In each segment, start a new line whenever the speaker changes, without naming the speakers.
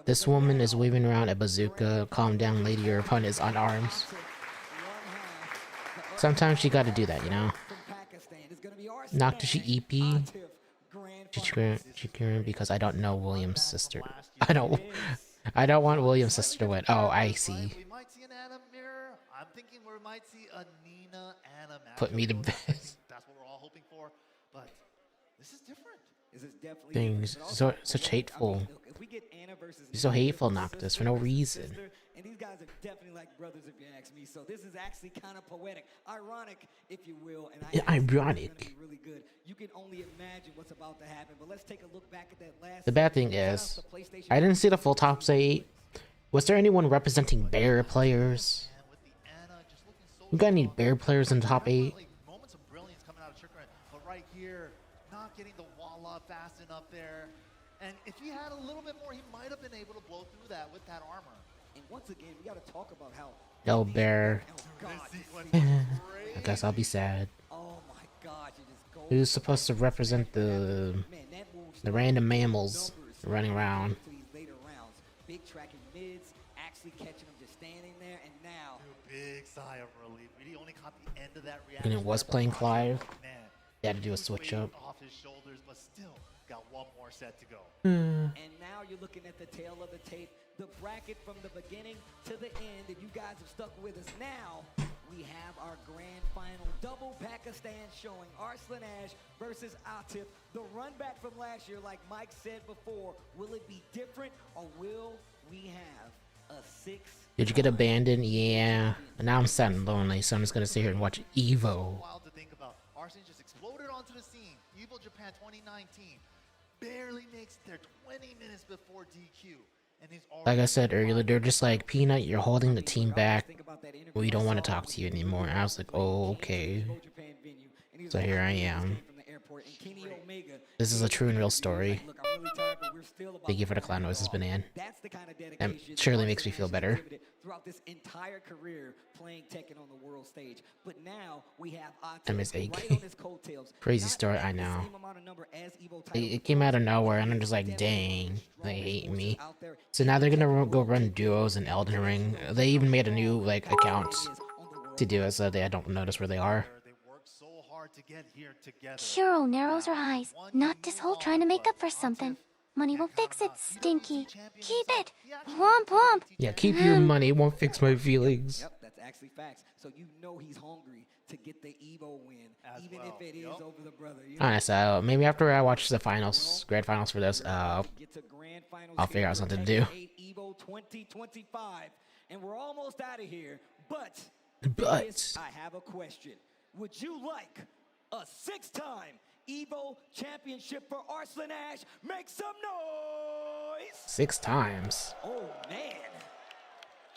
This woman is waving around a bazooka. Calm down, lady. Your opponent is on arms. Sometimes you gotta do that, you know? Naktashi EP. Chikurin because I don't know William's sister. I don't want William's sister to win. Oh, I see.
We might see an Anna mirror. I'm thinking we might see a Nina Anna match.
Put me to bed.
That's what we're all hoping for. But this is different.
Things such hateful. You're so hateful, Noctis, for no reason.
And these guys are definitely like brothers, if you ask me. So this is actually kind of poetic, ironic, if you will. And
Ironic.
Really good. You can only imagine what's about to happen. But let's take a look back at that last.
The bad thing is, I didn't see the full top 8. Was there anyone representing Bear players? We got any Bear players in the top 8?
Moments of brilliance coming out of Chikurin, but right here, not getting the wall up fast enough there. And if he had a little bit more, he might have been able to blow through that with that armor.
And once again, we got to talk about how
No Bear.
God.
I guess I'll be sad.
Oh my God, you just go.
Who's supposed to represent the random mammals running around?
Later rounds, big tracking mids, actually catching them just standing there, and now
big sigh of relief. We only caught the end of that reaction.
And it was playing Clive.
Man,
He had to do a switch up.
off his shoulders, but still got one more set to go.
And now you're looking at the tail of the tape, the bracket from the beginning to the end, and you guys have stuck with us. Now we have our grand final double Pakistan showing Arslan Ash versus Atif. The run back from last year, like Mike said before, will it be different or will we have a 6?
Did you get abandoned? Yeah. And now I'm sad and lonely, so I'm just gonna sit here and watch Evo.
Wild to think about. Arslan just exploded onto the scene. Evo Japan 2019 barely makes their 20 minutes before DQ. And he's
Like I said earlier, they're just like, Peanut, you're holding the team back. We don't want to talk to you anymore. And I was like, oh, okay. So here I am. This is a true and real story. Thank you for the clown noises, Banan. That surely makes me feel better.
Throughout this entire career playing Tekken on the world stage, but now we have
I miss
right
AK.
on his coattails.
Crazy story, I know. It came out of nowhere, and I'm just like, dang, they hate me. So now they're gonna go run duos in Elden Ring. They even made a new like account to do it, so I don't notice where they are.
They worked so hard to get here together.
Kuro narrows her eyes. Not this whole trying to make up for something. Money will fix it, Stinky. Keep it. Womp womp.
Yeah, keep your money. It won't fix my feelings.
Yep, that's actually facts. So you know he's hungry to get the Evo win, even if it is over the brother. You know?
Honest, maybe after I watch the finals, grand finals for this, I'll figure out something to do.
Evo 2025, and we're almost out of here. But I have a question. Would you like a 6-time Evo championship for Arslan Ash? Make some noise!
6 times.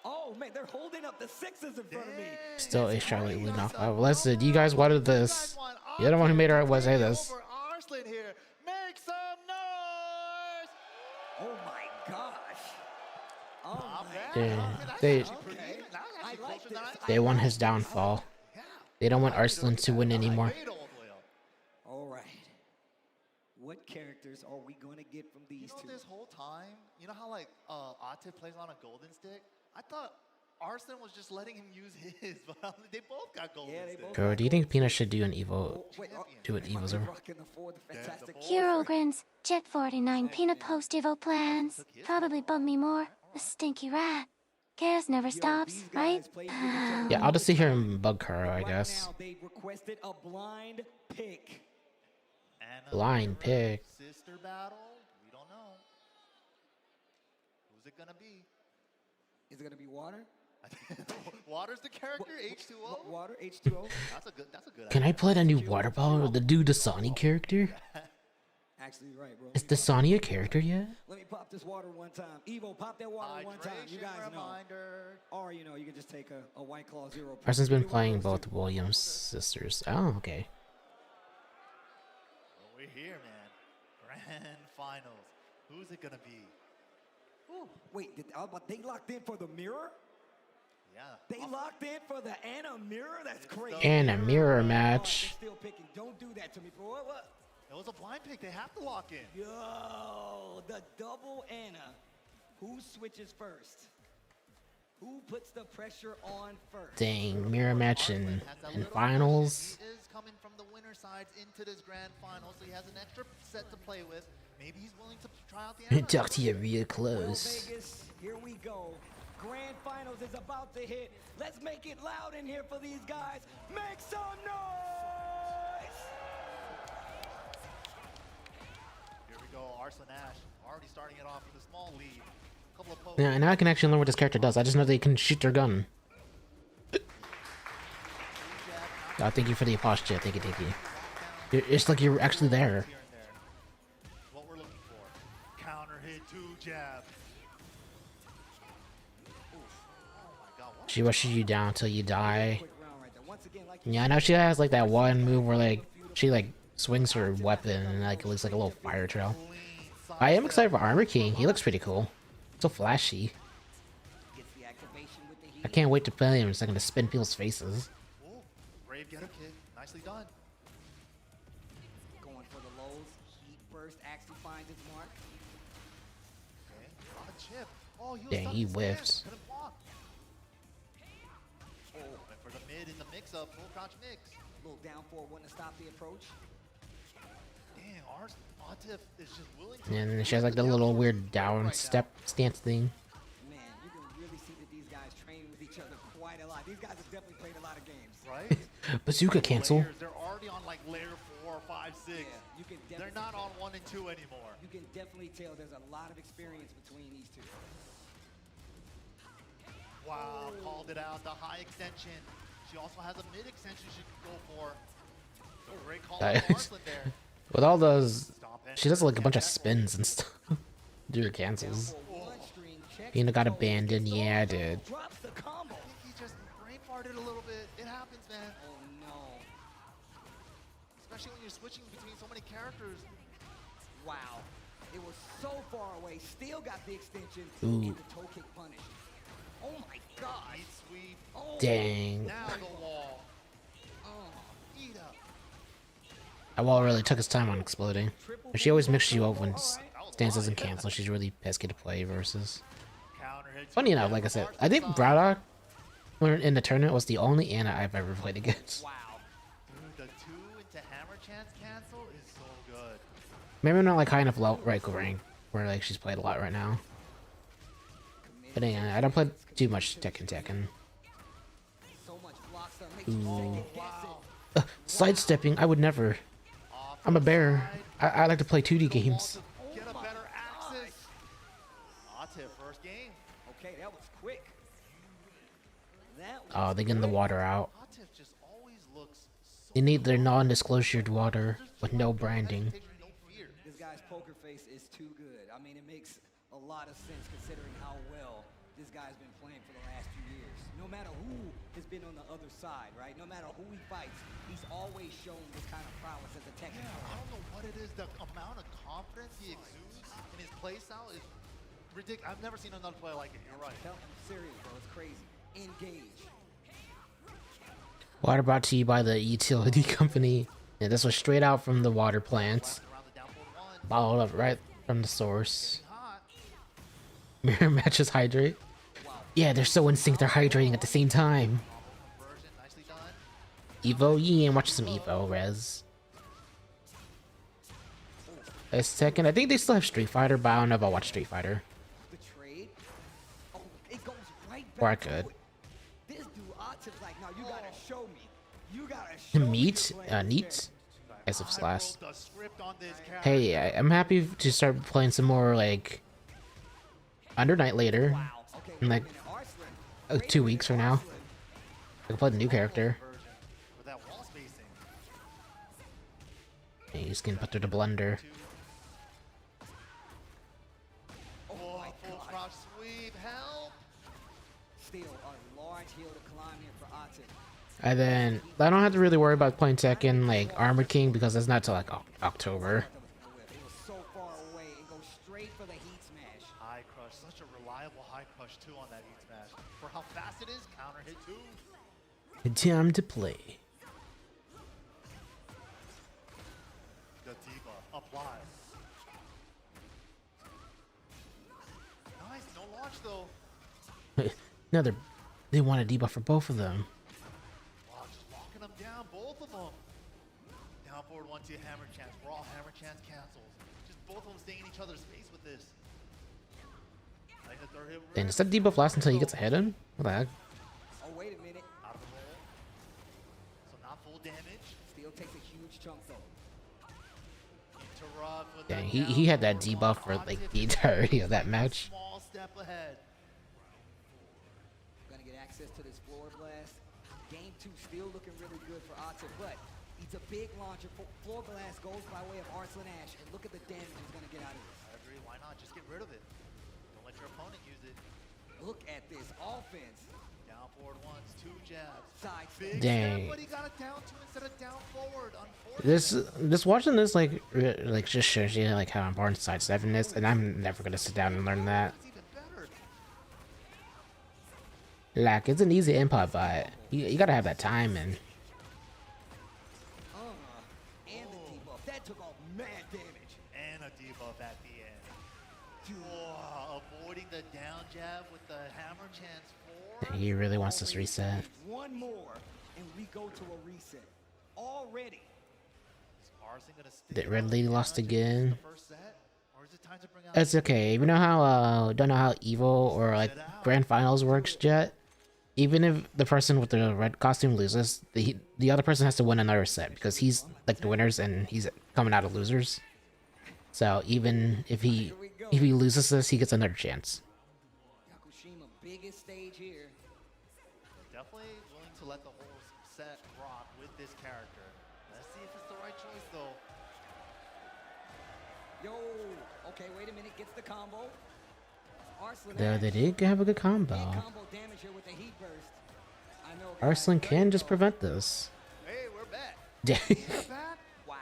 Oh man, they're holding up the 6s in front of me.
Still a Charlotte leading off. Listen, you guys wanted this. You're the one who made her say this.
Arslan here. Make some noise!
Oh my gosh. Oh
They want his downfall. They don't want Arslan to win anymore.
All right. What characters are we going to get from these two?
This whole time, you know how like Atif plays on a golden stick? I thought Arslan was just letting him use his, but they both got golden sticks.
Girl, do you think Peanut should do an Evo? Do an Evo Zero?
Kuro grins. Jet 49 Peanut post Evo plans. Probably bump me more. The stinky rat. Chaos never stops, right?
Yeah, I'll just sit here and bug Kuro, I guess.
They requested a blind pick.
Blind pick.
Sister battle? We don't know. Who's it gonna be?
Is it gonna be Water?
Water's the character. H2O.
Water. H2O.
That's a good.
Can I play that new water ball with the dude, the Sonny character?
Actually, right, bro.
Is the Sonny a character yet?
Let me pop this water one time. Evo, pop that water one time. You guys know. Or you know, you can just take a White Claw Zero.
Arslan's been playing both Williams sisters. Oh, okay.
Well, we're here, man. Grand finals. Who's it gonna be?
Ooh, wait, they locked in for the mirror?
Yeah.
They locked in for the Anna mirror? That's crazy.
And a mirror match.
Still picking. Don't do that to me, bro. What?
It was a blind pick. They have to lock in.
Yo, the double Anna. Who switches first? Who puts the pressure on first?
Dang, mirror match
Arslan has that
in
little
finals.
cushion. He is coming from the winner sides into this grand final, so he has an extra set to play with. Maybe he's willing to try out the Anna.
Talk to you real
Well,
close.
Vegas, here we go. Grand finals is about to hit. Let's make it loud in here for these guys. Make some noise!
Here we go, Arslan Ash already starting it off with a small lead. Couple of pokes.
Yeah, now I can actually learn what this character does. I just know they can shoot their gun. Oh, thank you for the apostrophe. Thank you, thank you. It's like you're actually there.
Here and there. What we're looking for. Counter hit, 2 jab. Oof. Oh my god, what
She rushes you down until you die.
Quick round right there. Once again, like
Yeah, I know she has like that one move where like she like swings her weapon and like it looks like a little fire trail.
clean
I am
sidestep.
excited for Armor King. He looks pretty cool. So flashy.
gets the activation with the heat.
I can't wait to play him. It's like gonna spin people's faces.
Ooh, brave getter kick. Nicely done.
Going for the lows. Heat burst actually finds its mark.
Okay. On chip. Oh, he was
Dang,
stuck
he
in stairs.
whiffs.
Couldn't block. Oh, and for the mid in the mix-up, full crouch mix.
Little down four, wouldn't have stopped the approach.
Dang, ours Atif is just willing to.
And then she has like the little weird down step stance thing.
Man, you can really see that these guys train with each other quite a lot. These guys have definitely played a lot of games.
Right?
Bazooka cancel.
Layers, they're already on like layer 4, 5, 6.
Yeah, you can
They're
definitely
not
tell.
on 1 and 2 anymore.
You can definitely tell there's a lot of experience between these two.
Wow, called it out. The high extension. She also has a mid extension she can go for. So great call out from Arslan there.
With all those,
Stomp in.
she does like a bunch of spins and stuff. Do her cancels.
One string checks
Pina got
the low,
abandoned.
gets
Yeah, I
the
did.
drops the combo.
I think he just brain farted a little bit. It happens, man.
Oh no.
Especially when you're switching between so many characters.
Wow. It was so far away. Still got the extension.
Ooh.
Get the toe kick punished. Oh my god.
Eat sweep.
Oh.
Dang.
Now the wall.
Oh.
Eat up.
That wall really took his time on exploding. But she always mixes you up when stance doesn't cancel. She's really pesky to play versus.
Counter hit.
Funny enough, like I said, I think Braddock when in the tournament was the only Anna I've ever played against.
Wow.
Dude, the 2 into hammer chance cancel is so good.
Maybe I'm not like high enough right rank where like she's played a lot right now. But yeah, I don't play too much Tekken.
So much blocks that makes you second guess it.
Sidestepping, I would never.
Off
I'm a
the
bear.
side.
I like to play 2D games.
Get a better access. Atif, first game.
Okay, that was quick. That was
Oh, they're getting the water out.
Atif just always looks so
They need their non-disclosured water with no branding.
hesitation, no fear.
This guy's poker face is too good. I mean, it makes a lot of sense considering how well this guy's been playing for the last few years. No matter who has been on the other side, right? No matter who he fights, he's always shown this kind of prowess as a Tekken
I
player.
don't know what it is. The amount of confidence he exudes in his playstyle is ridiculous. I've never seen another player like it. You're right.
I'm serious, bro. It's crazy. Engage.
Water brought to you by the utility company. Yeah, this was straight out from the water plants.
Around the down forward 1.
Bottled up right from the source.
Hot.
Mirror matches hydrate. Yeah, they're so in sync, they're hydrating at the same time.
Conversion, nicely done.
Evo, yeah, watch some Evo, Rez. Tekken, I think they still have Street Fighter, but I don't know if I'll watch Street Fighter.
The trade. Oh, it goes right back.
Or I
to
could.
it. This dude, Atif's like, now you gotta show me. You gotta show me.
Meat?
you're playing this
Neat?
game.
As of
I
slash.
wrote the script on this character.
Hey, I'm happy to start playing some more, like, Under Night later.
Wow. Okay,
In
wait a
like
minute. Arslan.
2 weeks from now. I can play the new character.
Version with that wall spacing.
Yeah, he's getting put through the blender.
Oh, full crouch sweep. Help.
Still a large hill to climb here for Atif.
And then I don't have to really worry about playing Tekken like Armor King because it's not till like October.
It was so far away. It goes straight for the heat smash.
High crush. Such a reliable high crush, too, on that heat smash. For how fast it is, counter hit, 2.
Time to play.
The deep apply. Nice, no launch though.
No, they want a debuff for both of them.
Wow, just locking them down, both of them. Down forward 1-2 hammer chance. Raw hammer chance cancels. Just both of them staying in each other's face with this. Like the third hit.
And does that debuff last until he gets a hit in? What the heck?
Oh, wait a minute.
Out of the roll. So not full damage.
Still takes a huge chunk though.
Interrupt with
Dang,
the
he had that
down
debuff
forward
for like
Octave.
the entirety of that match.
Small step ahead.
Gonna get access to this floor blast. Game 2 still looking really good for Atif, but he's a big launcher. Floor blast goes by way of Arslan Ash, and look at the damage he's gonna get out of this.
I agree. Why not? Just get rid of it. Don't let your opponent use it.
Look at this offense.
Down forward once, 2 jabs.
Side
Big
Dang.
step, but he got it down 2 instead of down forward. Unfortunately.
This watching this like just shows you like how important side 7 is, and I'm never gonna sit down and learn that.
It's even better.
Like it's an easy input, but you gotta have that time and
And the debuff. That took off mad damage.
And a debuff at the end. Whoa, avoiding the down jab with the hammer chance 4.
he really wants this reset.
One more, and we go to a reset. Already.
Is Arslan gonna stay
The Red
on
Lady
the
lost
down jab
again.
the first set? Or is it time to bring out
It's okay. You know how don't know how Evo or like Grand Finals works, Jet? Even if the person with the red costume loses, the other person has to win another set because he's like the winners and he's coming out of losers. So even if he loses this, he gets another chance.
Yakushima, biggest stage here.
Definitely willing to let the whole set rock with this character. Let's see if it's the right choice though.
Yo, okay, wait a minute, gets the combo. Arslan
Though
Ash,
they did have a good
big
combo.
combo damage here with the heat burst. I know, guys,
Arslan
there
can
you
just
go.
prevent this.
Hey, we're back.
Yeah.
We're back.
Wow.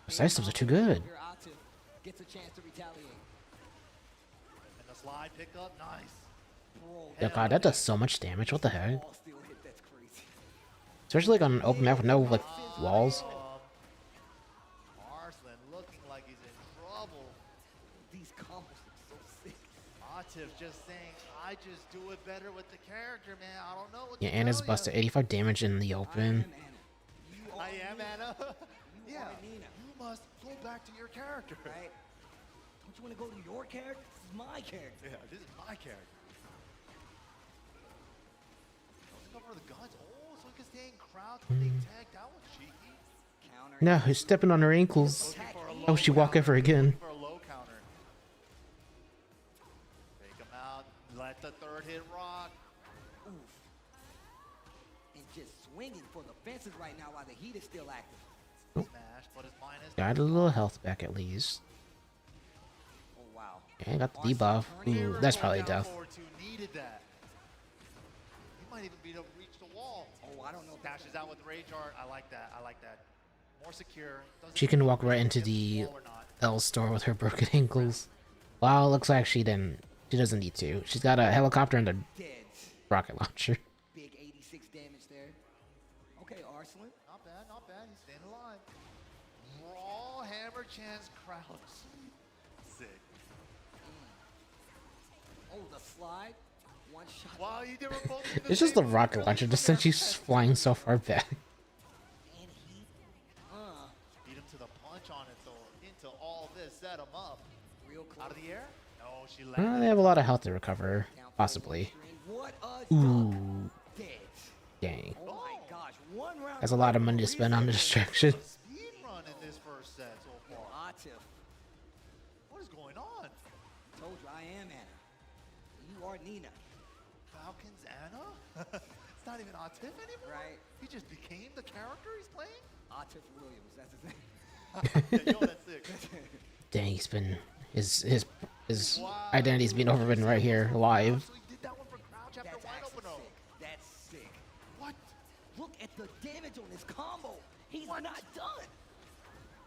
Decisives are too good.
Here Atif gets a chance to retaliate.
And the slide pickup, nice.
Bro,
Yeah, God, that does so much damage. What the heck?
ball still hit, that's crazy.
Especially like on an open map with no like walls.
Arslan looking like he's in trouble.
These combos are so sick.
Atif just saying, I just do it better with the character, man. I don't know what
Yeah,
to
Anna's
tell
busted
ya.
85 damage in the open.
I am Anna.
You
Yeah,
are Nina.
you must go back to your character.
Right? Don't you want to go to your character? This is my character.
Yeah, this is my character. Let's go for the guns. Oh, so he can stay in crowds when they tag. That was cheeky.
Counter.
No, he's stepping on her ankles.
Looking for a
Oh,
low
she walk
counter.
over again.
Looking for a low counter. Take him out. Let the third hit rock.
Oof. And just swinging for the fences right now while the heat is still active.
Smash, but his minus.
Got a little health back at least.
Oh, wow.
And got the debuff. Ooh, that's probably
Down
death.
forward two, needed that. He might even be able to reach the wall.
Oh, I don't know.
Dashes out with Rage Art. I like that. I like that. More secure. Doesn't
She can
know
walk right into
if
the
it's wall or not.
L store with her broken ankles. Wow, looks like she didn't. She doesn't need to. She's got a helicopter and a
Dead.
rocket launcher.
Big 86 damage there. Okay, Arslan.
Not bad, not bad. He's staying alive. Raw hammer chance crouch. Sick.
Oh, the slide. One shot.
Wow, you did both.
It's just the rocket launcher, just since she's flying so far back.
And he.
Beat him to the punch on it though. Into all this, set him up.
Real close.
Out of the air? No, she landed.
They have a lot of health to recover,
Down forward
possibly.
string. What a
Ooh,
dunk. Dead.
dang.
Oh my gosh. One round.
That's a lot of money to spend on distraction.
Speed run in this first set so
Yo,
far.
Atif.
What is going on?
Told you I am Anna. You are Nina.
Falcon's Anna? It's not even Atif anymore?
Right.
He just became the character he's playing?
Atif Williams. That's his name.
Yeah, yo, that's sick.
Dang, he's been his identity's been overridden right here live.
So he did that one for crouch after
That's
wide
actually
open.
sick. That's sick.
What?
Look at the damage on this combo. He's not done.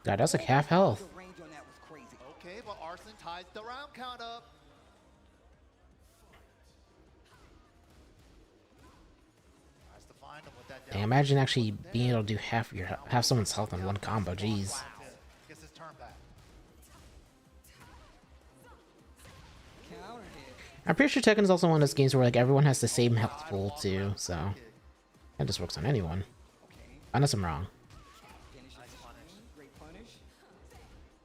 God, that's like half health.
The range on that was crazy.
Okay, but Arslan ties the round count up. Tries to find him with that
Dang,
down.
imagine actually being able to do half someone's health in one combo. Jeez.
Wow. Gets his turn back.
I'm pretty sure Tekken is also one of those games where like everyone has the same health pool too, so that just works on anyone.
Okay.
Unless I'm wrong.
Finishes
Nice
the
punish.
swing. Great punish.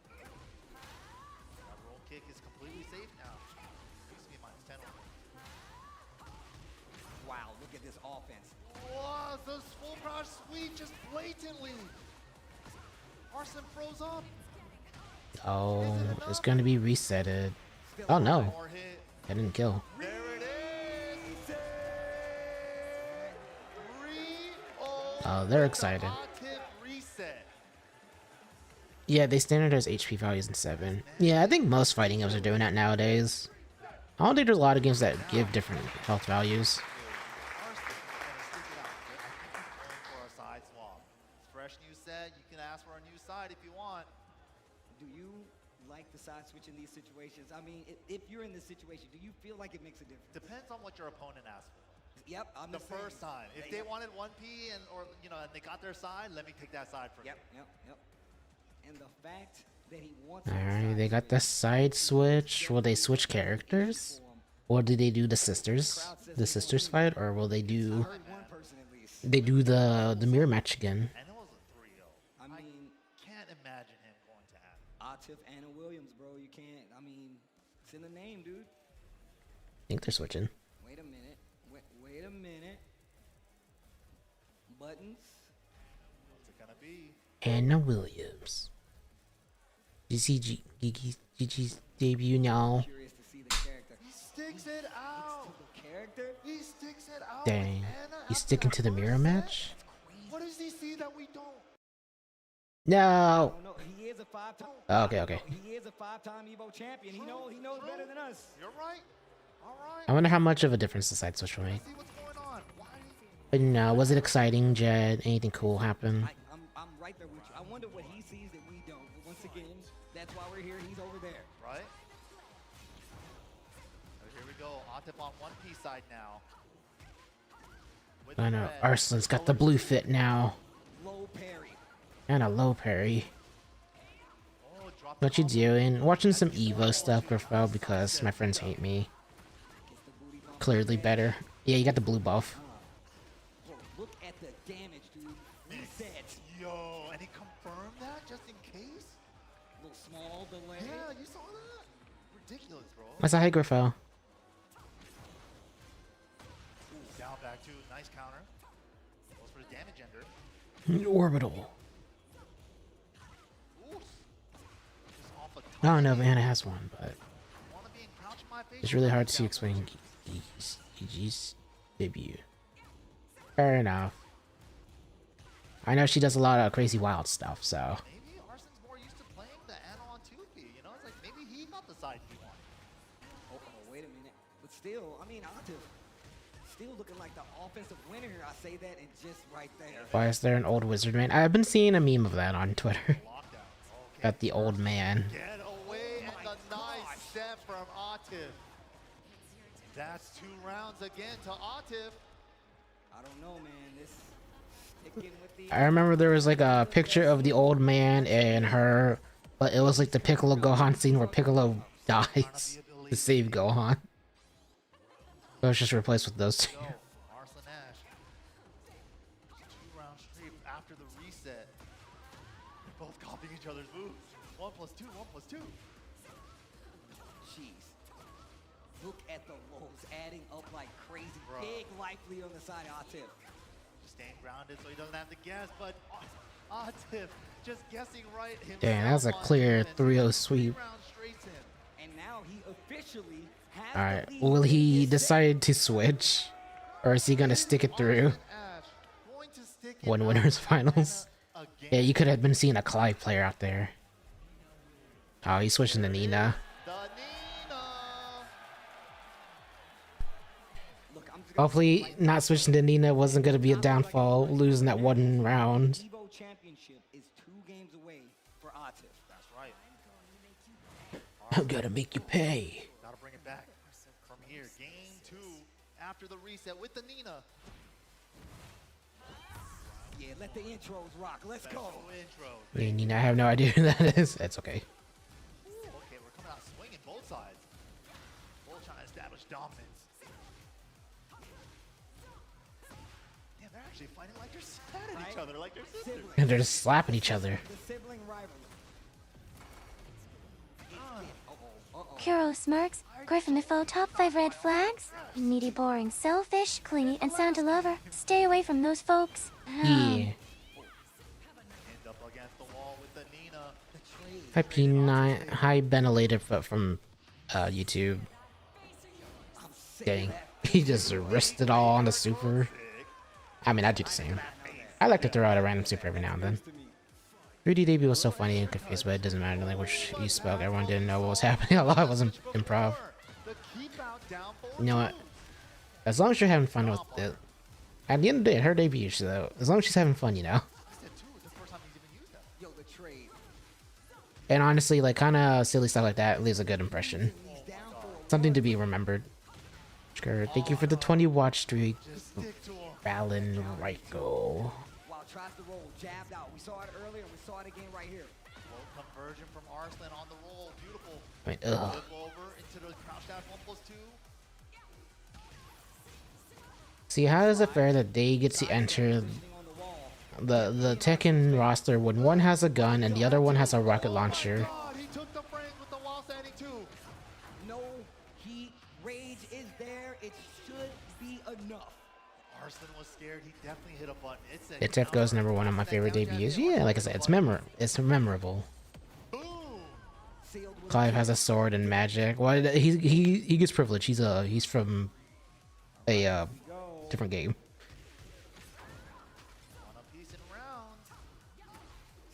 That roll kick is completely safe now. Used to be -10.
Wow, look at this offense.
Wow, the full crouch sweep just blatantly. Arslan froze up.
Oh, it's gonna be resetted.
Still
Oh
alive.
no,
More hit.
I didn't kill.
There it is.
Oh, they're excited.
Tip reset.
Yeah, they standardize HP values in 7. Yeah, I think most fighting games are doing that nowadays. I don't think there's a lot of games that give different health values.
Arslan gonna stick it out. I think he's going for a side swap. Fresh new set. You can ask for a new side if you want.
Do you like the side switch in these situations? I mean, if you're in this situation, do you feel like it makes a difference?
Depends on what your opponent asks for.
Yep, I'm
The
same.
first time, if they wanted 1P and or and they got their side, let me take that side from
Yep,
you.
yep. And the fact that he wants
Alright, they got the side switch. Will they switch characters? Or do they do the sisters? The sisters fight? Or will they do...
heard one person at least.
They do the mirror match again?
And it was a 3-0.
I mean,
Can't imagine him going to have.
Atif, Anna Williams, bro. You can't. I mean, it's in the name, dude.
I think they're switching.
Wait a minute. Wait a minute. Buttons.
What's it gonna be?
Anna Williams. Gigi's debut now.
Curious to see the character.
He sticks it out.
The character.
He sticks it out.
Dang.
Anna
He's
after
sticking
that
to the
first
mirror
set?
match?
What does he see that we don't?
No!
Oh no, he is a five-time.
Okay.
He is a five-time Evo champion. He knows better than us.
You're right. All right.
I wonder how much of a difference the side switch will make.
See what's going on. Why?
But no, was it exciting, Jed? Anything cool happen?
I'm right there with you. I wonder what he sees that we don't. But once again, that's why we're here. He's over there.
Right? Here we go. Atif on 1P side now. With
I know.
red.
Arslan's got the blue fit now.
Low parry.
And a low parry.
Oh, dropped
What you
the
doing? Watching some Evo stuff, Griffo, because my friends hate me.
Gets the booty bump.
Clearly better. Yeah, you got the blue buff.
Bro, look at the damage, dude. Reset.
Yo, and he confirmed that just in case?
Little small delay.
Yeah, you saw that? Ridiculous, bro.
What's a high Griffo?
Down back two. Nice counter. Goes for the damage ender.
Orbital.
Ooh. Just off a
I don't know if Anna has one, but
Wanna be in crouch in my face?
it's really hard to explain Gigi's debut. Fair enough. I know she does a lot of crazy wild stuff, so...
Maybe Arslan's more used to playing the Anna on 2P, you know? It's like maybe he got the side he wanted.
Oh, wait a minute. But still, I mean, Atif still looking like the offensive winner here. I say that and just right there.
Why is there an old wizard man? I've been seeing a meme of that on Twitter.
Lockdown. Okay.
Got the old man.
Get away and the nice set from Atif. That's 2 rounds again to Atif.
I don't know, man. This sticking with the.
I remember there was like a picture of the old man and her, but it was like the Piccolo Gohan scene where Piccolo dies to save Gohan. It was just replaced with those two.
Go, Arslan Ash. 2 round streak after the reset. They're both copying each other's moves. 1 + 2, 1 + 2.
Jeez. Look at the lows adding up like crazy.
Bro.
Big lively on the side of Atif.
Just staying grounded so he doesn't have to guess, but Atif just guessing right himself.
Damn, that was a
on
clear
two, and
3-0 sweep.
3 rounds straight to him.
And now he officially has
Alright,
the lead
will
in
he
this set.
decide to switch? Or is he gonna stick it through?
Ash going to stick it
One
out
winners
with
finals.
Anna
Yeah,
again.
you could have been seeing a Clive player out there. Oh, he's switching to Nina.
The Nina.
Look, I'm just gonna
Hopefully,
say right
not switching to Nina wasn't gonna be a downfall, losing that one round.
Evo Championship is 2 games away for Atif.
That's right.
I'm gonna make you pay.
Gotta bring it back from here. Game 2 after the reset with the Nina.
Yeah, let the intros rock. Let's go.
Special intro.
Hey, Nina, I have no idea who that is. That's okay.
Ooh, okay, we're coming out swinging both sides. both trying to establish dominance. Damn, they're actually fighting like they're sad at each other, like they're sisters.
And they're just slapping each other.
The sibling rivalry.
Kuro smirks. Griffin the foe, top 5 red flags. Needy, boring, selfish, clingy, and sound to lover. Stay away from those folks.
Yeah.
End up against the wall with the Nina.
Hi P9. Hi Benelated from YouTube. Dang. He just risked it all on the super. I mean, I do the same. I like to throw out a random super every now and then. 3D debut was so funny and confused, but it doesn't matter the language you spoke. Everyone didn't know what was happening. A lot was improv. You know what? As long as you're having fun with it. At the end of the day, her debut, so as long as she's having fun, you know. And honestly, like kind of silly stuff like that leaves a good impression. Something to be remembered. Sure. Thank you for the 20 watch streak, Balin Ryko.
Wow, tries to roll, jabbed out. We saw it earlier, we saw it again right here.
Low conversion from Arslan on the roll. Beautiful.
I mean,
Flip over into the crouch dash 1+2.
See, how is it fair that they get to enter the Tekken roster when one has a gun and the other one has a rocket launcher?
God, he took the frames with the wall standing too.
No heat, rage is there. It should be enough.
Arslan was scared. He definitely hit a button. It said
Yeah, Tef Go's never one of my favorite debuts. Yeah, like I said, it's memorable.
boom.
Sealed with
Clive has a sword and magic. Well, he gets privilege. He's from a different game.
On a piece in round.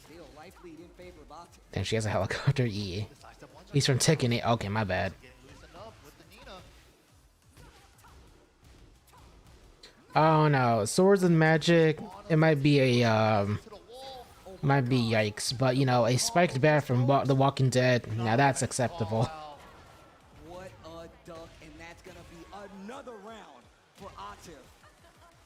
Steel life lead in favor of Octave.
Then she has a helicopter. Yeah.
Decisive one.
He's from Tekken 8. Okay, my bad.
Getting loosened up with the Nina.
Oh no, swords and magic. It might be a
To the wall.
might be yikes, but you know, a spiked bat from The Walking Dead. Now that's acceptable.
Wow.
What a duck, and that's gonna be another round for Octave.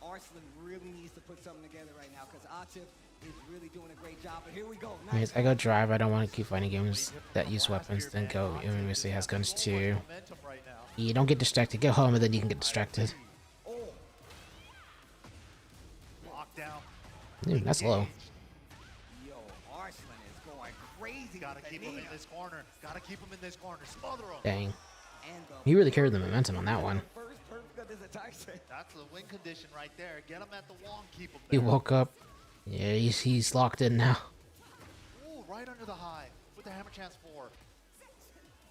Arslan really needs to put something together right now because Octave is really doing a great job. But here we go.
Anyways, I go drive. I don't want to keep fighting games that use weapons. Then go. Obviously has guns too.
Momentum right now.
You don't get distracted. Get home and then you can get distracted.
Oh,
Lockdown.
Dude, that's low.
yo, Arslan is going crazy.
Gotta
with the
keep him in
Nina.
this corner. Gotta keep him in this corner. Smother him.
Dang.
And
He really carried the momentum on that one.
first perfect of this entire set.
That's the win condition right there. Get him at the wall and keep him
He
there.
woke up. Yeah, he's locked in now.
Ooh, right under the high with the hammer chance 4.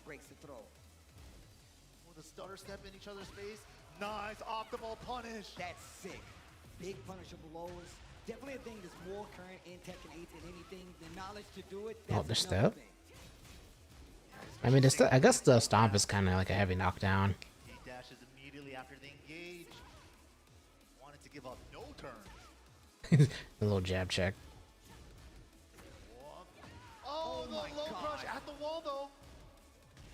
Breaks the throw.
With a stutter step in each other's face. Nice optimal punish.
That's sick. Big punishable blows. Definitely a thing that's more current in Tekken 8 than anything. The knowledge to do it.
Oh,
That's
the
another
step?
thing.
I mean, I guess the stomp is kind of like a heavy knockdown.
He dashes immediately after the engage. Wanted to give up no turns.
A little jab check.
Oh, the
my
low
God.
crush at the wall though.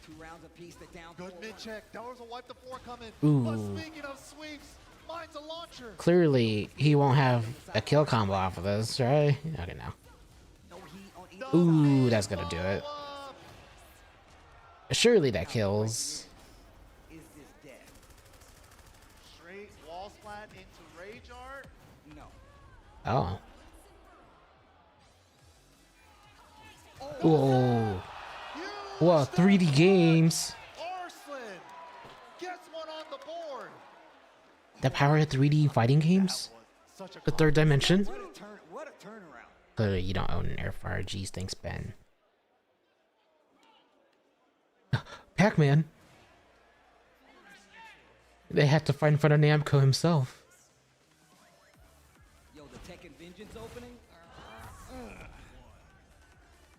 2 rounds apiece. The down.
Good mid check. That was a wipe the 4 coming.
Ooh.
But speaking of sweeps, mine's a launcher.
Clearly, he won't have a kill combo off of this, right? Okay, now.
No heat on either
The
Ooh,
big
that's gonna do it.
follow-up.
Surely that kills.
Is this death?
Straight wall splat into rage art.
No.
Oh. Whoa.
Huge
Whoa, 3D
step
games.
Arslan gets one on the board.
The power of 3D fighting games?
Such a
The third dimension?
What a turn! What a turnaround!
Clearly, you don't own an air fryer. Geez, thanks, Ben. Pac-Man. They had to fight in front of Namco himself.
Yo, the Tekken Vengeance opening.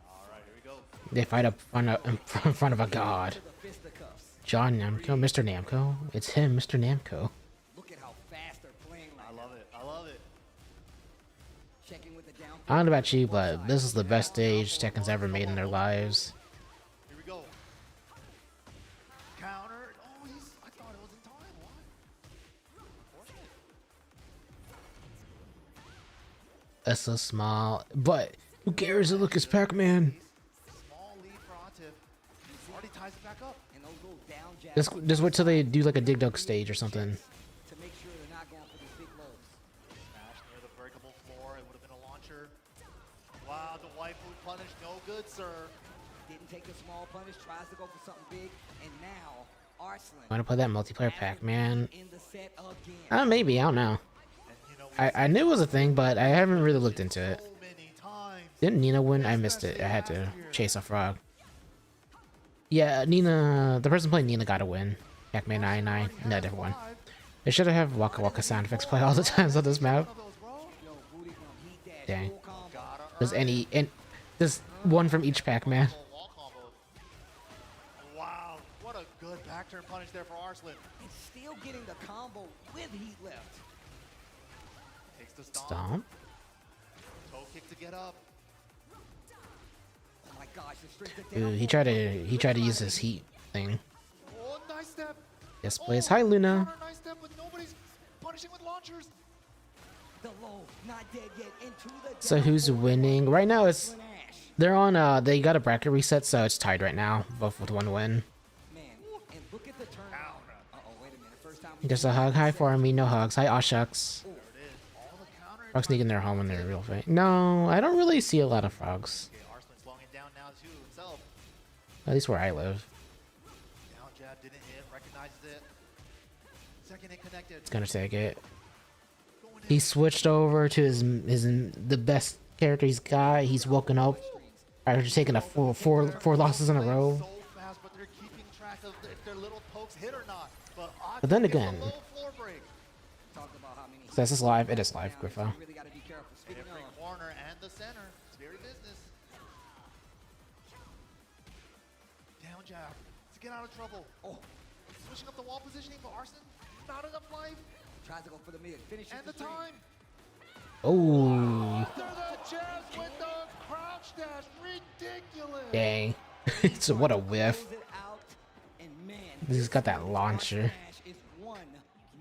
All right, here we go.
They fight up in front of a god.
To the fisticuffs.
John Namco, Mr. Namco. It's him, Mr. Namco.
Look at how fast they're playing right
I
now.
love it. I love it.
Checking with the down.
I don't know about you, but this is the best stage Tekken's ever made in their lives.
Here we go. Counter. Oh, I thought it was in time. Why? Unfortunate.
That's so small. But who cares? Look, it's Pac-Man.
Small lead for Atif. Already tied ties it back up.
And those little down jabs
Just wait till they do like a dig dug stage or something.
to make sure they're not going for these big lows.
Smash near the breakable floor. It would have been a launcher. Wow, the waifu punish. No good, sir.
Didn't take the small punish, tries to go for something big, and now Arslan
I want to play that multiplayer pack, man.
in the set again.
Maybe, I don't know.
And, you know,
I knew it was a thing, but I haven't really looked into it.
so many times.
Didn't Nina win? I missed it. I had to chase a frog. Yeah, Nina, the person playing Nina got a win. Pac-Man 99, no, different one. They should have Waka Waka sound effects play all the times on this map.
Yo, booty from heat dash,
Dang.
full combo.
There's one from each Pac-Man.
Wall combo. Wow, what a good back turn punish there for Arslan.
And still getting the combo with heat left.
Takes the stomp.
Stomp.
Toe kick to get up.
Oh my gosh, the strength of
Ooh,
down.
he tried to use his heat thing.
Oh, nice step.
Yes, please. Hi, Luna.
Counter, nice step, but nobody's punishing with launchers.
The low, not dead yet, into the
So who's winning? Right now it's
Ash.
they're on they got a bracket reset, so it's tied right now, both with one win.
Man, and look at the turn. Uh-oh, wait a minute. First time
Just a hug. Hi for me, no hugs. Hi, Oshucks.
There it is. All the counter.
Frogs sneaking their home when they're real fake. No, I don't really see a lot of frogs.
Okay, Arslan slowing it down now too himself.
At least where I live.
Down jab didn't hit, recognizes it. Second hit connected.
It's gonna take it.
Going in.
He switched over to his the best character he's got. He's woken up after taking a four losses in a row.
So fast, but they're keeping track of if their little pokes hit or not.
But then
gets a
again,
low floor break.
talk about how many.
so this is live. It is live, Griffo.
You really gotta be careful. Speaking
Every
of,
corner and the center. It's very business. Down jab to get out of trouble.
oh,
Switching up the wall positioning for Arslan. Not enough life.
tries to go for the mid. Finishes
And the
three.
time.
Oh,
After the jabs with the crouch dash. Ridiculous.
dang. So what a whiff.
Close it out, and man,
He's got that launcher.
Smash is one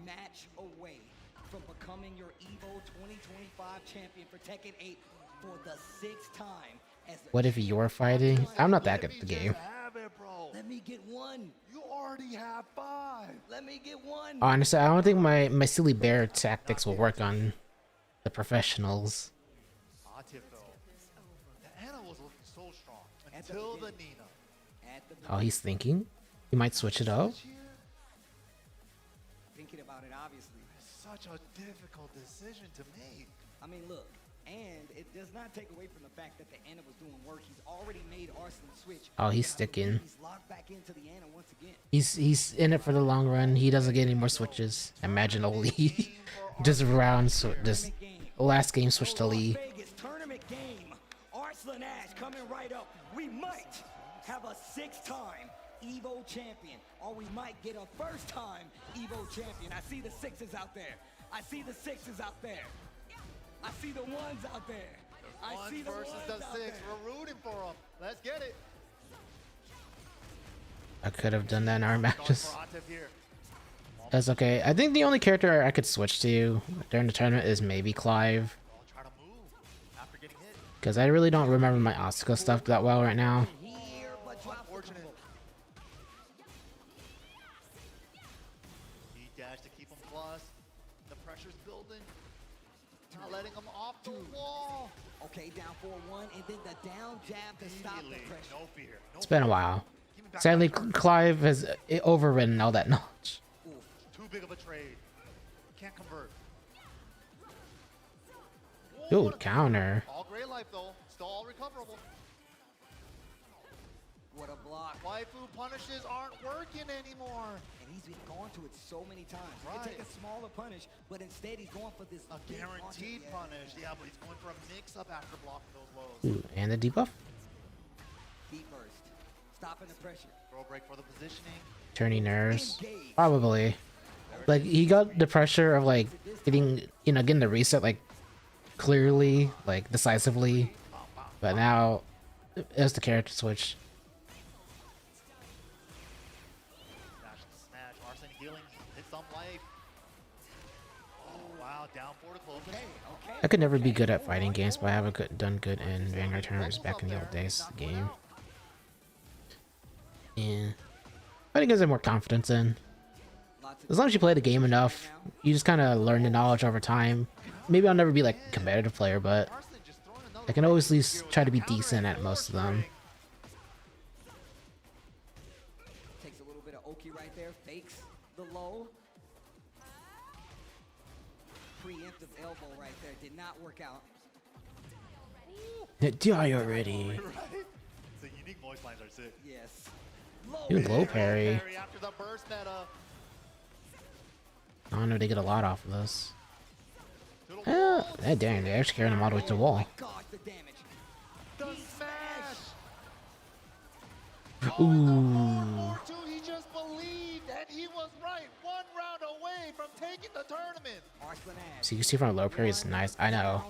match away from becoming your Evo 2025 champion for Tekken 8 for the 6th time. As the
What if you're fighting? I'm not that good at the
Let me
game.
just have it, bro.
Let me get one.
You already have 5.
Let me get one.
Honestly, I don't think my silly bear tactics will work on the professionals.
Atif though. The Anna was looking so strong until the Nina.
At the
Oh, he's thinking. He might switch it up.
Here,
thinking about it, obviously.
it's such a difficult decision to make.
I mean, look, and it does not take away from the fact that the Anna was doing work. He's already made Arslan switch.
Oh, he's sticking.
He's locked back into the Anna once again.
He's in it for the long run. He doesn't get any more switches. Imagine a Lee. Just round, just last game switch to Lee.
Vegas tournament game. Arslan Ash coming right up. We might have a 6th-time Evo champion, or we might get a first-time Evo champion. I see the 6s out there. I see the 6s out there. I see the 1s out there. I
One
see the
versus
1s
the
out
6.
there.
We're rooting for them. Let's get it.
I could have done that in our
Going
matches.
for Atif here.
That's okay. I think the only character I could switch to during the tournament is maybe Clive.
I'll try to move after getting hit.
Because I really don't remember my Asuka stuff that well right now.
Here, but drops the
Unfortunate.
combo.
He dash to keep him plus. The pressure's building. Not letting him off the wall.
Okay, down 4-1, and then the down jab to stop the
Immediately.
pressure.
No fear. No
It's been a
fear.
while.
Keep him back
Sadly,
on track.
Clive has overridden all that knowledge.
Oof.
Too big of a trade. Can't convert.
Dude, counter.
All gray life though. Still all recoverable.
What a block.
Waifu punishes aren't working anymore.
And he's been going to it so many times. He can take
Right.
a smaller punish, but instead he's going for this
A
big
guaranteed
launcher.
punish. Yeah, but he's going for a mix-up after blocking those lows.
Ooh, and the debuff.
Deep burst. Stopping the pressure.
Throw break for the positioning.
Turning nerves.
Engage.
Probably. Like, he got the pressure of, like, getting the reset, like, clearly, like, decisively. But now, it's the character switch.
Dash and smash. Arslan healing. Hit some life. Oh, wow. Down 4 to close it.
Okay.
I could never be good at fighting games, but I haven't done good in Vanguard tournaments back in the old days of the game. Yeah. I think it gives it more confidence in.
Lots of
As long as you play the game enough, you just kind of learn the knowledge over time. Maybe I'll never be like a competitive player, but
Arslan just throwing another
I can always at
right
least
here with
try
that
to be
counter
decent
and
at most of them.
force
takes a little bit of Oki right there, fakes the low. Preemptive elbow right there did not work out.
Die already.
Right? The unique voice lines are sick.
Yes.
Dude, low parry.
After the burst meta.
I don't know if they get a lot off of this. Dang, they're actually carrying him all the way to the wall.
God, the damage.
The smash.
Ooh.
He just believed and he was right. 1 round away from taking the tournament.
Arslan Ash.
So you can see from a low parry is nice. I know.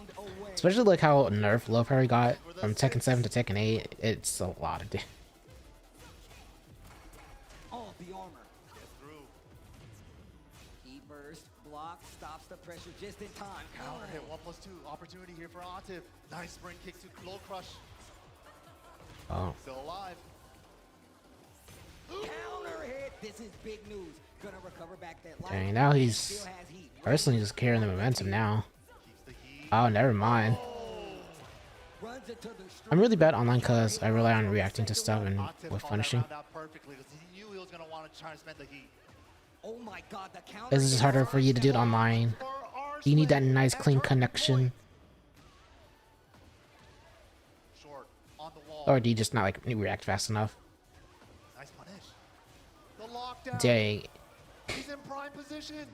Especially like how nerf low parry got from Tekken 7 to Tekken 8. It's a lot of damage.
Oh, the armor.
Gets through.
He burst, block, stops the pressure just in time.
Counter hit 1+2. Opportunity here for Atif. Nice spring kick to low crush.
Oh.
Still alive.
Counter hit. This is big news. Gonna recover back that life.
Dang, now he's
Still has heat.
personally just carrying the momentum now.
Keeps the heat.
Oh, never mind.
Runs into the
I'm really bad online because I rely on reacting to stuff and
Atif
with
called
punishing.
that round out perfectly because he knew he was gonna want to try to spend the heat.
Oh my God, the counter.
It's just harder for you to do it online. You need that nice clean connection.
Short on the wall.
Or do you just not like react fast enough?
Nice punish. The lockdown.
Dang.
He's in prime position.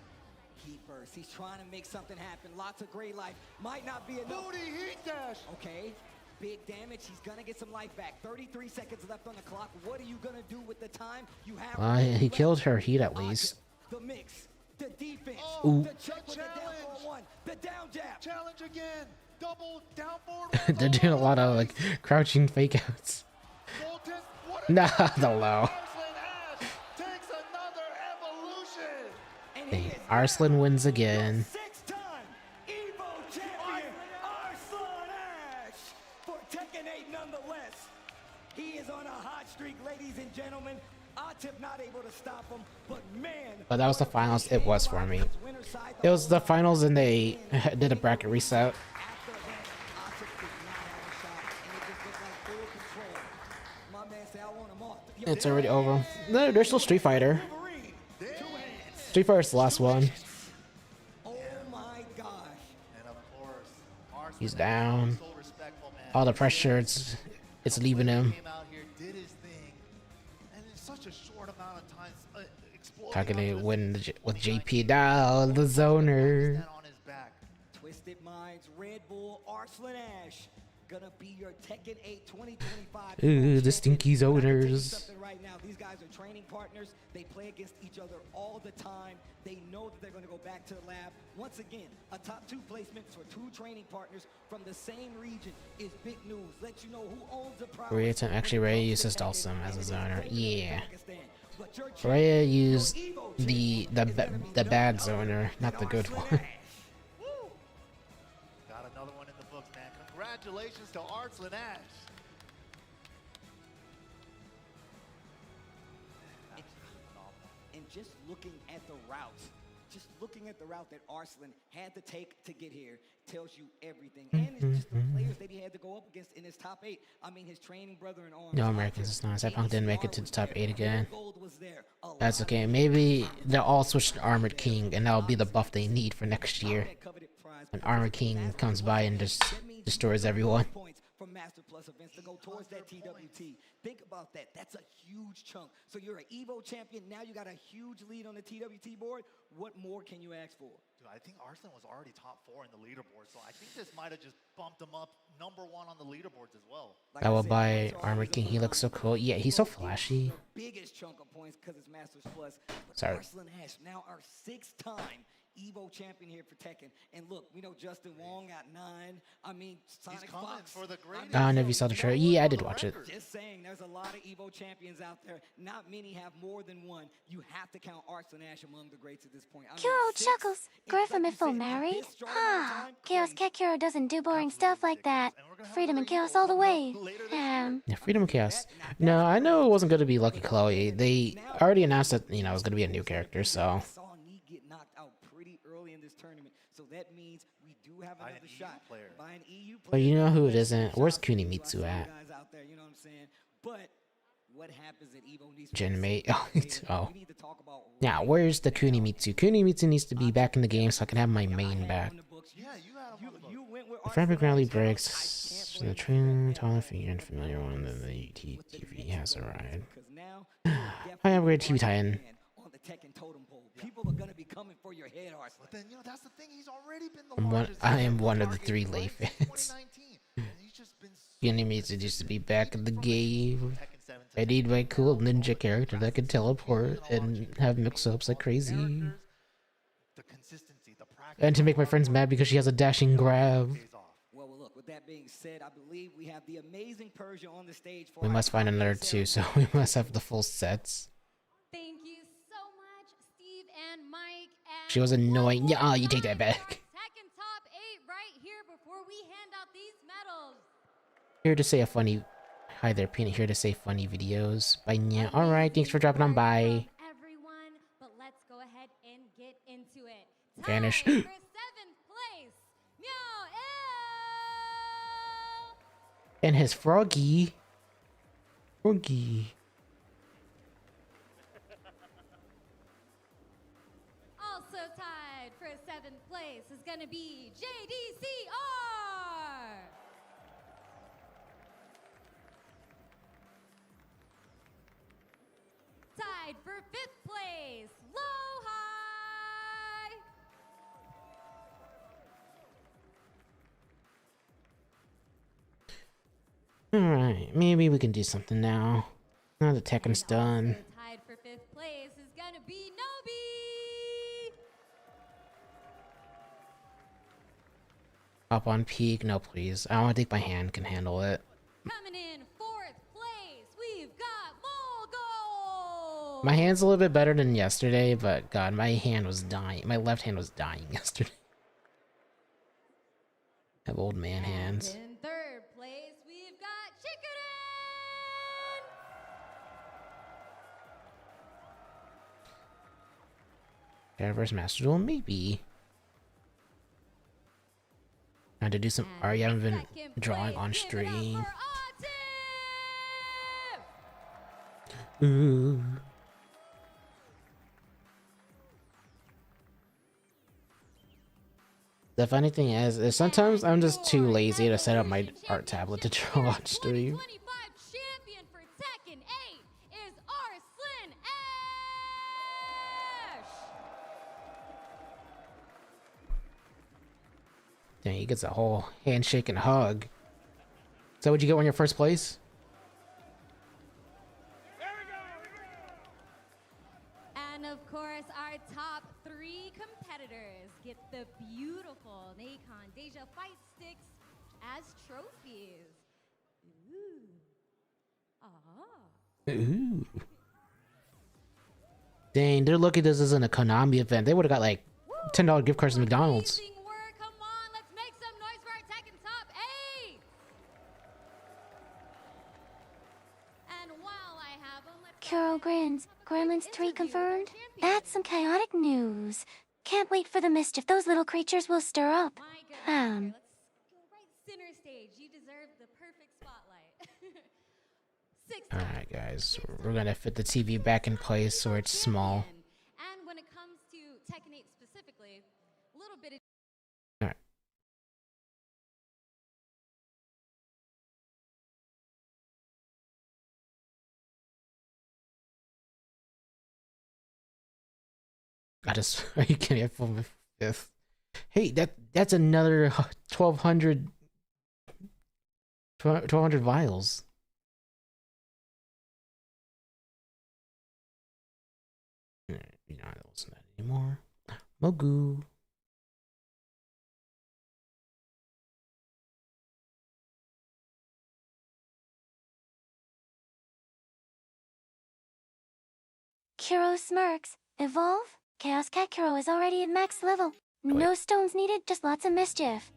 Heat burst. He's trying to make something happen. Lots of great life. Might not be enough.
Booty heat dash.
Okay. Big damage. He's gonna get some life back. 33 seconds left on the clock. What are you gonna do with the time you have?
Well, he killed her heat at least.
The mix. The defense.
Ooh.
The check with the down
Challenge.
forward one. The down jab.
Challenge again. Double down forward.
They're doing a lot of like crouching fake outs. Nah, the low.
Arslan Ash takes another evolution.
And he
Dang,
is
Arslan wins again.
six-time Evo champion Arslan Ash for Tekken 8 nonetheless. He is on a hot streak, ladies and gentlemen. Atif not able to stop him, but man.
But that was the finals. It was for me. It was the finals and they did a bracket reset.
After that, Atif did not have a shot, and it just looked like full control. My man said, I want him off.
It's already over. No, there's still Street Fighter.
Wolverine, 2 hands.
Street Fighter's the last one.
Oh my gosh.
And of course, Arslan
He's
Ash
down.
was so respectful, man.
All the pressure, it's leaving him.
Came out here, did his thing, and in such a short amount of time, exploding
How can they
onto the
win
stage.
with JP down, the zoner?
Stand on his back.
Twisted Minds, Red Bull, Arslan Ash, gonna be your Tekken 8 2025.
Ooh, the stinky
I can tell you
zoners.
something right now, these guys are training partners. They play against each other all the time. They know that they're gonna go back to the lab. Once again, a top 2 placement for 2 training partners from the same region is big news. Let you know who owns the prize.
Rhea actually Rhea uses Dhalsim as a zoner. Yeah.
But your
Rhea
champion,
used
your Evo
the
champion, is gonna be
the bad
none other
zoner, not the
than
good
Arslan
one.
Ash.
Got another one in the books, man. Congratulations to Arslan Ash.
And just looking at the route that Arslan had to take to get here tells you everything. And it's just the players that he had to go up against in his top 8. I mean, his training brother in arms.
No Americans, it's not. Cyberpunk didn't make it to the top 8 again.
Gold was there.
That's okay. Maybe they'll all switch to Armored King, and that'll be the buff they need for next year. When Armored King comes by and just destroys everyone.
Points from Master Plus events to go towards that TWT. Think about that. That's a huge chunk. So you're an Evo champion. Now you got a huge lead on the TWT board. What more can you ask for?
Dude, I think Arslan was already top 4 in the leaderboard, so I think this might have just bumped him up #1 on the leaderboards as well.
Like
I
I
will
said,
buy
points are
Armored
always
King.
a
He looks so cool. Yeah, he's so flashy.
The biggest chunk of points because it's Masters Plus. But
Sorry.
Arslan Ash, now our 6th-time Evo champion here for Tekken. And look, we know Justin Wong got 9. I mean, Sonic
coming
Fox
for the greatest.
I don't know if you saw the trailer. Yeah, I did watch it.
Just saying, there's a lot of Evo champions out there. Not many have more than one. You have to count Arslan Ash among the greats at this point. I mean,
Kuro
6,
chuckles. Griffin
like you
Miffle
said,
married?
this short amount of
Ha!
time,
Chaos
crazy.
Kekiro doesn't do boring
Absolutely
stuff like that.
ridiculous. And we're gonna have
Freedom and
another
chaos
Evo
all the
coming up
way.
later this year.
Yeah, Freedom and Chaos.
Now
No,
that's
I
what
know it
it
wasn't
is.
gonna be Lucky Chloe. They already announced that, you know, it was gonna be a new character, so.
Saw Neat get knocked out pretty early in this tournament, so that means we do have
By an
another
EU
shot
player.
by an EU player.
But you know who it
That's
isn't?
a
Where's
shot for you. I
Kunimitsu
see you
at?
guys out there, you know what I'm saying? But what happens at Evo needs to
Gen
be
mate.
said.
Oh.
We need to talk about
Now,
right
where's the
now.
Kunimitsu? Kunimitsu needs to be back in the game so I can have my
I
main
had
back.
on the books.
Yeah, you had him on the book.
You went with
The fabric
Arslan
rally
Ash.
breaks.
I
The
can't
true
blame
taller
you.
figure and familiar one that the TV has arrived.
Because now
I upgrade TV Titan.
on the Tekken totem pole. People are gonna be coming for your head, Arslan.
But then, you know, that's the thing. He's already been the
I
largest.
am
ever
one of the
target,
3 lay
right, since
fans.
2019. And he's just been so
Kunimitsu used to be back in the game.
Tekken 7 to
I need my
Tekken
cool
8 now, all
ninja
the
character that can
graphics,
teleport
the
and
changes,
have
the
mix-ups like
all the
crazy.
characters, the consistency, the practice,
And to make my friends mad because she has a dashing grab.
pays off.
Well, look, with that being said, I believe we have the amazing Persia on the stage for
We
our
must find
top
another
eight
2, so
ceremony.
we must have the full sets.
Thank you so much, Steve and Mike. And
She was annoying.
one
Yeah,
more
you take that
time for
back.
our Tekken top 8 right here before we hand out these medals.
Here to say a funny... Hi there, Peanut. Here to say funny videos. Bye, yeah. Alright, thanks for dropping on by.
From everyone, but let's go ahead and get into it.
Vanish.
Tied for 7th place, Meow Ill.
And his froggy. Froggy.
Also tied for 7th place is gonna be JDCR. Tied for 5th place, Low High.
Alright, maybe we can do something now. Now the Tekken's done.
Also tied for 5th place is gonna be Nobi.
Up on peak? No, please. I don't think my hand can handle it.
Coming in 4th place, we've got Molgo.
My hand's a little bit better than yesterday, but god, my hand was dying. My left hand was dying yesterday. I have old man hands.
In 3rd place, we've got Chikurin.
Reverse Master Duel? Maybe. Had to do some.
And
I haven't been
second
drawing
place,
on
give it up
stream.
for Atif.
Ooh. The funny thing is sometimes I'm just too lazy to set up my art tablet to draw on stream.
2025 champion for Tekken 8 is Arslan Ash.
Dang, he gets a whole handshake and hug. Is that what you get when you're first place?
And of course, our top 3 competitors get the beautiful Nacon Deja fight sticks as trophies. Ooh. Ah.
Ooh. Dang, they're lucky this isn't a Konami event. They would have got like $10 gift cards to McDonald's.
Amazing work. Come on, let's make some noise for our Tekken top 8. And while I have them, let's go
Kuro
ahead and
grins.
have a quick
Gremlins 3
interview with our
confirmed?
champion.
That's some chaotic news. Can't wait for the mischief those little creatures will stir up.
My goodness.
Um.
Okay, let's go right center stage. You deserve the perfect spotlight. 6
Alright guys, we're gonna fit the TV back in place so it's small.
And when it comes to Tekken 8 specifically, a little bit of
Alright. I just, are you kidding? I filmed my fifth. Hey, that's another 1200 vials. You're not listening to that anymore. Mogu.
Kuro smirks. Evolve? Chaos Cat Kuro is already at max level. No stones needed, just lots of mischief.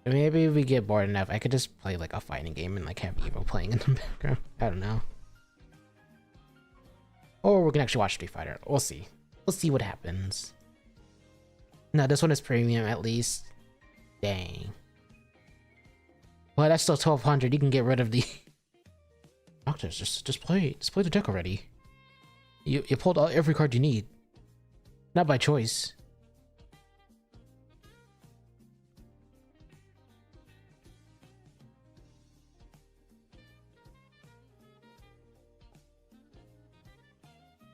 Maybe if we get bored enough, I could just play like a fighting game and like have Evo playing in the background. I don't know. Or we can actually watch Street Fighter. We'll see. We'll see what happens. No, this one is premium at least. Dang. Well, that's still 1200. You can get rid of the Octus. Just play the deck already. You pulled out every card you need. Not by choice.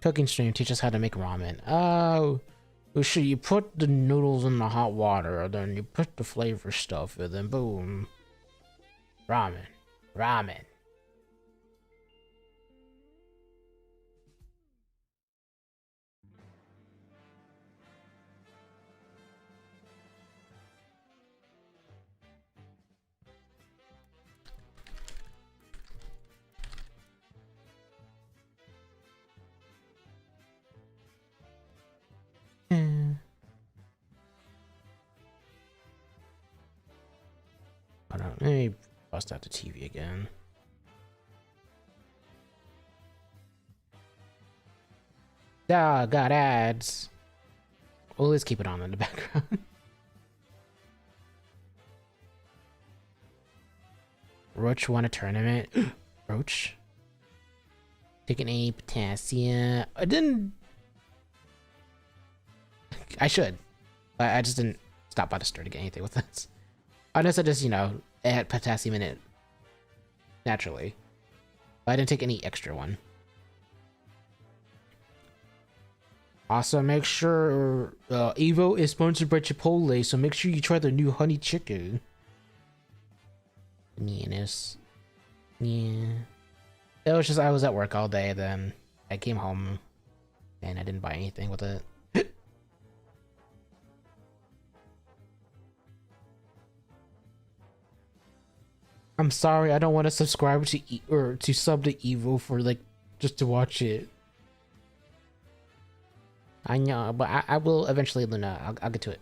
Cooking stream teaches how to make ramen. Oh, so you put the noodles in the hot water, then you put the flavor stuff, and then boom, ramen. Hold on, let me bust out the TV again. Ah, got ads. Well, let's keep it on in the background. Roach won a tournament. Roach. Taking a potassium. I didn't. I should. But I just didn't stop by the store to get anything with this. Unless I just, you know, add potassium in it naturally. But I didn't take any extra one. Also, make sure Evo is sponsored by Chipotle, so make sure you try their new honey chicken. Bananas. Yeah. It was just, I was at work all day, then I came home and I didn't buy anything with it. I'm sorry, I don't want to subscribe to or to sub to Evo for like just to watch it. I know, but I will eventually, Luna. I'll get to it.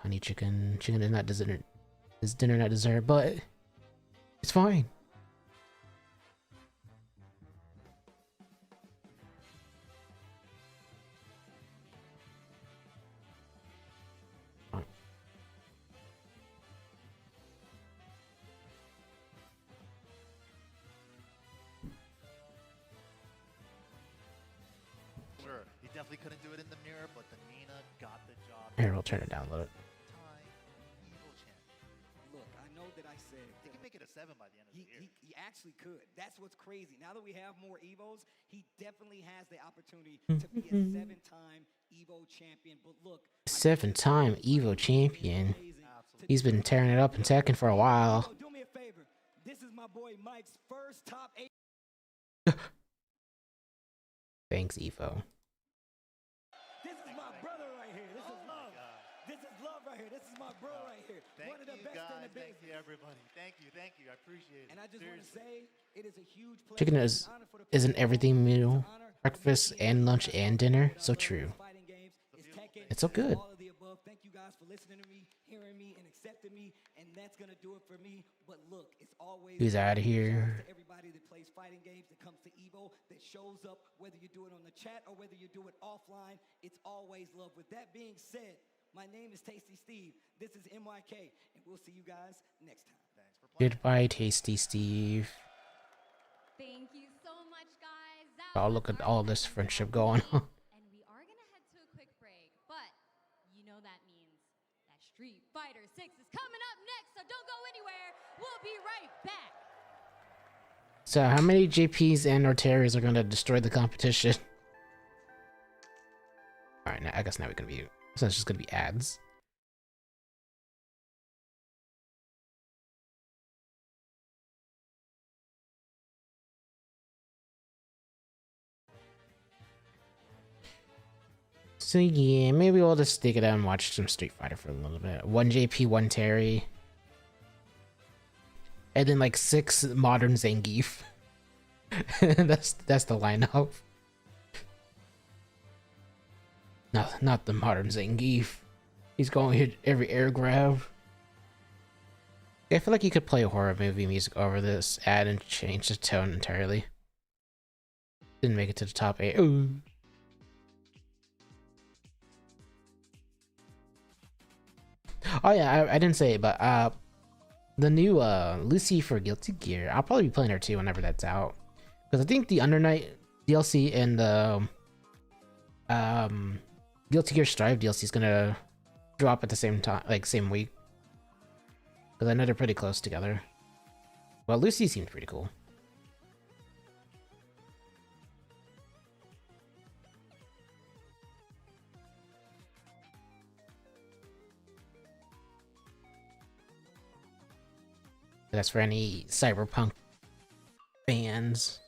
Honey chicken is not dessert. Is dinner not dessert? But it's fine.
Definitely couldn't do it in the mirror, but the Nina got the job.
Here, we'll turn it down a little.
Look, I know that I said
he can make it a 7 by the end of the year.
He actually could. That's what's crazy. Now that we have more Evos, he definitely has the opportunity to be a 7-time Evo champion. But look,
7-time Evo champion. He's been tearing it up in Tekken for a while.
Do me a favor. This is my boy Mike's first top 8.
Thanks, Evo.
This is my brother right here. This is love. This is love right here. This is my bro right here.
Thank
One of the
you,
best in the
guys. Thank
business.
you, everybody. Thank you. I appreciate it.
And I just want to say, it is a huge pleasure.
Chicken is an everything meal, breakfast and lunch and dinner. So true. It's so good.
All of the above. Thank you guys for listening to me, hearing me, and accepting me. And that's gonna do it for me. But look, it's always
Who's out of here?
to everybody that plays fighting games, that comes to Evo, that shows up, whether you do it on the chat or whether you do it offline. It's always love. With that being said, my name is Tasty Steve. This is MYK, and we'll see you guys next time.
Thanks for playing.
Goodbye, Tasty Steve.
Thank you so much, guys.
Oh, look at all this friendship going on.
And we are gonna head to a quick break, but you know that means that Street Fighter 6 is coming up next, so don't go anywhere. We'll be right back.
So, how many JPs and Orteras are gonna destroy the competition? Alright, now I guess now we can be. So it's just gonna be ads. So yeah, maybe we'll just stick it out and watch some Street Fighter for a little bit. 1 JP, 1 Terry. And then like 6 modern Zangief. That's the lineup. Not the modern Zangief. He's going to hit every air grab. I feel like you could play horror movie music over this, add and change the tone entirely. Didn't make it to the top 8. Ooh. Oh yeah, I didn't say it, but the new Lucy for Guilty Gear, I'll probably be playing her too whenever that's out. Because I think the Under Night DLC and the Guilty Gear Strive DLC is gonna drop at the same time, like same week. Because I know they're pretty close together. Well, Lucy seemed pretty cool. That's for any Cyberpunk fans.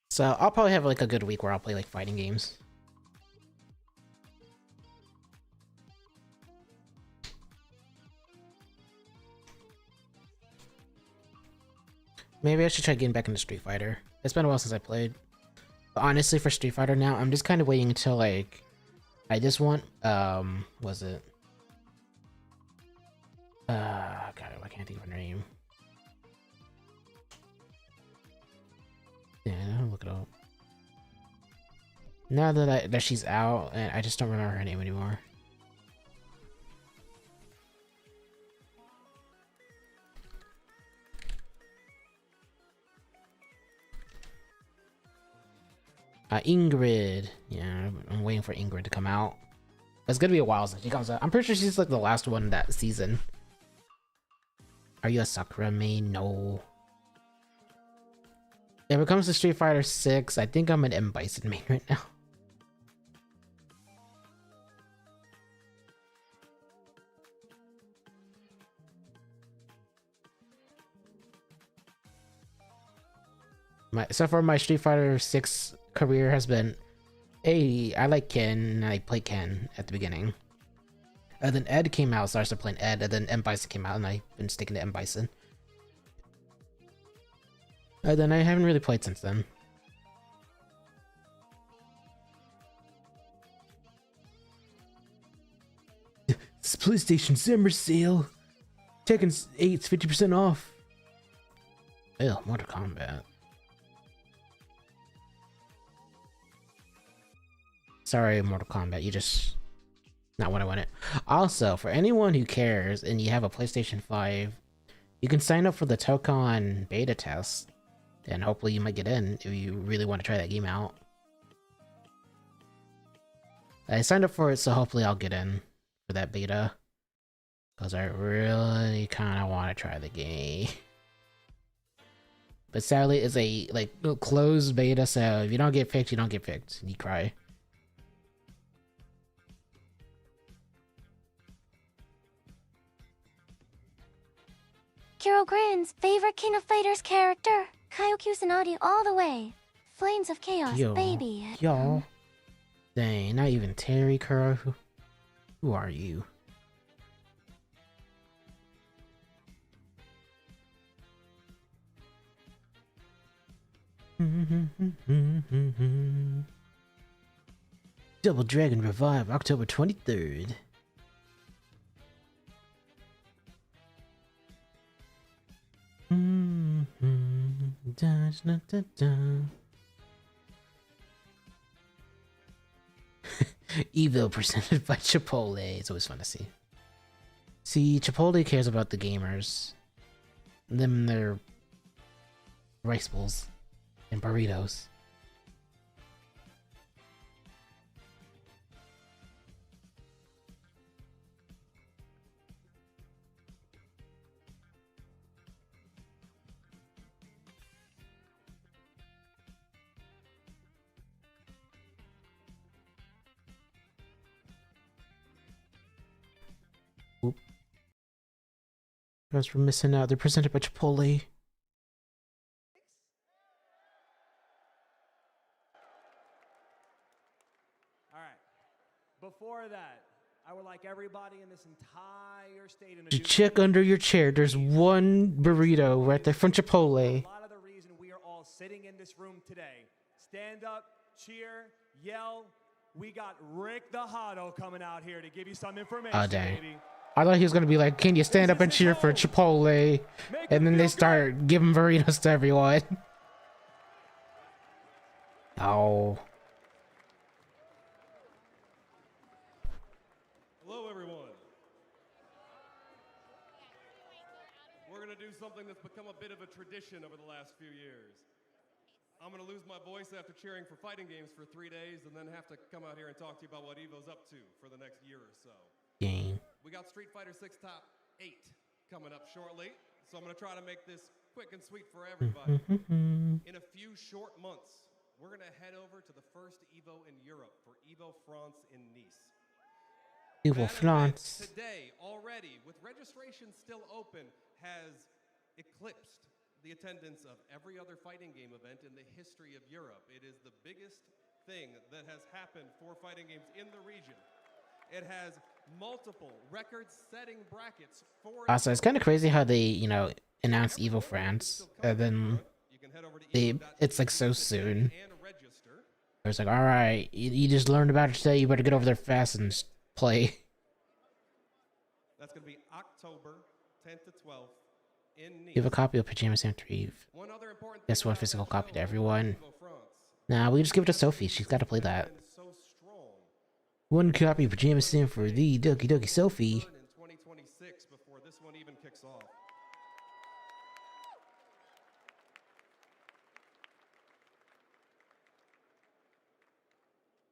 So I'll probably have like a good week where I'll play like fighting games. Maybe I should try getting back into Street Fighter. It's been a while since I played. But honestly, for Street Fighter now, I'm just kind of waiting until like I just want was it? God, I can't think of her name. Yeah, I'll look it up. Now that she's out, and I just don't remember her name anymore. Ingrid. Yeah, I'm waiting for Ingrid to come out. It's gonna be a while since she comes out. I'm pretty sure she's like the last one that season. Are you a Sakura main? No. If it comes to Street Fighter 6, I think I'm an M Bison main right now. So far my Street Fighter 6 career has been, hey, I like Ken, I play Ken at the beginning. And then Ed came out, so I started playing Ed, and then M Bison came out, and I've been sticking to M Bison. And then I haven't really played since then. This PlayStation Summer Sale! Tekken 8's 50% off! Ew, Mortal Kombat. Sorry, Mortal Kombat, you just... not what I wanted. Also, for anyone who cares and you have a PlayStation 5, you can sign up for the Tokon beta test, and hopefully you might get in if you really want to try that game out. I signed up for it, so hopefully I'll get in for that beta, because I really kind of want to try the game. But sadly, it's a like closed beta, so if you don't get picked, you don't get picked. You cry.
Kiro Grin's favorite King of Fighters character. Kaio Kusanagi all the way. Flames of Chaos,
Yo,
baby.
Yo. Dang, not even Terry Kuro. Who are you? Double Dragon Revive, October 23rd. Evil presented by Chipotle. It's always fun to see. See, Chipotle cares about the gamers. Them and their rice bowls and burritos. Oop. Guys, we're missing out. They're presented by Chipotle.
All right. Before that, I would like everybody in this entire stadium
To check under your chair. There's one burrito right there from Chipotle.
A lot of the reason we are sitting in this room today, stand up, cheer, yell. We got Rick the Hotto coming out here to give you some information,
Oh, dang.
baby.
I thought he was gonna be like, can you stand up and cheer for Chipotle? And then they start giving burritos to everyone. Oh.
Hello, everyone. We're going to do something that's become a bit of a tradition over the last few years. I'm going to lose my voice after cheering for fighting games for 3 days and then have to come out here and talk to you about what Evo's up to for the next year or so.
Dang.
We got Street Fighter 6 Top 8 coming up shortly, so I'm going to try to make this quick and sweet for everybody. In a few short months, we're going to head over to the first Evo in Europe for Evo France in Nice.
Evo
That event
France.
today already, with registration still open, has eclipsed the attendance of every other fighting game event in the history of Europe. It is the biggest thing that has happened for fighting games in the region. It has multiple record-setting brackets for.
Also, it's kind of crazy how they, you know, announced Evo France, and then it's like so soon. It's like, all right, you just learned about it today. You better get over there fast and just play.
That's going to be October 10th to 12th in Nice.
Give a copy of Pajama Sam 3. Guess one physical copy to everyone. Nah, we just give it to Sophie. She's got to play that. One copy of Pajama Sam for the Doki Doki Sophie.
In 2026 before this one even kicks off.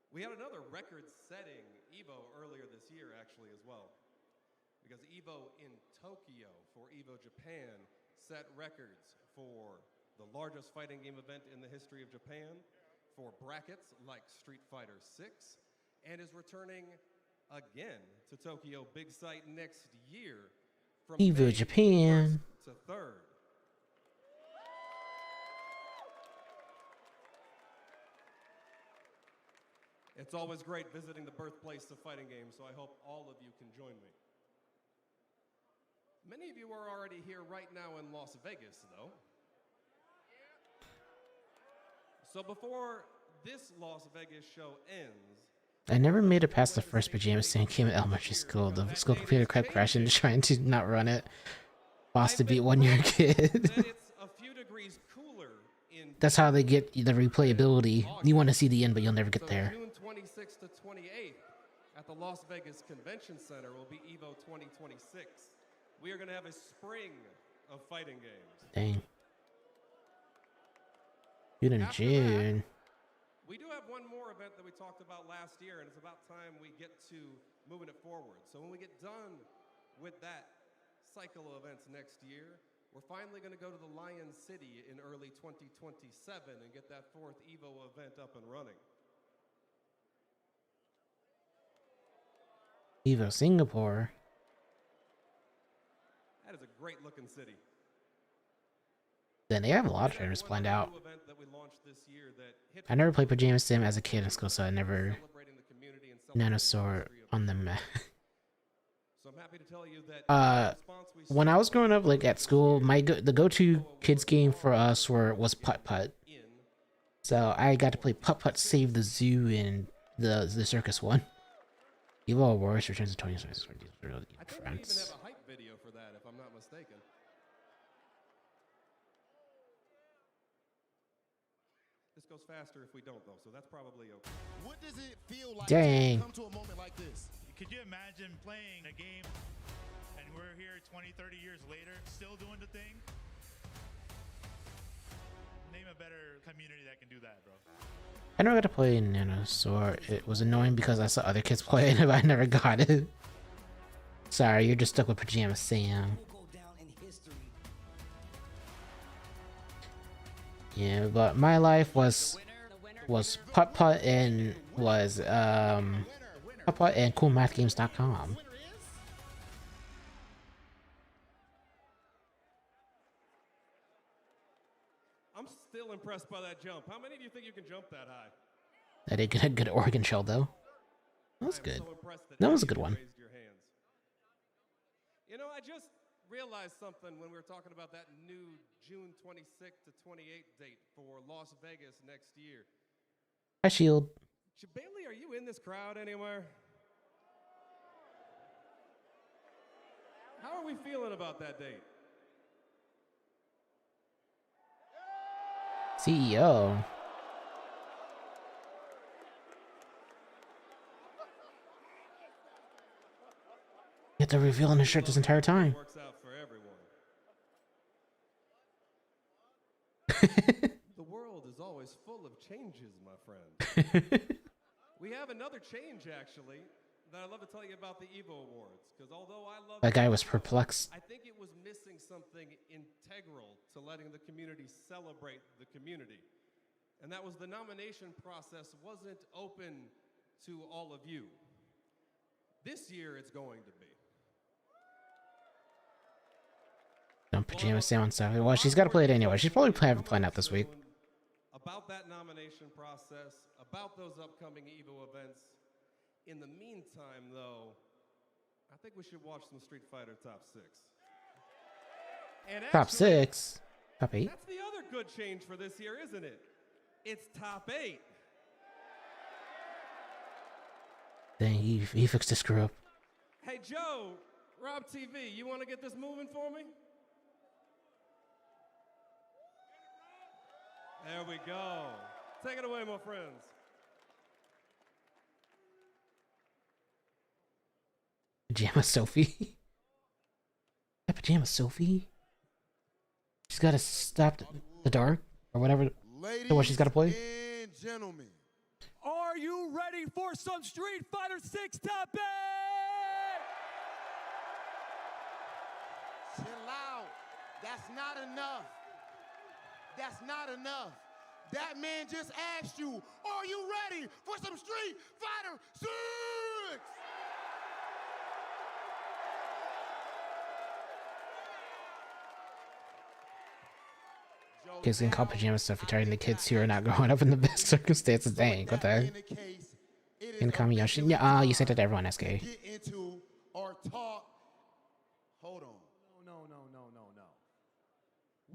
We had another record-setting Evo earlier this year, actually, as well. Because Evo in Tokyo for Evo Japan set records for the largest fighting game event in the history of Japan, for brackets like Street Fighter 6, and is returning again to Tokyo Big Sight next year from
Evo
May
Japan
1st to 3rd. It's always great visiting the birthplace of fighting games, so I hope all of you can join me. Many of you are already here right now in Las Vegas, though. So before this Las Vegas show ends,
I never made it past the first Pajama Sam game at elementary school. The school computer kept crashing, trying to not run it. Boss to beat 1 year kid.
that it's a few degrees cooler in
That's how they get the replayability. You want to see the end, but you'll never get
so
there.
June 26th to 28th at the Las Vegas Convention Center will be Evo 2026. We are going to have a spring of fighting games.
Dang. June and
After
June.
We do have one more event that we talked about last year, and it's about time we get to moving it forward. So when we get done with that cycle of events next year, we're finally going to go to the Lion City in early 2027 and get that 4th Evo event up and running.
Evo Singapore.
That is a great looking city.
Then they have a lot of tournaments
One
planned
other
out.
new event that we launched this year that hit
I never played Pajama Sim as a kid in school, so I never
celebrating the community and celebrating the
Nanosaur
history of
on the map.
So I'm happy to tell you that
Uh,
the response we
when I was growing up, like at school,
my
the go-to kids game for us was Putt Putt.
in
So I got to play Putt Putt, Save the Zoo, and the circus one. Evo Wars returns to 2026 for these really
I think we even
friends.
have a hype video for that, if I'm not mistaken. This goes faster if we don't, though, so that's probably okay.
What does it feel like
Dang.
to come to a moment like this?
Could you imagine playing a game and we're here 20, 30 years later, still doing the thing? Name a better community that can do that, bro.
I never got to play Nanosaur. It was annoying because I saw other kids play it, but I never got it. Sorry, you're just stuck with Pajama Sam.
Will go down in history.
Yeah, but my life was Putt Putt and Putt Putt and CoolMathGames.com.
I'm still impressed by that jump. How many of you think you can jump that high?
I did get a good Oregon shell though. That was
I am
good.
so impressed
That was a
any
good
of you
one.
raised your hands. You know, I just realized something when we were talking about that new June 26th to 28th date for Las Vegas next year.
Hi, Shield.
Bailey, are you in this crowd anywhere? How are we feeling about that date?
CEO. You have to reveal on his shirt this entire time.
Works out for everyone. The world is always full of changes, my friend. We have another change, actually, that I'd love to tell you about the Evo Awards. Because although I love
That guy was perplexed.
I think it was missing something integral to letting the community celebrate the community. And that was the nomination process wasn't open to all of you. This year, it's going to be.
No pajama sound stuff. Well, she's got to play it anyway. She's probably having planned out this week.
About that nomination process, about those upcoming Evo events. In the meantime, though, I think we should watch some Street Fighter Top 6. And
Top
actually,
6? Top 8?
That's the other good change for this year, isn't it? It's Top 8.
Dang, he fixed the screw up.
Hey, Joe, Rob TV, you want to get this moving for me? There we go. Take it away, my friends.
Pajama Sophie? That Pajama Sophie? She's got to stop the dark or whatever.
Ladies
What she's got to play?
and gentlemen,
Are you ready for some Street Fighter 6 Top 8?
chill out. That's not enough. That's not enough. That man just asked you, are you ready for some Street Fighter 6?
Kids getting called pajama stuff, retiring the kids who are not growing up in the best circumstances. Dang, what the heck? In Kamiyoshi? Yeah, you said that to everyone, SK.
Get into our talk. Hold on.
No.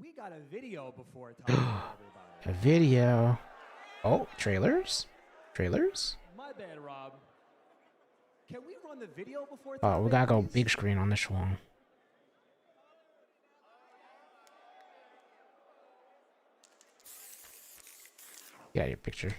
We got a video before talking to everybody.
A video. Oh, trailers? Trailers?
My bad, Rob. Can we run the video before
Oh, we gotta go
please?
big screen on this one. Yeah, your picture.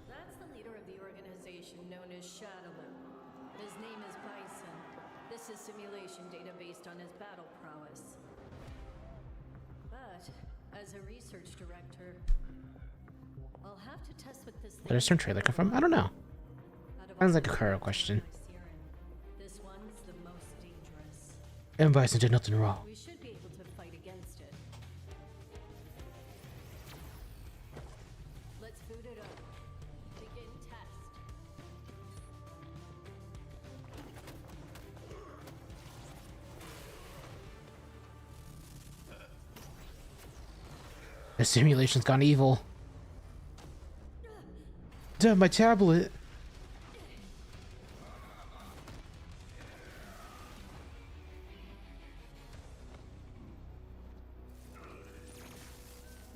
That's the leader of the organization known as Shadowman. His name is Bison. This is simulation data based on his battle prowess. But, as a research director, I'll have to test what this
Where does some trailer come from? I don't know. Sounds like a Kuro question.
This one's the most dangerous.
And Bison did nothing wrong.
We should be able to fight against it. Let's boot it up. Begin test.
The simulation's gone evil. Damn, my tablet.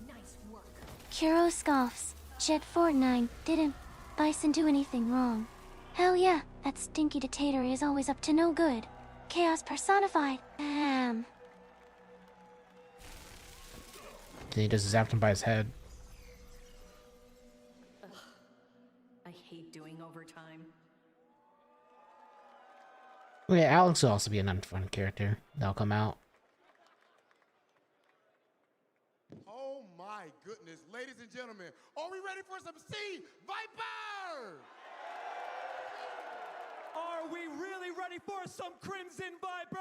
Nice work.
Kuro scoffs. Jet 49 didn't Bison do anything wrong. Hell yeah, that stinky dictator is always up to no good. Chaos personified.
Then he just zapped him by his head.
I hate doing overtime.
Okay, Alex will also be an unfun character. That'll come out.
Oh my goodness. Ladies and gentlemen, are we ready for some Sea Viper?
Are we really ready for some Crimson Viper?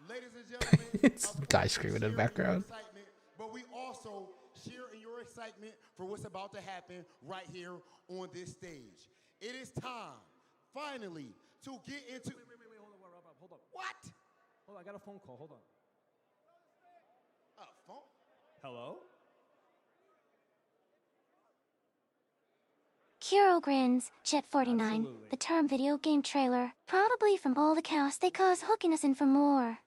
Ladies and gentlemen,
It's
of
guy
course,
screaming in the
share
background.
your excitement, but we also share in your excitement for what's about to happen right here on this stage. It is time, finally, to get into.
hold on.
What?
Hold on, I got a phone call. Hold on.
Phone?
Hello?
Kuro grins, Jet49.
Absolutely.
The term video game trailer. Probably from all the chaos they cause hooking us in for more.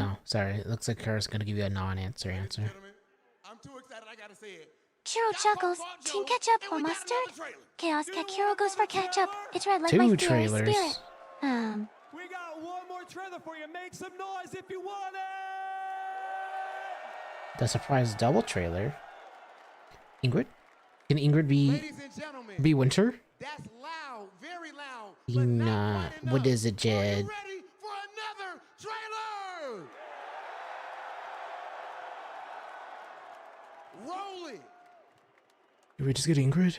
Oh, sorry. It looks like Kara's gonna give you a non-answer answer.
Gentlemen, I'm too excited. I gotta say it.
Kuro chuckles, Team Ketchup or Mustard? Chaos Cat Kuro goes for ketchup. It's red like my
Two
fiery
trailers.
spirit.
We got one more trailer for you. Make some noise if you want it!
The surprise double trailer. Ingrid? Can Ingrid
Ladies and gentlemen,
be Winter?
that's loud, very loud. But
Nah.
not quite
What
enough.
is it,
Are
Jed?
you ready for another trailer? Roll it.
Can we just get Ingrid?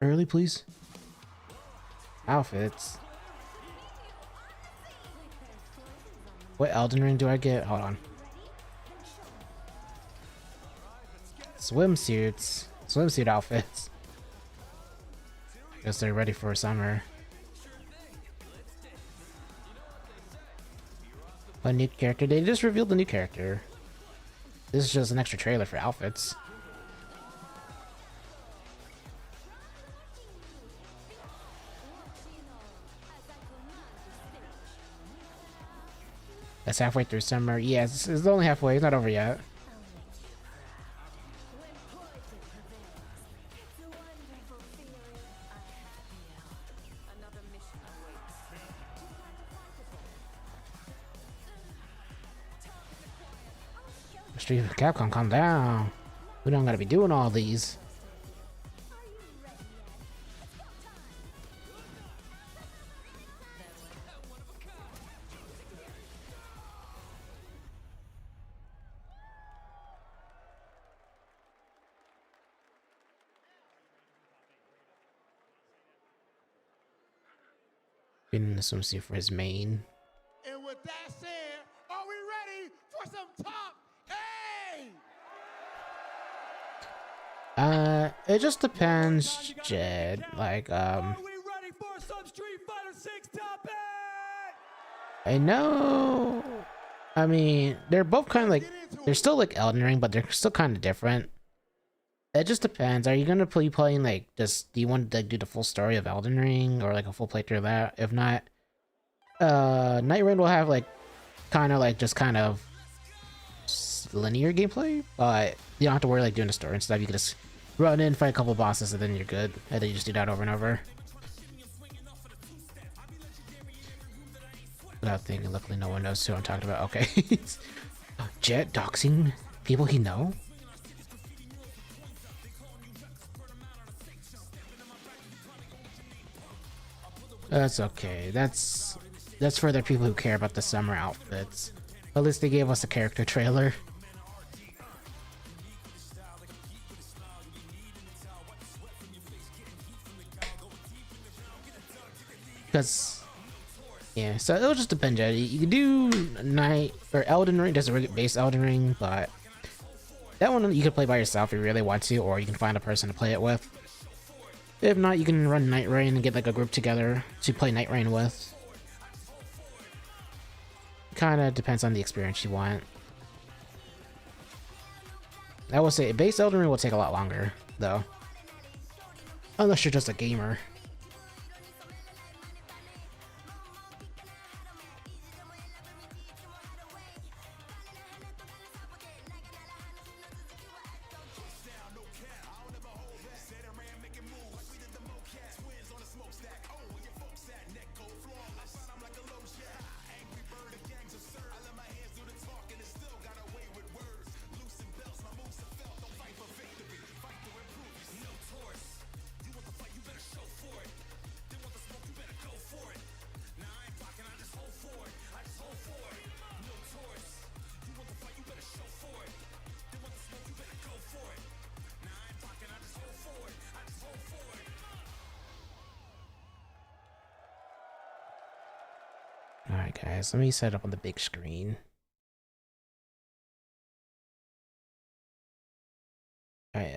Early, please? Outfits. What Elden Ring do I get? Hold on. Swimsuits. Swimsuit outfits. Guess they're ready for summer. A new character. They just revealed the new character. This is just an extra trailer for outfits. That's halfway through summer. Yes, it's only halfway. It's not over yet. Street of Capcom, calm down. We don't gotta be doing all these. Been in the swimsuit for his main.
And with that said, are we ready for some top A?
It just depends, Jed. Like,
Are we ready for some Street Fighter 6 topic?
I know. I mean, they're both kind of like, they're still like Elden Ring, but they're still kind of different. It just depends. Are you gonna be playing like just? Do you want to do the full story of Elden Ring or like a full playthrough of that? If not, Night Rain will have like kind of like just kind of linear gameplay, but you don't have to worry like doing the story and stuff. You can just run in, fight a couple bosses, and then you're good. And then you just do that over and over. Without thinking, luckily no one knows who I'm talking about. Okay. Jet doxing people he know? That's okay. That's for the people who care about the summer outfits. At least they gave us a character trailer. Because, yeah, so it'll just depend, Jed. You can do Night or Elden Ring, just a base Elden Ring, but that one you can play by yourself if you really want to, or you can find a person to play it with. If not, you can run Night Rain and get like a group together to play Night Rain with. Kind of depends on the experience you want. I will say base Elden Ring will take a lot longer, though. Unless you're just a gamer. Alright guys, let me set up on the big screen. Alright,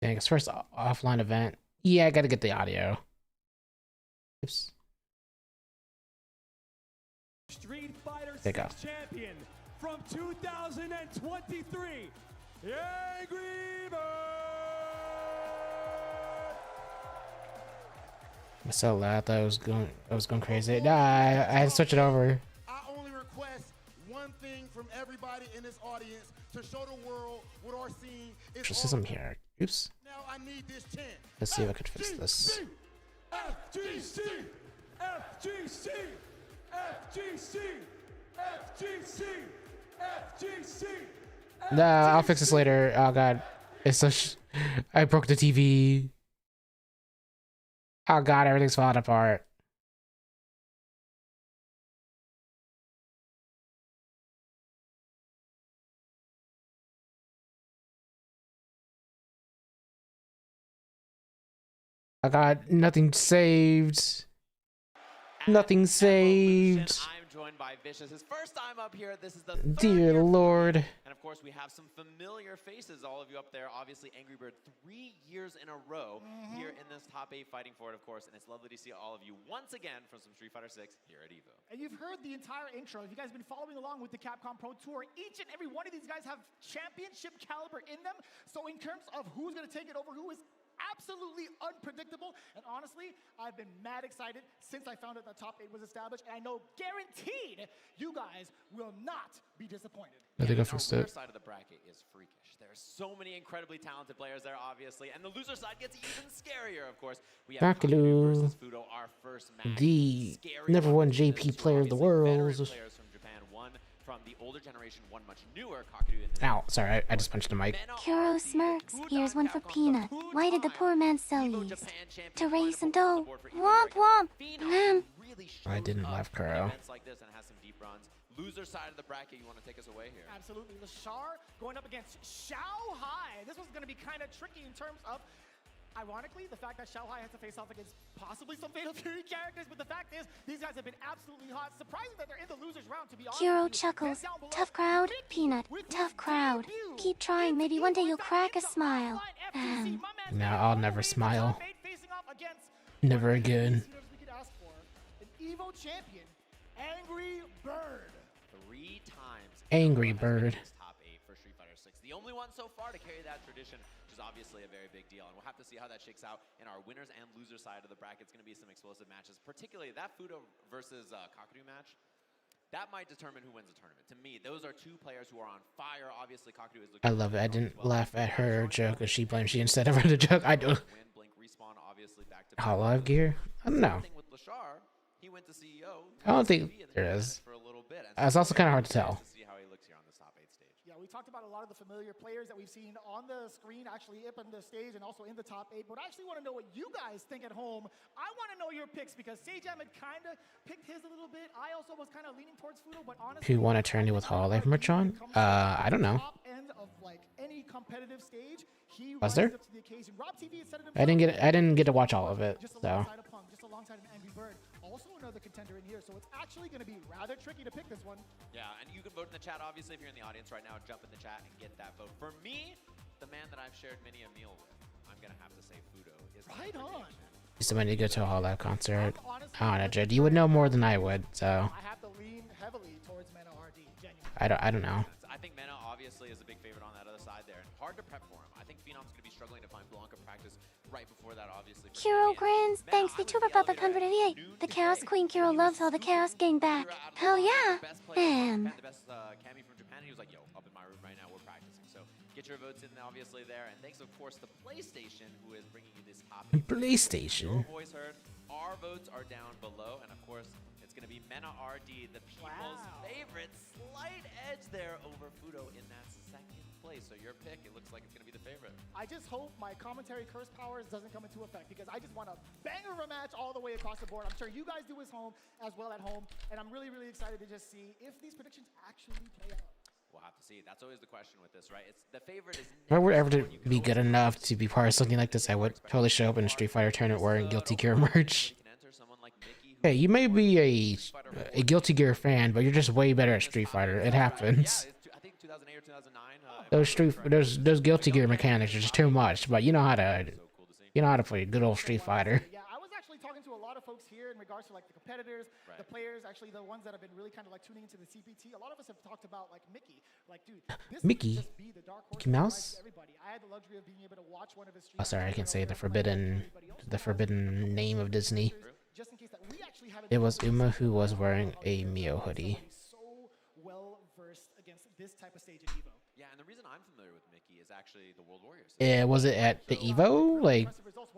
Dang, it's first offline event. Yeah, I gotta get the audio. Oops.
Street Fighter
There you
6 champion from 2023, Angry Bird.
I'm so loud that I was going crazy. Nah, I had to switch it over.
I only request one thing from everybody in this audience to show the world what our scene is.
There's some here. Oops.
Now I need this chant.
Let's see if I can fix this.
FGC, FGC, FGC, FGC, FGC.
Nah, I'll fix this later. Oh god, it's so. I broke the TV. Oh god, everything's falling apart. Oh god, nothing saved. Nothing saved.
I'm joined by Vicious. His first time up here. This is the
Dear Lord.
And of course, we have some familiar faces, all of you up there. Obviously, Angry Bird 3 years in a row here in this top 8 fighting for it, of course. And it's lovely to see all of you once again from some Street Fighter 6 here at EVO.
And you've heard the entire intro. If you guys have been following along with the Capcom Pro Tour, each and every one of these guys have championship caliber in them. So in terms of who's going to take it over, who is absolutely unpredictable. And honestly, I've been mad excited since I found out that top 8 was established. And I know guaranteed you guys will not be disappointed.
I think I
Our
fixed
winner
it.
side of the bracket is freakish. There are so many incredibly talented players there, obviously. And the loser side gets even scarier, of course. We have Kakudu versus Fudo, our first match.
The
Scary
number one
versus
JP
two
player of the
obviously veteran
world.
players from Japan, one from the older generation, one much newer, Kakudu.
Ow, sorry, I just punched the mic.
Kuro smirks. Here's one for Peanut. Why did the poor man sell these? To raise some dough. Womp womp.
I didn't laugh, Kuro.
Like this and has some deep runs. Loser side of the bracket, you want to take us away here?
Absolutely. Lashar going up against Xiao Hai. This was going to be kind of tricky in terms of, ironically, the fact that Xiao Hai has to face off against possibly some Fatal Fury characters, but the fact is, these guys have been absolutely hot. Surprising that they're in the losers round, to be honest.
Kuro chuckles. Tough crowd. Peanut. Tough crowd. Keep trying. Maybe one day you'll crack a smile.
No, I'll never smile. Never again.
An EVO champion, Angry Bird.
3 times.
Angry Bird.
Top 8 for Street Fighter 6. The only one so far to carry that tradition, which is obviously a very big deal. And we'll have to see how that shakes out in our winners and losers side of the bracket. It's going to be some explosive matches, particularly that Fudo versus Kakudu match. That might determine who wins the tournament. To me, those are two players who are on fire. Obviously, Kakudu is looking.
I love it. I didn't laugh at her joke as she blamed she instead of her the joke. I do. Hololive gear? I don't know.
With Lashar, he went to CEO.
I don't think there is.
For a little bit.
It's also kind of hard to tell.
See how he looks here on this top 8 stage.
Yeah, we talked about a lot of the familiar players that we've seen on the screen, actually up on the stage and also in the top 8. But I actually want to know what you guys think at home. I want to know your picks because Sajam had kind of picked his a little bit. I also was kind of leaning towards Fudo, but honestly,
Who won Eternity with Hololive merch on? I don't know.
top end of like any competitive stage, he
Was
rises
there?
up to the occasion. Rob TV said it
I didn't
himself.
get to watch all of it.
Just
So
alongside a Punk, just alongside an Angry Bird. Also another contender in here, so it's actually going to be rather tricky to pick this one.
Yeah, and you can vote in the chat, obviously, if you're in the audience right now. Jump in the chat and get that vote. For me, the man that I've shared many a meal with, I'm going to have to say Fudo is
Right on.
somebody to go to a Hololive concert. I don't know, Jed. You would know more than I would. So
I have to lean heavily towards Mena RD, genuinely.
I don't know.
I think Mena obviously is a big favorite on that other side there, and hard to prep for him. I think Phenom's going to be struggling to find Blanca practice right before that, obviously.
Kuro grins. Thanks, VTuber Puppet 188. The Chaos Queen Kuro loves all the Chaos gang back. Hell yeah. Bam.
The best Cammy from Japan, he was like, yo, up in my room right now, we're practicing. So get your votes in obviously there, and thanks of course to PlayStation, who is bringing you this top 8.
PlayStation.
Your voice heard. Our votes are down below, and of course, it's going to be Mena RD, the people's favorite. Slight edge there over Fudo in that second place. So your pick, it looks like it's going to be the favorite.
I just hope my commentary curse powers doesn't come into effect because I just want a banger of a match all the way across the board. I'm sure you guys do as well at home, and I'm really, really excited to just see if these predictions actually play out.
We'll have to see. That's always the question with this, right? It's the favorite is.
If I were ever to be good enough to be part of something like this, I would totally show up in a Street Fighter tournament wearing Guilty Gear merch. Hey, you may be a Guilty Gear fan, but you're just way better at Street Fighter. It happens.
I think 2008 or 2009,
those Guilty Gear mechanics are just too much, but you know how to play a good old Street Fighter.
Yeah, I was actually talking to a lot of folks here in regards to like the competitors, the players, actually the ones that have been really kind of like tuning into the CPT. A lot of us have talked about like Mickey. Like, dude, this
Mickey?
could just be the dark horse
Mickey Mouse?
for everybody. I had the luxury of being able to watch one of his
Oh,
streams.
sorry, I can't say the forbidden name of Disney.
Just in case that we actually haven't.
It was Uma who was wearing a Mio hoodie.
So well versed against this type of stage in Evo.
Yeah, and the reason I'm familiar with Mickey is actually the World Warriors.
Yeah, was it at the Evo, like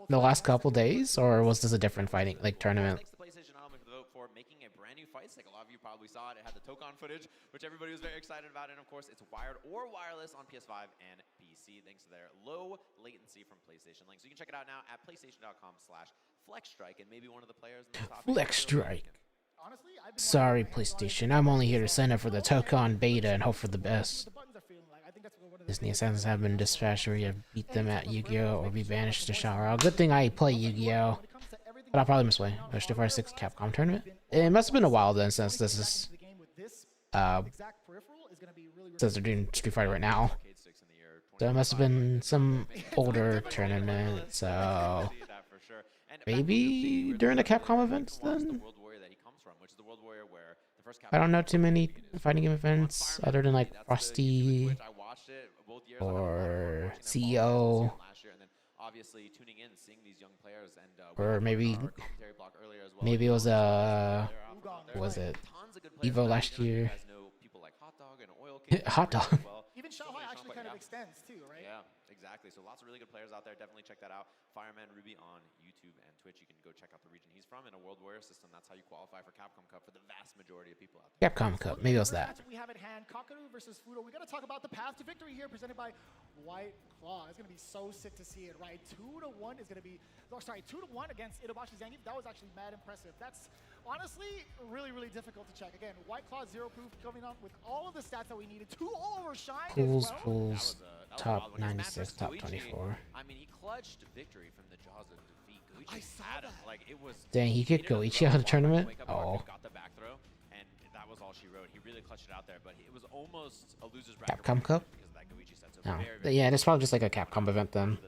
the last couple days, or was this a different fighting like tournament?
Thanks to PlayStation Element for the vote for making a brand new fight stick. A lot of you probably saw it. It had the Tokon footage, which everybody was very excited about, and of course, it's wired or wireless on PS5 and PC, thanks to their low latency from PlayStation Link. So you can check it out now at PlayStation.com/FlexStrike, and maybe one of the players in the top.
Flex Strike.
Honestly, I've been
Sorry, PlayStation. I'm only here to sign up for the Tokon beta and hope for the best.
the buttons are feeling like. I think that's what one of the
Disney assassins have been dispatched or either beat them at Yu-Gi-Oh! Or be banished to Shara. Good thing I play Yu-Gi-Oh! But I'll probably miss way. Street Fighter 6 Capcom tournament. It must have been a while then, since this is says they're doing Street Fighter right now. So it must have been some older tournament. So maybe during the Capcom events then. I don't know too many fighting game events other than like Frosty or CEO.
Obviously tuning in, seeing these young players, and
Or maybe it was was it Evo last year? Hot Dog.
Even Shanghai actually kind of extends too, right?
Yeah, exactly. So lots of really good players out there. Definitely check that out. Fireman Ruby on YouTube and Twitch. You can go check out the region he's from in a World Warrior system. That's how you qualify for Capcom Cup for the vast majority of people out there.
Capcom Cup. Maybe it was that.
We have at hand Kakaru versus Fudo. We got to talk about the path to victory here, presented by White Claw. It's going to be so sick to see it, right? 2-1 is going to be, 2-1 against Itobashi Zangief. That was actually mad impressive. That's honestly really, really difficult to check. Again, White Claw 0 proof coming up with all of the stats that we needed. 2 all over shine.
Pools, top 96, top 24.
I mean, he clutched victory from the jaws of defeat. Guichi had him. Like, it was.
Dang, he kicked Goichi out of the tournament? Oh.
Got the back throw, and that was all she wrote. He really clutched it out there, but it was almost a loser's bracket.
Capcom Cup?
Because of that Guichi set. So
No. Yeah, it's probably just like a Capcom event then.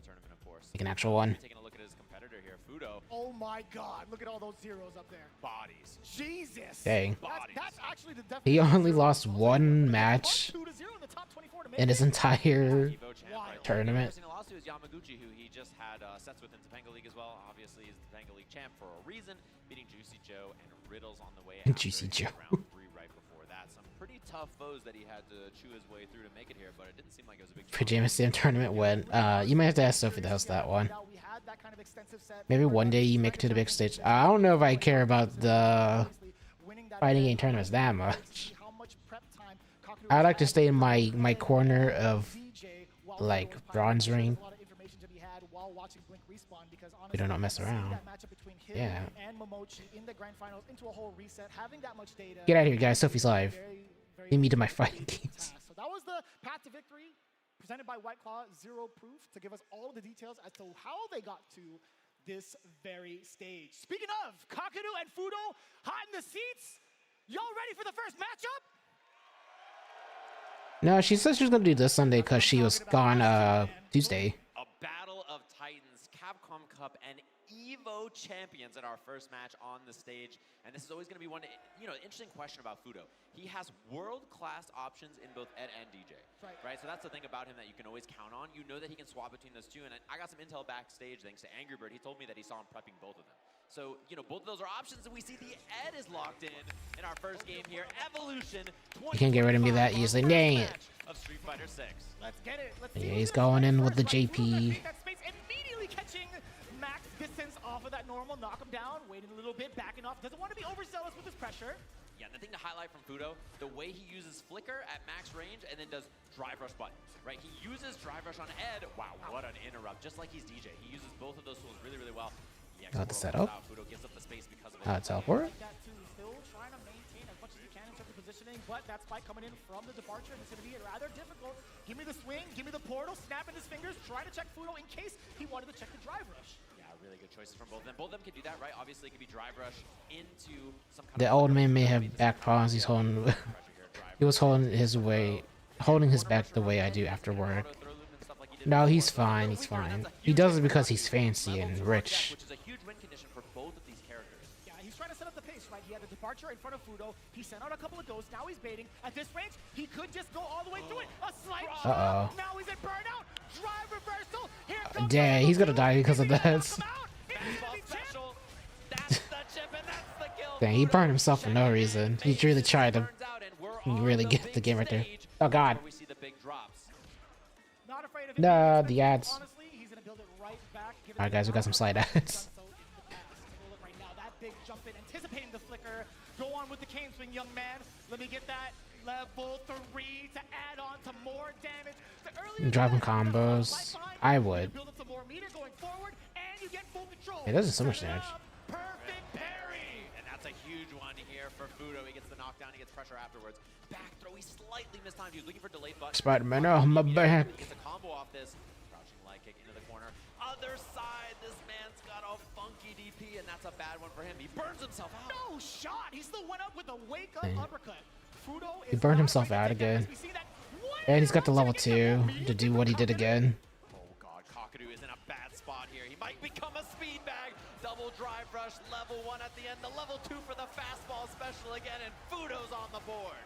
Like an actual one.
Taking a look at his competitor here, Fudo.
Oh my god, look at all those zeros up there.
Bodies.
Jesus.
Dang.
That's actually the
He only lost one match
2-0 in the top 24 to make
in his entire
Right
tournament.
The last two is Yamaguchi, who he just had sets with in Topanga League as well. Obviously, he's the Topanga League champ for a reason, beating Juicy Joe and Riddles on the way.
Juicy Joe.
Round 3 right before that. Some pretty tough foes that he had to chew his way through to make it here, but it didn't seem like it was a big
Pajama Sam tournament win. You might have to ask Sophie to host that one. Maybe one day you make it to the big stage. I don't know if I care about the fighting game tournaments that much. I like to stay in my corner of like bronze ring. We do not mess around. Yeah. Get out of here, guys. Sophie's live. Lead me to my fighting games.
So that was the path to victory presented by White Claw 0 proof to give us all the details as to how they got to this very stage. Speaking of Kakaru and Fudo, hot in the seats. Y'all ready for the first matchup?
No, she said she was gonna do this Sunday because she was gone Tuesday.
A battle of titans, Capcom Cup, and Evo champions in our first match on the stage. And this is always going to be one, interesting question about Fudo. He has world-class options in both Ed and DJ, right? So that's the thing about him that you can always count on. You know that he can swap between those two. And I got some intel backstage thanks to Angry Bird. He told me that he saw him prepping both of them. So, both of those are options, and we see the Ed is locked in our first game here. Evolution.
You can't get rid of me that easily. Dang it.
Of Street Fighter 6.
Let's get it. Let's
Yeah, he's going in with the JP.
Immediately catching max distance off of that normal, knock him down, waiting a little bit, backing off. Doesn't want to be overzealous with his pressure.
Yeah, the thing to highlight from Fudo, the way he uses Flicker at max range and then does Drive Rush buttons, right? He uses Drive Rush on Ed. Wow, what an interrupt, just like he's DJ. He uses both of those tools really, really well.
Got the setup.
Fudo gives up the space because of it.
Teleport.
Still trying to maintain as much as he can in terms of positioning, but that spike coming in from the departure, and it's going to be rather difficult. Give me the swing, give me the portal, snapping his fingers, trying to check Fudo in case he wanted to check the Drive Rush.
Yeah, really good choices from both of them. Both of them can do that, right? Obviously, it could be Drive Rush into some kind
The old man may have back problems. He's holding. He was holding holding his back the way I do after work. No, he's fine. He's fine. He does it because he's fancy and rich.
Which is a huge win condition for both of these characters.
Yeah, he's trying to set up the pace, right? He had a departure in front of Fudo. He sent out a couple of ghosts. Now he's baiting. At this range, he could just go all the way through it. A slight
Uh-oh.
Now he's at burnout. Drive reversal. Here comes
Dang, he's gonna die because of that. Dang, he burned himself for no reason. He really tried to really get the game right there. Oh god. No, the ads. Alright guys, we got some slide ads.
Right now, that big jump in, anticipating the flicker. Go on with the cane swing, young man. Let me get that level 3 to add on to more damage. The earlier
Dropping combos. I would.
build up some more meter going forward, and you get full control.
It does so much damage.
Perfect parry.
And that's a huge one here for Fudo. He gets the knockdown, he gets pressure afterwards. Back throw, he slightly mistimed. He was looking for delayed button.
Spider-Man, oh my back.
He gets a combo off this. Crouching leg kick into the corner. Other side, this man's got a funky DP, and that's a bad one for him. He burns himself out.
No shot. He still went up with a wake-up uppercut. Fudo
He
is
burned
not
himself
afraid to
out
take that
again.
risk. We see that one
And he's got the level
interruption
2 to do what he did again.
Oh god, Kakadu is in a bad spot here. He might become a speed bag. Double drive rush, level 1 at the end. The level 2 for the fastball special again, and Fudo's on the board.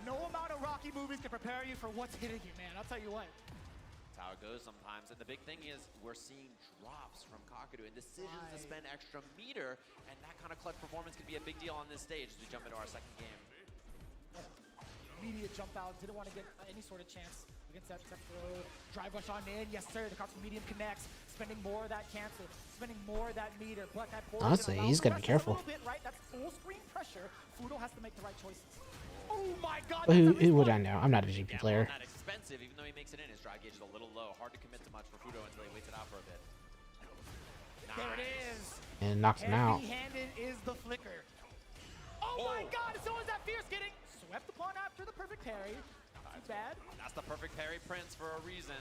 No amount of Rocky movies can prepare you for what's hitting you, man. I'll tell you what.
That's how it goes sometimes. And the big thing is we're seeing drops from Kakadu and decisions to spend extra meter, and that kind of clutch performance can be a big deal on this stage as we jump into our second game.
Immediate jump out. Didn't want to get any sort of chance against that step throw. Drive rush on in. Yes, sir. The cops from medium connects. Spending more of that cancel. Spending more of that meter. But that
Honestly, he's got to be careful.
Bit, right? That's full screen pressure. Fudo has to make the right choices. Oh my god.
Who would I know? I'm not a GP player.
Not expensive, even though he makes it in. His drive gauge is a little low. Hard to commit to much for Fudo until he waits it out for a bit.
There it is.
And knocks him out.
Heavy-handed is the flicker. Oh my god, so is that Fierce getting swept upon after the perfect parry. Not too bad.
That's the perfect parry Prince for a reason.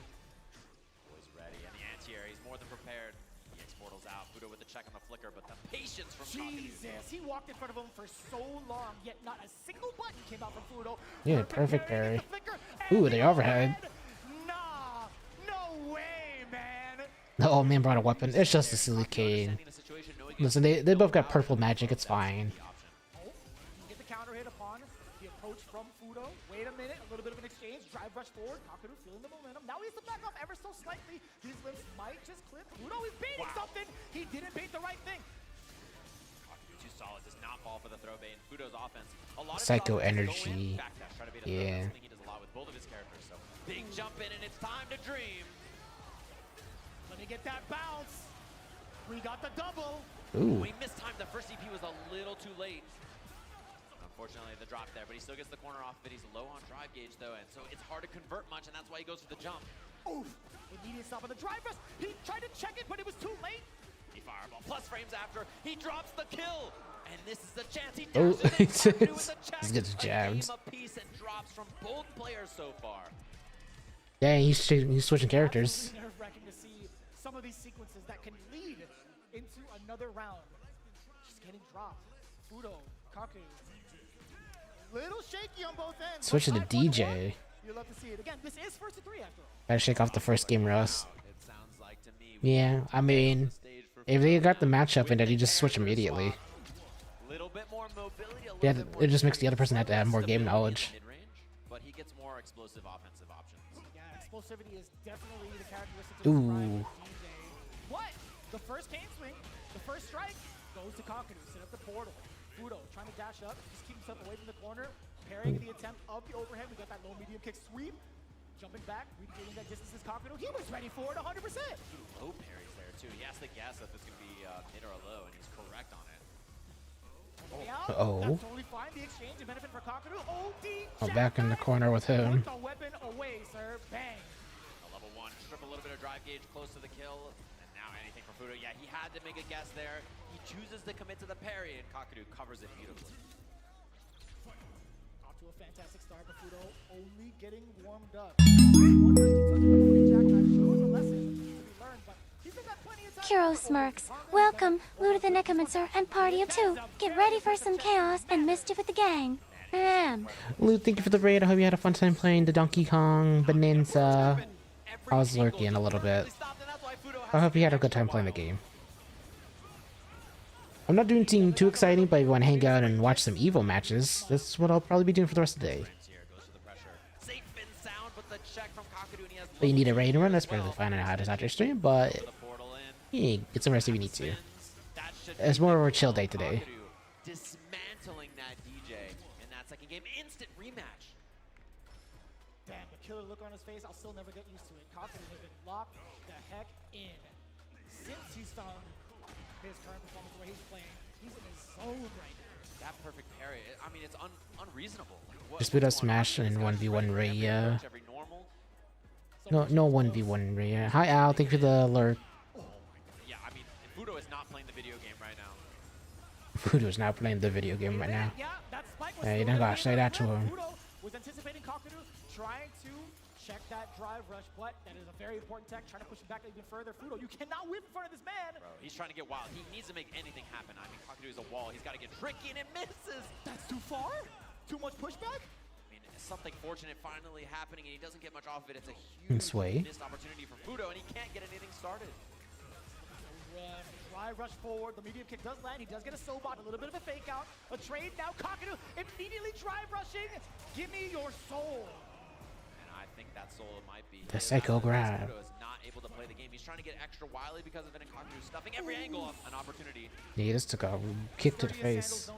Boy's ready, and the anti-air, he's more than prepared. The X-Portal's out, Fudo with the check on the flicker, but the patience from
Jesus, he walked in front of him for so long, yet not a single button came out from Fudo.
Yeah, perfect parry. Ooh, the overhead.
Nah, no way, man.
The old man brought a weapon. It's just a silly cane. Listen, they both got purple magic. It's fine.
You get the counter hit upon the approach from Fudo. Wait a minute, a little bit of an exchange. Drive rush forward. Kakadu feeling the momentum. Now he has to back off ever so slightly. These lips might just clip. Fudo is baiting something. He didn't bait the right thing.
Too solid, does not fall for the throw bait. Fudo's offense. A lot of
Psycho
his offense go
energy.
in, backdash, try to bait a throw.
Yeah.
That's something he does a lot with both of his characters. So big jump in, and it's time to dream.
Let me get that bounce. We got the double.
Ooh.
We mistimed. The first EP was a little too late. Unfortunately, the drop there, but he still gets the corner off of it. He's low on drive gauge, though, and so it's hard to convert much, and that's why he goes for the jump.
Oof. Immediate stop on the drive rush. He tried to check it, but it was too late.
He fireball. Plus frames after, he drops the kill. And this is the chance. He
Oh,
dashes in, Kakadu with the check.
He's getting jabbed.
A game apiece and drops from both players so far.
Dang, he's switching characters.
Nerve-wracking to see some of these sequences that can lead into another round. Just getting dropped. Fudo, Kaku. Little shaky on both ends.
Switching to DJ.
You love to see it. Again, this is 1st to 3 after all.
Gotta shake off the first game rust.
It sounds like to me.
Yeah, I mean, if they got the matchup in, then you just switch immediately.
Little bit more mobility,
Yeah, it just makes the other person have to have more game knowledge.
Mid-range, but he gets more explosive offensive options.
Yeah, explosivity is definitely the characteristic of
Ooh.
DJ. What? The first cane swing, the first strike goes to Kakadu. Set up the portal. Fudo trying to dash up, just keep himself away from the corner, parrying the attempt of the overhead. We got that low medium kick sweep. Jumping back, redoing that distance is Kakadu. He was ready for it 100%.
Low parries there too. He has to guess if it's going to be mid or low, and he's correct on it.
Uh-oh.
That's totally fine. The exchange and benefit for Kakadu.
Oh, back in the corner with him.
Put the weapon away, sir. Bang.
A level 1, strip a little bit of drive gauge close to the kill, and now anything for Fudo. Yeah, he had to make a guess there. He chooses to commit to the parry, and Kakadu covers it beautifully.
Off to a fantastic start, but Fudo only getting warmed up.
Kuro smirks. Welcome, Luda the Necromancer and party of 2. Get ready for some chaos and mischief with the gang.
And
Bam!
Lou, thank you for the raid. I hope you had a fun time playing the Donkey Kong Bonanza. I was lurking a little bit. I hope you had a good time playing the game. I'm not doing anything too exciting, but if you want to hang out and watch some Evo matches, that's what I'll probably be doing for the rest of the day. But you need a raid run, that's perfectly fine. I know how to start your stream, but yeah, get some rest if you need to. It's more of a chill day today.
Dismantling that DJ in that second game. Instant rematch.
Damn, the killer look on his face, I'll still never get used to it. Kakudu has been locked the heck in. Since he's found his current performance, the way he's playing, he's in his zone right now.
That perfect parry, I mean, it's unreasonable. Like,
Just boot up Smash and 1v1 Raya. No 1v1 Raya. Hi Al, thank you for the alert.
Yeah, I mean, Fudo is not playing the video game right now.
Fudo's not playing the video game right now. Hey, you don't gotta say that to him.
Fudo was anticipating Kakudu trying to check that drive rush, but that is a very important tech, trying to push him back even further. Fudo, you cannot whip in front of this man.
Bro, he's trying to get wild. He needs to make anything happen. I mean, Kakudu is a wall. He's got to get tricky, and it misses.
That's too far? Too much pushback?
I mean, it's something fortunate finally happening, and he doesn't get much off of it. It's a huge missed opportunity for Fudo, and he can't get anything started.
Drive rush forward, the medium kick does land, he does get a Sobot, a little bit of a fake out, a trade, now Kakudu immediately drive rushing, give me your soul.
And I think that soul might be
The psycho grab.
Fudo is not able to play the game. He's trying to get extra wily because of it, and Kakudu stuffing every angle of an opportunity.
Yeah, this took a kick to the face.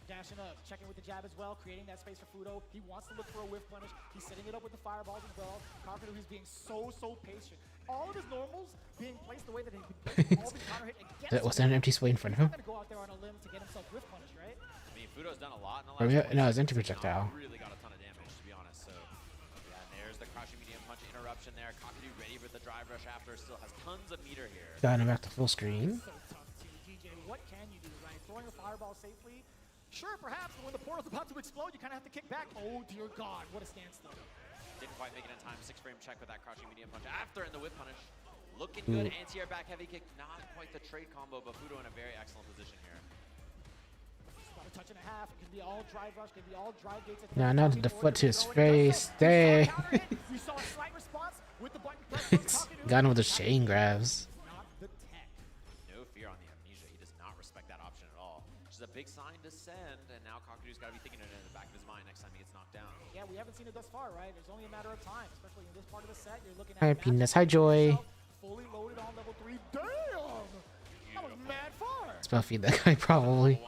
Dashing up, checking with the jab as well, creating that space for Fudo. He wants to look for a whiff punish. He's setting it up with the fireballs as well. Kakudu, he's being so patient. All of his normals being placed the way that he's been placed, all the counter hit against
Was that an empty sway in front of him?
He's gonna go out there on a limb to get himself whiff punish, right?
I mean, Fudo's done a lot in the
Or
last
no, it's empty projectile.
really got a ton of damage, to be honest. So, yeah, and there's the crouching medium punch interruption there. Kakudu ready for the drive rush after. Still has tons of meter here.
Got him back to full screen.
So tough to DJ. What can you do, right? Throwing a fireball safely. Sure, perhaps, but when the portal's about to explode, you kind of have to kick back. Oh, dear God, what a standstill.
Didn't quite make it in time. 6-frame check with that crouching medium punch after in the whip punish. Looking good. Anti-air back heavy kick. Not quite the trade combo, but Fudo in a very excellent position here.
About a touch and a half. It can be all drive rush. It can be all drive gates.
No, not the foot to his face. Stay.
We saw a slight response with the button press.
Got him with the chain grabs.
Not the tech.
No fear on the amnesia. He does not respect that option at all. Which is a big sign to send, and now Kakudu's got to be thinking it in the back of his mind next time he gets knocked down.
Yeah, we haven't seen it thus far, right? It's only a matter of time, especially in this part of the set. You're looking at
Hi, Penis. Hi, Joy.
fully loaded on level 3. Damn! That was mad far.
It's about to feed that guy, probably.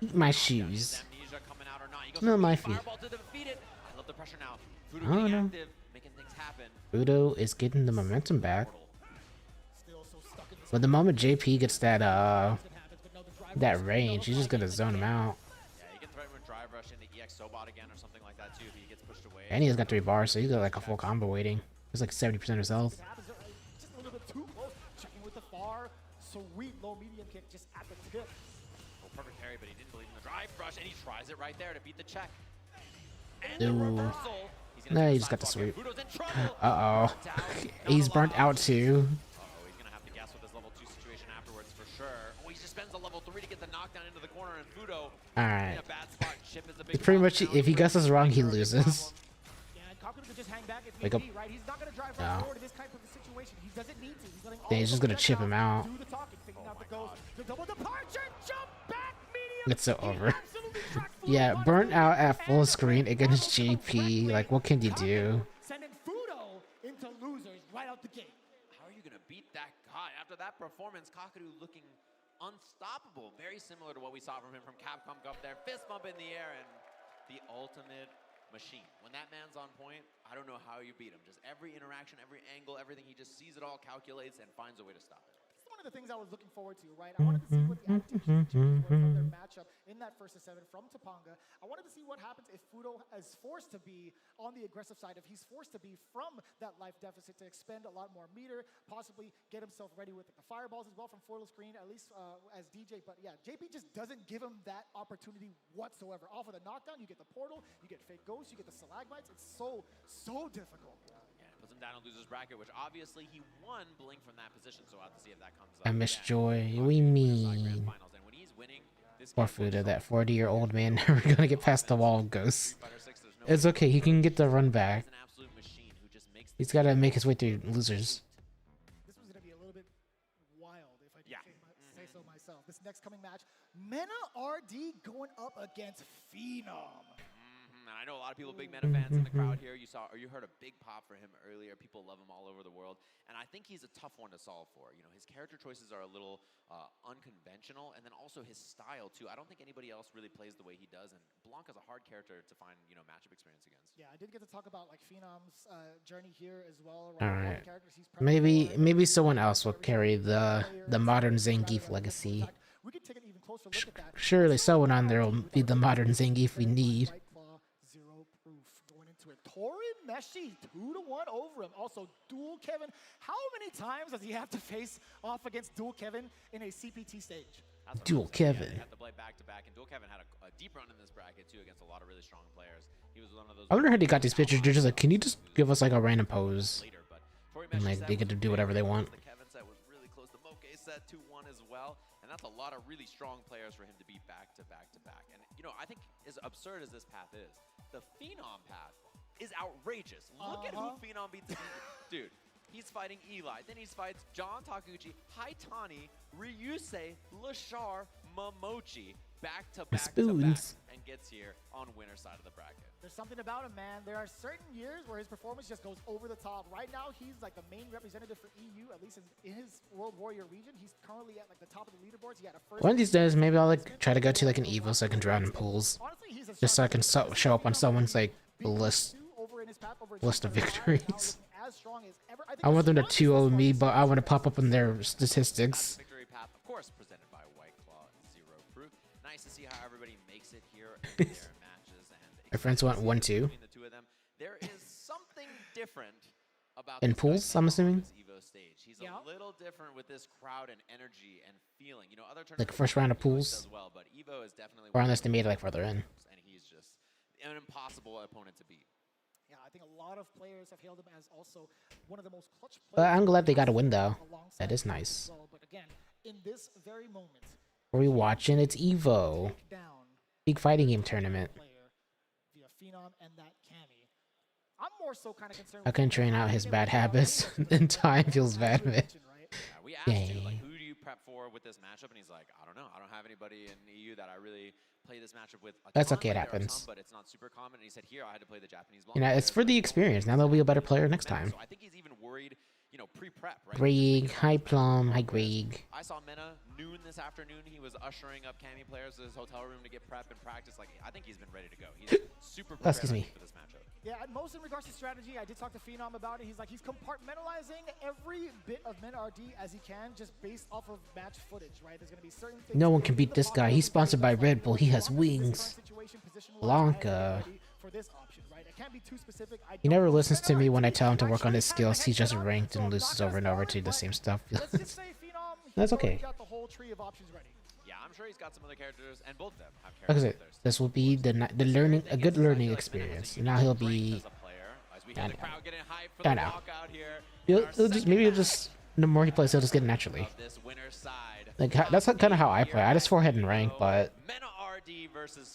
Eat my shoes.
Amnesia coming out or not. He goes
No,
for
my
the
feet.
fireball to defeat it. I love the pressure now. Fudo
I don't
getting
know.
active, making things happen.
Fudo is getting the momentum back.
Still so stuck in this.
But the moment JP gets that range, he's just gonna zone him out.
Yeah, he can threaten with drive rush into EX Sobot again or something like that too if he gets pushed away.
And he's got 3 bars, so he's got like a full combo waiting. He's like 70% of his health.
Just a little bit too close. Checking with the far. Sweet low medium kick just at the tip.
Oh, perfect parry, but he didn't believe in the drive rush, and he tries it right there to beat the check. And
Ooh.
the reversal.
Nah, he just got the sweep.
Fudo's in trouble.
Uh-oh. He's burnt out too.
Uh-oh, he's gonna have to guess with his level 2 situation afterwards for sure. Oh, he just spends a level 3 to get the knockdown into the corner, and Fudo
Alright.
in a bad spot. Chip is a big
Pretty much,
knockdown.
if he guesses wrong, he loses.
Yeah, and Kakudu could just hang back if
Wake
need
up.
be, right? He's not going to drive
No.
right forward in this type of a situation. He doesn't need to. He's letting all
Yeah, he's
the
just gonna chip him out.
do the talking, figuring out the goals. The double departure, jump back, medium.
It's so
He
over.
absolutely tracked Fudo
Yeah,
on
burnt
Fudo
out at full
and
screen against
Fudo
JP. Like, what can you do?
sending Fudo into losers right out the gate.
How are you gonna beat that guy? After that performance, Kakudu looking unstoppable. Very similar to what we saw from him from Capcom Cup there. Fist bump in the air and the ultimate machine. When that man's on point, I don't know how you beat him. Just every interaction, every angle, everything, he just sees it all, calculates, and finds a way to stop it.
This is one of the things I was looking forward to, right? I wanted to see what the adaptations were from their matchup in that first of 7 from Topanga. I wanted to see what happens if Fudo is forced to be on the aggressive side, if he's forced to be from that life deficit to expend a lot more meter, possibly get himself ready with the fireballs as well from full screen, at least as DJ. But yeah, JP just doesn't give him that opportunity whatsoever. Off of the knockdown, you get the portal, you get fake ghosts, you get the stalagmites. It's so difficult.
Yeah, puts him down in loser's bracket, which obviously he won Blink from that position, so we'll have to see if that comes up.
I miss
again.
Joy.
Talking
We
about the
mean.
Grand Finals, and when he's winning, this
Poor Fuda, that 40-year-old man never gonna get past the wall of ghosts. It's okay, he can get the run back. He's gotta make his way through losers.
This was gonna be a little bit wild, if I can say so myself. This next coming match, Mena RD going up against Phenom.
And I know a lot of people, big Meta fans in the crowd here. You saw, or you heard a big pop for him earlier. People love him all over the world, and I think he's a tough one to solve for. You know, his character choices are a little unconventional, and then also his style too. I don't think anybody else really plays the way he does, and Blanca's a hard character to find, you know, matchup experience against.
Yeah, I did get to talk about like Phenom's journey here as well.
All right, maybe someone else will carry the modern Zangief legacy.
We could take an even closer look at that.
Surely someone on there will be the modern Zangief we need.
Torin Meshi 2-1 over him. Also, Dual Kevin. How many times does he have to face off against Dual Kevin in a CPT stage?
Dual Kevin.
They have to play back to back, and Dual Kevin had a deep run in this bracket too against a lot of really strong players. He was one of those.
I wonder how they got these pictures. They're just like, can you just give us like a random pose? And like they get to do whatever they want.
The Kevin set was really close. The Moke set 2-1 as well, and that's a lot of really strong players for him to beat back to back to back. And you know, I think as absurd as this path is, the Phenom path is outrageous. Look at who Phenom beats. Dude, he's fighting Eli. Then he fights John Takuchi, Haitani, Ryusei, Lashar, Momochi, back to back to back, and gets here on winner's side of the bracket.
There's something about him, man. There are certain years where his performance just goes over the top. Right now, he's like the main representative for EU, at least in his World Warrior region. He's currently at like the top of the leaderboards. He had a first.
One of these days, maybe I'll like try to go to like an Evo so I can drown in pools.
Honestly,
just so I can show up on someone's like list of victories. I want them to 2-0 me, but I want to pop up in their statistics.
Victory path, of course, presented by White Claw Zero Proof. Nice to see how everybody makes it here in their matches. And
My friends want 1-2.
between the two of them, there is something different about
In
this
pools,
guy
I'm assuming?
on this Evo stage. He's a little different with this crowd and energy and feeling. You know, other
Like first round of pools,
does well, but Evo is definitely
or unless they made it like further in.
and he's just an impossible opponent to beat.
Yeah, I think a lot of players have hailed him as also one of the most clutch players.
But I'm glad they got a win though. That is nice.
But again, in this very moment,
Are we watching? It's Evo. Big fighting game tournament.
via Phenom and that Cammy. I'm more so kind of concerned.
I can train out his bad habits in time. Feels bad, man.
We asked him, like, who do you prep for with this matchup? And he's like, I don't know. I don't have anybody in EU that I really play this matchup with.
That's okay, it happens.
But it's not super common. And he said, here, I had to play the Japanese
You know, it's for the experience. Now they'll be a better player next time.
So I think he's even worried, you know, pre-prep, right?
Greg, hi Plum, hi Greg.
I saw Mena noon this afternoon. He was ushering up Cammy players to his hotel room to get prep and practice. Like, I think he's been ready to go. He's super prepared
Excuse me.
for this matchup.
Yeah, and most in regards to strategy, I did talk to Phenom about it. He's like, he's compartmentalizing every bit of Men RD as he can, just based off of match footage, right? There's going to be certain things.
No one can beat this guy. He's sponsored by Red Bull. He has wings. Blanca.
For this option, right? It can't be too specific.
He never listens to me when I tell him to work on his skills. He's just ranked and loses over and over to the same stuff. That's okay.
Got the whole tree of options ready.
Yeah, I'm sure he's got some other characters, and both of them have
Like I
characters.
said, this will be the learning, a good learning experience. Now he'll be. I don't know. Maybe he'll just. The more he plays, he'll just get it naturally. Like that's kind of how I play. I just forehead and rank, but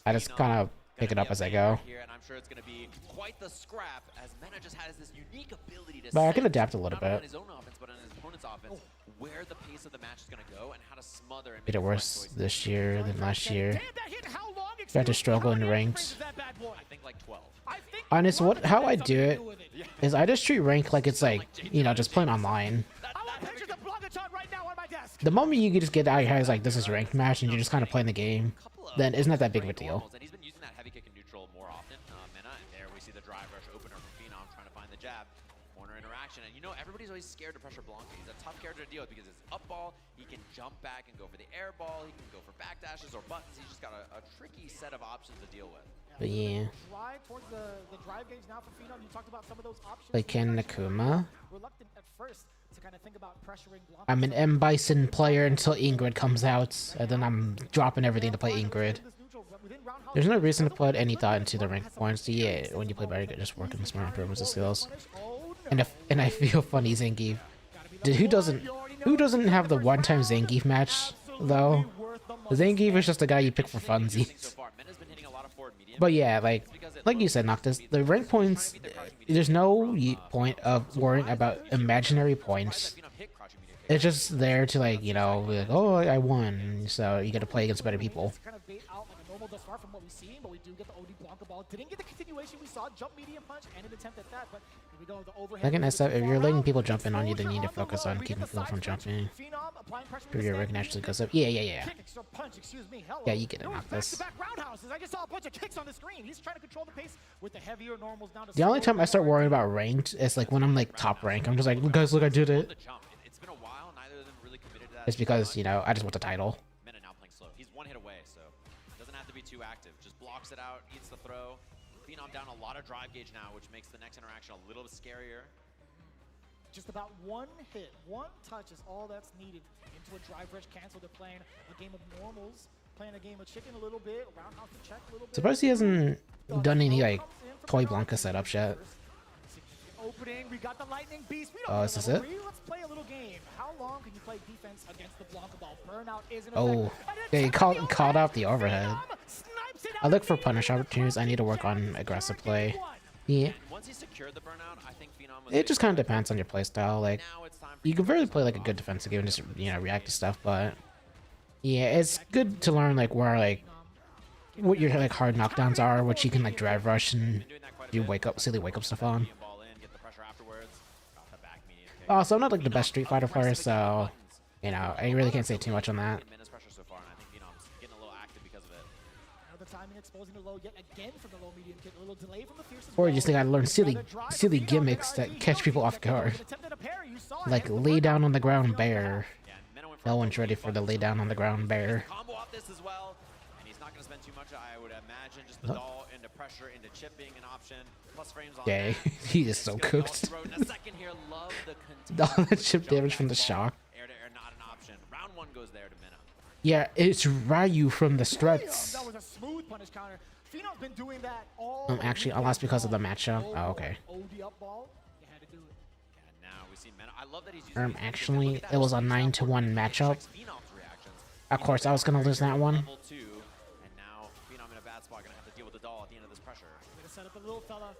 I just kind of pick it up as I go.
And I'm sure it's going to be quite the scrap, as Mena just has this unique ability to
But I
sense,
can adapt a little
not only on
bit.
his own offense, but on his opponent's offense, where the pace of the match is going to go and how to smother and
Did
make
it worse this year than last year.
How long
Tried to struggle in ranked.
I think like 12.
Honest, how I do it is I just treat rank like it's like, you know, just playing online. The moment you can just get out of your head is like, this is a ranked match, and you're just kind of playing the game, then it's not that big of a deal.
And he's been using that heavy kick and neutral more often. Mena, and there we see the drive rush opener for Phenom trying to find the jab. Corner interaction, and you know, everybody's always scared to pressure Blanca. He's a tough character to deal with because it's up ball, he can jump back and go for the air ball, he can go for back dashes or buttons. He's just got a tricky set of options to deal with.
But yeah.
Drive towards the drive gauge now for Phenom. You talked about some of those options.
Like Ken Nakuma.
Reluctant at first to kind of think about pressuring Blanca.
I'm an M Bison player until Ingrid comes out, and then I'm dropping everything to play Ingrid. There's no reason to put any thought into the rank points. Yeah, when you play very good, just working smart improvements of skills. And I feel funny Zangief. Dude, who doesn't have the one-time Zangief match though? Zangief is just a guy you pick for funsies. But yeah, like you said, Noctis, the rank points, there's no point of worrying about imaginary points. It's just there to like, you know, be like, oh, I won, so you get to play against better people.
Kind of bait out like a normal thus far from what we've seen, but we do get the OD Blanca ball. Didn't get the continuation we saw, jump medium punch and an attempt at that, but here we go, the overhead.
Like an SF, if you're letting people jump in on you, then you need to focus on keeping people from jumping. If your rig naturally goes up. Yeah. Yeah, you get it, Noctis.
I just saw a bunch of kicks on the screen. He's trying to control the pace with the heavier normals down to
the only time I start worrying about ranked is like when I'm like top rank. I'm just like, guys, look, I did it. It's because, you know, I just want the title.
Mena now playing slow. He's one hit away, so doesn't have to be too active. Just blocks it out, eats the throw. Phenom down a lot of drive gauge now, which makes the next interaction a little scarier.
Just about one hit, one touch is all that's needed into a drive rush cancel. They're playing a game of normals, playing a game of chicken a little bit, roundhouse to check a little bit.
Surprised he hasn't done any like Toy Blanca setups yet.
Opening, we got the lightning beast.
Oh, is this it?
Let's play a little game. How long can you play defense against the Blanca ball? Burnout is an
Oh, they called out the overhead. I look for punish opportunities. I need to work on aggressive play. Yeah.
Once he secured the burnout, I think Phenom was
It just kind of depends on your playstyle. Like, you can really play like a good defensive game and just, you know, react to stuff. But yeah, it's good to learn like where like what your like hard knockdowns are, what you can like drive rush and do silly wake up stuff on. So I'm not like the best Street Fighter player, so you know I really can't say too much on that. Or you just think I learn silly gimmicks that catch people off guard, like lay down on the ground bear. No one's ready for the lay down on the ground bear.
Combo up this as well, and he's not going to spend too much. I would imagine just the doll into pressure into chipping an option. Plus frames on
Okay, he is so cooked. All the chip damage from the shock.
Air to air not an option. Round one goes there to Mena.
Yeah, it's Ryu from the struts.
That was a smooth punish counter. Phenom's been doing that all
Actually, I lost because of the matchup. Oh, okay.
OD up ball. You had to do it.
Yeah, now we see Mena. I love that he's using
Actually, it was a 9-1 matchup. Of course, I was gonna lose that one.
Level 2, and now Phenom in a bad spot, gonna have to deal with the doll at the end of this pressure.
Gonna set up a little fella.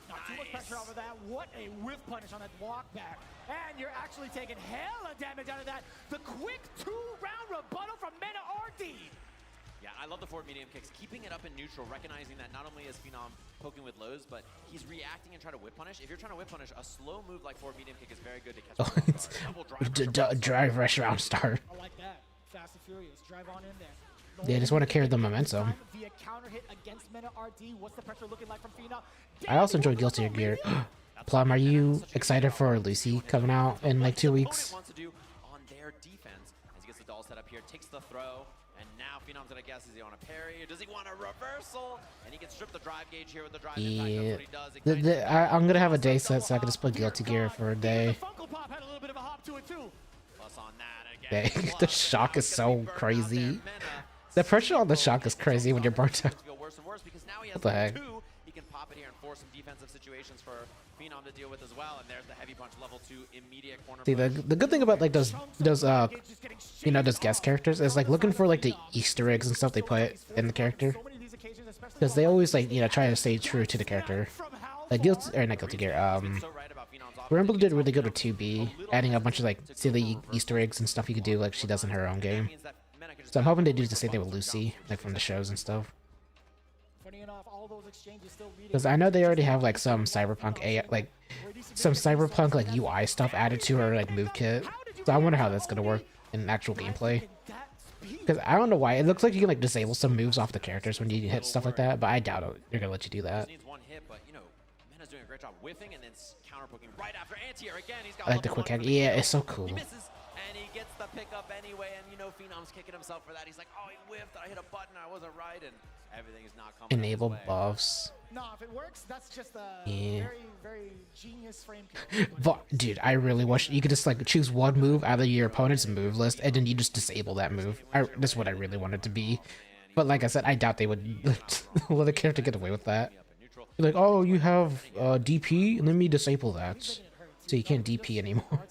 Not too much pressure over that. What a whiff punish on that walk back. And you're actually taking hella damage out of that. The quick 2-round rebuttal from Mena RD.
Yeah, I love the forward medium kicks. Keeping it up in neutral, recognizing that not only is Phenom poking with lows, but he's reacting and trying to whip punish. If you're trying to whip punish, a slow move like forward medium kick is very good to catch.
Drive rush round start.
I like that. Fast and furious. Drive on in there.
They just want to carry the momentum.
Via counter hit against Mena RD. What's the pressure looking like from Phenom?
I also enjoy Guilty Gear. Plum, are you excited for Lucy coming out in like 2 weeks?
Wants to do on their defense as he gets the doll set up here, takes the throw, and now Phenom's gonna guess, is he on a parry or does he want a reversal? And he can strip the drive gauge here with the drive impact. That's what he does.
I'm gonna have a day set so I can just play Guilty Gear for a day.
Plus on that again.
The shock is so crazy. The pressure on the shock is crazy when you're burnt out. What the heck?
He can pop it here and force some defensive situations for Phenom to deal with as well. And there's the heavy punch level 2 immediate corner.
See, the good thing about like those you know, those guest characters is like looking for like the Easter eggs and stuff they put in the character, because they always like, you know, try to stay true to the character. Like not Guilty Gear. Rumble did really good with 2B, adding a bunch of like silly Easter eggs and stuff you could do like she does in her own game. So I'm hoping they do the same thing with Lucy, like from the shows and stuff. Because I know they already have like some cyberpunk like UI stuff added to her like move kit. So I wonder how that's gonna work in actual gameplay. Because I don't know why it looks like you can like disable some moves off the characters when you hit stuff like that, but I doubt they're gonna let you do that. I like the quick hack. Yeah, it's so cool.
And he gets the pickup anyway, and you know Phenom's kicking himself for that. He's like, oh, he whiffed, I hit a button, I wasn't right, and everything is not coming.
Enable buffs.
No, if it works, that's just a very genius frame kick.
But dude, I really wish you could just like choose one move out of your opponent's move list, and then you just disable that move. That's what I really want it to be. But like I said, I doubt they would let a character get away with that. You're like, oh, you have DP, let me disable that, so you can't DP anymore.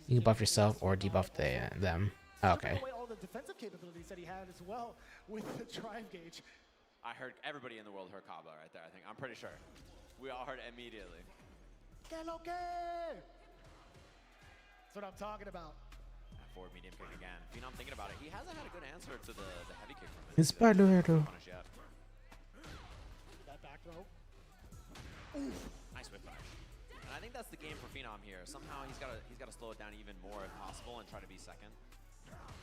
You can buff yourself or debuff them. Okay.
defensive capabilities that he had as well with the drive gauge.
I heard everybody in the world heard Kabla right there, I think. I'm pretty sure. We all heard it immediately.
Que lo que? That's what I'm talking about.
That forward medium kick again. Phenom thinking about it. He hasn't had a good answer to the heavy kick from
It's Spider-Man.
That back throw.
Nice whip back. And I think that's the game for Phenom here. Somehow he's got to slow it down even more if possible and try to be second.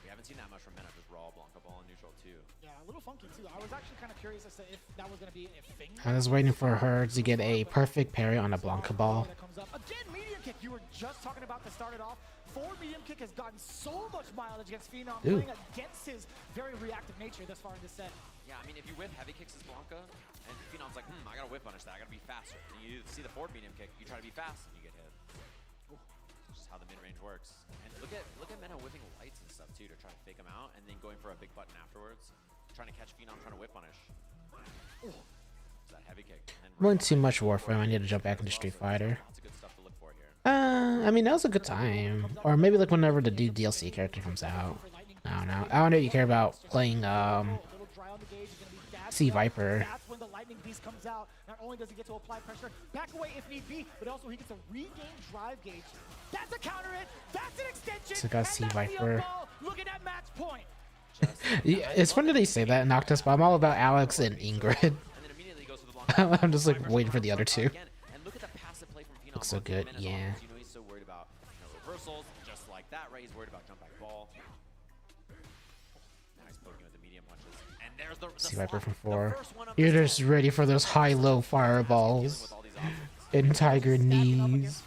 We haven't seen that much from Mena, just raw Blanca ball in neutral too.
Yeah, a little funky too. I was actually kind of curious as to if that was going to be a thing.
I was waiting for her to get a perfect parry on a Blanca ball.
That comes up. Again, medium kick. You were just talking about to start it off. Forward medium kick has gotten so much mileage against Phenom, playing against his very reactive nature thus far in this set.
Yeah, I mean, if you whip heavy kicks as Blanca, and Phenom's like, I gotta whip punish that, I gotta be faster. And you see the forward medium kick, you try to be fast, and you get hit. It's just how the mid-range works. And look at Mena whipping lights and stuff too to try to fake him out, and then going for a big button afterwards, trying to catch Phenom, trying to whip punish. It's that heavy kick.
Wasn't too much Warframe. I need to jump back into Street Fighter.
Lots of good stuff to look for here.
I mean, that was a good time. Or maybe like whenever the new DLC character comes out. I don't know. I don't know if you care about playing Sea Viper.
That's when the lightning beast comes out. Not only does he get to apply pressure, back away if need be, but also he gets to regain drive gauge. That's a counter hit. That's an extension.
So got Sea Viper.
Look at that match point.
Yeah, it's funny they say that in Noctis, but I'm all about Alex and Ingrid. I'm just like waiting for the other two.
And look at the passive play from Phenom.
Looks so good, yeah.
You know, he's so worried about reversals, just like that, right? He's worried about jump back ball. Now he's poking with the medium punches. And there's the
Sea Viper from 4. You're just ready for those high-low fireballs. And Tiger knees.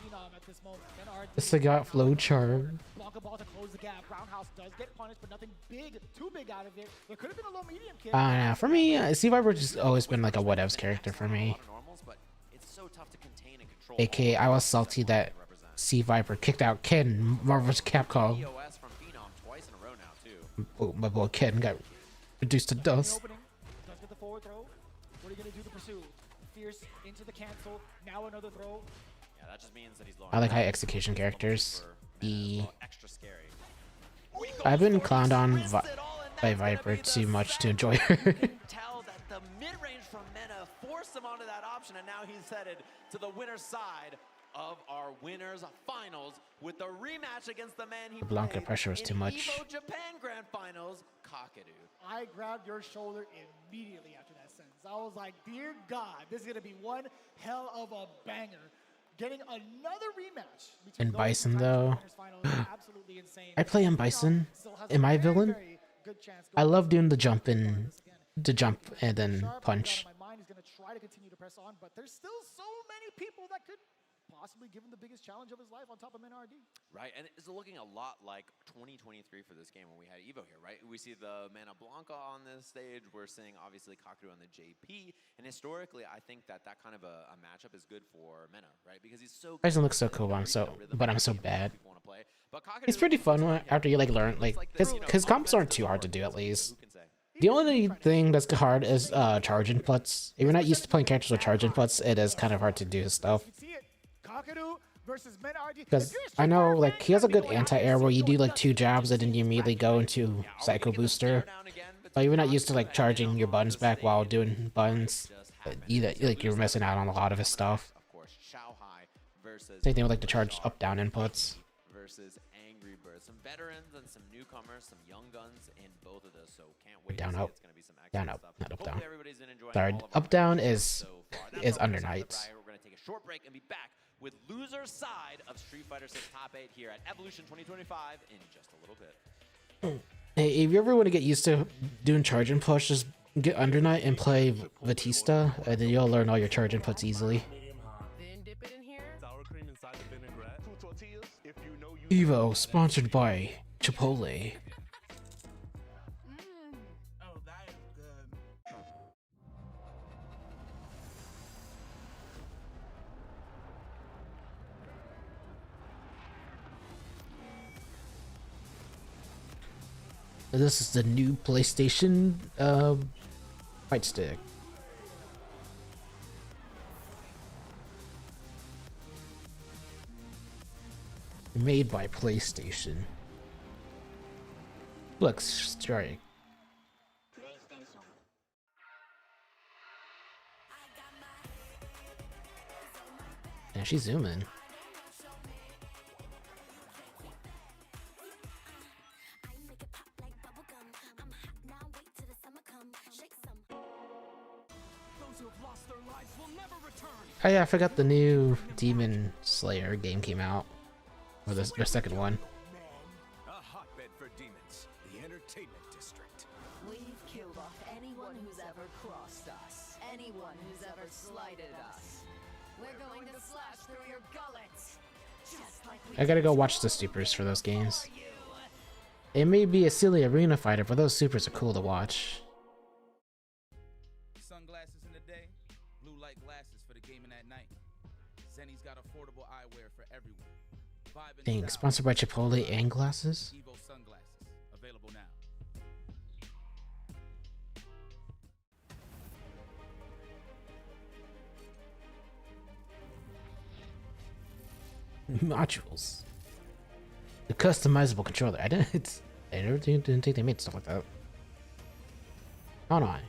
The Sagat flow charm.
Blanca ball to close the gap. Roundhouse does get punished, but nothing big, too big out of it. There could have been a low medium kick.
I don't know. For me, Sea Viper just always been like a whatevs character for me. AKA, I was salty that Sea Viper kicked out Ken, Marvel's Capcom. Oh, my boy Ken got reduced to dust.
Does get the forward throw. What are you going to do to pursue? Fierce into the cancel. Now another throw.
Yeah, that just means that he's
I like high execution characters.
Extra scary.
I've been clowned on by Viper too much to enjoy her.
Tell that the mid-range from Mena forced him onto that option, and now he's headed to the winner's side of our winners finals with the rematch against the man he
The Blanca
played
pressure was too
in
much.
Evo Japan Grand Finals, Kakadu.
I grabbed your shoulder immediately after that sentence. I was like, dear God, this is going to be one hell of a banger. Getting another rematch.
In Bison, though. I play in Bison. Am I a villain? I love doing the jump and then punch.
My mind is going to try to continue to press on, but there's still so many people that could possibly give him the biggest challenge of his life on top of MNRD.
Right, and it's looking a lot like 2023 for this game when we had Evo here, right? We see the Mana Blanca on this stage. We're seeing, obviously, Kakadu on the JP. And historically, I think that kind of a matchup is good for Mena, right? Because he's so good.
Bison looks so cool, but I'm so bad. It's pretty fun after you, like, learn, like, his combos aren't too hard to do, at least. The only thing that's hard is charge inputs. If you're not used to playing characters with charge inputs, it is kind of hard to do his stuff. Because I know, like, he has a good anti-air where you do, like, 2 jabs and then you immediately go into Psycho Booster. But you're not used to, like, charging your buttons back while doing buttons. You're missing out on a lot of his stuff. Same thing with, like, the charge up-down inputs.
Versus Angry Birds. Some veterans and some newcomers, some young guns in both of those, so can't wait
Down,
to see.
up.
It's going to be some
Down,
excellent
up.
stuff.
Not up,
Hopefully
down.
everybody's been enjoying
Sorry,
all of our
up-down
content
is
so far. That's
Under
all for
Knights.
Friday. We're going to take a short break and be back with loser side of Street Fighter 6 Top 8 here at Evolution 2025 in just a little bit.
Hey, if you ever want to get used to doing charge and push, just get Under Knight and play Batista, and then you'll learn all your charge inputs easily.
Then dip it in here.
Sour cream inside the vinaigrette. 2 tortillas. If you know
Evo, sponsored by Chipotle.
Oh, that is good.
This is the new PlayStation fight stick. Made by PlayStation. suplex strike. And she's zooming. Oh yeah, I forgot the new Demon Slayer game came out. Or the second one.
A hotbed for demons, the entertainment district.
We've killed off anyone who's ever crossed us, anyone who's ever slighted us. We're going to slash through your gullets, just like we
I gotta go watch the supers for those games. It may be a silly arena fighter, but those supers are cool to watch.
Sunglasses in the day, blue light glasses for the gaming at night. Zenny's got affordable eyewear for everyone.
Dang, sponsored by Chipotle and glasses?
Evo sunglasses, available now.
Modules. The customizable controller. I never didn't think they made stuff like that. Hold on.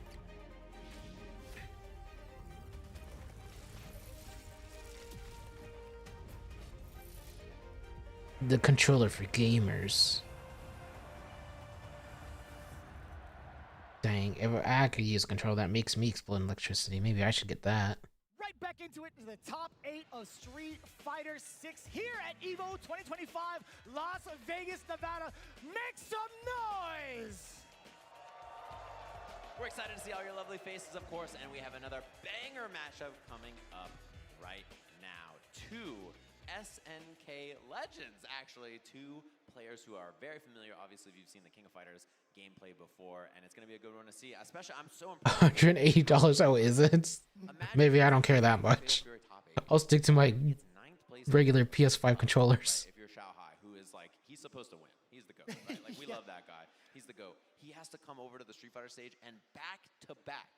The controller for gamers. Dang, if I could use a controller that makes me explode in electricity, maybe I should get that.
Right back into it to the top 8 of Street Fighter 6 here at EVO 2025, Las Vegas, Nevada. Make some noise!
We're excited to see all your lovely faces, of course, and we have another banger matchup coming up right now. Two SNK legends, actually. Two players who are very familiar. Obviously, if you've seen the King of Fighters gameplay before, and it's going to be a good one to see. Especially, I'm so impressed.
$180? Oh, is it? Maybe I don't care that much. I'll stick to my regular PS5 controllers.
Right? If you're Xiaohai, who is like, he's supposed to win. He's the GOAT, right? Like, we love that guy. He's the GOAT. He has to come over to the Street Fighter stage and back-to-back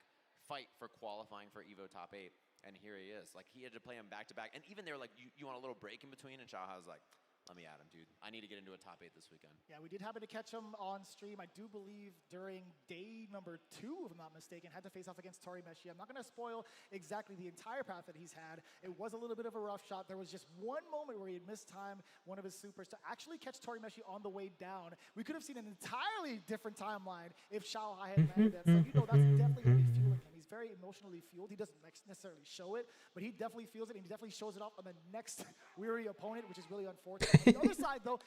fight for qualifying for EVO Top 8. And here he is. Like, he had to play him back-to-back. And even they're like, you want a little break in between? And Xiaohai was like, let me at him, dude. I need to get into a top 8 this weekend.
Yeah, we did happen to catch him on stream. I do believe during day number 2, if I'm not mistaken, had to face off against Tori Meshi. I'm not going to spoil exactly the entire path that he's had. It was a little bit of a rough shot. There was just one moment where he had missed time, one of his supers, to actually catch Tori Meshi on the way down. We could have seen an entirely different timeline if Xiaohai had landed that. So, you know, that's definitely going to be fueling him. He's very emotionally fueled. He doesn't necessarily show it, but he definitely feels it, and he definitely shows it off on the next weary opponent, which is really unfortunate. On the other side, though,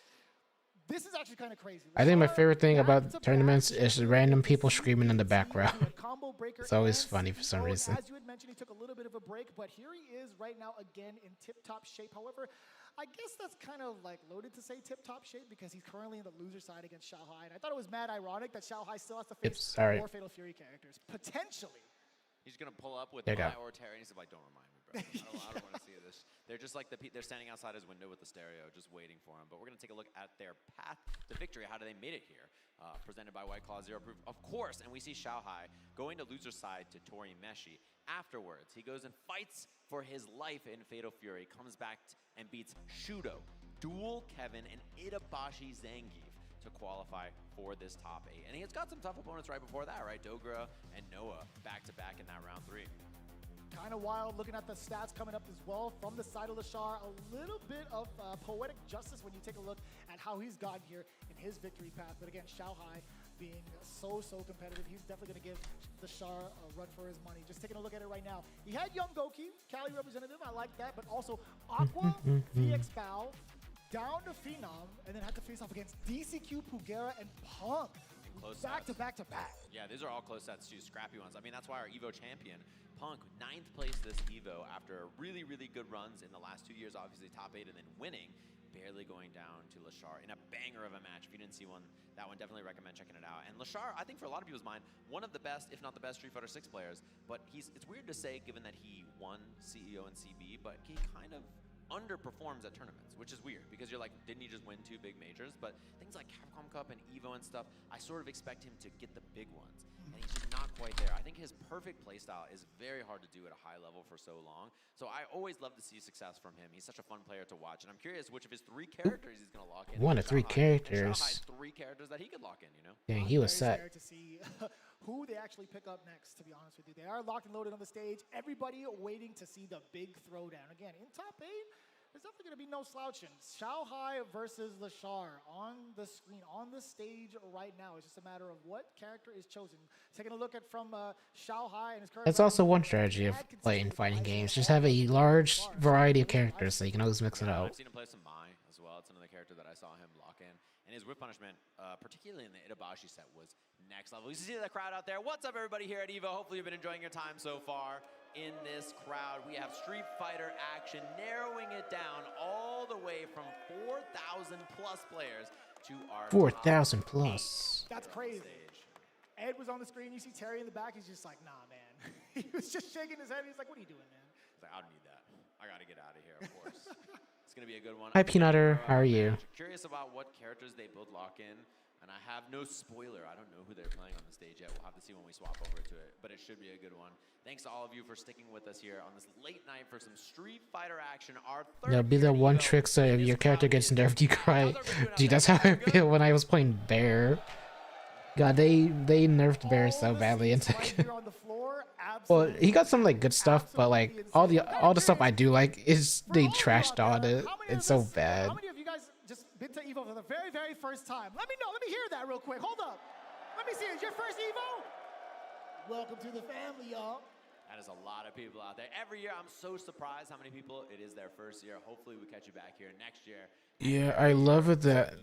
this is actually kind of crazy.
I think my favorite thing about tournaments is random people screaming in the background. It's always funny for some reason.
As you had mentioned, he took a little bit of a break, but here he is right now again in tip-top shape. However, I guess that's kind of like loaded to say tip-top shape because he's currently in the loser side against Xiaohai. And I thought it was mad ironic that Xiaohai still has to face 4 Fatal Fury characters, potentially.
He's gonna pull up with Mai or Terry, and he's like, "Don't remind me, bro. I don't want to see this." They're just like they're standing outside his window with the stereo, just waiting for him. But we're gonna take a look at their path to victory. How do they made it here? Presented by White Claw Zero Proof, of course. And we see Xiaohai going to loser side to Tori Meshi. Afterwards, he goes and fights for his life in Fatal Fury. Comes back and beats Shudo, Duel Kevin, and Itabashi Zangief to qualify for this top 8. And he's got some tough opponents right before that, right? Dogra and Noah back-to-back in that round 3.
Kind of wild looking at the stats coming up as well from the side of Lashar. A little bit of poetic justice when you take a look at how he's gotten here in his victory path. But again, Xiaohai being so competitive, he's definitely going to give Lashar a run for his money. Just taking a look at it right now. He had Young Goki, Cali representative, I like that, but also Aqua, VX Bao, down to Phenom, and then had to face off against DCQ, Pugera, and Punk. Back to back.
Yeah, these are all close sets too, scrappy ones. I mean, that's why our EVO champion, Punk, 9th place this EVO after really good runs in the last 2 years, obviously top 8 and then winning, barely going down to Lashar in a banger of a match. If you didn't see that one, definitely recommend checking it out. And Lashar, I think for a lot of people's mind, one of the best, if not the best Street Fighter 6 players, but it's weird to say given that he won CEO and CB, but he kind of underperforms at tournaments, which is weird because you're like, didn't he just win 2 big majors? But things like Capcom Cup and EVO and stuff, I sort of expect him to get the big ones. And he's just not quite there. I think his perfect playstyle is very hard to do at a high level for so long. So I always love to see success from him. He's such a fun player to watch. And I'm curious which of his 3 characters he's going to lock in.
1 of 3 characters.
Xiaohai's 3 characters characters that he could lock in, you know?
Dang, he was
Very
set.
scared to see who they actually pick up next, to be honest with you. They are locked and loaded on the stage. Everybody waiting to see the big throwdown. Again, in top 8, there's definitely going to be no slouching. Xiao Hai versus Lashar on the screen, on the stage right now. It's just a matter of what character is chosen. Taking a look at from Xiao Hai and his current.
That's also one strategy of playing fighting games. Just have a large variety of characters so you can always mix it
I've
out.
seen him play some Mai as well. It's another character that I saw him lock in. And his whip punishment, particularly in the Itabashi set, was next level. You see the crowd out there. What's up, everybody here at EVO? Hopefully you've been enjoying your time so far. In this crowd, we have Street Fighter action, narrowing it down all the way from 4,000 plus players to our
4,000 plus.
That's crazy. Ed was on the screen. You see Terry in the back. He's just like, nah, man. He was just shaking his head. He's like, what are you doing, man?
He's like, I don't need that. I got to get out of here, of course. It's going to be a good one.
Hi, Peanutter. How are you?
Curious about what characters they both lock in. And I have no spoiler. I don't know who they're playing on the stage yet. We'll have to see when we swap over to it. But it should be a good one. Thanks to all of you for sticking with us here on this late night for some Street Fighter action. Our
There'll be the one trick so if your character gets nerfed, you cry. Dude, that's how I feel when I was playing Bear. God, they nerfed Bear so badly in Tekken. Well, he got some like good stuff, but like all the stuff I do like is they trashed on it. It's so bad.
How many of you guys just been to EVO for the very, very first time? Let me know. Let me hear that real quick. Hold up. Let me see. Is your first EVO? Welcome to the family, y'all.
That is a lot of people out there. Every year, I'm so surprised how many people it is their first year. Hopefully, we catch you back here next year.
Yeah, I love it that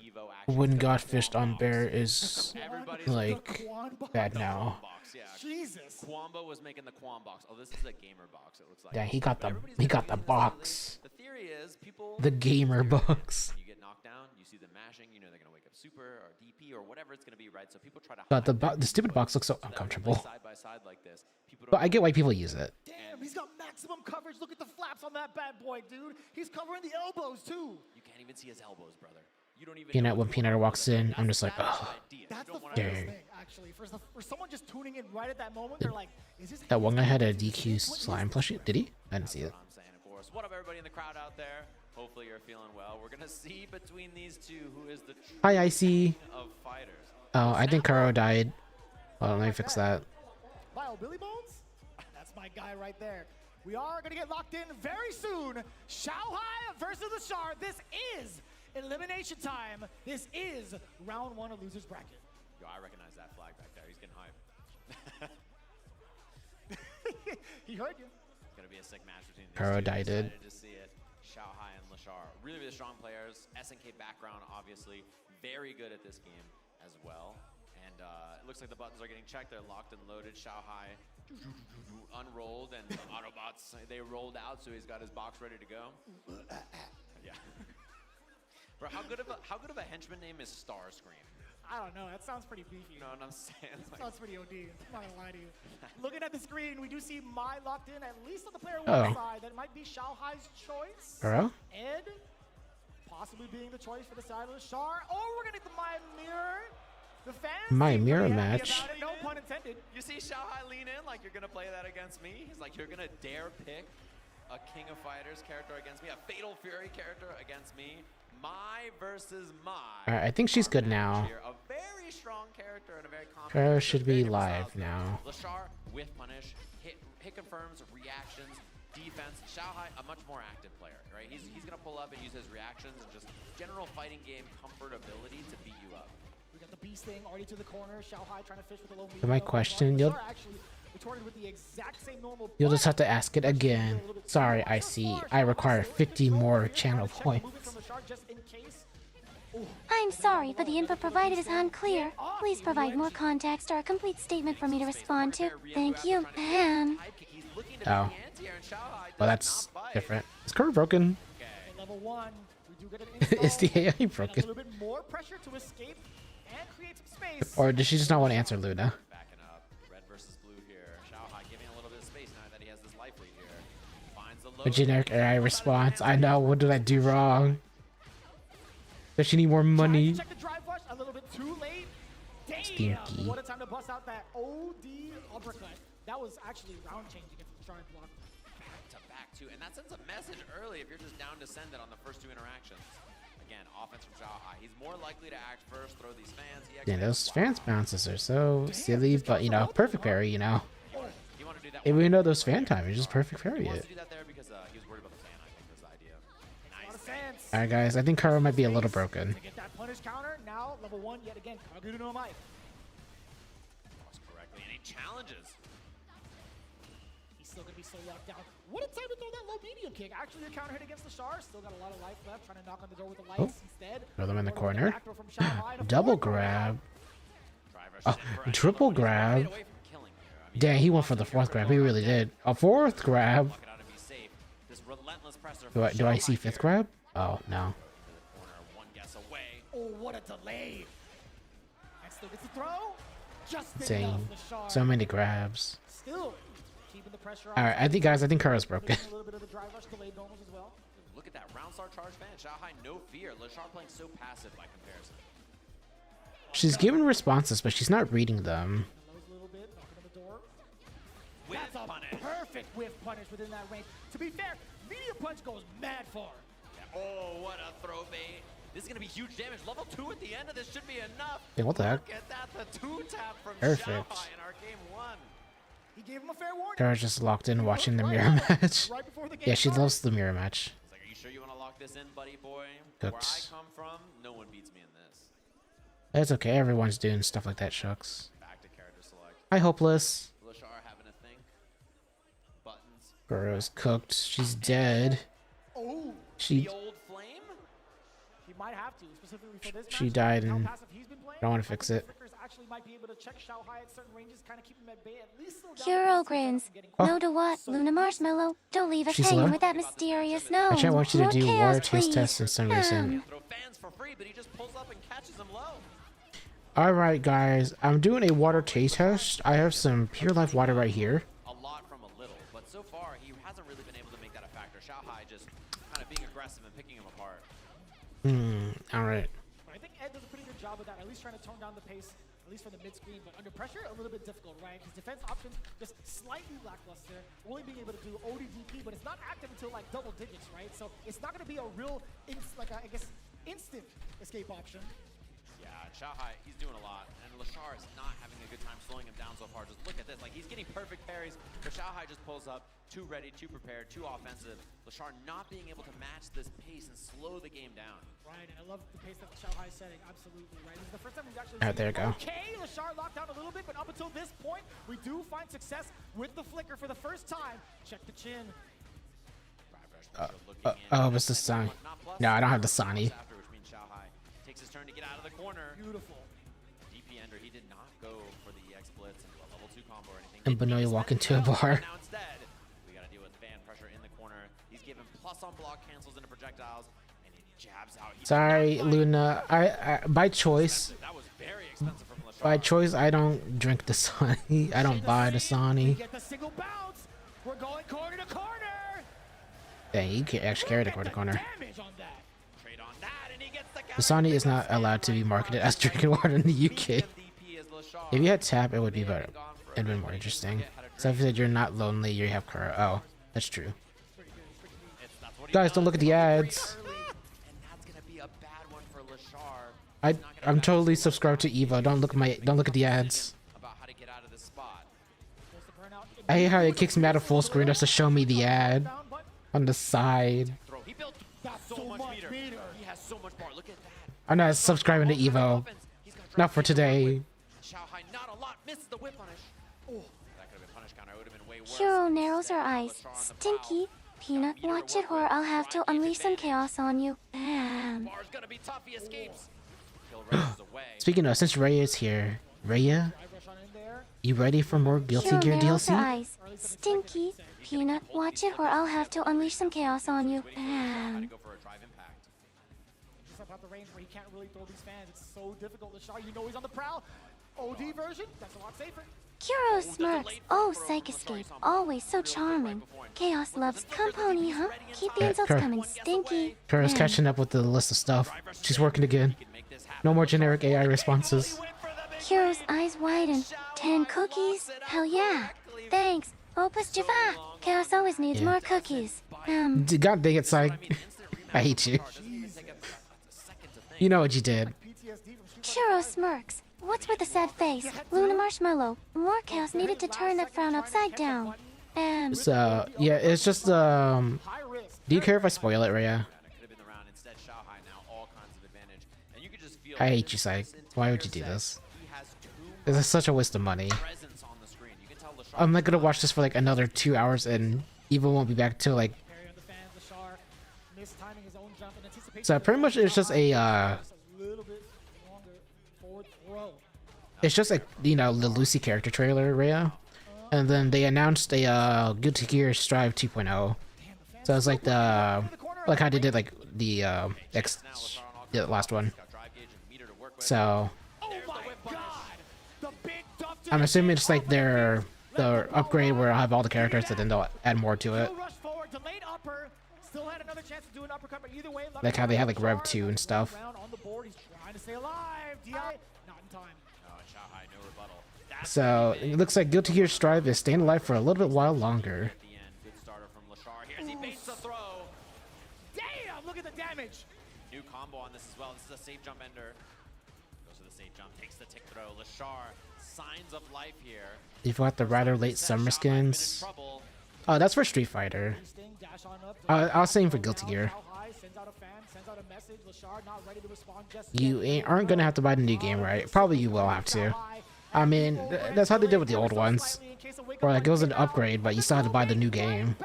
when got fished on Bear is like bad now.
Jesus.
Kwamba was making the Kwam box. Oh, this is a gamer box. It looks like.
Yeah, he got the box.
The theory is people.
The gamer box.
You get knocked down. You see them mashing. You know they're gonna wake up super or DP or whatever it's gonna be, right? So people try to.
God, the stupid box looks so uncomfortable.
Side by side like this.
But I get why people use it.
Damn, he's got maximum coverage. Look at the flaps on that bad boy, dude. He's covering the elbows too.
You can't even see his elbows, brother. You don't even.
Peanut when Peanut walks in, I'm just like, oh.
That's the funniest
Dang.
thing, actually. For someone just tuning in right at that moment, they're like, "Is this?"
That one guy had a DQ slime plushie. Did he? I didn't see it.
I'm saying, of course. What up, everybody in the crowd out there? Hopefully you're feeling well. We're gonna see between these two who is the
Hi, Icy.
of fighters.
Oh, I think Karo died. Well, let me fix that.
Bio Billy Bones? That's my guy right there. We are going to get locked in very soon. Xiao Hai versus the Shard. This is elimination time. This is round 1 of Loser's Bracket.
Yo, I recognize that flag back there. He's getting hyped.
He heard you.
It's gonna be a sick match between these
Karo
two.
died.
Excited to see it. Xiao Hai and Lashar, really, really strong players. SNK background, obviously, very good at this game as well. And it looks like the buttons are getting checked. They're locked and loaded. Xiao Hai unrolled, and the Autobots, they rolled out, so he's got his box ready to go. Yeah. Bro, how good of a henchman name is Starscream?
I don't know. That sounds pretty beefy.
You know what I'm saying?
That sounds pretty OD. I'm not gonna lie to you. Looking at the screen, we do see Mai locked in, at least on the player one side. That might be Xiao Hai's choice.
Karo?
Ed, possibly being the choice for the side of the Shar. Or we're gonna get the Mai Mirror. The fans.
My mirror
happy
match.
about it, no pun intended.
You see Xiao Hai lean in like you're gonna play that against me? He's like, you're gonna dare pick a King of Fighters character against me, a Fatal Fury character against me. Mai versus Mai.
Alright, I think she's good now.
A very strong character and a very confident.
Karo should be live now.
Lashar with punish, hit confirms, reactions, defense. Xiao Hai, a much more active player, right? He's gonna pull up and use his reactions and just general fighting game comfortability to beat you up.
We got the beast thing already to the corner. Xiao Hai trying to fish with the low
For my question, you'll
with the exact same normal
just have to ask it again. Sorry, I see. I require 50 more channel points.
I'm sorry, but the input provided is unclear. Please provide more context or a complete statement for me to respond to. Thank you. Ahem.
Oh. Well, that's different. Is Kuro broken?
Level 1, we do get an
Is the AI
a
broken?
little bit more pressure to escape and create some space.
Or does she just not want to answer Luna?
Backing up, red versus blue here. Xiao Hai giving a little bit of space now that he has this life lead here. Finds the low.
A generic AI response. I know. What did I do wrong? Does she need more money?
Check the drive rush a little bit too late. Damn!
Stinky.
What a time to bust out that OD uppercut. That was actually round changing if you try and block.
Back to back too, and that sends a message early if you're just down to send it on the first 2 interactions. Again, offense from Xiao Hai. He's more likely to act first, throw these fans. He
Yeah, those fans bounces are so silly, but you know, perfect parry, you know. Even though those fan time is just perfect parry it. Alright guys, I think Karo might be a little broken.
Get that punish counter. Now, level 1 yet again. Kaguru no Mai.
Correctly, and he challenges.
He's still going to be so locked down. What a time to throw that low medium kick. Actually, the counter hit against the Lashar. Still got a lot of life left. Trying to knock on the door with the lights instead.
Throw them in the corner. Double grab. Oh, triple grab. Dang, he went for the fourth grab. He really did. A fourth grab. Do I see fifth grab? Oh, no.
Oh, what a delay. And still gets the throw. Just
Insane. So many grabs.
Still keeping the pressure on.
Alright, I think guys, I think Karo's broken.
A little bit of the drive rush delayed normals as well.
Look at that round star charge fan. Shanghai, no fear. Lashar playing so passive by comparison.
She's giving responses, but she's not reading them.
A little bit, knocking on the door. That's a perfect whiff punish within that range. To be fair, medium punch goes mad far.
Oh, what a throw bait. This is going to be huge damage. Level 2 at the end of this should be enough.
Hey, what the heck?
Look at that, the 2-tap from
Perfect.
Shanghai in our game 1.
He gave him a fair warning.
Karo's just locked in watching the mirror match.
Right before the game
Yeah, she
started.
loves the mirror match.
He's like, are you sure you want to lock this in, buddy boy?
Cooks.
Where I come from, no one beats me in this.
It's okay, everyone's doing stuff like that, shucks.
Back to character select.
Hi, Hopeless.
Lashar having a think. Buttons.
Karo's cooked. She's dead.
Oh,
She
the old flame?
he might have to, specifically for this
She
match.
died
How
and
passive he's been playing.
I don't want to fix it.
Flickers actually might be able to check Shanghai at certain ranges, kind of keep him at bay, at least slow down
Hero
the
grins.
Oh.
No to what? Luna Marshmallow. Don't leave us
She's
hanging
low.
with that mysterious no.
I can't want you to
More
do
chaos,
water taste
please.
tests for some reason.
Throw fans for free, but he just pulls up and catches them low.
Alright guys, I'm doing a water taste test. I have some Pure Life water right here.
A lot from a little, but so far he hasn't really been able to make that a factor. Shanghai just kind of being aggressive and picking him apart.
Alright.
I think Ed does a pretty good job of that, at least trying to tone down the pace, at least from the mid-screen, but under pressure, a little bit difficult, right? His defense options just slightly lackluster, only being able to do ODDP, but it's not active until like double digits, right? So it's not going to be a real, instant escape option.
Yeah, Shanghai, he's doing a lot, and Lashar is not having a good time slowing him down so far. Just look at this, like he's getting perfect parries, but Shanghai just pulls up, too ready, too prepared, too offensive. Lashar not being able to match this pace and slow the game down.
Right, and I love the pace that Shanghai is setting, absolutely, right? This is the first time we've actually
Alright, there you go.
Okay, Lashar locked down a little bit, but up until this point, we do find success with the flicker for the first time. Check the chin.
Oh, it's the Sani. No, I don't have the Sani.
Takes his turn to get out of the corner.
Beautiful.
DP Ender, he did not go for the EX Blitz and a level 2 combo or anything.
And Benoit walk into a bar.
Now instead, we gotta deal with fan pressure in the corner. He's given plus on block cancels into projectiles, and he jabs out.
Sorry, Luna. I by choice.
That was very expensive from Lashar.
By choice, I don't drink the Sani. I don't buy the Sani.
Get the single bounce. We're going corner to corner.
Dang, you can actually carry the corner to corner.
Damage on that.
Trade on that, and he gets the
The Sani is not allowed to be marketed as drinking water in the UK. If you had tap, it would be better. It'd been more interesting. So if you said you're not lonely, you have Kara. Oh, that's true. Guys, don't look at the ads.
And that's gonna be a bad one for Lashar.
I'm totally subscribed to Eva. Don't look at the ads.
About how to get out of this spot.
I hate how it kicks me out of full screen just to show me the ad on the side.
Throw. He built so much meter. He has so much more. Look at that.
I'm not subscribing to Evo. Not for today.
Shanghai not a lot. Misses the whip punish. Oh, that could have been punish counter. It would have been way worse.
Hero narrows her eyes. Stinky. Peanut, watch it or I'll have to unleash some chaos on you. Bam.
Bar's gonna be tough. He escapes. Kill races away.
Speaking of, since Raya is here, Raya, you ready for more Guilty
Hero
Gear
narrows her
DLC?
eyes. Stinky. Peanut, watch it or I'll have to unleash some chaos on you. Bam.
Go for a drive impact.
Just about the range where he can't really throw these fans. It's so difficult. Lashar, you know he's on the prowl. OD version, that's a lot safer.
Kuro smirks. Oh, Psych Escape. Always so charming. Chaos loves company, huh? Keep the insults
Kara.
coming, Stinky.
Kara's
Bam.
catching up with the list of stuff. She's working again. No more generic AI responses.
Kuro's eyes widen. 10 cookies? Hell yeah. Thanks. Opus Java. Chaos always needs more cookies.
God dang it, Psych. I hate you. You know what you did.
Kuro smirks. What's with the sad face? Luna Marshmallow. More chaos needed to turn that frown upside down.
So yeah, it's just do you care if I spoil it, Rhea? I hate you, Psych. Why would you do this? This is such a waste of money. I'm not gonna watch this for like another 2 hours, and Evo won't be back till like. So pretty much it's just a it's just like, you know, the Lucy character trailer, Rhea, and then they announced a Guilty Gear Strive 2.0. So it's like like how they did like the last one. So I'm assuming it's like their upgrade where I'll have all the characters, and then they'll add more to it. Like how they had like Rev 2 and stuff. So it looks like Guilty Gear Strive is staying alive for a little bit while longer.
Damn, look at the damage.
New combo on this as well. This is a safe jump ender. Goes to the safe jump, takes the tick throw. Lashar, signs of life here.
You've got the rather late summer skins. Oh, that's for Street Fighter. I was saying for Guilty Gear. You aren't gonna have to buy the new game, right? Probably you will have to. I mean, that's how they did with the old ones. Or like it was an upgrade, but you still had to buy the new game.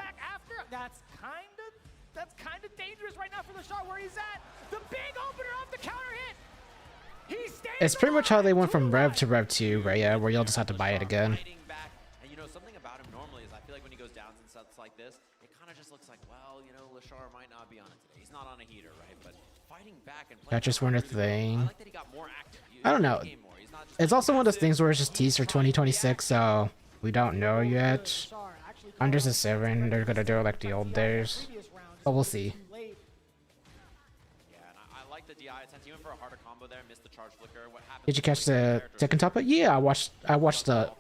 That's kind of dangerous right now for Lashar where he's at. The big opener off the counter hit.
It's pretty much how they went from Rev to Rev 2, Rhea, where you'll just have to buy it again.
And you know, something about him normally is I feel like when he goes down and stuff like this, it kind of just looks like, well, you know, Lashar might not be on it today. He's not on a heater, right? But fighting back and playing,
That's just one thing.
I like that he got more active.
I don't know. It's also one of those things where it's just teased for 2026, so we don't know yet. Under the 7, they're gonna do it like the old days. But we'll see.
Yeah, and I like the DI attempt. He went for a harder combo there, missed the charge flicker. What happened?
Did you catch the second top it? Yeah, I watched the.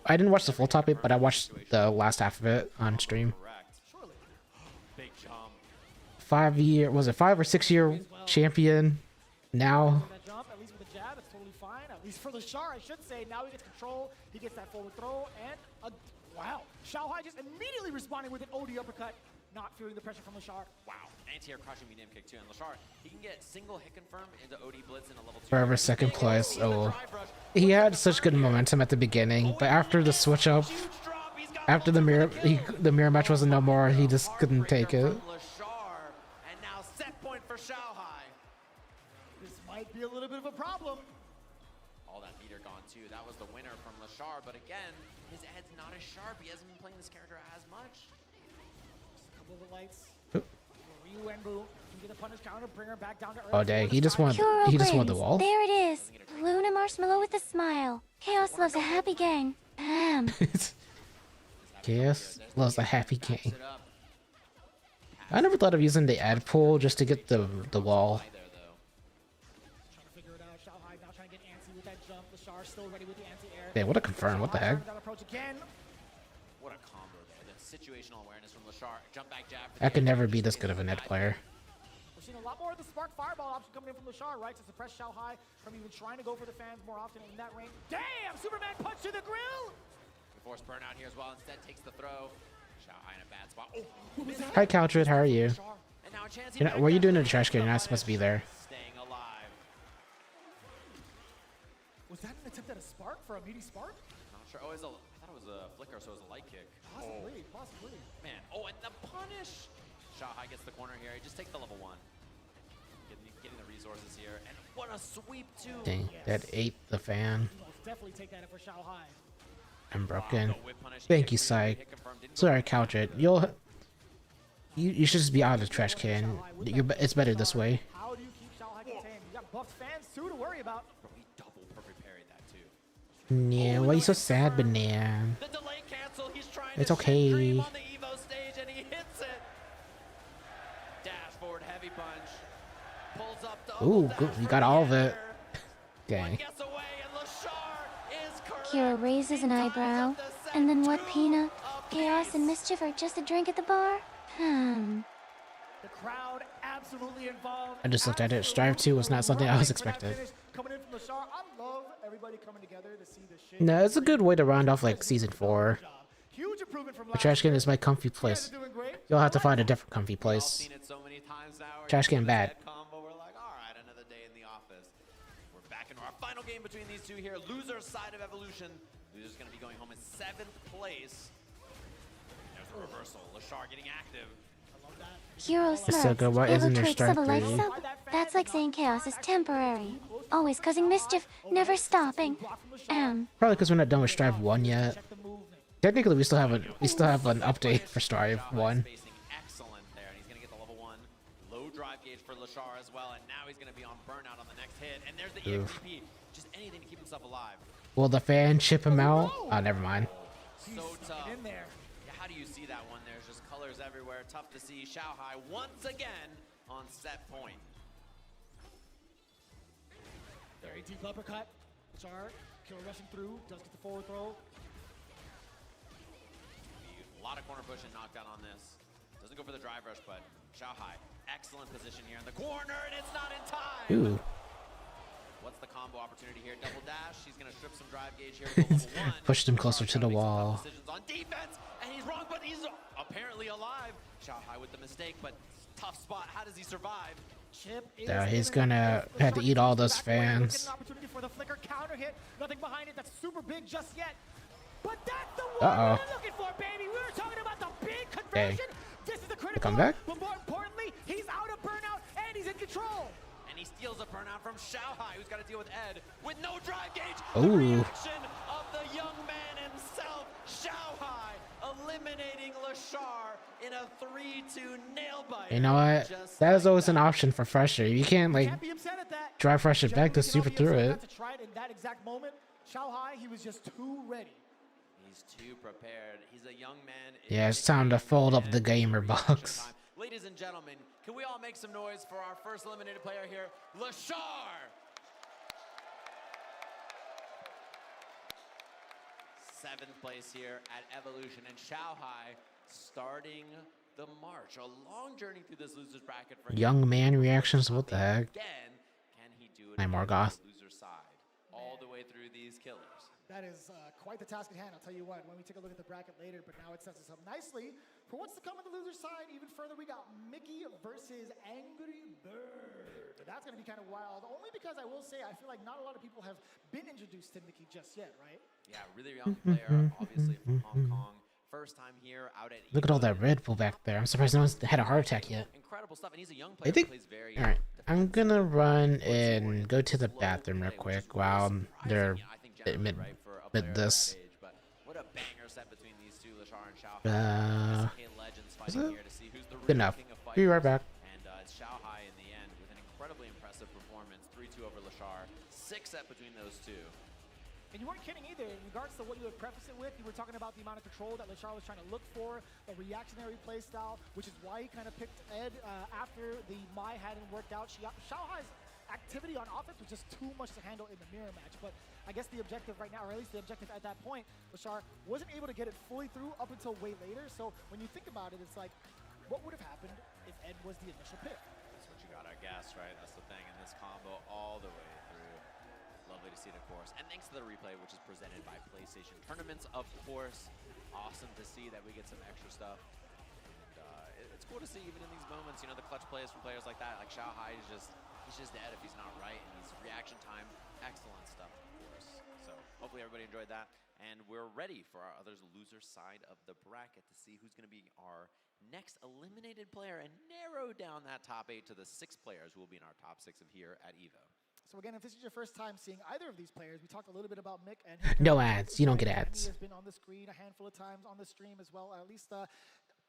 I didn't watch the full top it, but I watched the last half of it on stream.
Big jump.
5 year, was it 5 or 6 year champion? Now.
At least with the jab, it's totally fine. At least for Lashar, I should say. Now he gets control. He gets that forward throw, and wow, Xiaohai just immediately responding with an OD uppercut. Not feeling the pressure from Lashar.
Wow, anti-air crushing medium kick too. And Lashar, he can get single hit confirm into OD blitz in a level 2.
Forever second place. Oh, he had such good momentum at the beginning, but after the switch up, after the mirror match wasn't no more, he just couldn't take it.
Lashar, and now set point for Xiaohai.
This might be a little bit of a problem.
All that meter gone too. That was the winner from Lashar, but again, his head's not as sharp. He hasn't been playing this character as much.
Couple of the lights. Ryu and Boo can get a punish counter, bring her back down to earth.
Oh dang, he just won the wall.
There it is. Luna Marshmallow with a smile. Chaos loves a happy gang.
Chaos loves a happy gang. I never thought of using the ad pull just to get the wall.
Trying to figure it out. Xiaohai now trying to get antsy with that jump. Lashar still ready with the anti-air.
Yeah, what a confirm, what the heck?
What a combo there. The situational awareness from Lashar. Jump back jab.
I could never be this good of a net player.
We're seeing a lot more of the spark fireball option coming in from Lashar, right? To suppress Xiaohai from even trying to go for the fans more often in that range. Damn! Superman punch to the grill!
The force burnout here as well. Instead takes the throw. Xiaohai in a bad spot. Oh,
Hi Caltrid, how are you? What are you doing in the trash can? You're not supposed to be there.
Staying alive.
Was that an attempt at a spark for a meaty spark?
Not sure. Oh, I thought it was a flicker, so it was a light kick.
Possibly, possibly.
Man, oh, and the punish. Xiaohai gets the corner here. He just takes the level 1. Getting the resources here, and what a sweep too.
Dang, that ate the fan.
Definitely take that for Xiaohai.
I'm broken. Thank you, Psych. Sorry, Caltrid. You should just be out of the trash can. It's better this way.
How do you keep Xiaohai contained? You got buffed fans too to worry about.
He double perfect parried that too.
Yeah, why are you so sad, Banana?
The delay cancel. He's trying
It's
to
okay.
dream on the Evo stage, and he hits it. Dash forward, heavy punch. Pulls up the
Ooh, good. You got all of it. Dang.
Kira raises an eyebrow. And then what, Peanut? Chaos and mischief are just a drink at the bar?
The crowd absolutely involved.
I just looked at it. Strive 2 was not something I was expecting.
Coming in from Lashar, I love everybody coming together to see this shit.
No, it's a good way to round off like season 4.
Huge improvement from
The trash can is my comfy place. You'll have to find a different comfy place. Trash can bad.
We're like, all right, another day in the office. We're back into our final game between these two here. Loser side of Evolution. Loser's going to be going home in 7th place. There's a reversal. Lashar getting active.
Hero
It's so good. Why isn't there
traits of
Strive
a life
3?
sub? That's like saying chaos is temporary. Always causing mischief, never stopping.
Probably because we're not done with Strive 1 yet. Technically, we still have an update for Strive 1.
Excellent there, and he's going to get the level 1. Low drive gauge for Lashar as well, and now he's going to be on burnout on the next hit. And there's the EXP. Just anything to keep himself alive.
Will the fan chip him out? Oh, never mind.
So tough. Yeah, how do you see that one? There's just colors everywhere. Tough to see. Xiaohai once again on set point.
Very deep uppercut. Lashar, killer rushing through, does get the forward throw.
A lot of corner push and knockdown on this. Doesn't go for the drive rush, but Xiaohai, excellent position here in the corner, and it's not in time.
Ooh.
What's the combo opportunity here? Double dash. He's going to strip some drive gauge here with the level 1.
Pushed him closer to the wall.
Decisions on defense, and he's wrong, but he's apparently alive. Xiaohai with the mistake, but tough spot. How does he survive?
Yeah, he's gonna have to eat all those fans.
Opportunity for the flicker counter hit. Nothing behind it that's super big just yet. But that's the one we're looking for, baby. We were talking about the big conversion. This is the critical.
Come back.
But more importantly, he's out of burnout and he's in control.
And he steals a burnout from Xiaohai, who's got to deal with Ed with no drive gauge.
Ooh.
The reaction of the young man himself, Xiaohai, eliminating Lashar in a 3-2 nail biter.
You know what? That is always an option for Fresher. You can't like drive Fresher back to super through it.
To try it in that exact moment, Xiaohai, he was just too ready.
He's too prepared. He's a young man.
Yeah, it's time to fold up the gamer box.
Ladies and gentlemen, can we all make some noise for our first eliminated player here, Lashar? 7th place here at Evolution, and Xiaohai starting the march. A long journey through this losers bracket for
Young man reactions. What the heck?
Again, can he do it
Hey,
on
Morgoth.
the loser side all the way through these killers?
That is quite the task at hand. I'll tell you what, when we take a look at the bracket later, but now it sets us up nicely for what's to come on the loser side. Even further, we got Mickey versus Angry Bird. That's going to be kind of wild, only because I will say I feel like not a lot of people have been introduced to Mickey just yet, right?
Yeah, really young player, obviously from Hong Kong. First time here out at
Look at all that Red Bull back there. I'm surprised no one's had a heart attack yet.
Incredible stuff, and he's a young
I
player
think.
who plays very
All right, I'm gonna run and go to the bathroom real quick while they're mid this.
But what a banger set between these two, Lashar and Xiaohai. Legends fighting here to see who's the real
Good enough.
king of
Be right back.
And it's Xiaohai in the end with an incredibly impressive performance, 3-2 over Lashar. 6 set between those two.
And you weren't kidding either. In regards to what you would preface it with, you were talking about the amount of control that Lashar was trying to look for, a reactionary play style, which is why he kind of picked Ed after the Mai hadn't worked out. Xiaohai's activity on offense was just too much to handle in the mirror match. But I guess the objective right now, or at least the objective at that point, Lashar wasn't able to get it fully through up until way later. So when you think about it, it's like, what would have happened if Ed was the initial pick?
That's what you gotta guess, right? That's the thing. And this combo all the way through. Lovely to see it, of course. And thanks to the replay, which is presented by PlayStation Tournaments, of course. Awesome to see that we get some extra stuff. And it's cool to see even in these moments, you know, the clutch plays from players like that. Like Xiaohai is he's just dead if he's not right. And he's reaction time, excellent stuff, of course. So hopefully everybody enjoyed that. And we're ready for our others loser side of the bracket to see who's going to be our next eliminated player and narrow down that top 8 to the 6 players who will be in our top 6 of here at EVO.
So again, if this is your first time seeing either of these players, we talked a little bit about Mick and
no ads. You don't get ads.
He has been on the screen a handful of times on the stream as well. At least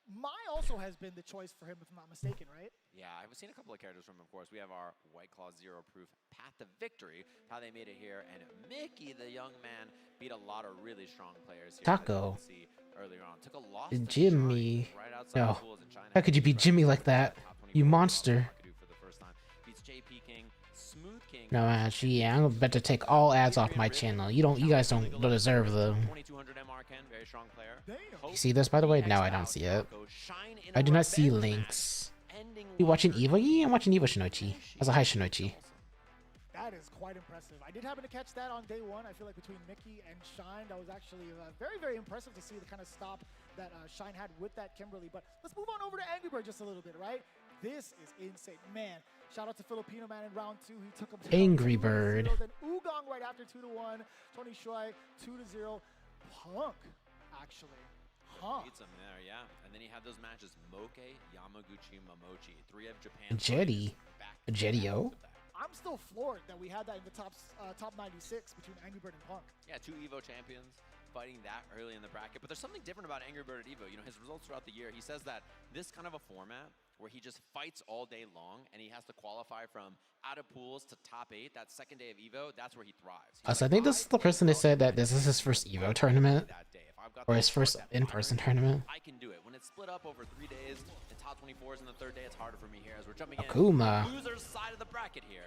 Mai also has been the choice for him, if I'm not mistaken, right?
Yeah, I've seen a couple of characters from him, of course. We have our White Claw Zero Proof Path to Victory, how they made it here. And Mickey, the young man, beat a lot of really strong players here.
Taco.
Earlier on. Took a loss to
Jimmy.
Right outside
No.
the pools in China.
How could you beat Jimmy like that? You monster.
For the first time. Beats JP King, Smooth King.
No, actually, yeah, I'm about to take all ads off my channel. You guys don't deserve them.
2200 MR Ken, very strong player.
You see this, by the way? No, I don't see it. I do not see links. You watching Evo? Yeah, I'm watching Evo Shinoichi. As a high Shinoichi.
That is quite impressive. I did happen to catch that on day one. I feel like between Mickey and Shine, that was actually very, very impressive to see the kind of stop that Shine had with that Kimberly. But let's move on over to Angry Bird just a little bit, right? This is insane. Man, shout out to Filipino Man in round 2. He took him to
Angry
2-0.
Bird.
Then Ugong right after 2-1. Tony Shuai 2-0. Punk, actually. Huh.
Beats him there, yeah. And then he had those matches: Moke, Yamaguchi, Momochi. 3 of Japan.
Jetty. Jetty-O?
I'm still floored that we had that in the top 96 between Angry Bird and Punk.
Yeah, 2 Evo champions fighting that early in the bracket. But there's something different about Angry Bird at Evo. You know, his results throughout the year, he says that this kind of a format where he just fights all day long and he has to qualify from out of pools to top 8, that second day of Evo, that's where he thrives.
So I think this is the person that said that this is his first Evo tournament. Or his first in-person tournament.
I can do it. When it's split up over 3 days, the top 24s in the 3rd day, it's harder for me here as we're jumping
Akuma.
in. Loser's side of the bracket here.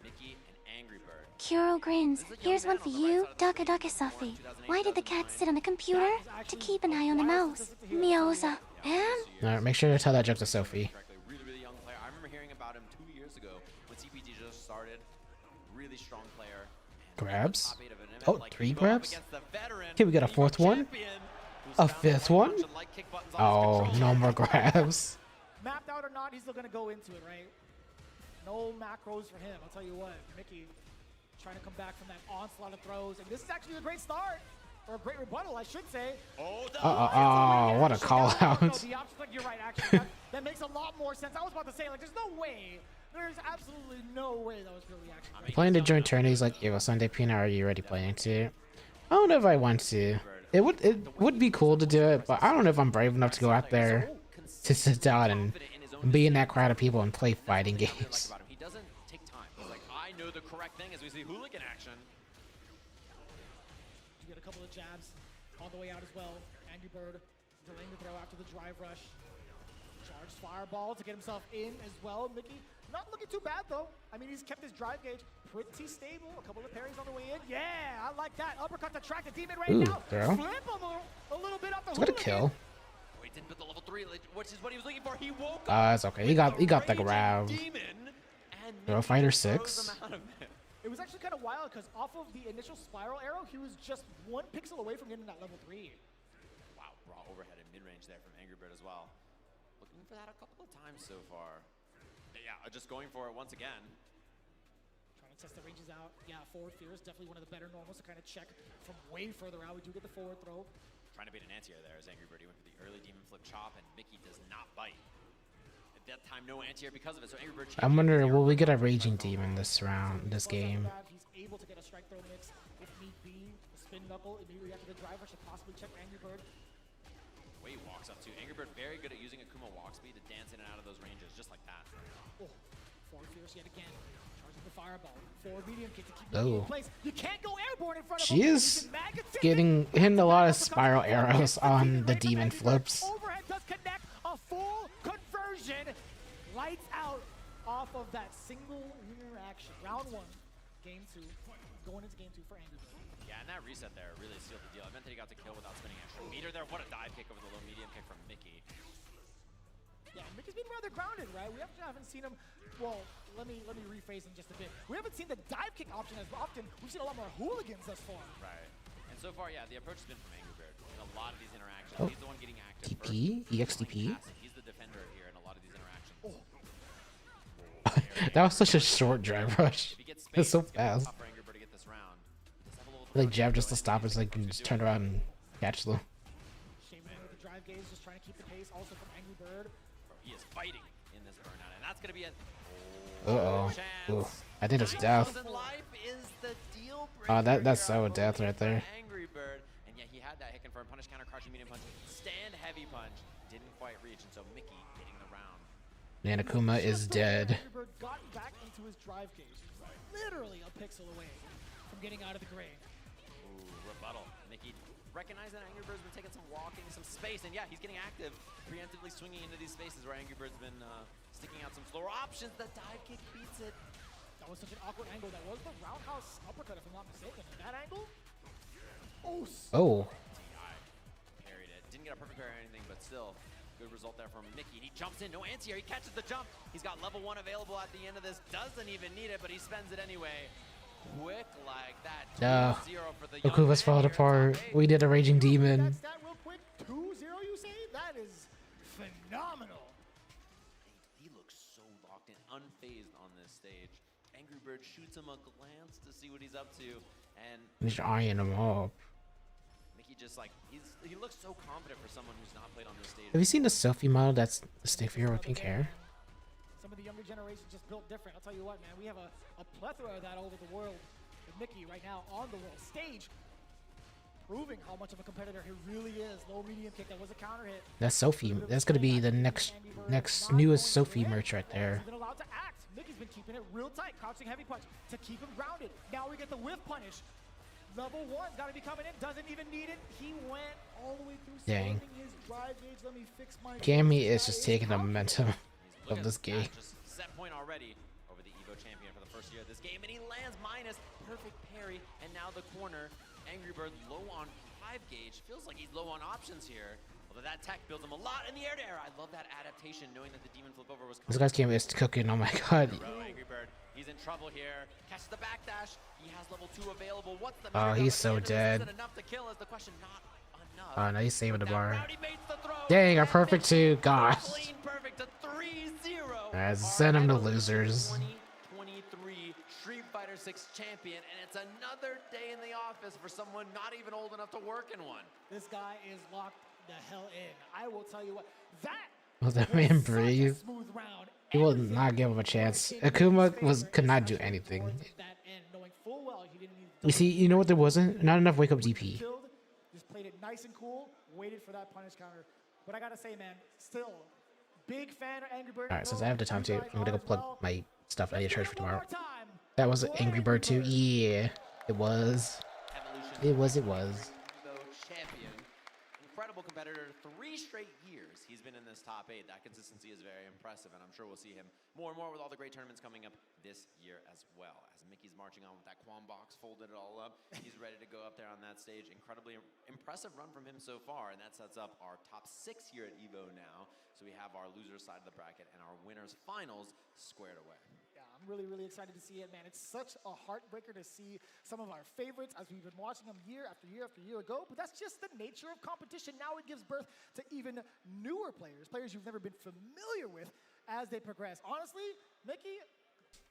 Mickey and Angry Bird.
Kuro grins. Here's one for you, Daka Daka Suffy. Why did the cat sit on the computer? To keep an eye on the mouse. Mioza. And?
Alright, make sure to tell that joke to Sophie.
Really, really young player. I remember hearing about him 2 years ago when CPG just started. Really strong player.
Grabs? Oh, 3 grabs? Okay, we got a 4th one. A 5th one? Oh, no more grabs.
Mapped out or not, he's still going to go into it, right? No macros for him. I'll tell you what, Mickey trying to come back from that onslaught of throws. And this is actually a great start. Or a great rebuttal, I should say.
Oh, what a call out.
No, the option, you're right, actually. That makes a lot more sense. I was about to say, like, there's no way. There's absolutely no way that was really actually.
Playing to join tourneys like Evo Sunday Pina, are you already planning to? I don't know if I want to. It would be cool to do it, but I don't know if I'm brave enough to go out there to sit down and be in that crowd of people and play fighting games.
He doesn't take time. He's like, I know the correct thing as we see hooligan action.
You get a couple of jabs on the way out as well. Angry Bird delaying the throw after the drive rush. Charged fireball to get himself in as well. Mickey not looking too bad though. I mean, he's kept his drive gauge pretty stable. A couple of parries on the way in. Yeah, I like that. Uppercut to track the demon right now.
Throw.
Flip him a little bit off the
It's gonna kill.
Oh, he didn't put the level 3, which is what he was looking for. He woke
It's okay. He got the grab. Throw fighter 6.
It was actually kind of wild because off of the initial spiral arrow, he was just 1 pixel away from getting that level 3.
Wow, raw overhead and mid-range there from Angry Bird as well. Looking for that a couple of times so far. Yeah, just going for it once again.
Trying to test the ranges out. Yeah, forward fear is definitely one of the better normals to kind of check from way further out. We do get the forward throw.
Trying to bait an anti-air there as Angry Bird. He went for the early demon flip chop, and Mickey does not bite. At that time, no anti-air because of it, so Angry Bird...
I'm wondering, will we get a Raging Demon this round, this game?
He's able to get a strike throw mix if need be. The spin knuckle immediately after the driver should possibly check Angry Bird.
Way he walks up to Angry Bird, very good at using Akuma walk speed to dance in and out of those ranges, just like that.
Oh, forward fierce yet again. Charging the fireball. Forward medium kick to keep Mickey in place. You can't go airborne in front of him.
She is hitting a lot of spiral arrows on the demon flips.
Overhead does connect. A full conversion. Lights out off of that single interaction. Round 1, game 2. Going into game 2 for Angry Bird.
Yeah, and that reset there really sealed the deal. I meant that he got to kill without spinning extra meter there. What a dive kick over the low medium kick from Mickey.
Yeah, Mickey's been rather grounded, right? We haven't seen him. Well, let me rephrase him just a bit. We haven't seen the dive kick option as often. We've seen a lot more hooligans thus far.
Right. And so far, yeah, the approach has been from Angry Bird in a lot of these interactions.
Oh.
He's the one getting active.
TP? EXTP?
He's the defender here in a lot of these interactions.
Oh.
That was such a short drive rush. It's so fast. Like jab just to stop us, like you just turn around and catch them.
Shaman with the drive gaze, just trying to keep the pace. Also from Angry Bird.
He is fighting in this burnout, and that's gonna be a
Ooh, I think it's death. That's so death right there.
Angry Bird, and yeah, he had that hit confirm punish counter crushing medium punch, stand heavy punch, didn't quite reach, and so Mickey getting the round.
Nanakuma is dead.
Angry Bird got back into his drive gaze, literally a pixel away from getting out of the grave.
Ooh, rebuttal. Mickey recognized that Angry Bird's been taking some walking, some space, and yeah, he's getting active, preemptively swinging into these spaces where Angry Bird's been sticking out some slower options. The dive kick beats it.
That was such an awkward angle. That was the roundhouse uppercut, if I'm not mistaken. That angle? Oh.
Oh.
Parried it. Didn't get a perfect parry or anything, but still Good result there from Mickey. And he jumps in. No anti-air. He catches the jump. He's got level 1 available at the end of this. Doesn't even need it, but he spends it anyway. Quick like that. 2-0 for the young
Okuma's
man
falling
here in
apart.
top 8.
We did a Raging Demon.
That's that real quick. 2-0, you say? That is phenomenal.
He looks so locked in, unfazed on this stage. Angry Bird shoots him a glance to see what he's up to, and
He's eyeing him up.
Mickey just like he looks so confident for someone who's not played on this stage.
Have you seen the selfie model that's the stick figure with pink hair?
Some of the younger generation just built different. I'll tell you what, man, we have a plethora of that over the world. With Mickey right now on the world stage, proving how much of a competitor he really is. Low medium kick, that was a counter hit.
That's Sophie. That's gonna be the next newest Sophie merch right there.
He's been allowed to act. Mickey's been keeping it real tight, crouching heavy punch to keep him grounded. Now we get the whiff punish. Level 1's got to be coming in. Doesn't even need it. He went all the way through.
Dang.
His drive gauge. Let me fix my.
Gammy is just taking the momentum of this game.
Just set point already over the Evo champion for the first year of this game, and he lands minus perfect parry, and now the corner. Angry Bird low on 5 gauge. Feels like he's low on options here. Although that tech builds him a lot in the air to air. I love that adaptation, knowing that the demon flip over was coming.
This guy's game is cooking. Oh my god.
Angry Bird, he's in trouble here. Catches the backdash. He has level 2 available. What's the
Oh, he's so dead.
enough to kill is the question. Not enough.
Oh, no, he's saving the bar.
Rowdy makes the throw.
Dang, a perfect 2. Gosh.
Clean perfect to 3-0.
Send him to losers.
2023 Street Fighter 6 champion, and it's another day in the office for someone not even old enough to work in one.
This guy is locked the hell in. I will tell you what. That
Will that man breathe?
smooth round.
He will not give him a chance. Akuma could not do anything.
That end, knowing full well he didn't need
You see, you know what there wasn't? Not enough wake up DP.
killed, just played it nice and cool, waited for that punish counter. But I gotta say, man, still big fan of Angry Bird.
Alright, since I have the time to, I'm gonna go plug my stuff I need to charge for tomorrow. That was Angry Bird 2. Yeah, it was. It was.
Evo champion, incredible competitor. 3 straight years he's been in this top 8. That consistency is very impressive, and I'm sure we'll see him more and more with all the great tournaments coming up this year as well. As Mickey's marching on with that Quam box, folded it all up, he's ready to go up there on that stage. Incredibly impressive run from him so far, and that sets up our top 6 here at Evo now. So we have our losers side of the bracket and our winners finals squared away.
Yeah, I'm really, really excited to see it, man. It's such a heartbreaker to see some of our favorites as we've been watching them year after year after year ago, but that's just the nature of competition. Now it gives birth to even newer players, players you've never been familiar with as they progress. Honestly, Mickey,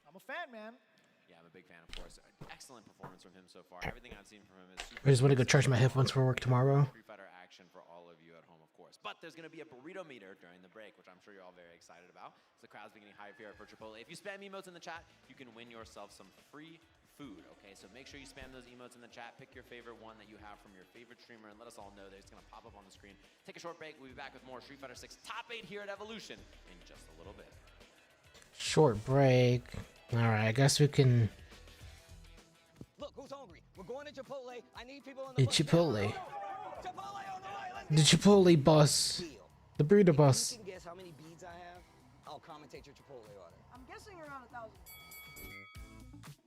I'm a fan, man.
Yeah, I'm a big fan, of course. Excellent performance from him so far. Everything I've seen from him is super.
I just want to go charge my headphones for work tomorrow.
Street Fighter action for all of you at home, of course. But there's going to be a burrito meter during the break, which I'm sure you're all very excited about. So the crowd's beginning high here for Chipotle. If you spam emotes in the chat, you can win yourself some free food, okay? So make sure you spam those emotes in the chat. Pick your favorite one that you have from your favorite streamer, and let us all know that it's going to pop up on the screen. Take a short break. We'll be back with more Street Fighter 6 Top 8 here at Evolution in just a little bit.
Short break. Alright, I guess we can...
Look, who's hungry? We're going to Chipotle. I need people on the bus.
Chipotle.
Chipotle on the way.
The Chipotle bus. The burrito bus.
You can guess how many beads I have? I'll commentate your Chipotle order.
I'm guessing around 1,000.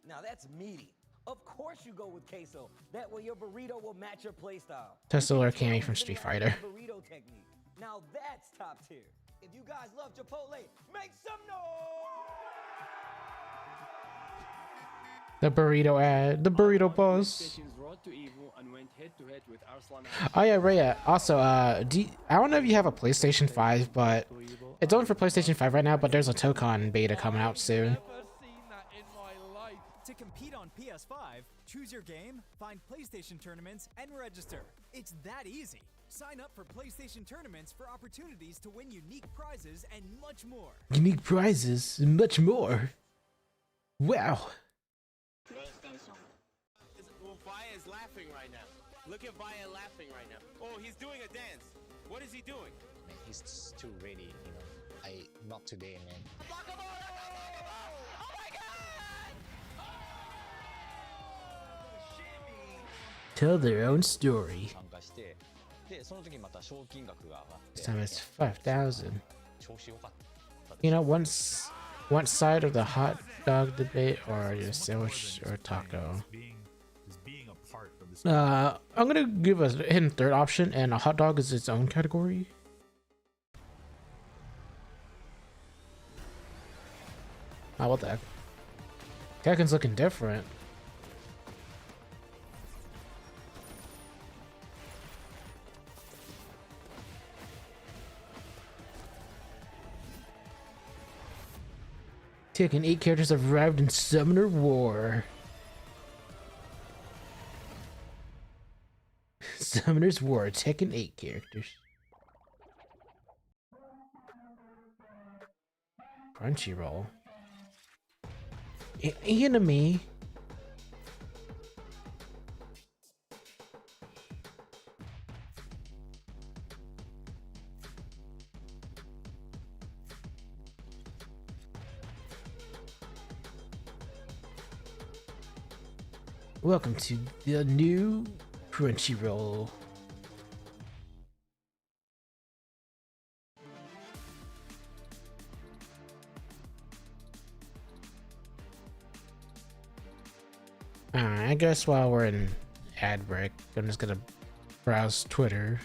Now that's meaty. Of course you go with queso. That way your burrito will match your playstyle.
Tesla or Cammy from Street Fighter.
Burrito technique. Now that's top tier. If you guys love Chipotle, make some noise!
The burrito ad. The burrito bus. Oh yeah, Rhea. Also, I don't know if you have a PlayStation 5, but it's only for PlayStation 5 right now, but there's a Tokon beta coming out soon.
To compete on PS5, choose your game, find PlayStation tournaments, and register. It's that easy. Sign up for PlayStation tournaments for opportunities to win unique prizes and much more.
Unique prizes and much more. Wow.
Vaya is laughing right now. Look at Vaya laughing right now. Oh, he's doing a dance. What is he doing?
Man, he's just too ready, you know. Not today, man.
Tell their own story. This time it's 5,000. You know, one side of the hot dog debate or your sandwich or taco. I'm gonna give a hidden third option, and a hot dog is its own category. Oh, what the heck? Tekken's looking different. Tekken 8 characters have arrived in Summoner War. Summoner's War, Tekken 8 characters. Crunchyroll. Enemy. Welcome to the new Crunchyroll. I guess while we're in ad break, I'm just gonna browse Twitter.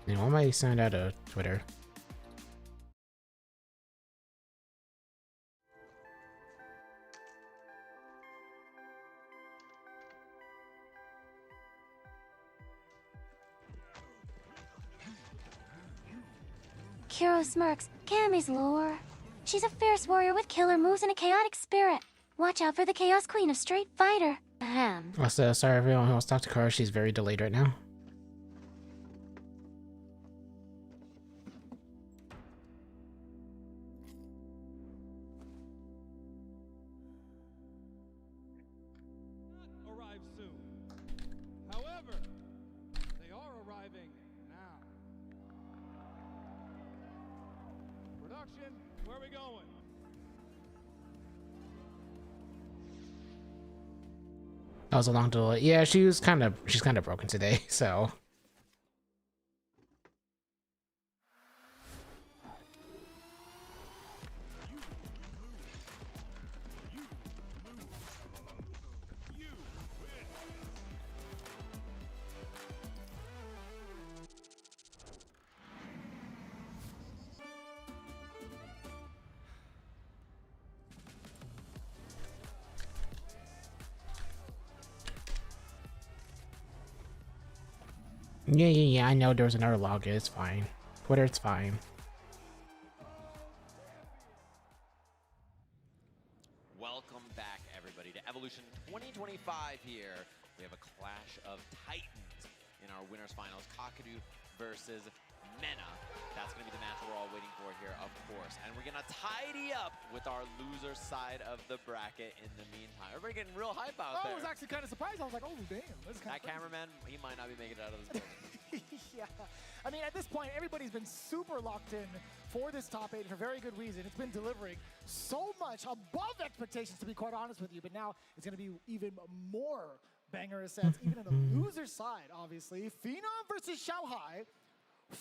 You know, I might send out a Twitter.
Kuro smirks. Cammy's lore. She's a fierce warrior with killer moves and a chaotic spirit. Watch out for the Chaos Queen of Street Fighter. Ahem.
Also, sorry everyone who wants to talk to Kara, she's very delayed right now.
Arrive soon. However, they are arriving now. Production, where are we going?
That was a long delay. Yeah, she's kind of broken today, so. Yeah, I know there was another log. It's fine. Twitter, it's fine.
Welcome back, everybody, to Evolution 2025 here. We have a clash of titans in our winners finals. Kakadu versus Mena. That's going to be the match we're all waiting for here, of course. And we're going to tidy up with our loser side of the bracket in the meantime. Everybody getting real hype out there.
I was actually kind of surprised. I was like, oh, damn. This is
That cameraman, he might not be making it out of this building.
Yeah. I mean, at this point, everybody's been super locked in for this top 8 for very good reason. It's been delivering so much above expectations, to be quite honest with you. But now it's going to be even more banger sets, even on the loser side, obviously. Phenom versus Xiaohai.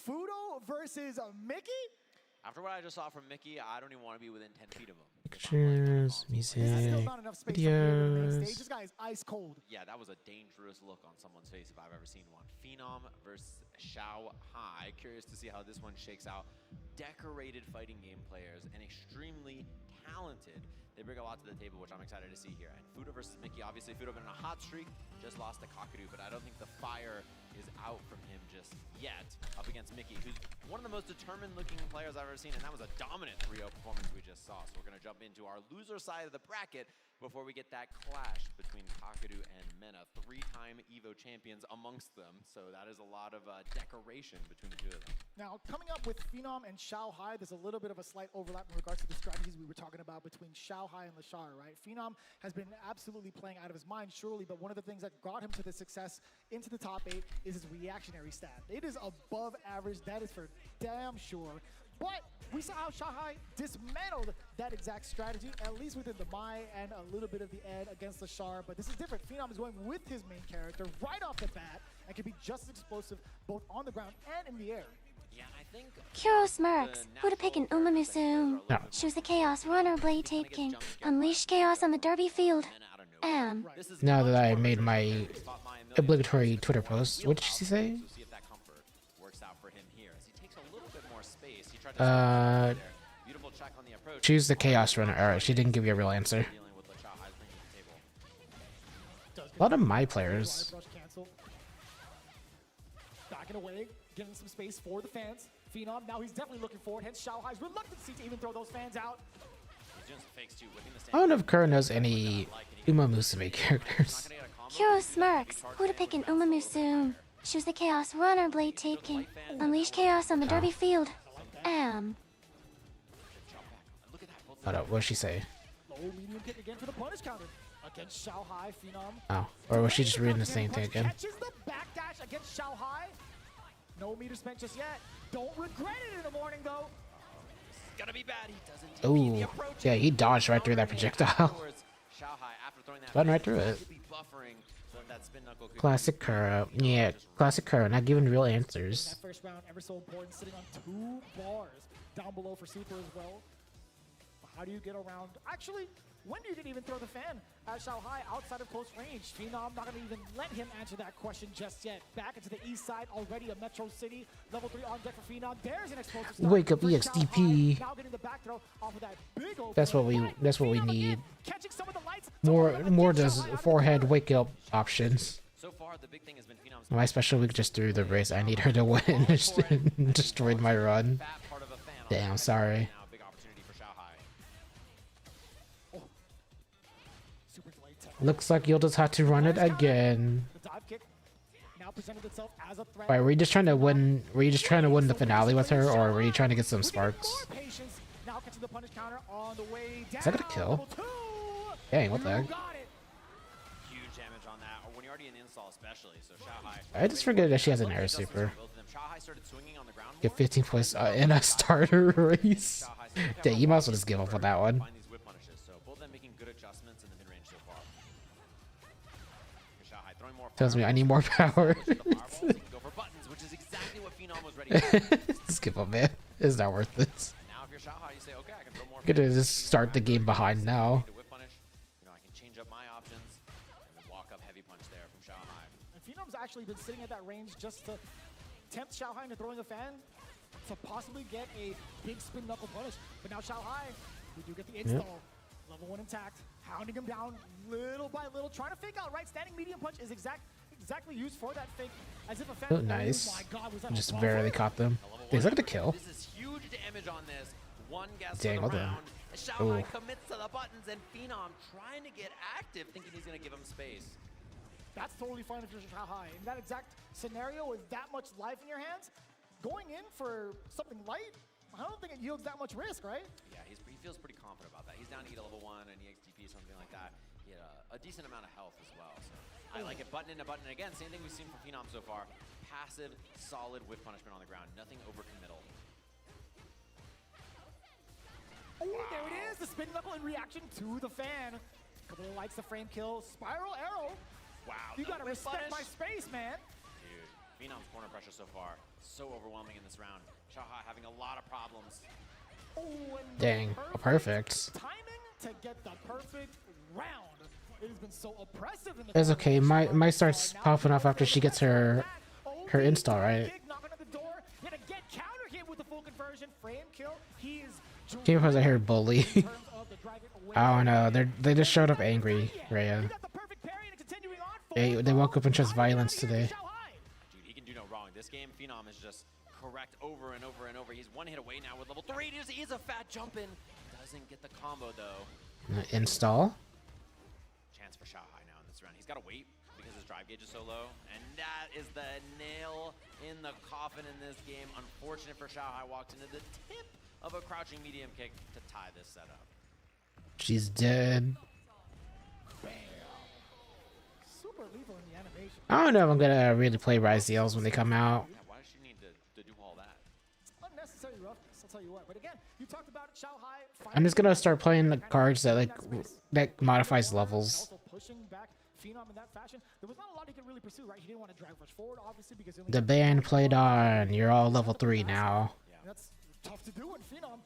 Fudo versus Mickey?
After what I just saw from Mickey, I don't even want to be within 10 feet of him.
Pictures, music, videos.
This guy is ice cold.
Yeah, that was a dangerous look on someone's face if I've ever seen one. Phenom versus Xiaohai. Curious to see how this one shakes out. Decorated fighting game players and extremely talented. They bring a lot to the table, which I'm excited to see here. And Fudo versus Mickey. Obviously, Fudo been on a hot streak. Just lost to Kakadu, but I don't think the fire is out from him just yet. Up against Mickey, who's one of the most determined-looking players I've ever seen, and that was a dominant 3-0 performance we just saw. So we're going to jump into our loser side of the bracket before we get that clash between Kakadu and Mena. 3-time EVO champions amongst them, so that is a lot of decoration between the two of them.
Now, coming up with Phenom and Xiaohai, there's a little bit of a slight overlap in regards to the strategies we were talking about between Xiaohai and Lashar, right? Phenom has been absolutely playing out of his mind, surely, but one of the things that got him to the success into the top 8 is his reactionary stat. It is above average, that is for damn sure. But we saw how Xiaohai dismantled that exact strategy, at least within the Mai and a little bit of the Ed against Lashar. But this is different. Phenom is going with his main character right off the bat and can be just as explosive both on the ground and in the air.
Kuro smirks. Who to pick in Umamusu?
No.
Choose the Chaos Runner Blade taking. Unleash chaos on the derby field.
Now that I made my obligatory Twitter post, what did she say? Choose the Chaos Runner. Alright, she didn't give you a real answer. A lot of my players.
Backing away, giving some space for the fans. Phenom, now he's definitely looking forward, hence Xiaohai's reluctancy to even throw those fans out.
I don't know if Kuro knows any Uma Musume characters.
Kuro smirks. Who to pick in Umamusu? Choose the Chaos Runner Blade taking. Unleash chaos on the derby field.
Hold up, what did she say?
Low medium kick again for the punish counter. Against Xiaohai, Phenom.
Oh, or was she just reading the same thing again?
Catches the backdash against Xiaohai. No meter spent just yet. Don't regret it in the morning though.
Gonna be bad. He doesn't take
Ooh, yeah, he dodged right through that projectile. Run right through it. Classic Kuro. Yeah, classic Kuro, not giving real answers.
That first round ever so important, sitting on 2 bars down below for Super as well. How do you get around? Actually, when do you even throw the fan at Xiaohai outside of close range? Phenom not gonna even let him answer that question just yet. Back into the east side, already a Metro City. Level 3 on deck for Phenom. There's an explosive start.
Wake up
for
EXDP.
Xiaohai. Now getting the back throw off of that big open.
That's what we need.
Catching some of the lights.
More does forehead wake up options.
So far, the big thing has been Phenom's
My special week just threw the race. I need her to win. Destroyed my run. Damn, sorry. Looks like you'll just have to run it again. Wait, were you just trying to win? Were you just trying to win the finale with her, or were you trying to get some sparks? Is that gonna kill? Dang, what the heck?
huge damage on that, or when you're already in install especially. So Xiaohai.
I just forget that she has an air super. Get 15 points in a starter race. Dang, you might as well just give up on that one. Tells me I need more power. Just give up, man. It's not worth this. Gonna just start the game behind now.
And Phenom's actually been sitting at that range just to tempt Xiaohai into throwing a fan to possibly get a big spin knuckle punish. But now Xiaohai, we do get the install. Level 1 intact, hounding him down little by little, trying to fake out right. Standing medium punch is exactly used for that fake, as if a fan.
Oh, nice.
Oh my God, was that
Just
a
barely caught them. Is that gonna kill?
This is huge damage on this. One guess
Dang, what the?
Xiaohai commits to the buttons, and Phenom trying to get active, thinking he's gonna give him space.
That's totally fine if you're Xiaohai. In that exact scenario with that much life in your hands, going in for something light, I don't think it yields that much risk, right?
Yeah, he feels pretty confident about that. He's down to get a level 1 and EXDP, something like that. He had a decent amount of health as well. So I like it. Button into button again. Same thing we've seen from Phenom so far. Passive, solid whip punishment on the ground. Nothing overcommittal.
Oh, there it is. The spin knuckle in reaction to the fan. Couple of lights, the frame kill. Spiral arrow.
Wow.
You gotta respect my space, man.
Dude, Phenom's corner pressure so far, so overwhelming in this round. Xiaohai having a lot of problems.
Oh,
Dang, perfect.
Timing to get the perfect round. It has been so oppressive in the
It's okay. My starts popping off after she gets her install, right? Came because I heard bully. I don't know. They just showed up angry, Rhea. They woke up and chose violence today.
Dude, he can do no wrong. This game, Phenom is just correct over and over and over. He's one hit away now with level 3. He is a fat jump in. Doesn't get the combo though.
Install.
Chance for Xiaohai now in this round. He's got to wait because his drive gauge is so low. And that is the nail in the coffin in this game. Unfortunate for Xiaohai, walked into the tip of a crouching medium kick to tie this setup.
She's dead.
Super lethal in the animation.
I don't know if I'm gonna really play Rise Deals when they come out.
Yeah, why does she need to do all that?
Unnecessary roughness, I'll tell you what. But again, you talked about Xiaohai.
I'm just gonna start playing the cards that that modifies levels.
Also pushing back Phenom in that fashion, there was not a lot he could really pursue, right? He didn't want to drag rush forward, obviously, because he only
The band played on. You're all level 3 now.
and that's tough to do when Phenom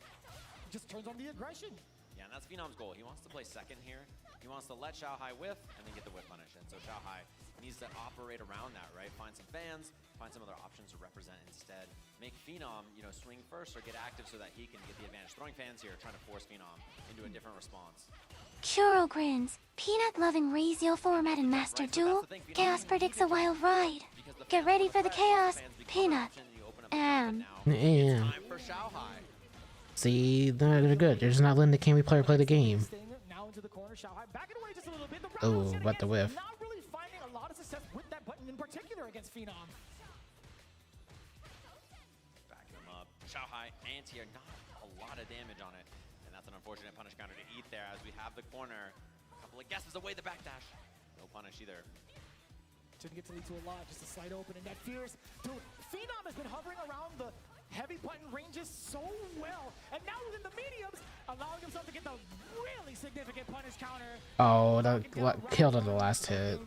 just turns on the aggression.
Yeah, and that's Phenom's goal. He wants to play second here. He wants to let Xiaohai whiff and then get the whiff punish. And so Xiaohai needs to operate around that, right? Find some fans, find some other options to represent instead. Make Phenom, you know, swing first or get active so that he can get the advantage. Throwing fans here, trying to force Phenom into a different response.
Kuro grins. Peanut loving Razio format and Master Duel. Chaos predicts a wild ride. Get ready for the chaos. Peanut.
And
Yeah.
time for Xiaohai.
See, they're good. They're just not letting the Cammy player play the game.
Now into the corner, Xiaohai backing away just a little bit. The
Oh, what the whiff.
not really finding a lot of success with that button in particular against Phenom.
Backing him up. Xiaohai, anti-air, not a lot of damage on it. And that's an unfortunate punish counter to eat there as we have the corner. A couple of guesses away, the backdash. No punish either.
Didn't get to lead to a lot, just a slight open, and that fierce. Dude, Phenom has been hovering around the heavy button ranges so well, and now within the mediums, allowing himself to get the really significant punish counter.
Oh, that killed on the last hit.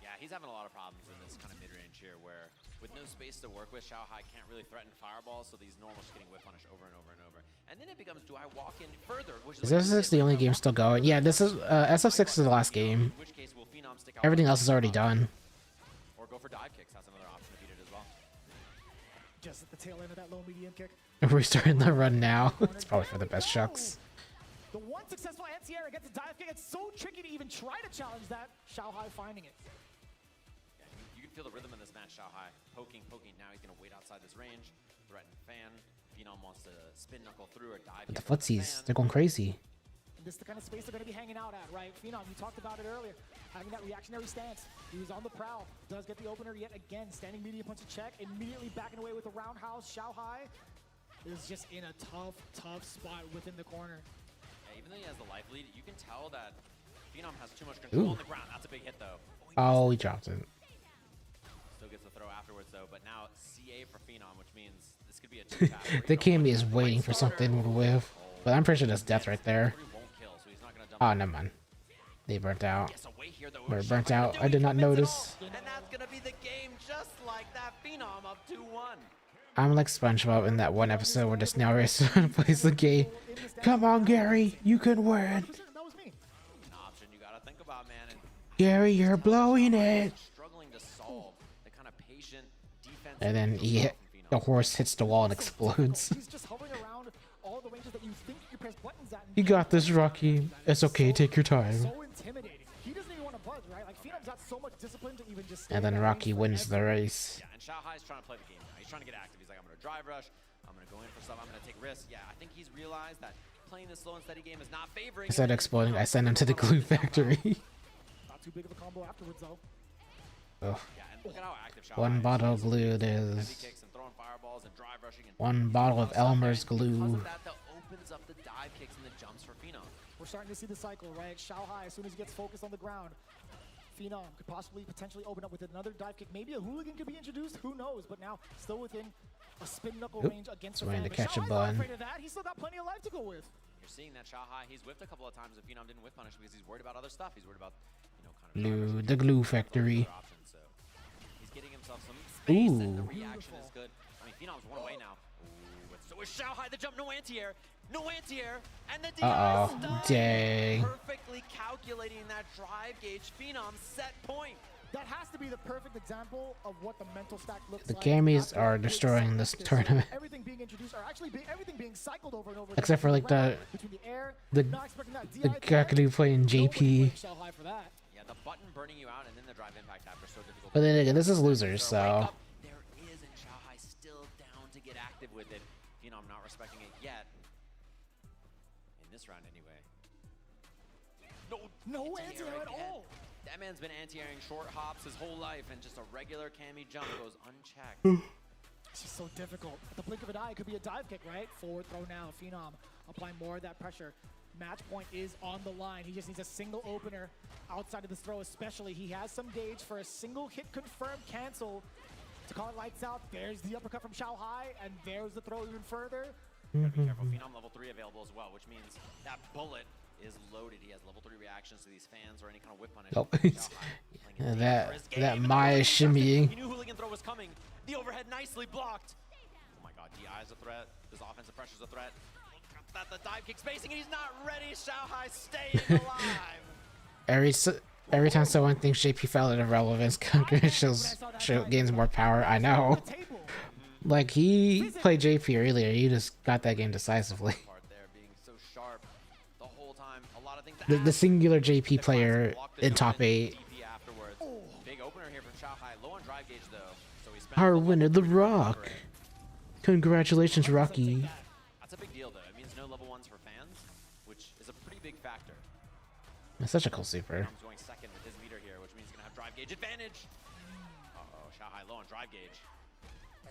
Yeah, he's having a lot of problems in this kind of mid-range here where with no space to work with, Xiaohai can't really threaten fireballs, so these normals getting whip punish over and over and over. And then it becomes, do I walk in further? Which
Is SF6 the only game still going? Yeah, this is SF6 is the last game.
In which case, will Phenom stick out?
Everything else is already done.
Or go for dive kicks. That's another option to beat it as well.
Just at the tail end of that low medium kick.
We're starting the run now. It's probably for the best shucks.
The one successful anti-air against the dive kick. It's so tricky to even try to challenge that. Xiaohai finding it.
Yeah, you can feel the rhythm in this match. Xiaohai poking. Now he's gonna wait outside this range. Threaten fan. Phenom wants to spin knuckle through or dive.
The footsies, they're going crazy.
This is the kind of space they're going to be hanging out at, right? Phenom, you talked about it earlier, having that reactionary stance. He was on the prowl, does get the opener yet again, standing medium punch to check, immediately backing away with a roundhouse. Xiaohai is just in a tough spot within the corner.
Yeah, even though he has the life lead, you can tell that Phenom has too much control on the ground. That's a big hit though.
Oh, he dropped it.
Still gets the throw afterwards though, but now CA for Phenom, which means this could be a two-tap.
The Cammy is waiting for something to whiff. But I'm pretty sure that's death right there. Oh, never mind. They burnt out. We're burnt out. I did not notice.
And that's gonna be the game just like that. Phenom up 2-1.
I'm like SpongeBob in that one episode where the snail racer plays the game. Come on, Gary, you can win.
An option you gotta think about, man. And
Gary, you're blowing it.
struggling to solve the kind of patient defense.
And then the horse hits the wall and explodes.
He's just hovering around all the ranges that you think you press buttons at.
You got this, Rocky. It's okay, take your time.
So intimidating. He doesn't even want to budge, right? Like Phenom's got so much discipline to even just.
And then Rocky wins the race.
Yeah, and Xiaohai's trying to play the game now. He's trying to get active. He's like, I'm gonna drive rush. I'm gonna go in for stuff. I'm gonna take risks. Yeah, I think he's realized that playing this slow and steady game is not favoring.
Instead of exploding, I send him to the glue factory.
Not too big of a combo afterwards, though.
Oh.
Yeah, and look at how active Xiaohai
One
is.
bottle of glue it
Heavy
is.
kicks and throwing fireballs and drive rushing and
One bottle of Elmer's
Because
glue.
of that opens up the dive kicks and the jumps for Phenom.
We're starting to see the cycle, right? Xiaohai, as soon as he gets focused on the ground, Phenom could potentially open up with another dive kick. Maybe a hooligan could be introduced. Who knows? But now, still within a spin knuckle
Oop,
range against
it's
the
trying
fan.
to
But
catch a
Xiaohai's not
bun.
afraid of that. He's still got plenty of life to go with.
You're seeing that Xiaohai, he's whipped a couple of times and Phenom didn't whip punish because he's worried about other stuff. He's worried about, you know, kind of
Glue, the glue factory.
other options. So he's getting himself some space and the
Ooh.
reaction is good. I mean, Phenom's one away now. Ooh, but so is Xiaohai. The jump, no anti-air. No anti-air. And the DI
Uh-oh.
is done.
Dang.
Perfectly calculating that drive gauge. Phenom set point.
That has to be the perfect example of what the mental stack looks
The
like.
Cammies
after
are
a big
destroying
cycle
this
like this.
tournament.
Everything being introduced, or actually everything being cycled over and over.
Except for like the
between the air,
the
not expecting that
the
DI
Kakadu playing JP.
Xiaohai for that.
Yeah, the button burning you out and then the drive impact after so difficult.
But then again, this is losers, so
There is, and Xiaohai still down to get active with it. Phenom not respecting it yet. In this round, anyway.
No anti-air at all.
That man's been anti-airing short hops his whole life, and just a regular Cammy jump goes unchecked.
It's just so difficult. At the blink of an eye, it could be a dive kick, right? Forward throw now. Phenom applying more of that pressure. Match point is on the line. He just needs a single opener outside of this throw, especially. He has some gauge for a single hit confirmed cancel to call it lights out. There's the uppercut from Xiaohai, and there's the throw even further.
Gotta be careful. Phenom level 3 available as well, which means that bullet is loaded. He has level 3 reactions to these fans or any kind of whip punish.
Oh,
Xiao Hai
that Maya shimmying.
He knew hooligan throw was coming. The overhead nicely blocked. Oh my god, DI is a threat. This offensive pressure is a threat. That the dive kick spacing, and he's not ready. Xiao Hai staying alive.
Every time someone thinks JP fell out of relevance, gains more power. I know. Like, he played JP earlier. He just got that game decisively. The singular JP player in top 8.
Big opener here from Xiao Hai. Low on drive gauge though. So he spent
Our winner, The Rock. Congratulations, Rocky.
That's a big deal though. It means no level 1s for fans, which is a pretty big factor.
That's such a cool super.
He's going second with his meter here, which means he's gonna have drive gauge advantage. Uh-oh, Xiao Hai low on drive gauge.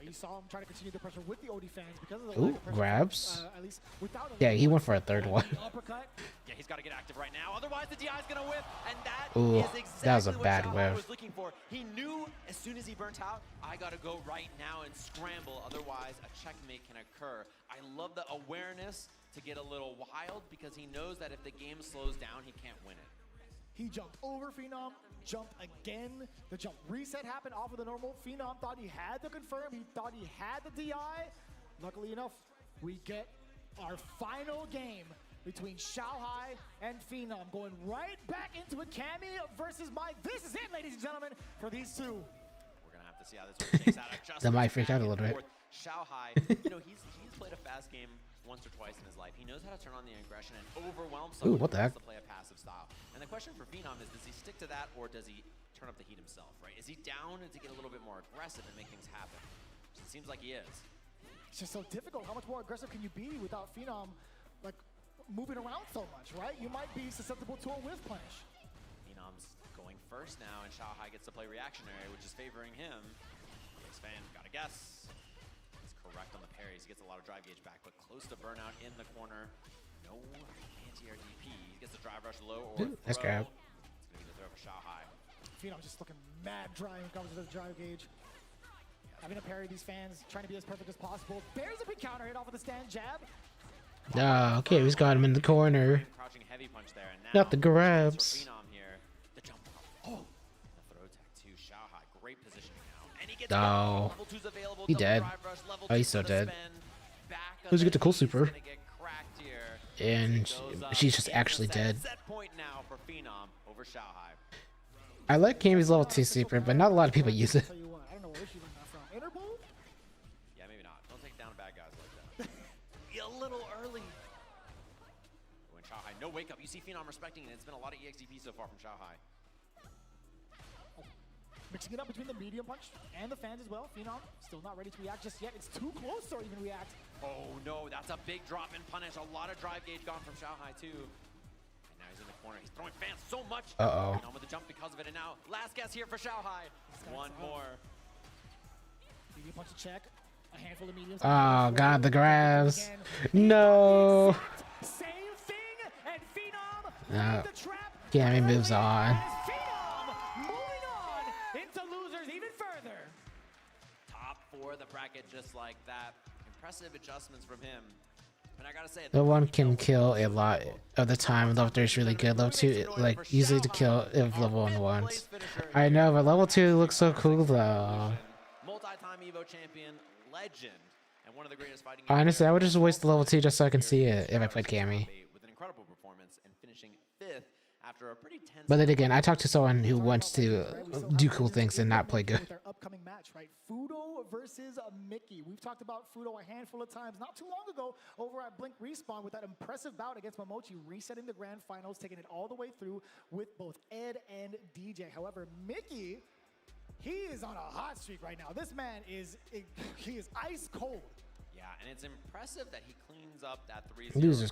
You saw him try to continue the pressure with the OD fans because of the
Ooh,
lack of pressure
grabs.
at least without
Yeah, he went for a third one.
uppercut.
Yeah, he's got to get active right now. Otherwise, the DI is gonna whip, and that
Ooh,
is exactly
that was a
what
bad
Xiao Hai
whiff.
was looking for. He knew as soon as he burnt out, I gotta go right now and scramble. Otherwise, a checkmate can occur. I love the awareness to get a little wild because he knows that if the game slows down, he can't win it.
He jumped over Phenom, jumped again. The jump reset happened off of the normal. Phenom thought he had the confirm. He thought he had the DI. Luckily enough, we get our final game between Xiao Hai and Phenom, going right back into a Cammy versus Mai. This is it, ladies and gentlemen, for these two.
We're gonna have to see how this one shakes out.
That might freak out a little bit.
Xiao Hai, you know, he's played a fast game once or twice in his life. He knows how to turn on the aggression and overwhelm someone
what the
who
heck?
wants to play a passive style. And the question for Phenom is, does he stick to that or does he turn up the heat himself, right? Is he down to get a little bit more aggressive and make things happen? It seems like he is.
It's just so difficult. How much more aggressive can you be without Phenom, like, moving around so much, right? You might be susceptible to a whiff punish.
Phenom's going first now, and Xiao Hai gets to play reactionary, which is favoring him. Next fan, gotta guess. He's correct on the parries. He gets a lot of drive gauge back, but close to burnout in the corner. No anti-air DP. He gets a drive rush low or
Ooh, nice
throw.
grab.
It's gonna be the throw for Xiao Hai.
Phenom just looking mad dry when it comes to the drive gauge. Having to parry these fans, trying to be as perfect as possible. There's a big counter hit off of the stand jab.
Ah, okay, he's got him in the corner.
Crouching heavy punch there, and now
Not the grabs.
for Phenom here. The jump up. Oh, the throw tech to Xiao Hai. Great positioning now, and he gets
Oh,
level 2's available.
he
double
dead.
drive rush, level
Oh, he's
2
so
for the
dead.
spin. Back
Who's
on
get the cool
knees,
super?
gonna get cracked here.
And
Goes up,
she's just
gets
actually
the
dead.
Set point now for Phenom over Xiao Hai.
I like Cammy's level 2 super, but not a lot of people use it.
Tell you what, I don't know where she learned that from. Interpol?
Yeah, maybe not. Don't take down bad guys like that. A little early. When Xiao Hai, no wake up. You see Phenom respecting it. It's been a lot of EXDP so far from Xiao Hai.
Mixing it up between the medium punch and the fans as well. Phenom still not ready to react just yet. It's too close to even react.
Oh no, that's a big drop in punish. A lot of drive gauge gone from Xiao Hai too. And now he's in the corner. He's throwing fans so much.
Uh-oh.
Phenom with the jump because of it. And now last guess here for Xiao Hai. One more.
Medium punch to check. A handful of mediums.
Oh god, the grabs. No.
Same thing, and Phenom
No.
the trap.
Cammy moves on.
Moving on into losers even further.
Top 4 of the bracket just like that. Impressive adjustments from him. And I gotta say,
The one can kill a lot of the time. Level 3 is really good. Level 2, like, easy to kill if level 1 once. I know, but level 2 looks so cool though.
multi-time Evo champion, legend, and one of the greatest fighting.
Honestly, I would just waste the level 2 just so I can see it if I played Cammy.
With an incredible performance and finishing 5th after a pretty tense.
But then again, I talked to someone who wants to do cool things and not play good.
With our upcoming match, right? Fudo versus Mickey. We've talked about Fudo a handful of times not too long ago over at Blink Respawn with that impressive bout against Momochi, resetting the grand finals, taking it all the way through with both Ed and DJ. However, Mickey, he is on a hot streak right now. This man is ice cold.
Yeah, and it's impressive that he cleans up that 3-0.
Loses
He's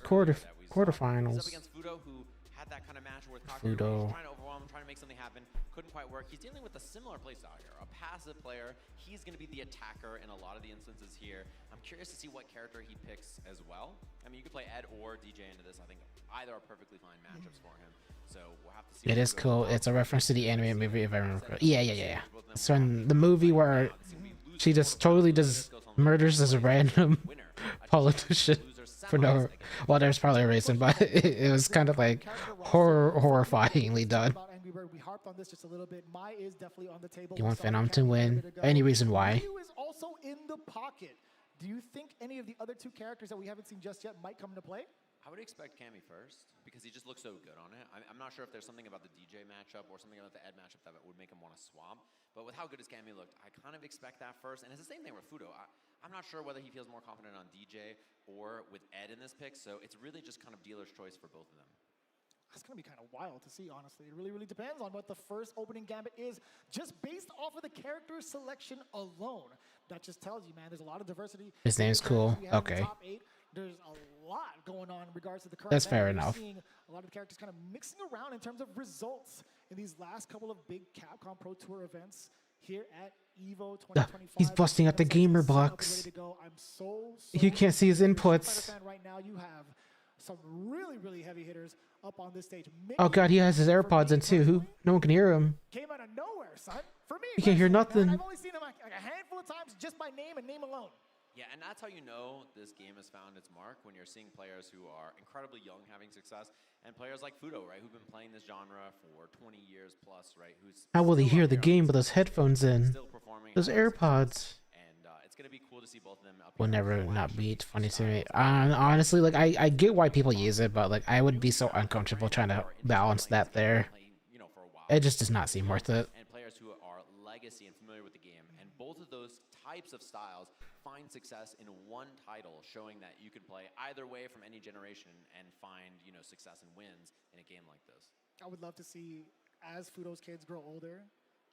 quarterfinals.
up against Fudo, who had that kind of match with
Fudo.
trying to overwhelm him, trying to make something happen. Couldn't quite work. He's dealing with a similar playstyle here, a passive player. He's going to be the attacker in a lot of the instances here. I'm curious to see what character he picks as well. I mean, you could play Ed or DJ into this. I think either are perfectly fine matchups for him. So we'll have to see.
It is cool. It's a reference to the anime movie, if I remember correctly. Yeah. It's from the movie where she just totally murders this random politician for no. Well, there's probably a reason, but it was kind of like horrifyingly done.
About Angry Bird, we harped on this just a little bit. Mai is definitely on the table.
You
We
want
saw
Phenom
the
to
cameo a
win?
bit ago.
Any reason why?
Ryu is also in the pocket. Do you think any of the other two characters that we haven't seen just yet might come into play?
I would expect Cammy first because he just looks so good on it. I'm not sure if there's something about the DJ matchup or something about the Ed matchup that would make him want to swap. But with how good his Cammy looked, I kind of expect that first. And it's the same thing with Fudo. I'm not sure whether he feels more confident on DJ or with Ed in this pick. So it's really just kind of dealer's choice for both of them.
That's going to be kind of wild to see, honestly. It really, really depends on what the first opening gambit is, just based off of the character selection alone. That just tells you, man, there's a lot of diversity.
His name's cool.
We have in the
Okay.
top 8. There's a lot going on in regards to the current
That's
meta.
fair
We're
enough.
Seeing a lot of the characters kind of mixing around in terms of results in these last couple of big Capcom Pro Tour events here at EVO 2025.
He's busting out the gamer box.
I'm so
You can't see his inputs.
fan right now. You have some really, really heavy hitters up on this stage.
Oh god, he has his AirPods in too. Who? No one can hear him.
Came out of nowhere, son. For me,
You can't hear
personally, man,
nothing.
I've only seen him like a handful of times just by name and name alone.
Yeah, and that's how you know this game has found its mark, when you're seeing players who are incredibly young having success, and players like Fudo, right, who've been playing this genre for 20 years plus, right, who's
How will he
still
hear
out
the
there,
game with those headphones in?
still performing
Those
at high
AirPods.
and it's going to be cool to see both of them up
Will
here.
never not be funny to me. Honestly, like I get why people use it, but like I would be so uncomfortable trying to balance that there. It just does not seem worth it.
And players who are legacy and familiar with the game, and both of those types of styles find success in one title, showing that you can play either way from any generation and find, you know, success and wins in a game like this.
I would love to see, as Fudo's kids grow older,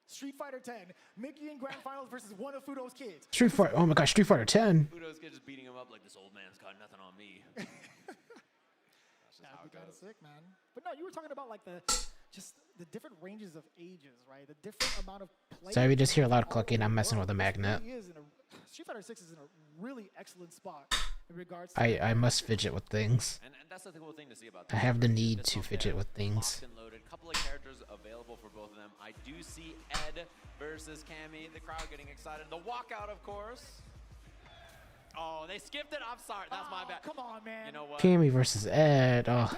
Street Fighter 10, Mickey in grand finals versus one of Fudo's kids.
Street Fighter. Oh my gosh, Street Fighter 10.
Fudo's kid just beating him up like, this old man's got nothing on me. That's just how
That'd
it
be kind of
goes.
sick, man. But no, you were talking about like the different ranges of ages, right? The different amount of players.
Sorry, we just hear a lot of clicking. I'm messing with a magnet.
Street Fighter 6 is in a really excellent spot in regards to
I must fidget with things.
And that's the cool thing to see about
I
this.
have the need
This
to
one
fidget
there,
with things.
locked and loaded. Couple of characters available for both of them. I do see Ed versus Cammy. The crowd getting excited. The walkout, of course. Oh, they skipped it. I'm sorry. That's my bad.
Come on, man.
You know what?
Cammy versus Ed. Oh,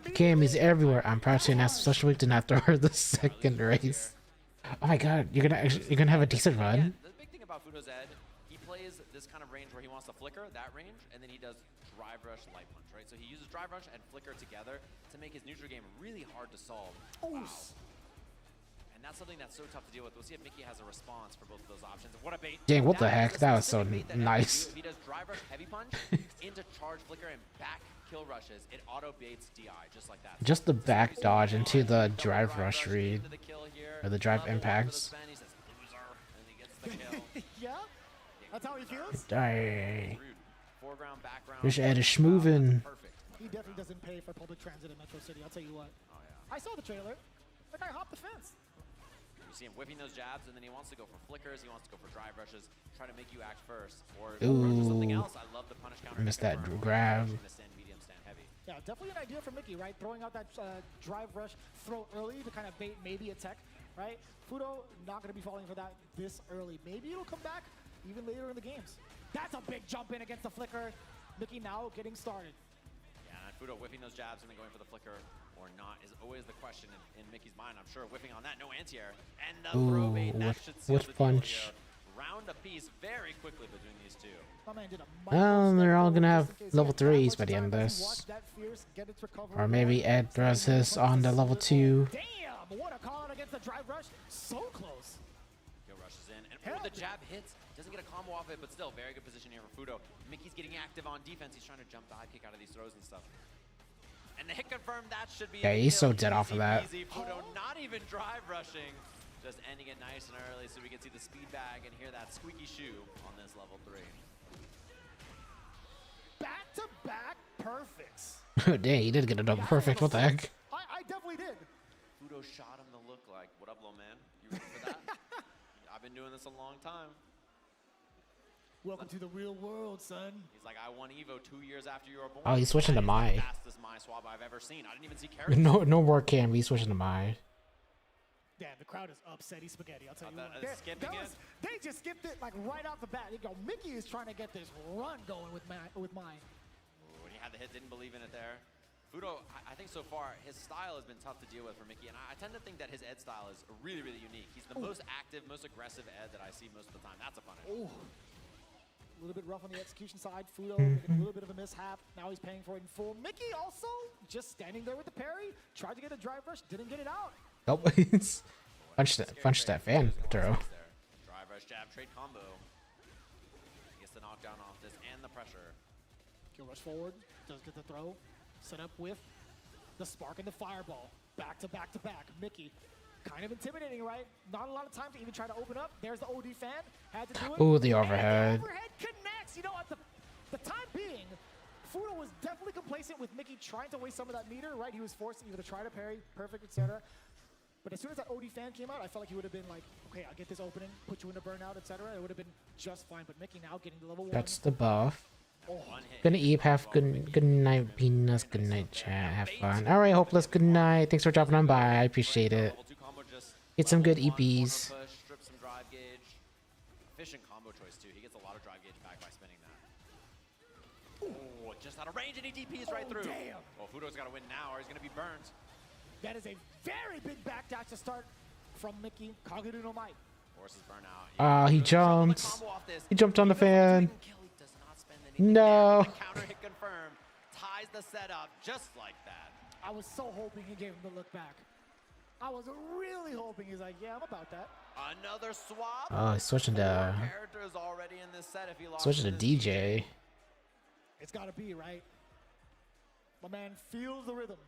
Cammy's everywhere. I'm proud to announce Social Week did not throw her the second race. Oh my god, you're gonna have a decent run.
The big thing about Fudo's Ed, he plays this kind of range where he wants to flicker, that range, and then he does drive rush, light punch, right? So he uses drive rush and flicker together to make his neutral game really hard to solve. Wow. And that's something that's so tough to deal with. We'll see if Mickey has a response for both of those options. What a bait.
Dang, what the heck?
is a
That was so
specific bait that Ed
nice.
can do. If he does drive rush, heavy punch, into charge, flicker, and back kill rushes, it auto baits DI, just like that.
Just the back dodge into the drive rush read. Or the drive impacts.
Yeah? That's how he feels?
Die.
Foreground, background.
Wish Ed is schmoovin'.
He definitely doesn't pay for public transit in Metro City, I'll tell you what.
Oh, yeah.
I saw the trailer. That guy hopped the fence.
You see him whipping those jabs, and then he wants to go for flickers, he wants to go for drive rushes, try to make you act first, or for something else. I love the punish counter.
Missed that grab.
Stand medium, stand heavy.
Yeah, definitely an idea for Mickey, right? Throwing out that drive rush throw early to kind of bait maybe a tech, right? Fudo not going to be falling for that this early. Maybe it'll come back even later in the games. That's a big jump in against the flicker. Mickey now getting started.
Yeah, and Fudo whipping those jabs and then going for the flicker or not is always the question in Mickey's mind. I'm sure whipping on that, no anti-air. And the throw bait, that should seal the deal
punch.
here. Round a piece very quickly between these two.
My man did a
Well, they're all gonna have level 3s by the end of this.
watch that fierce get its recovery.
Or maybe Ed throws his on the level 2.
Damn, what a call out against the drive rush. So close.
Kill rushes in, and ooh, the jab hits. Doesn't get a combo off it, but still very good position here for Fudo. Mickey's getting active on defense. He's trying to jump dive kick out of these throws and stuff. And the hit confirmed, that should be
Yeah,
a
he's so
kill.
dead off of that.
Easy, Fudo not even drive rushing. Just ending it nice and early so we can see the speed bag and hear that squeaky shoe on this level 3.
Back-to-back perfects.
Dang, he did get a double perfect. What the heck?
I definitely did.
Fudo shot him the look like, what up, little man? You ready for that? I've been doing this a long time.
Welcome to the real world, son.
He's like, I won Evo 2 years after you were born.
Oh, he's switching to Mai.
Fastest Mai swap I've ever seen. I didn't even see characters.
No more Cam. He's switching to Mai.
Damn, the crowd is upsetty spaghetti, I'll tell you what.
Skipping it?
They just skipped it like right off the bat. They go, Mickey is trying to get this run going with Mai.
tried the hit, didn't believe in it there. Fudo, I think so far, his style has been tough to deal with for Mickey, and I tend to think that his Ed style is really, really unique. He's the most active, most aggressive Ed that I see most of the time. That's a punish.
Oh, a little bit rough on the execution side. Fudo making a little bit of a mishap. Now he's paying for it in full. Mickey also just standing there with the parry. Tried to get a drive rush, didn't get it out.
Nope. punch that fan throw.
Drive rush jab trade combo. Gets the knockdown off this and the pressure.
Kill rush forward, does get the throw. Set up with the spark and the fireball. Back to back to back. Mickey, kind of intimidating, right? Not a lot of time to even try to open up. There's the OD fan. Had to do it.
Ooh, the overhead.
And the overhead connects. You know, at the time being, Fudo was definitely complacent with Mickey trying to waste some of that meter, right? He was forced either to try to parry, perfect, etc. But as soon as that OD fan came out, I felt like he would have been like, okay, I'll get this opening, put you into burnout, etc. It would have been just fine. But Mickey now getting to level 1.
That's the buff. Gonna eat. Have good night, Peanuts. Good night, chat. Have fun. All right, Hopeless. Good night. Thanks for dropping on by. I appreciate it. Get some good EPs.
Strip some drive gauge. Efficient combo choice too. He gets a lot of drive gauge back by spinning that. Oh, just out of range and he DPs right through.
Damn.
Well, Fudo's got to win now or he's gonna be burned.
That is a very big backdash to start from Mickey. Kaguru no Might.
Forces burnout.
Ah, he jumped. He jumped on the fan. No.
Counter hit confirmed. Ties the setup just like that.
I was so hoping he gave him the look back. I was really hoping he's like, yeah, I'm about that.
Another swap.
Oh, he's switching to
Characters already in this set if he lost
switching to DJ.
It's gotta be, right? My man feels the rhythm.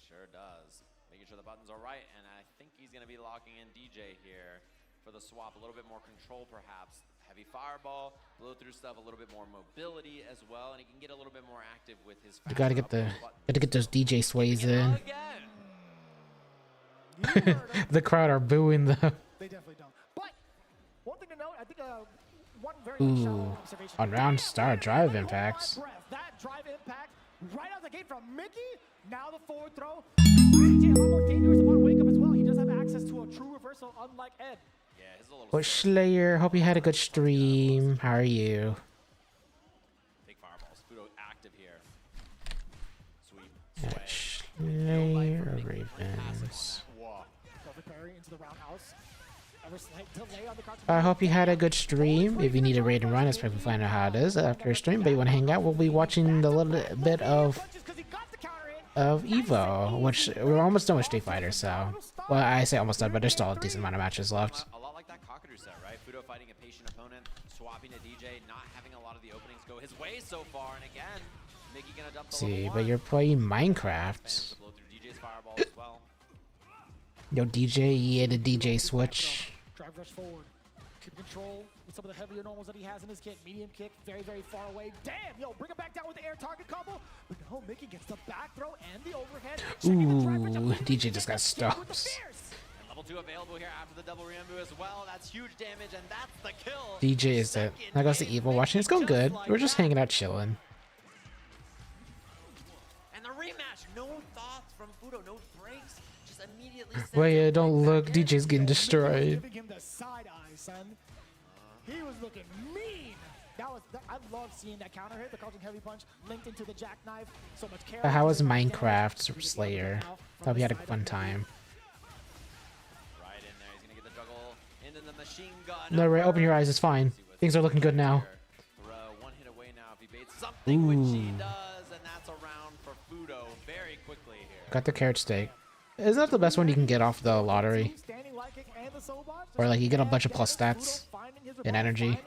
Sure does. Making sure the buttons are right, and I think he's gonna be locking in DJ here for the swap. A little bit more control, perhaps. Heavy fireball, blow through stuff, a little bit more mobility as well, and he can get a little bit more active with his.
You gotta get those DJ sways in. The crowd are booing them.
They definitely don't. But one thing to note, I think one very
Ooh,
observation.
on round start drive impacts.
That drive impact right out the gate from Mickey. Now the forward throw. DJ a lot more dangerous upon wake up as well. He does have access to a true reversal, unlike Ed.
Yeah, his a little.
But Slayer, hope you had a good stream. How are you?
Big fireballs. Fudo active here. Sweep.
Slayer Ravens.
Perfect parry into the roundhouse. Ever slight delay on the crouch.
I hope you had a good stream. If you need a raid and run, expect to find out how it is after a stream. But you want to hang out, we'll be watching the little bit of Evo, which we're almost done with Street Fighter. So, well, I say almost done, but there's still a decent amount of matches left.
A lot like that Cockadoo set, right? Fudo fighting a patient opponent, swapping to DJ, not having a lot of the openings go his way so far, and again, Mickey gonna dump the
See,
level
but
1.
you're playing Minecraft.
Blow through DJ's fireball as well.
Yo, DJ, he had a DJ switch.
Drive rush forward. Keep control with some of the heavier normals that he has in his kit. Medium kick, very, very far away. Damn, yo, bring it back down with the air target combo. But no, Mickey gets the back throw and the overhead.
Ooh, DJ just got stops.
And level 2 available here after the double Rambo as well. That's huge damage, and that's the kill.
DJ is it. That goes to Evil watching. It's going good. We're just hanging out, chilling.
And the rematch, no thoughts from Fudo, no breaks, just immediately.
Well, yeah, don't look. DJ's getting destroyed.
Giving him the side eye, son. He was looking mean. I love seeing that counter hit, the crouching heavy punch linked into the jackknife. So much care.
How was Minecraft Slayer? Hope you had a fun time.
Right in there, he's gonna get the juggle into the machine gun.
No, Ray, open your eyes. It's fine. Things are looking good now.
Throw one hit away now if he baits something, which he
Ooh.
does, and that's a round for Fudo very quickly here.
Got the carrot steak. Isn't that the best one you can get off the lottery? Or like you get a bunch of plus stats and energy.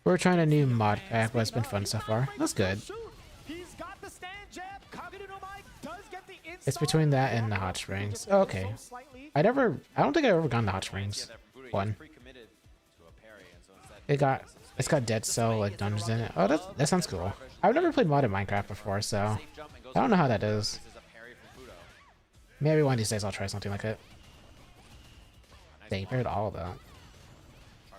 We're trying a new mod pack, but it's been fun so far. That's good. It's between that and the hot springs. Oh, okay. I don't think I've ever gone to hot springs one. It's got dead cell like dungeons in it. Oh, that sounds cool. I've never played modded Minecraft before, so I don't know how that is. Maybe one of these days I'll try something like it. Dang, you paired all of that.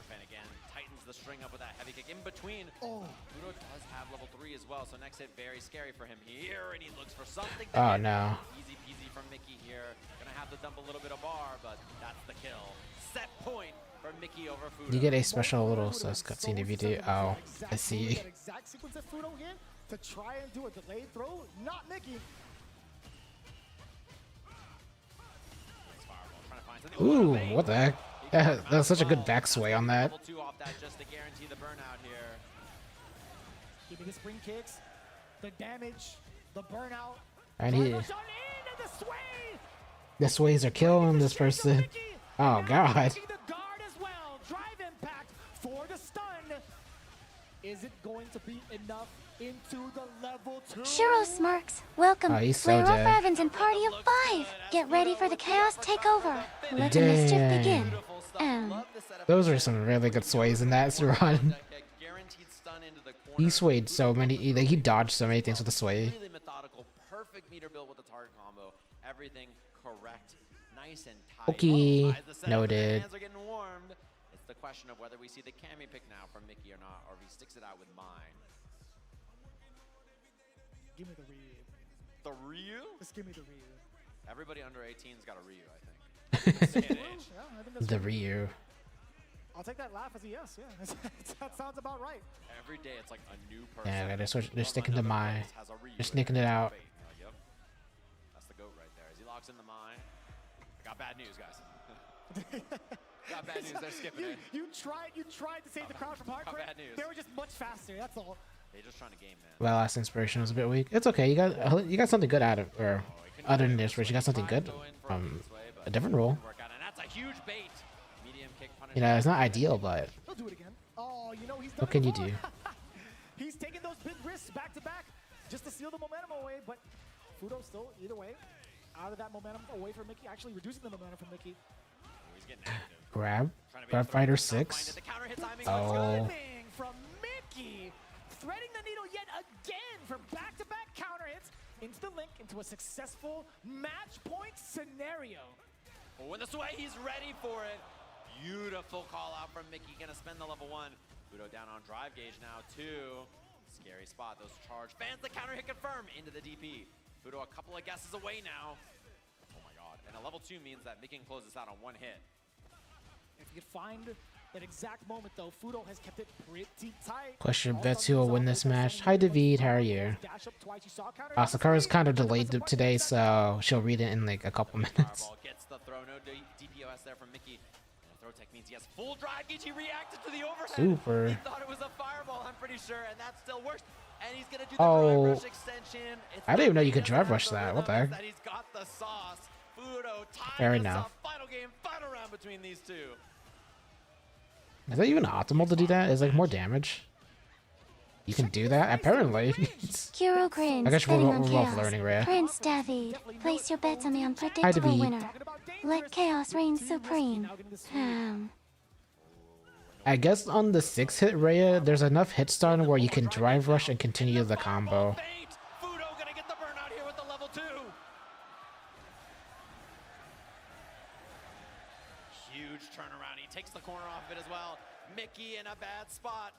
Fan again, tightens the string up with that heavy kick in between. Fudo does have level 3 as well, so next hit very scary for him here, and he looks for something.
Oh no.
Easy peasy from Mickey here. Gonna have to dump a little bit of bar, but that's the kill. Set point for Mickey over Fudo.
You get a special little sus cutscene if you do. Oh, I see.
That exact sequence that Fudo hit to try and do a delayed throw, not Mickey.
Ooh, what the heck? That was such a good back sway on that.
Level 2 off that just to guarantee the burnout here.
Give me the spring kicks, the damage, the burnout.
And he,
Shot in, the sway.
the sways are killing this person. Oh god.
The guard as well. Drive impact for the stun. Is it going to be enough into the level 2?
Shiro smirks. Welcome,
Oh, he's so
Flare Off
dead.
Evans and Party of 5. Get ready for the chaos takeover. Let the mischief begin.
Those are some really good sways in that run. He swayed so many, like he dodged so many things with the sway.
Really methodical, perfect meter build with the target combo. Everything correct, nice and tight.
Okay,
As the setup,
noted.
Hands are getting warmed. It's the question of whether we see the Kami pick now from Mickey or not, or if he sticks it out with mine.
Give me the Ryu.
The Ryu?
Just give me the Ryu.
Everybody under 18's got a Ryu, I think.
Yeah, I think that's
The
fair.
Ryu.
I'll take that laugh as a yes. Yeah, that sounds about right.
Every day it's like a new person.
Yeah, they're sticking to my.
Has a Ryu
They're sneaking it out.
Yep. That's the GOAT right there. As he locks in the mine. Got bad news, guys. Got bad news. They're skipping it.
You tried to save the crowd from hardcore.
bad news.
They were just much faster. That's all.
They're just trying to game, man.
Well, last inspiration was a bit weak. It's okay. You got something good out of, or other than this, where you got something good from a different role.
Work out, and that's a huge bait. Medium kick punish.
You know, it's not ideal, but
He'll do it again. Oh, you know he's done
what can you
it
do?
before. He's taking those big risks back to back just to steal the momentum away, but Fudo still, either way, out of that momentum away from Mickey, actually reducing the momentum from Mickey.
He's getting active.
Grab fighter 6. Oh,
From Mickey, threading the needle yet again for back-to-back counter hits into the link into a successful match point scenario.
Oh, when the sway, he's ready for it. Beautiful call out from Mickey. Gonna spend the level 1. Fudo down on drive gauge now, 2. Scary spot. Those charge fans. The counter hit confirm into the DP. Fudo a couple of guesses away now. Oh my god. And a level 2 means that Mickey can close this out on 1 hit.
If you could find that exact moment, though, Fudo has kept it pretty tight.
question bets who will win this match. Hi, David. How are you? Sakura's kind of delayed today, so she'll read it in like a couple minutes.
Fireball gets the throw. No DPOS there from Mickey. And the throw tech means he has full drive gauge. He reacted to the overhead.
Super.
He thought it was a fireball, I'm pretty sure, and that still works. And he's gonna do the
Oh,
drive rush extension. It's
I didn't even know you could
the
drive rush that. What the heck?
that he's got the sauce. Fudo ties
Fair
us
enough.
up. Final game, final round between these two.
Is that even optimal to do that? Is like more damage? You can do that? Apparently.
Hero grins,
I guess
betting
we're
on
both
chaos.
learning, Rhea.
Prince David, place your bets on the unpredictable
David.
winner. Let chaos reign supreme.
I guess on the 6-hit Rhea, there's enough hit stun where you can drive rush and continue the combo.
Fudo gonna get the burnout here with the level 2. Huge turnaround. He takes the corner off of it as well. Mickey in a bad spot.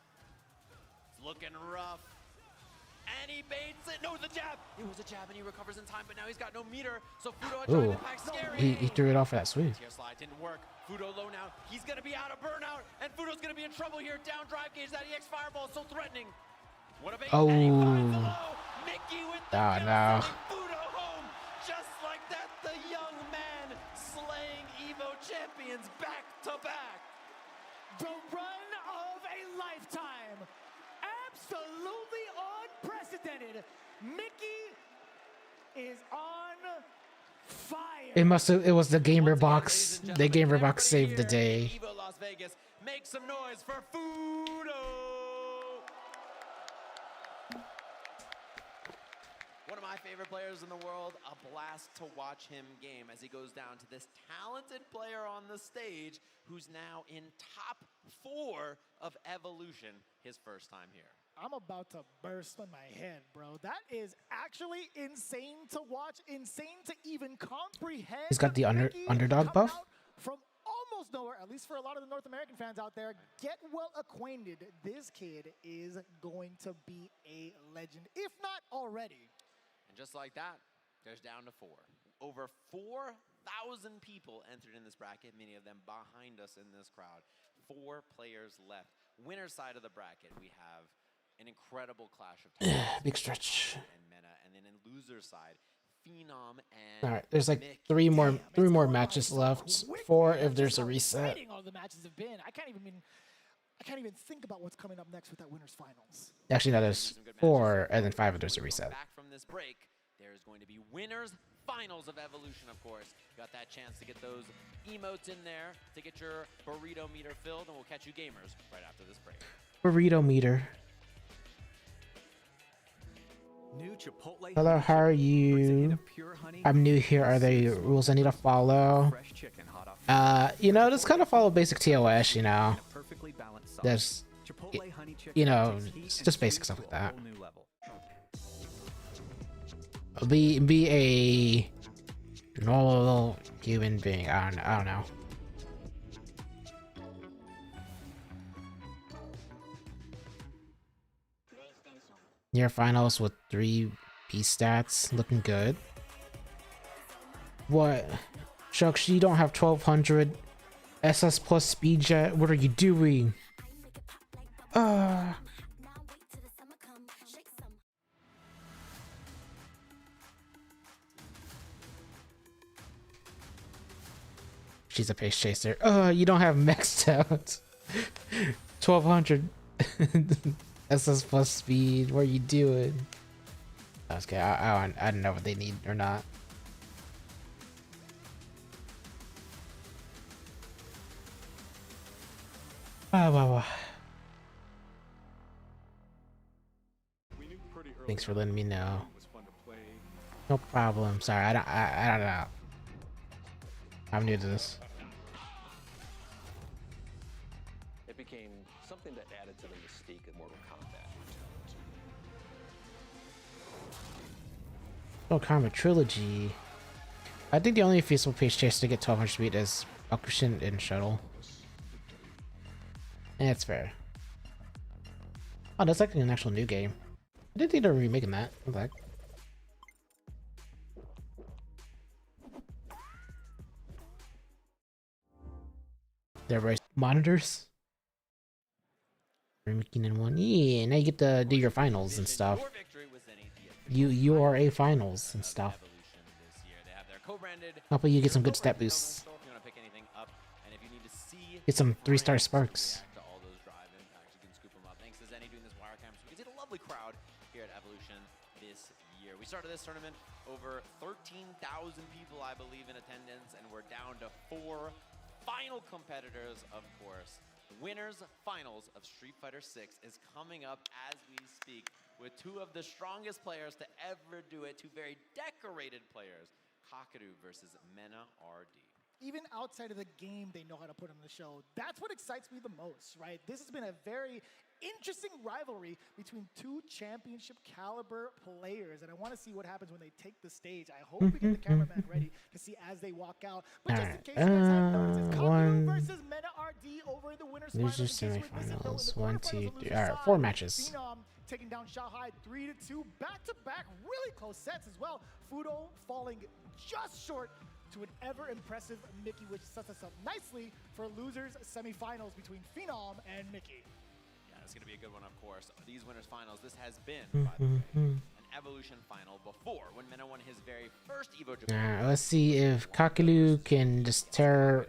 It's looking rough. And he baits it. No, the jab. It was a jab and he recovers in time, but now he's got no meter. So Fudo a drive
Ooh,
impact scary.
he threw it off for that sweep.
Tier slide didn't work. Fudo low now. He's gonna be out of burnout, and Fudo's gonna be in trouble here. Down drive gauge. That EX fireball is so threatening. What a bait.
Oh.
And he finds the low. Mickey with the
Oh,
kill,
no.
sending Fudo home. Just like that, the young man slaying Evo champions back to back.
The run of a lifetime. Absolutely unprecedented. Mickey is on fire.
It was the gamer box. The gamer box saved the day.
Evo Las Vegas, make some noise for Fudo. One of my favorite players in the world. A blast to watch him game as he goes down to this talented player on the stage who's now in top 4 of Evolution, his first time here.
I'm about to burst on my head, bro. That is actually insane to watch, insane to even comprehend.
He's got the
Mickey
underdog
come
buff.
out from almost nowhere, at least for a lot of the North American fans out there. Get well acquainted. This kid is going to be a legend, if not already.
And just like that, there's down to 4. over 4,000 people entered in this bracket, many of them behind us in this crowd. 4 players left. Winner side of the bracket, we have an incredible clash of
Big stretch.
and Mena, and then in loser side, Phenom and
All right, there's like
Mick.
three more matches left. 4 if there's a reset.
Exciting all the matches have been. I can't even think about what's coming up next with that winners finals.
Actually, no, there's 4 and then 5 if there's a reset.
Back from this break, there's going to be winners finals of Evolution, of course. Got that chance to get those emotes in there to get your burrito meter filled, and we'll catch you gamers right after this break.
Burrito meter.
New Chipotle.
Hello, how are you? I'm new here. Are there rules I need to follow? You know, just kind of follow basic TOS, you know. There's, you know, it's just basic stuff like that. Be a normal human being. I don't know. Near finals with 3 B stats, looking good. What? Shucks, you don't have 1200 SS plus speed jet. What are you doing? She's a pace chaser. You don't have maxed out 1200 SS plus speed. What are you doing? Okay, I don't know what they need or not. Wow. Thanks for letting me know. No problem. Sorry, I don't know. I'm new to this.
It became something that added to the mystique of Mortal Kombat.
Oh, Karma Trilogy. I think the only feasible pace chase to get 1200 speed is Bakushin and Shuttle. And it's fair. Oh, that's like an actual new game. I didn't think they were remaking that. What the heck? They're right monitors. Remaking in one. Yeah, now you get to do your finals and stuff. You are a finals and stuff. Hopefully you get some good stat boosts. Get some 3-star sparks.
Lovely crowd here at Evolution this year. We started this tournament over 13,000 people, I believe, in attendance, and we're down to 4 final competitors, of course. Winners finals of Street Fighter 6 is coming up as we speak with 2 of the strongest players to ever do it, 2 very decorated players, Kakadu versus Mena RD.
Even outside of the game, they know how to put on the show. That's what excites me the most, right? This has been a very interesting rivalry between 2 championship caliber players, and I want to see what happens when they take the stage. I hope we get the cameraman ready to see as they walk out. But just in case you guys haven't noticed, it's Kakadu versus Mena RD over in the winners finals.
Semifinals. 1, 2, 3. All right, 4 matches.
Phenom taking down Shanghai 3-2, back-to-back, really close sets as well. Fudo falling just short to an ever-impressive Mickey, which sets us up nicely for losers semifinals between Phenom and Mickey.
Yeah, it's going to be a good one, of course. These winners finals, this has been, by the way, an Evolution final before, when Mena won his very first Evo Japan.
Let's see if Kakadu can just tear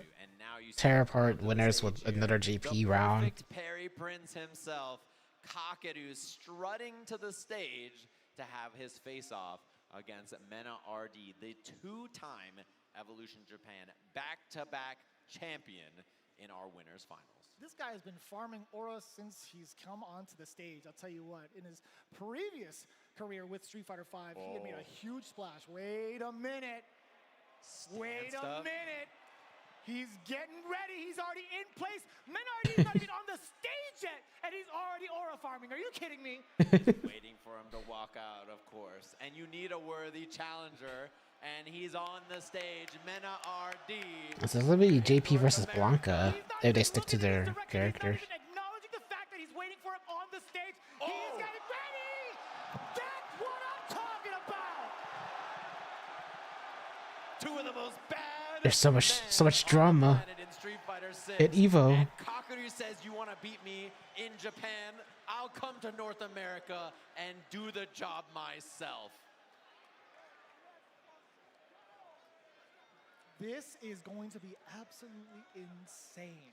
apart winners with another GP round.
Perry Prince himself, Kakadu strutting to the stage to have his face-off against Mena RD, the 2-time Evolution Japan back-to-back champion in our winners finals.
This guy has been farming aura since he's come onto the stage. I'll tell you what, in his previous career with Street Fighter V, he had made a huge splash. Wait a minute. Wait a minute. He's getting ready. He's already in place. Mena RD is not even on the stage yet, and he's already aura farming. Are you kidding me?
Waiting for him to walk out, of course. And you need a worthy challenger. And he's on the stage, Mena RD.
So this will be JP versus Blanca if they stick to their characters.
Acknowledging the fact that he's waiting for him on the stage. He's getting ready. That's what I'm talking about.
Two of the most bad.
There's so much drama
In Street Fighter 6.
at Evo.
And Kakeru says, "You want to beat me in Japan? I'll come to North America and do the job myself."
This is going to be absolutely insane.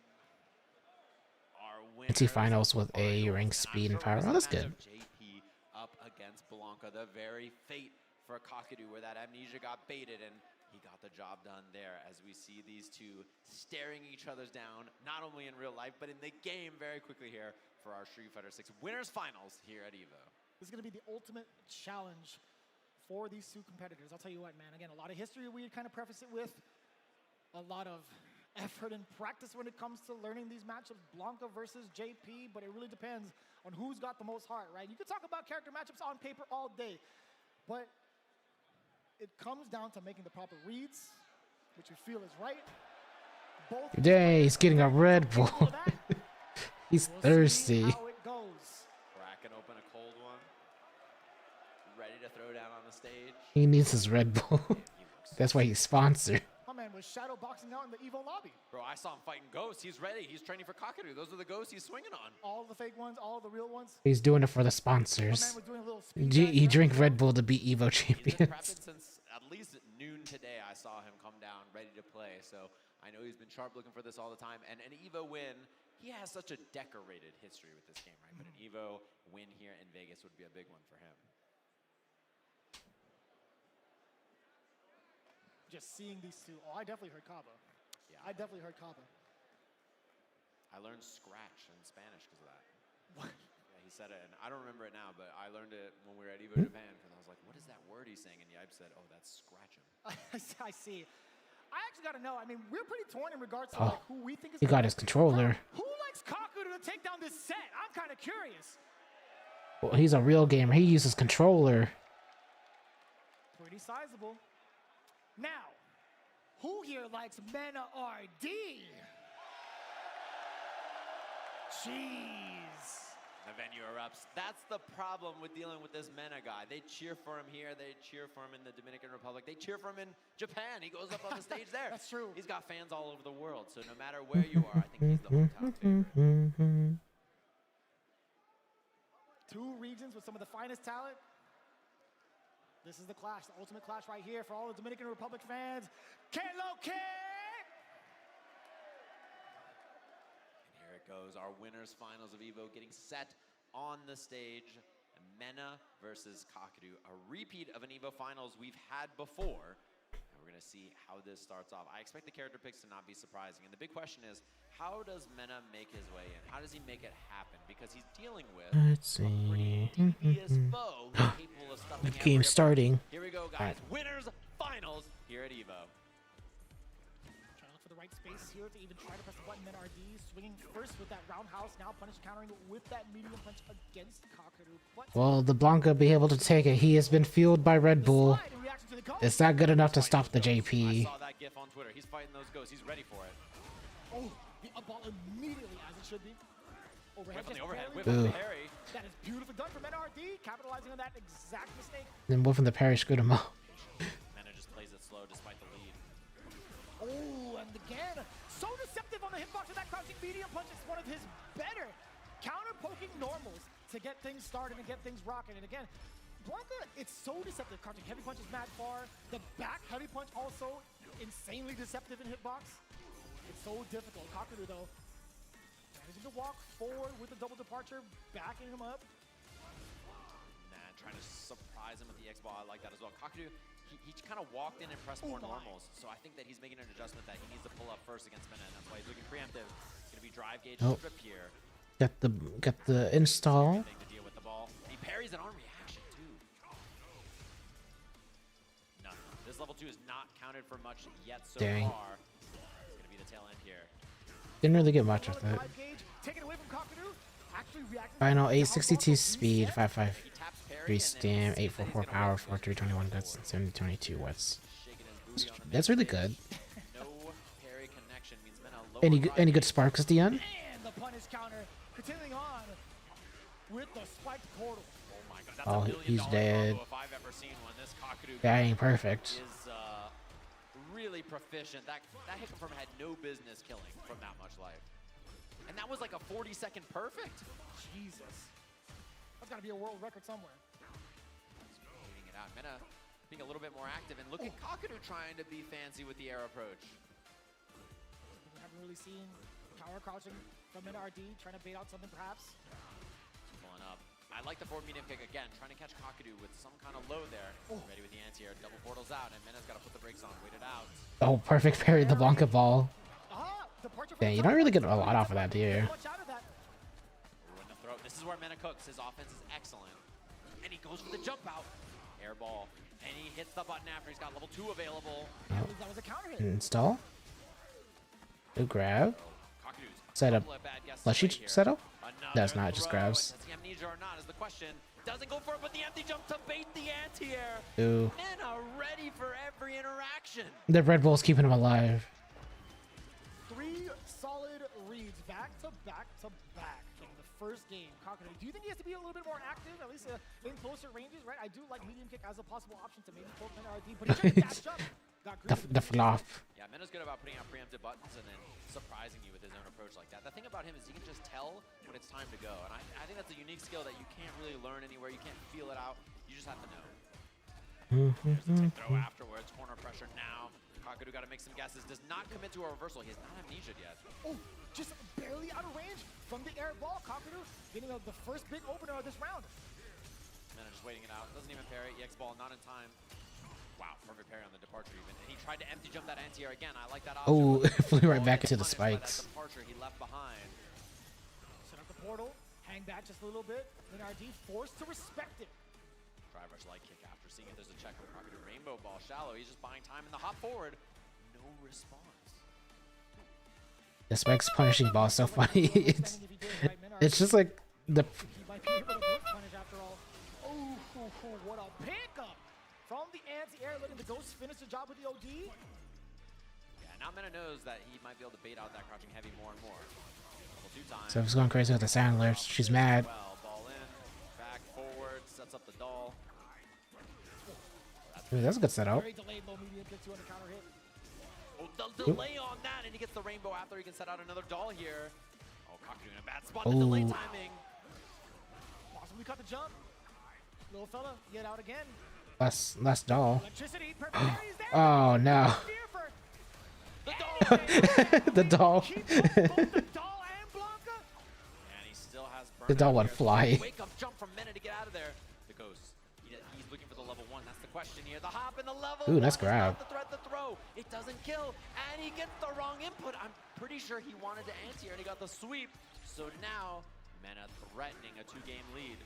Our
NT finals with A rank speed and power. Oh, that's good.
JP up against Blanca, the very fate for Kakeru, where that amnesia got baited and he got the job done there, as we see these two staring each other's down, not only in real life, but in the game very quickly here for our Street Fighter 6 Winners Finals here at EVO.
This is going to be the ultimate challenge for these two competitors. I'll tell you what, man, again, a lot of history we kind of preface it with, a lot of effort and practice when it comes to learning these matchups, Blanca versus JP, but it really depends on who's got the most heart, right? You can talk about character matchups on paper all day, but it comes down to making the proper reads, which you feel is right. Both
Dang, he's getting a Red Bull. He's thirsty.
how it goes.
Cracking open a cold one. Ready to throw down on the stage.
He needs his Red Bull. That's why he's sponsored.
My man was shadow boxing out in the Evo lobby.
Bro, I saw him fighting ghosts. He's ready. He's training for Kakeru. Those are the ghosts he's swinging on.
All the fake ones, all the real ones.
He's doing it for the sponsors. He drank Red Bull to beat Evo
He's been
champions.
prepping since at least noon today. I saw him come down ready to play. So I know he's been sharp looking for this all the time. And an Evo win, he has such a decorated history with this game, right? But an Evo win here in Vegas would be a big one for him.
Just seeing these two. Oh, I definitely heard Kaba.
Yeah.
I definitely heard Kaba.
I learned scratch in Spanish because of that. What? Yeah, he said it, and I don't remember it now, but I learned it when we were at Evo Japan, because I was like, what is that word he's saying? And Yipe said, oh, that's scratch him.
I see. I actually got to know. I mean, we're pretty torn in regards to like, who we think is.
He got his controller.
Who likes Kakeru to take down this set? I'm kind of curious.
Well, he's a real gamer. He uses controller.
Pretty sizable. Now, who here likes Mena RD? Jeez.
The venue erupts. That's the problem with dealing with this Mena guy. They cheer for him here. They cheer for him in the Dominican Republic. They cheer for him in Japan. He goes up on the stage there.
That's true.
He's got fans all over the world. So no matter where you are, I think he's the hometown favorite.
Two regions with some of the finest talent. This is the clash, the ultimate clash right here for all the Dominican Republic fans. Kalo Kid!
And here it goes, our winners finals of EVO getting set on the stage. Mena versus Kakeru, a repeat of an EVO finals we've had before. And we're gonna see how this starts off. I expect the character picks to not be surprising. And the big question is, how does Mena make his way in? How does he make it happen? Because he's dealing with
Let's see.
foe who's capable of stuffing
The game's starting.
Here we go, guys.
Right.
Winners finals here at EVO.
Trying to look for the right space here to even try to press the button. Then RD swinging first with that roundhouse, now punish countering with that medium punch against Kakeru. But
Will the Blanca be able to take it? He has been fueled by Red Bull. It's not good enough to stop the JP.
I saw that gif on Twitter. He's fighting those ghosts. He's ready for it.
oh, the up ball immediately as it should be. Overhead,
Whip on the
just
overhead.
barely
Whip on the
missed.
parry.
That is beautifully done from NRD, capitalizing on that exact mistake.
Then whiffing the parry screwed him up.
Mena just plays it slow despite the lead.
Oh, and again, so deceptive on the hitbox with that crouching medium punch. It's one of his better counter-poking normals to get things started and get things rocking. And again, Blanca, it's so deceptive. Crouching heavy punch is mad far. The back heavy punch also insanely deceptive in hitbox. It's so difficult. Kakeru, though, managing to walk forward with the double departure, backing him up.
Man, trying to surprise him with the X-ball. I like that as well. Kakeru, he kind of walked in and pressed more normals. So I think that he's making an adjustment that he needs to pull up first against Mena, and that's why he's looking preemptive. It's going to be drive gauge strip here.
Got the install.
Thing to deal with the ball. He parries an arm reaction too. Nothing. This level 2 is not counted for much yet so
Dang.
far. It's going to be the tail end here.
Didn't really get much of that.
Take it away from Kakeru. Actually reacting.
Final 862 speed, 553 stam, 844 power, 4321 guts, and 7022 watts. That's really good.
No parry connection means Mena
Any good sparks at the end?
And the punish counter continuing on with the spiked portal.
Oh my god, that's
Oh,
$1 million
he's dead.
combo if I've ever seen one. This Kakeru
That ain't perfect.
is really proficient. That hit confirm had no business killing from that much life. And that was like a 40-second perfect.
Jesus. That's got to be a world record somewhere.
Waiting it out. Mena being a little bit more active. And look at Kakadu trying to be fancy with the air approach.
We haven't really seen power crouching from Mena RD, trying to bait out something perhaps.
Pulling up. I like the forward medium kick again, trying to catch Kakadu with some kind of low there. Ready with the anti-air, double portals out, and Mena's got to put the brakes on, wait it out.
Oh, perfect parry the Blanca ball. Yeah, you don't really get a lot off of that, do you?
In the throat. This is where Mena cooks. His offense is excellent. And he goes for the jump out. Air ball. And he hits the button after he's got level 2 available.
That was a counter hit.
Install. Good grab.
Kakudu's
Set up.
couple of bad guesses
Let's
right
she
here.
set up?
Another
That's not, it just
throw,
grabs.
and does he amnesia or not is the question. Doesn't go for it, but the empty jump to bait the anti-air.
Ooh.
Mena ready for every interaction.
The Red Bull's keeping him alive.
3 solid reads back to back to back in the first game. Kakadu, do you think he has to be a little bit more active, at least in closer ranges, right? I do like medium kick as a possible option to maybe pull Mena RD, but he tried to dash up. Got
The flop.
Yeah, Mena's good about putting out preemptive buttons and then surprising you with his own approach like that. The thing about him is he can just tell when it's time to go. And I think that's a unique skill that you can't really learn anywhere. You can't feel it out. You just have to know. There's the tech throw afterwards. Corner pressure now. Kakadu got to make some guesses. Does not commit to a reversal. He has not amnesia yet.
Oh, just barely out of range from the air ball. Kakadu getting the first big opener of this round.
Mena just waiting it out. Doesn't even parry. EX ball not in time. Wow, perfect parry on the departure even. And he tried to empty jump that anti-air again. I like that option.
Oh, it flew right back into the
Punished by that
spikes.
departure he left behind.
Set up the portal, hang back just a little bit. Then RD forced to respect it.
Drive rush light kick after seeing if there's a check from Kakadu. Rainbow ball shallow. He's just buying time in the hop forward. No response.
The spikes punishing ball is so funny. It's just like the.
He might be able to punish after all. Oh, what a pickup from the anti-air, letting the Ghost finish the job with the OD.
Yeah, now Mena knows that he might be able to bait out that crouching heavy more and more. Level 2 time.
So it's going crazy with the sound alerts. She's mad.
Well, ball in, back forward, sets up the doll.
Ooh, that's a good setup.
Very delayed low medium kick to on the counter hit.
Oh, the delay on that, and he gets the rainbow after he can set out another doll here. Oh, Kakadu in a bad spot. The delay timing.
Possibly cut the jump. Little fella, get out again.
Less doll.
Electricity, perfect parries there.
Oh no. The doll.
And he still has
The doll went fly.
Wake up jump from Mena to get out of there. The Ghost. He's looking for the level 1. That's the question here. The hop and the level.
Ooh, nice
1 is
grab.
not the threat to throw. It doesn't kill. And he gets the wrong input. I'm pretty sure he wanted to anti-air and he got the sweep. So now Mena threatening a 2-game lead.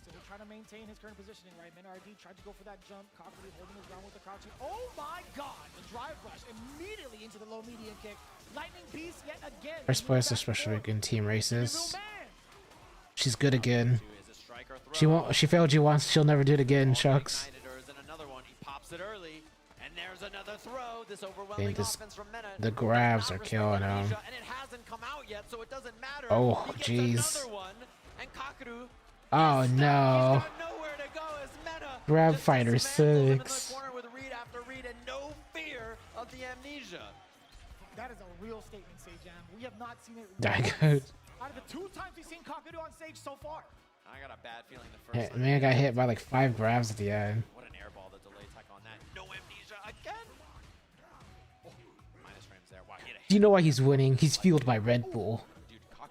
So he's trying to maintain his current positioning, right? Mena RD tried to go for that jump. Kakadu holding his ground with the crouching. Oh my god! The drive rush immediately into the low medium kick. Lightning Beast yet again.
First place, especially in team races. She's good again. She failed you once. She'll never do it again. Shucks.
Another one. He pops it early, and there's another throw. This overwhelming offense from Mena.
The grabs are killing him.
And it hasn't come out yet, so it doesn't matter.
Oh, jeez. Oh no. Grab Fighter 6.
With read after read and no fear of the amnesia.
That is a real statement, Sejam. We have not seen it
Diagos.
out of the 2 times we've seen Kakadu on stage so far.
I got a bad feeling the first
Man got hit by like 5 grabs at the end.
What an air ball, the delay tech on that. No amnesia again. Oh, minus frames there. Wow, he hit a
Do you know why he's winning? He's fueled by Red Bull.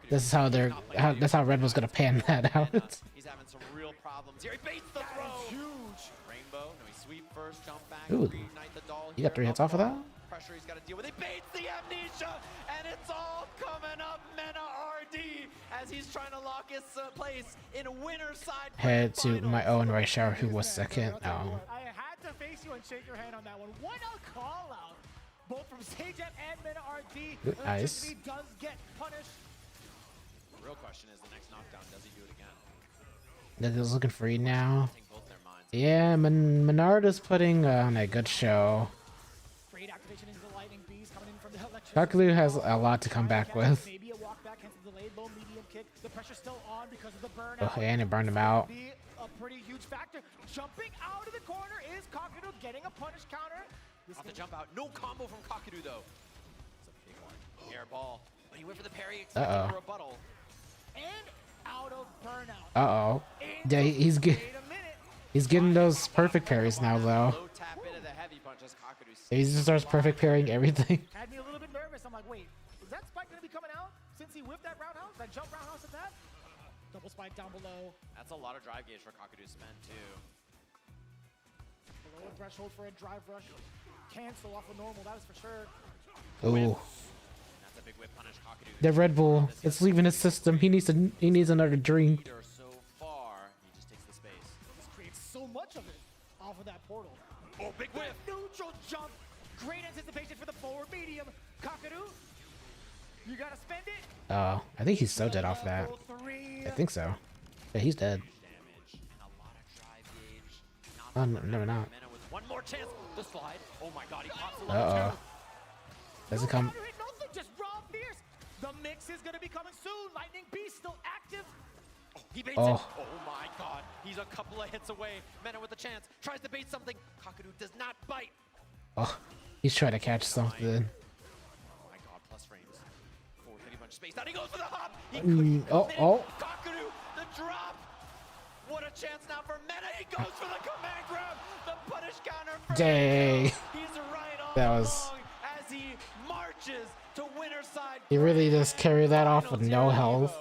This is how that's how Red Bull's gonna pan that out.
He's having some real problems here. He baits the throw.
Huge.
Rainbow. No, he sweep first, jump back.
Ooh.
Reignite the doll.
You got 3 hits off of that?
Pressure he's got to deal with. He baits the amnesia, and it's all coming up Mena RD as he's trying to lock his place in winner side.
Head to my own right shower, who was second. Oh.
I had to face you and shake your hand on that one. What a call out, both from Sejam and Mena RD.
Good ice.
Electricity does get punished.
The real question is the next knockdown, does he do it again?
That is looking free now. Yeah, Menarda's putting on a good show.
Great activation into the Lightning Beast coming in from the electricity.
Kakadu has a lot to come back with.
Maybe a walk back into the delayed low medium kick. The pressure's still on because of the burn.
Oh, and it burned him out.
Be a a pretty huge factor. Jumping out of the corner is Kakadu getting a punish counter.
Off the jump out. No combo from Kakadu, though. It's a big one. Air ball. But he went for the parry, expecting a rebuttal.
And out of burnout.
Uh-oh. Yeah, he's getting those perfect parries now, though.
Low tap into the heavy punch as Kakadu
He just starts perfect parrying everything.
Had me a little bit nervous. I'm like, wait, is that spike going to be coming out since he whipped that roundhouse? That jump roundhouse at that? Double spike down below.
That's a lot of drive gauge for Kakadu to spend, too.
Below a threshold for a drive rush. Cancel off of normal, that is for sure.
Ooh.
That's a big whip punish. Kakadu.
The Red Bull, it's leaving his system. He needs another drink.
So far, he just takes the space.
This creates so much of it off of that portal.
Oh, big whip.
Neutral jump. Great anticipation for the forward medium. Kakadu, you gotta spend it.
Oh, I think he's so dead off that. I think so. Yeah, he's dead. Oh, no, never not.
One more chance. The slide. Oh my god, he pops a
Uh-oh. Doesn't come.
Nothing, just raw fierce. The mix is gonna be coming soon. Lightning Beast still active.
Oh, he baits it. Oh my god. He's a couple of hits away. Mena with a chance. Tries to bait something. Kakadu does not bite.
Oh, he's trying to catch something.
Oh my god, plus frames. Forward hitting bunch space. Now he goes for the hop. He couldn't
oh.
Kakadu, the drop. What a chance now for Mena. He goes for the command grab. The punish counter.
Dang.
He's right on
That was.
as he marches to winner side.
He really just carried that off with no health.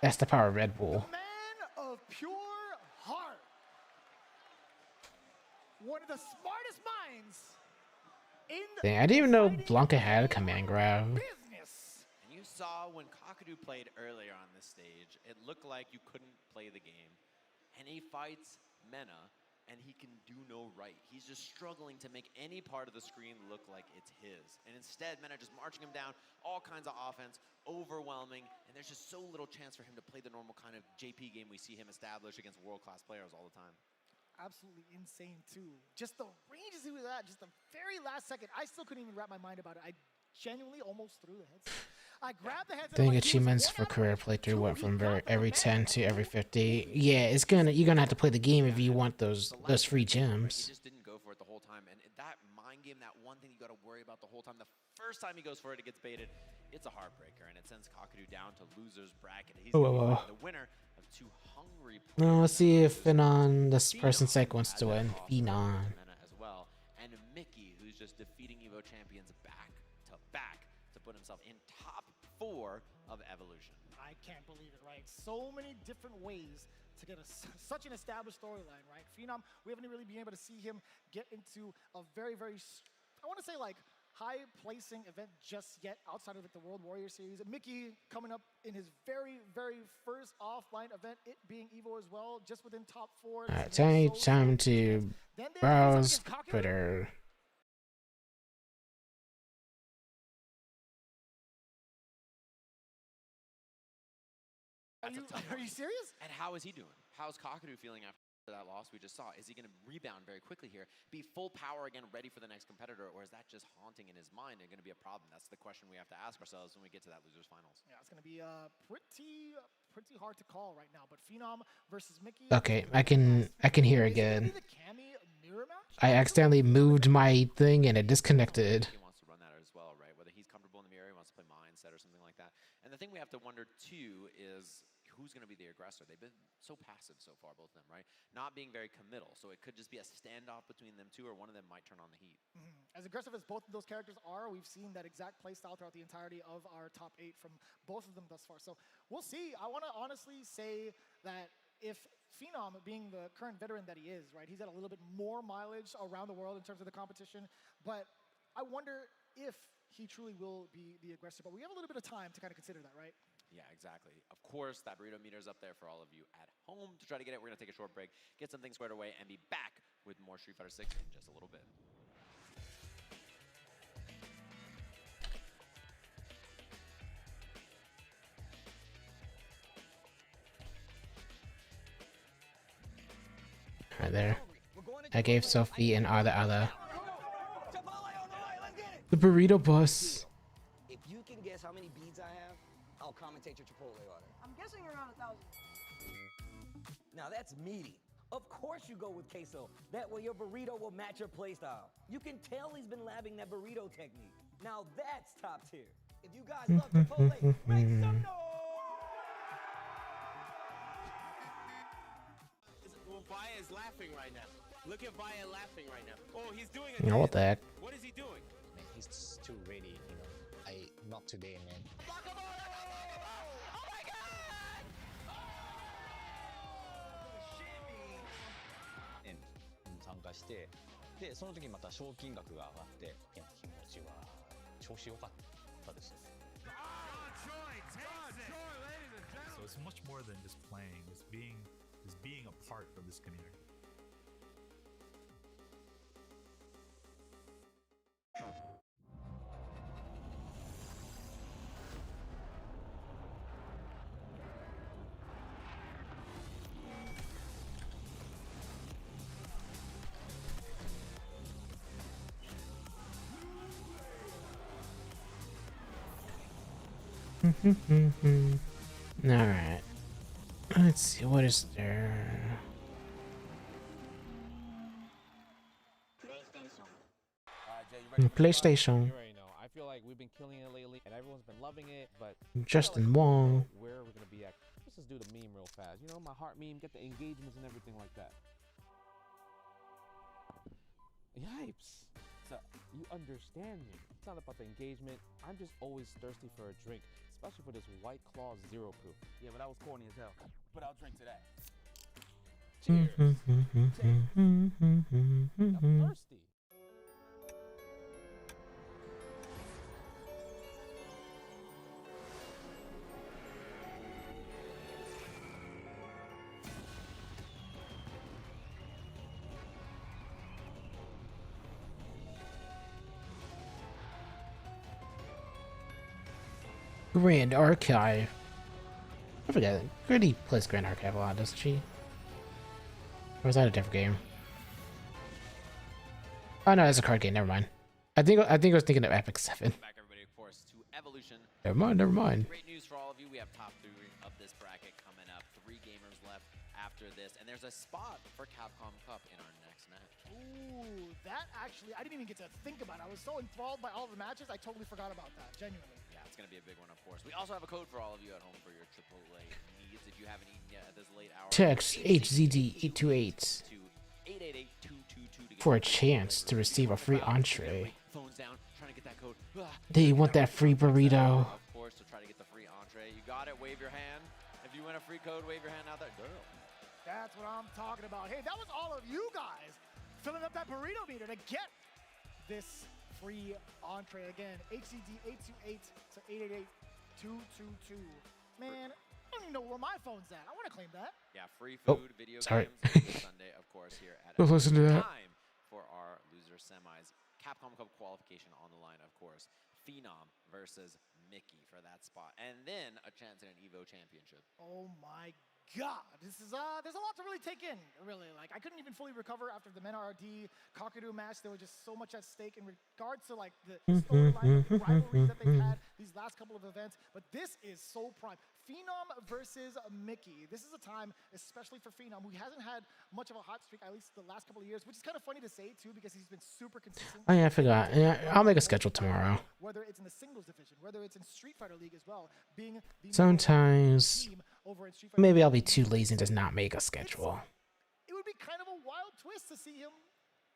That's the power of Red Bull.
Man of pure heart. One of the smartest minds in the
Dang, I didn't even know Blanca had a command grab.
business.
And you saw when Kakadu played earlier on this stage, it looked like you couldn't play the game. And he fights Mena, and he can do no right. He's just struggling to make any part of the screen look like it's his. And instead, Mena just marching him down, all kinds of offense, overwhelming, and there's just so little chance for him to play the normal kind of JP game we see him establish against world-class players all the time.
Absolutely insane too. Just the ranges he was at, just the very last second. I still couldn't even wrap my mind about it. I genuinely almost threw the headset. I grabbed the headset.
I think achievements for career playthrough went from every 10 to every 50. Yeah, you're gonna have to play the game if you want those free gems.
He just didn't go for it the whole time, and that mind game, that one thing you got to worry about the whole time. The first time he goes for it, it gets baited. It's a heartbreaker, and it sends Kakadu down to loser's bracket. He's the winner of two hungry players.
No, let's see if Phenon, this person's sake, wants to win. Phenon.
As well, and Mickey, who's just defeating Evo champions back to put himself in top 4 of Evolution.
I can't believe it, right? So many different ways to get such an established storyline, right? Phenom, we haven't really been able to see him get into a very, I want to say like high placing event just yet outside of like the World Warrior Series. Mickey coming up in his very, very first offline event, it being Evo as well, just within top 4.
Alright, time to browse Twitter.
Are you serious?
And how is he doing? How's Kakadu feeling after that loss we just saw? Is he going to rebound very quickly here, be full power again, ready for the next competitor, or is that just haunting in his mind and going to be a problem? That's the question we have to ask ourselves when we get to that losers finals.
Yeah, it's going to be pretty hard to call right now. But Phenom versus Mickey.
Okay, I can hear again. I accidentally moved my thing and it disconnected.
He wants to run that as well, right? Whether he's comfortable in the mirror, he wants to play mindset or something like that. And the thing we have to wonder too is who's going to be the aggressor? They've been so passive so far, both of them, right? Not being very committal. So it could just be a standoff between them two, or one of them might turn on the heat.
As aggressive as both of those characters are, we've seen that exact playstyle throughout the entirety of our top 8 from both of them thus far. So we'll see. I want to honestly say that if Phenom, being the current veteran that he is, right, he's got a little bit more mileage around the world in terms of the competition, but I wonder if he truly will be the aggressor. But we have a little bit of time to kind of consider that, right?
Yeah, exactly. Of course, that burrito meter is up there for all of you at home to try to get it. We're going to take a short break, get some things squared away, and be back with more Street Fighter 6 in just a little bit.
Right there. I gave Sophie and Ada the burrito bus.
If you take your Chipotle order?
I'm guessing around 1,000.
Now that's meaty. Of course you go with queso. That way your burrito will match your playstyle. You can tell he's been labbing that burrito technique. Now that's top tier. If you guys love Chipotle, make some noise!
Vaya is laughing right now. Look at Vaya laughing right now. Oh, he's doing a
You know what the heck?
What is he doing?
Man, he's too ready, you know. Not today, man.
Oh my god!
参加して、でその時また賞金額が上がって、いや気持ちは調子良かったです。
So it's much more than just playing. It's being a part of this community.
Alright. Let's see, what is there? PlayStation.
You already know. I feel like we've been killing it lately, and everyone's been loving it. But
Justin Wong.
Where are we gonna be at? Let's just do the meme real fast. You know, my heart meme, get the engagements and everything like that. Yipes! So you understand me. It's not about the engagement. I'm just always thirsty for a drink, especially for this White Claw Zero Proof.
Yeah, but that was corny as hell. But I'll drink to that.
Cheers. I'm thirsty.
Grand Archive. I forget. Gritty plays Grand Archive a lot, doesn't she? Or was that a different game? Oh no, it's a card game. Never mind. I think I was thinking of Epic 7.
Back everybody, of course, to Evolution.
Never mind.
Great news for all of you. We have top 3 of this bracket coming up. 3 gamers left after this, and there's a spot for Capcom Cup in our next match.
Ooh, that actually, I didn't even get to think about it. I was so enthralled by all the matches, I totally forgot about that, genuinely.
Yeah, it's going to be a big one, of course. We also have a code for all of you at home for your Chipotle needs if you haven't eaten yet at this late hour.
Text HZD828
to 888-222
for a chance to receive a free entree.
Phones down, trying to get that code.
They want that free burrito.
Of course, to try to get the free entree. You got it, wave your hand. If you win a free code, wave your hand out there. Girl.
That's what I'm talking about. Hey, that was all of you guys filling up that burrito meter to get this free entree. Again, HCD828 to 888-222. Man, I don't even know where my phone's at. I want to claim that.
Yeah, free food, video
sorry.
games this Sunday, of course, here at
Don't listen to that.
Time for our loser semis. Capcom Cup qualification on the line, of course. Phenom versus Mickey for that spot. And then a chance at an EVO championship.
Oh my God, this is there's a lot to really take in, really. Like, I couldn't even fully recover after the Men RD Kakadu match. There was just so much at stake in regards to like the storyline, the rivalries that they've had these last couple of events. But this is so prime. Phenom versus Mickey. This is a time, especially for Phenom, who hasn't had much of a hot streak, at least the last couple of years, which is kind of funny to say too, because he's been super consistent.
Oh yeah, I forgot. Yeah, I'll make a schedule tomorrow.
Whether it's in the singles division, whether it's in Street Fighter League as well, being the
Sometimes
team over in Street Fighter
maybe I'll be too lazy and just not make a schedule.
It would be kind of a wild twist to see him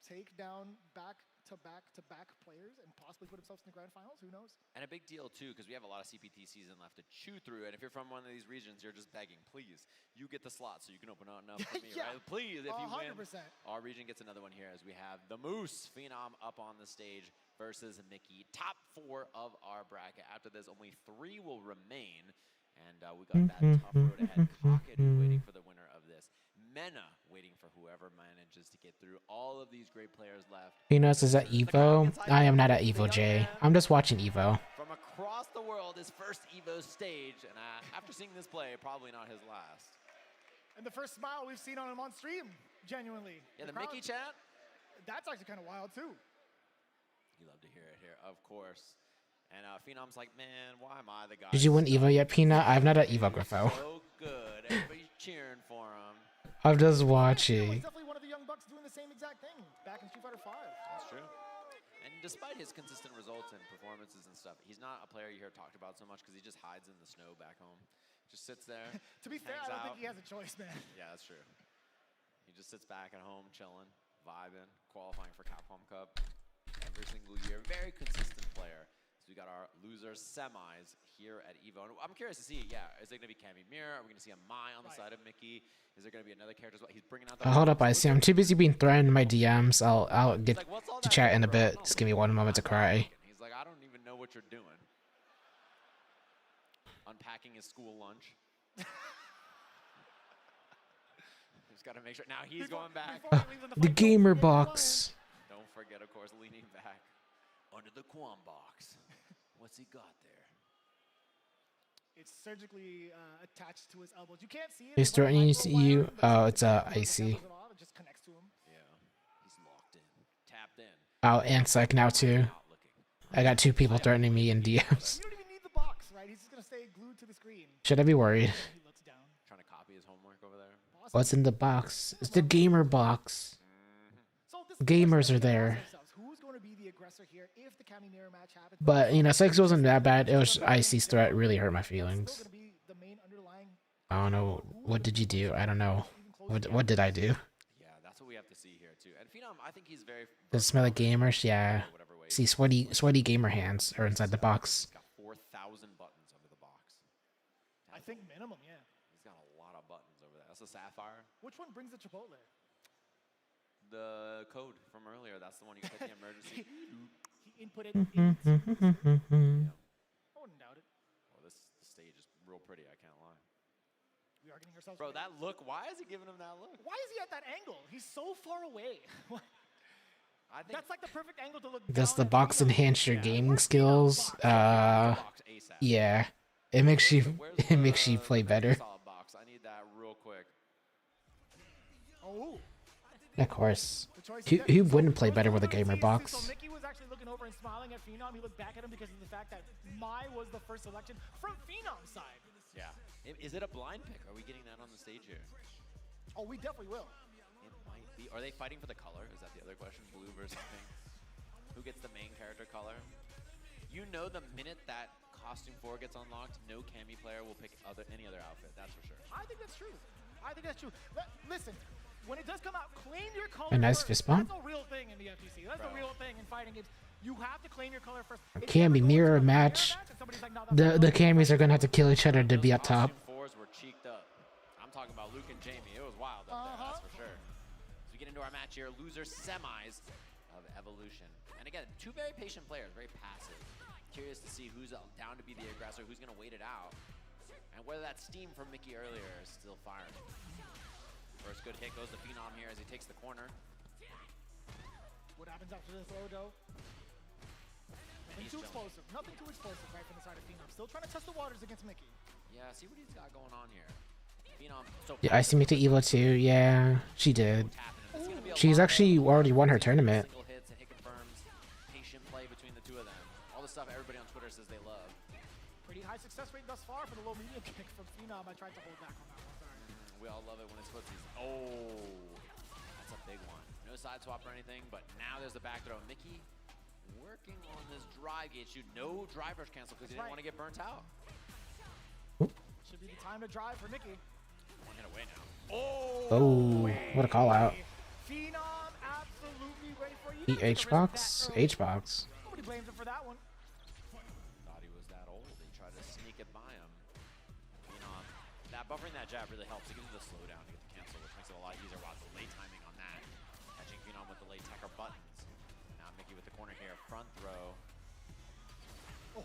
take down back-to-back players and possibly put himself in the grand finals. Who knows?
And a big deal, too, because we have a lot of CPT season left to chew through. And if you're from one of these regions, you're just begging, please, you get the slot so you can open up enough for me,
Yeah,
right? Please, if you
100%.
win, our region gets another one here as we have the Moose Phenom up on the stage versus Mickey. Top 4 of our bracket. After this, only 3 will remain. And we got that tough road ahead. Kakadu waiting for the winner of this. Mena waiting for whoever manages to get through. All of these great players left.
Venus is at Evo. I am not at Evo, Jay. I'm just watching Evo.
From across the world, his first Evo stage. And after seeing this play, probably not his last.
And the first smile we've seen on him on stream, genuinely.
Yeah, the Mickey chat?
That's actually kind of wild, too.
You love to hear it here, of course. And Phenom's like, man, why am I the guy?
Did you win Evo yet, Peanut? I'm not at Evo Grifo.
So good. Everybody's cheering for him.
I'm just
He's
watching.
definitely one of the young bucks doing the same exact thing back in Street Fighter 5.
That's true. And despite his consistent results and performances and stuff, he's not a player you hear talked about so much because he just hides in the snow back home. Just sits there.
To be fair, I don't think he has a choice, man.
Yeah, that's true. He just sits back at home, chilling, vibing, qualifying for Capcom Cup every single year. Very consistent player. So we got our losers semis here at Evo. And I'm curious to see, yeah, is it going to be Cammy Mirror? Are we going to see a Mai on the side of Mickey? Is there going to be another character as well? He's bringing out the...
Hold up, I see. I'm too busy being threatened in my DMs. I'll get to chat in a bit. Just give me one moment to cry.
He's like, I don't even know what you're doing. Unpacking his school lunch. Just got to make sure. Now he's going back.
The gamer box.
Don't forget, of course, leaning back under the Quan box. What's he got there?
It's surgically attached to his elbows. You can't see it.
He's threatening you. Oh, it's icy.
It just connects to him.
Yeah, he's locked in, tapped in.
Oh, and Psych now too. I got 2 people threatening me in DMs.
You don't even need the box, right? He's just gonna stay glued to the screen.
Should I be worried?
He looks down.
Trying to copy his homework over there.
What's in the box? It's the gamer box. Gamers are there.
Who's going to be the aggressor here if the Cammy Mirror match happens?
But, you know, Psych wasn't that bad. It was Icy's threat really hurt my feelings. I don't know. What did you do? I don't know. What did I do?
Yeah, that's what we have to see here too. And Phenom, I think he's very...
Does it smell like gamers? Yeah. See, sweaty gamer hands are inside the box.
He's got 4,000 buttons under the box.
I think minimum, yeah.
He's got a lot of buttons over there. That's a Sapphire.
Which one brings the Chipotle?
The code from earlier. That's the one you hit the emergency.
He inputted.
Yeah.
I wouldn't doubt it.
Well, this stage is real pretty. I can't lie.
We are getting ourselves.
Bro, that look. Why is he giving him that look?
Why is he at that angle? He's so far away.
I think
that's like the perfect angle to look.
Does the box enhance your gaming skills? Yeah. It makes you play better.
Box. I need that real quick.
Oh.
Of course. Who wouldn't play better with a gamer box?
So Mickey was actually looking over and smiling at Phenom. He looked back at him because of the fact that Mai was the first selection from Phenom's side.
Yeah. Is it a blind pick? Are we getting that on the stage here?
Oh, we definitely will.
It might be. Are they fighting for the color? Is that the other question? Blue versus pink? Who gets the main character color? You know, the minute that Costume 4 gets unlocked, no Cammy player will pick any other outfit. That's for sure.
I think that's true. I think that's true. Listen. When it does come out, claim your color.
A nice
first.
fist bump.
That's a real thing in the FTC. That's a real thing in fighting games. You have to claim your color first.
Cammy mirror match. The Cammys are gonna have to kill each other to be up top.
Fours were cheeked up. I'm talking about Luke and Jamie. It was wild up there, that's for sure. So we get into our match here. Loser semis of Evolution. And again, 2 very patient players, very passive. Curious to see who's down to be the aggressor, who's gonna wait it out, and whether that steam from Mickey earlier is still firing. First good hit goes to Phenom here as he takes the corner.
What happens after the throw, though? Nothing too explosive. Nothing too explosive right from the side of Phenom. Still trying to test the waters against Mickey.
Yeah, see what he's got going on here. Phenom. So
Yeah, I see Mickey Evo too. Yeah, she did. She's actually already won her tournament.
Single hits and hit confirms. Patient play between the two of them. All the stuff everybody on Twitter says they love.
Pretty high success rate thus far for the low medium kick from Phenom. I tried to hold back on that one. Sorry.
We all love it when it's footsies. Oh, that's a big one. No side swap or anything, but now there's the back throw. Mickey working on this drive gate shoot. No drive rush cancel because he didn't want to get burnt out.
Should be the time to drive for Mickey.
One hit away now.
Oh, what a call out.
Phenom absolutely ready for you.
H-box? H-box.
Nobody blames him for that one.
Thought he was that old. He tried to sneak it by him. Phenom, that buffering that jab really helps. It gives him the slowdown to get the cancel, which makes it a lot easier. Wow, delay timing on that. Catching Phenom with the late tech or buttons. Now Mickey with the corner here. Front throw. Oh,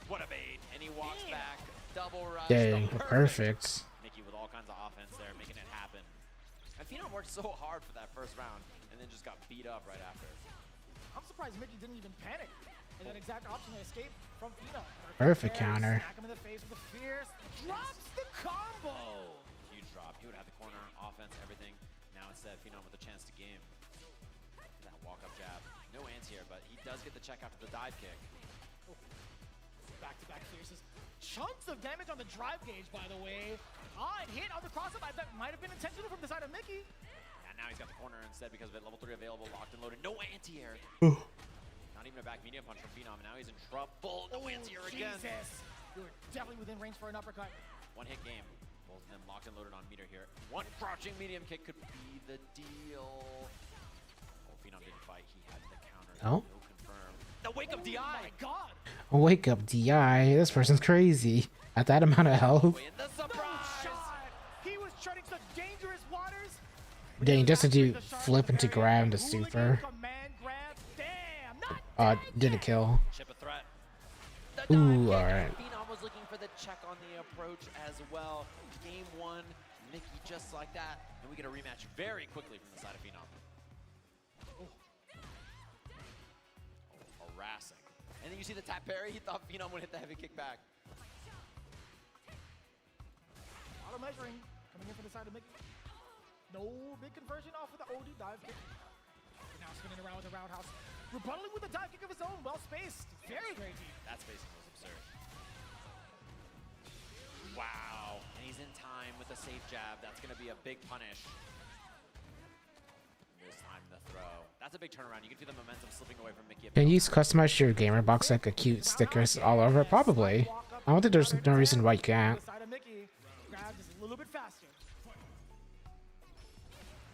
what a bait. And he walks back. Double rush.
Dang, perfect.
Mickey with all kinds of offense there, making it happen. And Phenom worked so hard for that first round and then just got beat up right after.
I'm surprised Mickey didn't even panic. And that exact option to escape from Phenom.
Perfect counter.
Smack him in the face with a fierce. Drops the combo.
Huge drop. He would have the corner, offense, everything. Now instead, Phenom with a chance to game. That walk-up jab. No anti-air, but he does get the check after the dive kick.
Back-to-back fierces. Chunks of damage on the drive gauge, by the way. And hit on the crossover. That might have been intentional from the side of Mickey.
And now he's got the corner instead because of it. Level 3 available, locked and loaded. No anti-air. Not even a back medium punch from Phenom. Now he's in trouble. No anti-air again.
Jesus. You were definitely within range for an uppercut.
One hit game. Both of them locked and loaded on meter here. One crouching medium kick could be the deal. Oh, Phenom didn't fight. He had the counter.
Oh.
No confirm. The wake up DI.
Oh my god.
Wake up, DI. This person's crazy. At that amount of health.
The surprise.
He was treading such dangerous waters.
Dang, just to do flip into grab into super. Didn't kill.
Chip a threat.
Ooh, alright.
Phenom was looking for the check on the approach as well. Game 1, Mickey just like that. And we get a rematch very quickly from the side of Phenom. Harassing. And then you see the tap parry. He thought Phenom would hit the heavy kick back.
Auto measuring coming in from the side of Mickey. No big conversion off of the OD dive kick. Now spinning around with the roundhouse. Rebuttaling with a dive kick of his own. Well spaced. Very, very deep.
That spacing was absurd. Wow. And he's in time with a safe jab. That's going to be a big punish. This time the throw. That's a big turnaround. You can feel the momentum slipping away from Mickey.
Can you customize your gamer box like a cute stickers all over? Probably. I don't think there's no reason why you can't.
Side of Mickey. Grab just a little bit faster.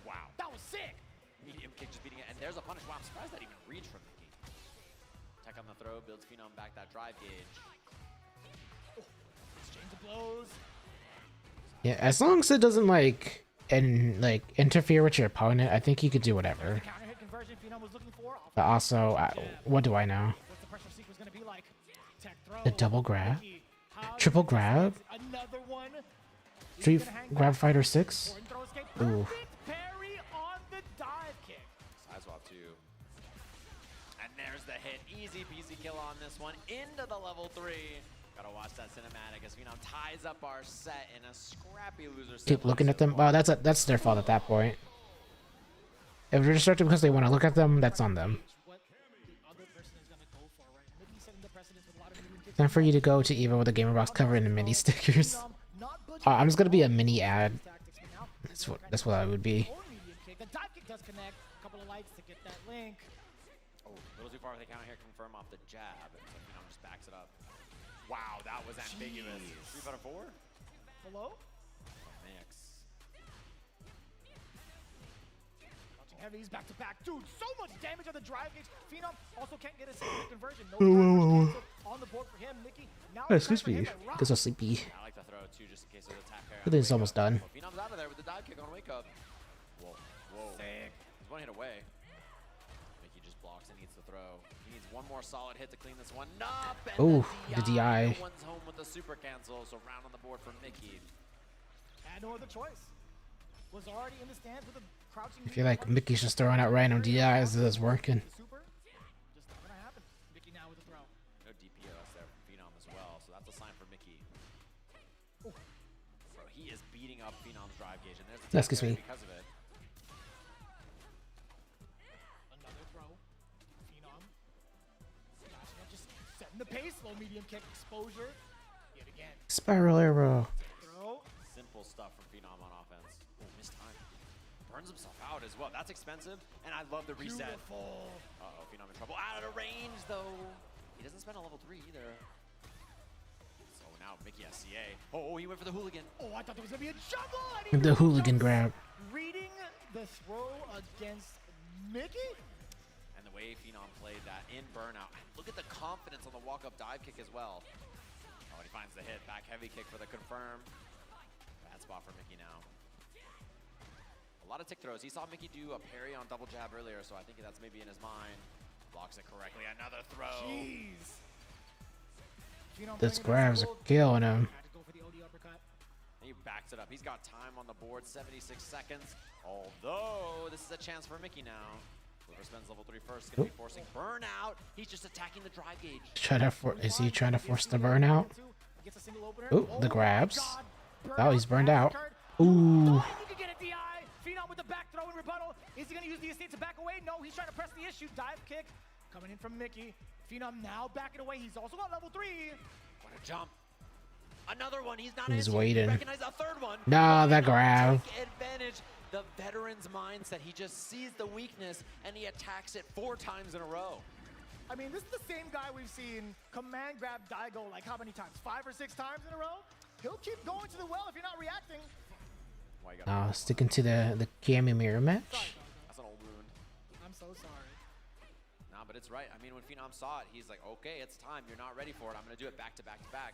Wow.
That was sick.
Medium kick just beating it. And there's a punish. Wow, I'm surprised that even reached from Mickey. Tech on the throw. Builds Phenom back that drive gauge.
Exchange of blows.
Yeah, as long as it doesn't like interfere with your opponent, I think you could do whatever.
Counter hit conversion Phenom was looking for.
But also, what do I know?
What's the pressure sequence going to be like? Tech throw.
The double grab, triple grab,
another one.
grab fighter 6. Ooh.
Parry on the dive kick.
Side swap 2. And there's the hit. Easy peasy kill on this one. Into the level 3. Gotta watch that cinematic as Phenom ties up our set in a scrappy loser.
Keep looking at them. Well, that's their fault at that point. If they're distracted because they want to look at them, that's on them. Time for you to go to Evo with a gamer box cover and the mini stickers. I'm just gonna be a mini ad. That's what I would be.
The dive kick does connect. A couple of lights to get that link.
Oh, a little too far with the counter here. Confirm off the jab. And so Phenom just backs it up. Wow, that was ambiguous. 3 out of 4?
Hello?
Mix.
Heavies back to back. Dude, so much damage on the drive gauge. Phenom also can't get a single conversion. No on the board for him. Mickey. Now
Excuse me. Because I'm sleepy.
I like the throw too, just in case of the tap pair.
I think it's almost done.
Phenom's out of there with the dive kick on wake up. Whoa, whoa.
Sick.
He's one hit away. Mickey just blocks and needs to throw. He needs one more solid hit to clean this one up.
Oh, the DI.
No one's home with the super cancel, so round on the board for Mickey.
Had no other choice. Was already in the stands with a crouching.
I feel like Mickey's just throwing out random DIs as it's working.
Super. Just not gonna happen. Mickey now with the throw.
No DPS there from Phenom as well, so that's a sign for Mickey.
Oh.
So he is beating up Phenom's drive gauge, and there's the
Excuse me.
because of it.
Another throw. Phenom. Flashing up, just setting the pace. Low medium kick exposure. Yet again.
Spiral arrow.
Throw.
Simple stuff from Phenom on offense. Oh, missed time. Burns himself out as well. That's expensive, and I love the reset.
Beautiful.
Uh-oh, Phenom in trouble. Out of range, though. He doesn't spend a level 3 either. So now Mickey has CA. Oh, he went for the hooligan.
Oh, I thought there was going to be a jumble.
The hooligan grab.
Reading the throw against Mickey.
And the way Phenom played that in burnout. Look at the confidence on the walk-up dive kick as well. Oh, and he finds the hit. Back heavy kick for the confirm. Bad spot for Mickey now. A lot of tick throws. He saw Mickey do a parry on double jab earlier, so I think that's maybe in his mind. Blocks it correctly. Another throw.
Jeez.
This grabs are killing him.
Had to go for the OD uppercut.
And he backs it up. He's got time on the board, 76 seconds. Although, this is a chance for Mickey now. Whoever spends level 3 first is going to be forcing burnout. He's just attacking the drive gauge.
Is he trying to force the burnout?
Gets a single opener.
Oh, the grabs. Oh, he's burned out. Ooh.
You can get a DI. Phenom with the back throw and rebuttal. Is he going to use the estate to back away? No, he's trying to press the issue. Dive kick coming in from Mickey. Phenom now backing away. He's also got level 3.
What a jump. Another one. He's not
He's
answering.
waiting.
Recognize a third one.
Nah, that grab.
Take advantage. The veteran's mindset. He just sees the weakness and he attacks it 4 times in a row.
I mean, this is the same guy we've seen command grab Daigo like how many times? 5 or 6 times in a row? He'll keep going to the well if you're not reacting.
Sticking to the Cammy mirror match.
That's an old wound.
I'm so sorry.
Nah, but it's right. I mean, when Phenom saw it, he's like, okay, it's time. You're not ready for it. I'm going to do it back to back to back.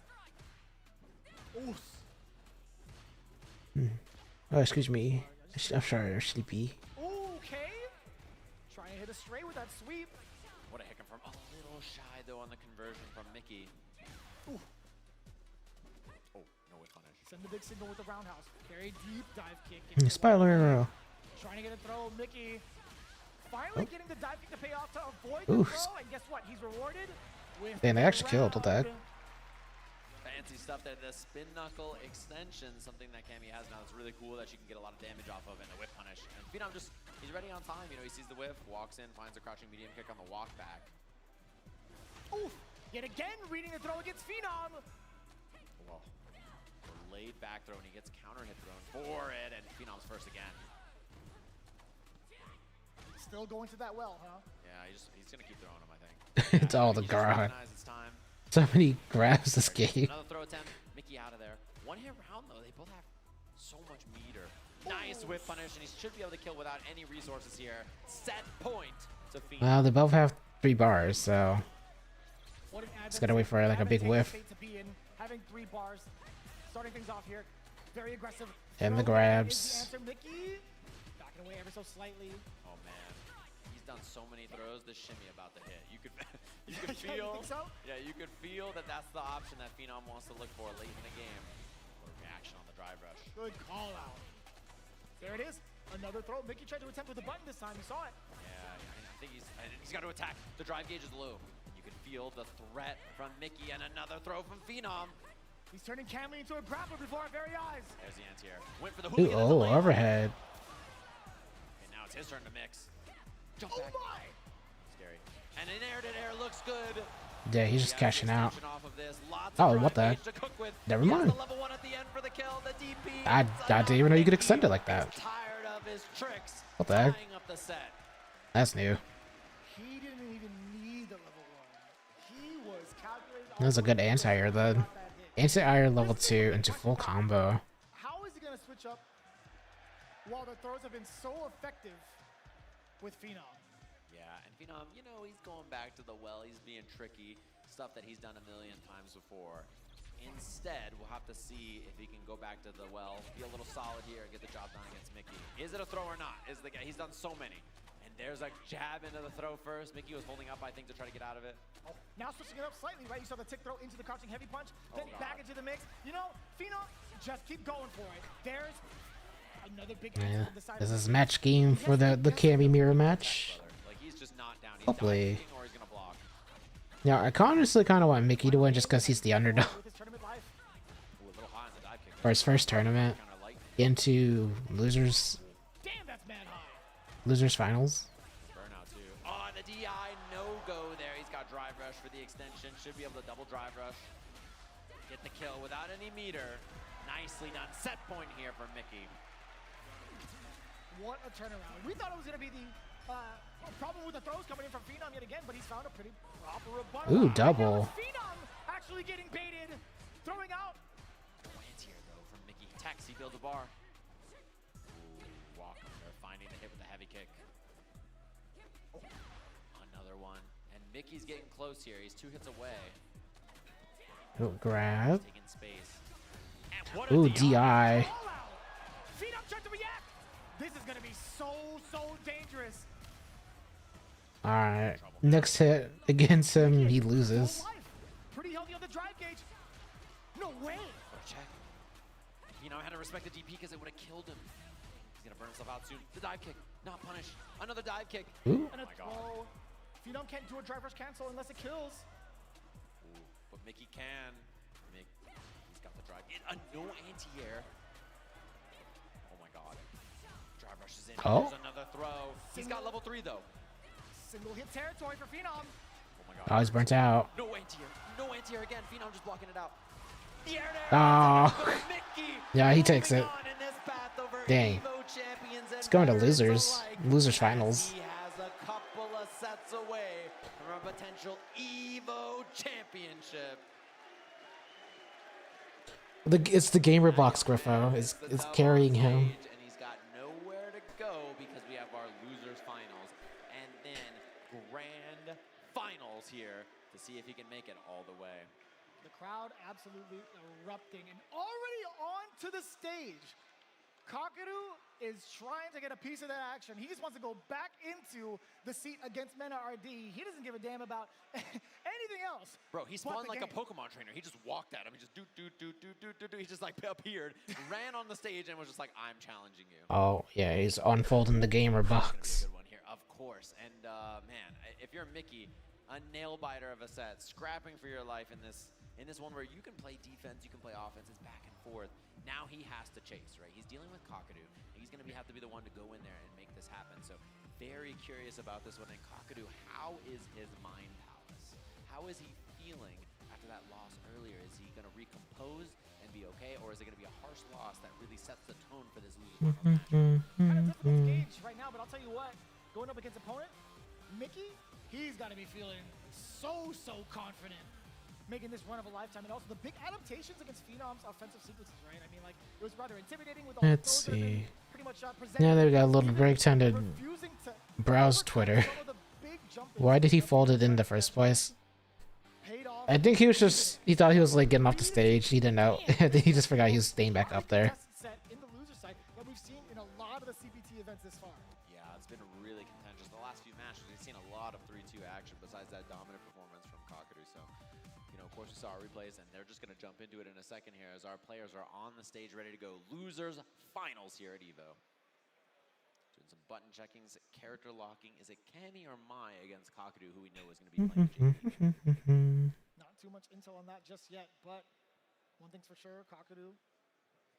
Oh, excuse me. I'm sorry, I'm sleepy.
Okay. Trying to hit a straight with that sweep.
What a hick from a little shy, though, on the conversion from Mickey.
Ooh.
Oh, no whip punish.
Send the big signal with the roundhouse. Very deep dive kick.
Spiral arrow.
Trying to get a throw. Mickey finally getting the dive kick to pay off to avoid the throw. And guess what? He's rewarded with
Damn, they actually killed with that.
Fancy stuff there. The spin knuckle extension, something that Cammy has now that's really cool that she can get a lot of damage off of, and the whip punish. And Phenom just, he's ready on time. You know, he sees the whip, walks in, finds a crouching medium kick on the walk back.
Oof! Yet again, reading the throw against Phenom.
Well, laid back throw, and he gets counter hit thrown for it, and Phenom's first again.
Still going to that well, huh?
Yeah, he's gonna keep throwing him, I think.
It's all the grab.
It's time.
So many grabs this game.
Another throw attempt. Mickey out of there. One hit round though. They both have so much meter. Nice whip punish, and he should be able to kill without any resources here. Set point to Phenom.
Well, they both have 3 bars, so just gotta wait for like a big whiff.
Having 3 bars, starting things off here. Very aggressive.
And the grabs.
Answer, Mickey backing away ever so slightly.
Oh man, he's done so many throws. This shimmy about to hit. You could, you could feel.
You think so?
Yeah, you could feel that that's the option that Phenom wants to look for late in the game. What a reaction on the drive rush.
Good call out. There it is. Another throw. Mickey tried to attempt with the button this time. You saw it.
Yeah, I think he's got to attack. The drive gauge is low. You can feel the threat from Mickey, and another throw from Phenom.
He's turning Cammy into a grappler before our very eyes.
There's the anti-air. Went for the
Ooh,
hook.
oh, overhead.
And now it's his turn to mix. Jump
Oh
back.
my!
Scary. And an air to air looks good.
Yeah, he's just cashing out.
Off of this. Lots
Oh,
of
what the?
drive gauge to cook with.
Never
He has
mind.
the level 1 at the end for the kill. The DP.
I didn't even know you could extend it like that.
Tired of his tricks.
What the heck?
Tying up the set.
That's new.
He didn't even need the level 1. He was calculated.
That was a good anti-air then. Anti-air level 2 into full combo.
How is he going to switch up while the throws have been so effective with Phenom?
Yeah, and Phenom, you know, he's going back to the well. He's being tricky. Stuff that he's done a million times before. Instead, we'll have to see if he can go back to the well, be a little solid here, and get the job done against Mickey. Is it a throw or not? Is the guy? He's done so many. And there's a jab into the throw first. Mickey was holding up, I think, to try to get out of it.
Oh, now switching it up slightly, right? You saw the tick throw into the crouching heavy punch, then back into the mix. You know, Phenom, just keep going for it. There's another big
Yeah,
from the side
this
of
is match game for the Cammy mirror match.
Like, he's just not down. He's
Hopefully.
or he's gonna block.
Yeah, I honestly kind of want Mickey to win just because he's the underdog
Ooh, a little high on the dive kick.
for his first tournament into losers finals.
Burnout too. Oh, and the DI no-go there. He's got drive rush for the extension. Should be able to double drive rush. Get the kill without any meter. Nicely done. Set point here for Mickey.
What a turnaround. We thought it was going to be the problem with the throws coming in from Phenom yet again, but he's found a pretty proper rebuttal.
Ooh, double.
Phenom actually getting baited, throwing out.
Anti-air though from Mickey. Taxi build a bar. Ooh, walk under, finding the hit with the heavy kick. Oh, another one. And Mickey's getting close here. He's 2 hits away.
Ooh, grab.
Taking space. And what a
Ooh,
DI.
DI.
Phenom tried to react. This is going to be so dangerous.
Alright. Next hit against him, he loses.
Pretty healthy on the drive gauge. No way.
What a check. You know, I had to respect the DP because it would have killed him. He's going to burn himself out soon. The dive kick. Not punish. Another dive kick.
Ooh.
And a throw. Phenom can't do a drive rush cancel unless it kills.
Ooh, but Mickey can. He's got the drive. A no anti-air. Oh my god. Drive rush is in.
Oh.
There's another throw. He's got level 3 though.
Single hit territory for Phenom.
Oh my
Oh, he's burnt out.
No anti-air. No anti-air again. Phenom just blocking it out. The air
Oh. Yeah, he takes it. Dang. It's going to losers. Losers finals.
He has a couple of sets away from a potential EVO championship.
It's the gamer box, Griffo. It's carrying him.
And he's got nowhere to go because we have our losers finals and then grand finals here to see if he can make it all the way.
The crowd absolutely erupting and already onto the stage. Kakaru is trying to get a piece of that action. He just wants to go back into the seat against Mena RD. He doesn't give a damn about anything else.
Bro, he spawned like a Pokemon trainer. He just walked at him. He just do. He just like appeared, ran on the stage, and was just like, "I'm challenging you."
Oh yeah, he's unfolding the gamer box.
Good one here, of course. And man, if you're Mickey, a nail biter of a set, scrapping for your life in this one where you can play defense, you can play offense, it's back and forth. Now he has to chase, right? He's dealing with Kakadu. He's going to have to be the one to go in there and make this happen. So very curious about this one. And Kakadu, how is his mind palace? How is he feeling after that loss earlier? Is he going to recompose and be okay? Or is it going to be a harsh loss that really sets the tone for this loser match?
Kind of difficult to gauge right now, but I'll tell you what, going up against opponent, Mickey, he's got to be feeling so confident, making this run of a lifetime, and also the big adaptations against Phenom's offensive sequences, right? I mean, like, it was rather intimidating with all
Let's
the throws
see.
pretty much
Yeah, they got a little break time to browse Twitter. Why did he fold it in the first place? I think he thought he was like getting off the stage. He didn't know. He just forgot he was staying back up there.
Set in the loser side that we've seen in a lot of the CBT events this far.
Yeah, it's been really contentious. The last few matches, we've seen a lot of 3-2 action besides that dominant performance from Kakadu. So, you know, of course, we saw our replays, and they're just going to jump into it in a second here as our players are on the stage ready to go. Losers finals here at EVO. Doing some button checkings, character locking. Is it Kenny or Mai against Kakadu, who we know is going to be playing
Not too much intel on that just yet, but one thing's for sure, Kakadu,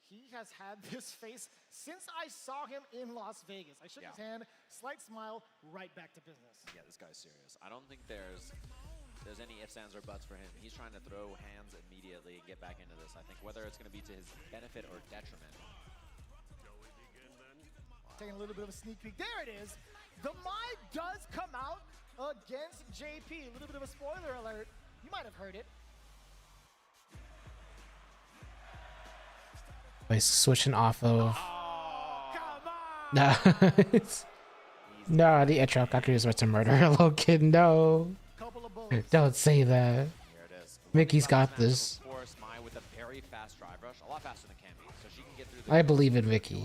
he has had this face since I saw him in Las Vegas. I shook his hand, slight smile, right back to business.
Yeah, this guy's serious. I don't think there's any ifs, ands, or buts for him. He's trying to throw hands immediately and get back into this. I think whether it's going to be to his benefit or detriment.
Taking a little bit of a sneak peek. There it is. The Mai does come out against JP. A little bit of a spoiler alert. You might have heard it.
He's switching off of. No. No, the intro Kakaru is about to murder a little kid. No. Don't say that. Mickey's got this.
Of course, Mai with a very fast drive rush, a lot faster than Cammy, so she can get through.
I believe in Mickey.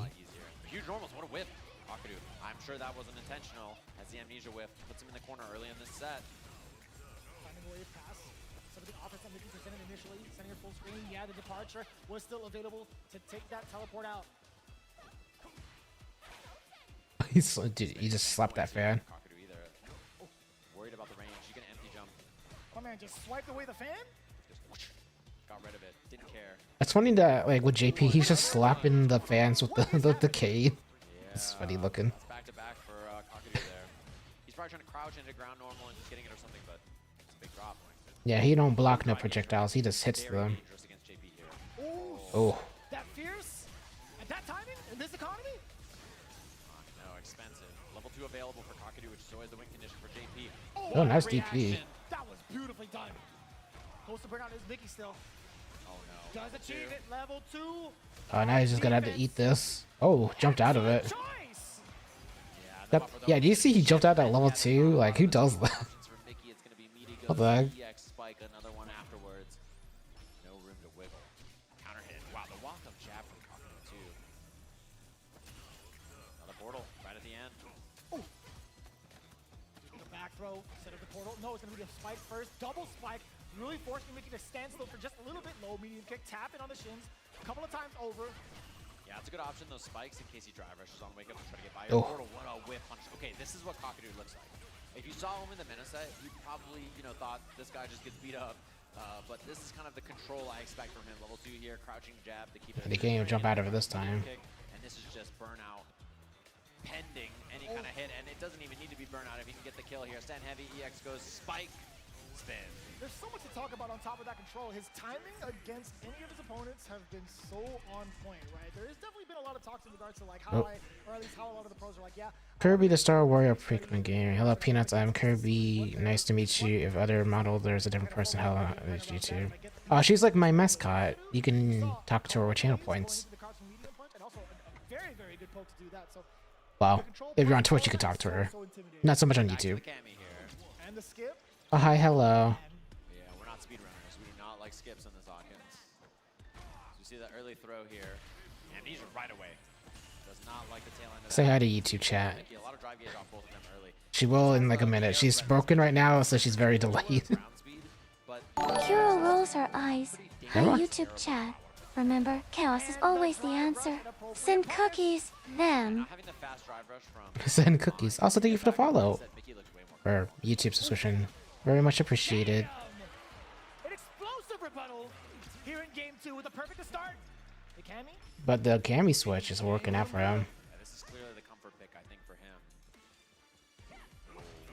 Huge normals, what a whiff, Kakadu. I'm sure that wasn't intentional, as the amnesia whiff puts him in the corner early in this set.
Finding a way to pass. Some of the offense that Mickey presented initially, sending her full screen. Yeah, the departure was still available to take that teleport out.
Dude, he just slapped that fan.
Kakadu either worried about the range, you can empty jump.
My man just swiped away the fan?
Just whoosh, got rid of it, didn't care.
It's funny that like with JP, he's just slapping the fans with the cane. It's funny looking.
It's back to back for Kakadu there. He's probably trying to crouch into ground normal and just getting it or something, but it's a big drop.
Yeah, he don't block no projectiles. He just hits them. Oh.
That fierce? At that timing? In this economy?
No, expensive. Level 2 available for Kakadu, which is always the win condition for JP.
Oh, nice DP.
That was beautifully done. Goes to bring out his Mickey still.
Oh no.
Does achieve it. Level 2.
Oh, now he's just gonna have to eat this. Oh, jumped out of it. Yeah, do you see he jumped out at level 2? Like, who does that? What the heck?
Spike, another one afterwards. No room to wiggle. Counter hit. Wow, the walk up jab from Kakadu too. Another portal right at the end.
The back throw instead of the portal. No, it's gonna be the spike first. Double spike. Really forcing Mickey to stand still for just a little bit low. Medium kick, tapping on the shins. A couple of times over.
Yeah, it's a good option, those spikes, in case he drive rushes on wake up and try to get by.
Oh.
Portal, what a whip punch. Okay, this is what Kakadu looks like. If you saw him in the Mena set, you probably, thought this guy just gets beat up. But this is kind of the control I expect from him. Level 2 here, crouching jab to keep it.
He can't even jump out of it this time.
And this is just burnout pending any kind of hit. And it doesn't even need to be burnout if he can get the kill here. Stand heavy, EX goes spike.
spin.
There's so much to talk about on top of that control. His timing against any of his opponents have been so on point, right? There has definitely been a lot of talks in regards to like how or at least how a lot of the pros are like, yeah.
Kirby the Star Warrior Frequent Gamer. Hello Peanuts, I'm Kirby. Nice to meet you. If other model there's a different person, hello it's you too. She's like my mascot. You can talk to her with channel points.
Very, very good poke to do that. So
Well, if you're on Twitch you can talk to her. Not so much on YouTube.
and the skip.
Oh hi, hello.
Yeah, we're not speedrunners. We do not like skips in this Hawkins. So you see that early throw here. Amnesia right away. Does not like the tail end of
Say
that.
hi to YouTube chat.
Mickey, a lot of drive gauge off both of them early.
She will in like a minute. She's broken right now, so she's very delayed.
Kuro rolls her eyes. Hi,
Never mind.
YouTube chat. Remember, chaos is always the answer. Send cookies. Them.
Having the fast drive rush from
Send cookies. Also, thank you for the follow. Or YouTube subscription. Very much appreciated.
An explosive rebuttal here in game 2 with a perfect to start. The Cammy.
But the Cammy switch is working out for him.
Yeah, this is clearly the comfort pick, I think, for him.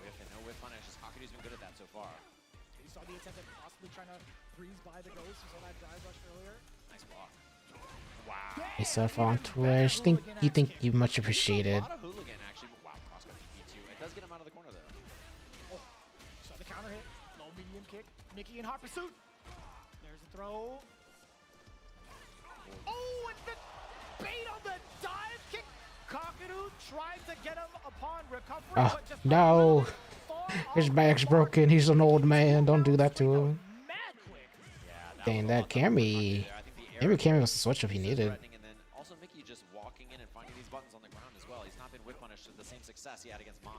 Whiff and no whiff punish. Hakuryu's been good at that so far.
You saw the attempt at possibly trying to breeze by the ghost. You saw that drive rush earlier.
Nice block. Wow.
Myself on Twitch. You think you much appreciated.
A lot of hooligan, actually. Wow, crosscut DP2. It does get him out of the corner, though.
Oh, saw the counter hit. Low medium kick. Mickey in hot pursuit. There's the throw. Oh, and the bait on the dive kick. Kakadu tried to get him upon recovery,
Oh,
but just
no. His back's broken. He's an old man. Don't do that to him. Dang, that Cammy. Maybe Cammy was the switch if he needed.
And then also Mickey just walking in and finding these buttons on the ground as well. He's not been whip punished to the same success he had against Mai.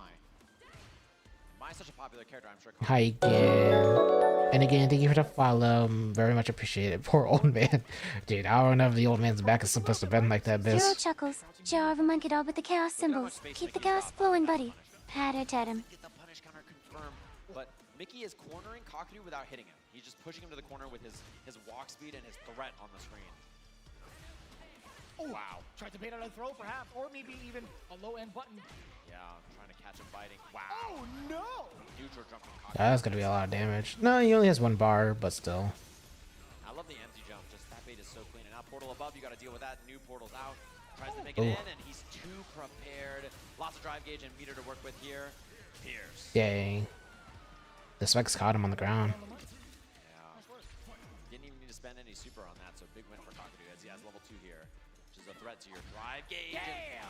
Mai's such a popular character, I'm sure.
Hi again. And again, thank you for the follow. Very much appreciated. Poor old man. Dude, I don't know if the old man's back is supposed to bend like that,
Zero
Biz.
chuckles. Jar of a monkey dog with the chaos symbols. Keep the chaos flowing, buddy. Pat it at him.
Get the punish counter confirmed, but Mickey is cornering Kakadu without hitting him. He's just pushing him to the corner with his walk speed and his threat on the screen.
Oh, wow. Tried to bait out a throw, perhaps, or maybe even a low-end button.
Yeah, trying to catch him biting. Wow.
Oh, no!
Neutral jump from Kakadu.
That's gonna be a lot of damage. No, he only has one bar, but still.
I love the empty jump. Just that bait is so clean. And now portal above, you got to deal with that. New portal's out. Tries to make it
Ooh.
in, and he's too prepared. Lots of drive gauge and meter to work with here. Pierce.
Dang. The Spikes caught him on the ground.
Didn't even need to spend any super on that, so big win for Kakadu as he has level 2 here, which is a threat to your drive gauge.
Yeah!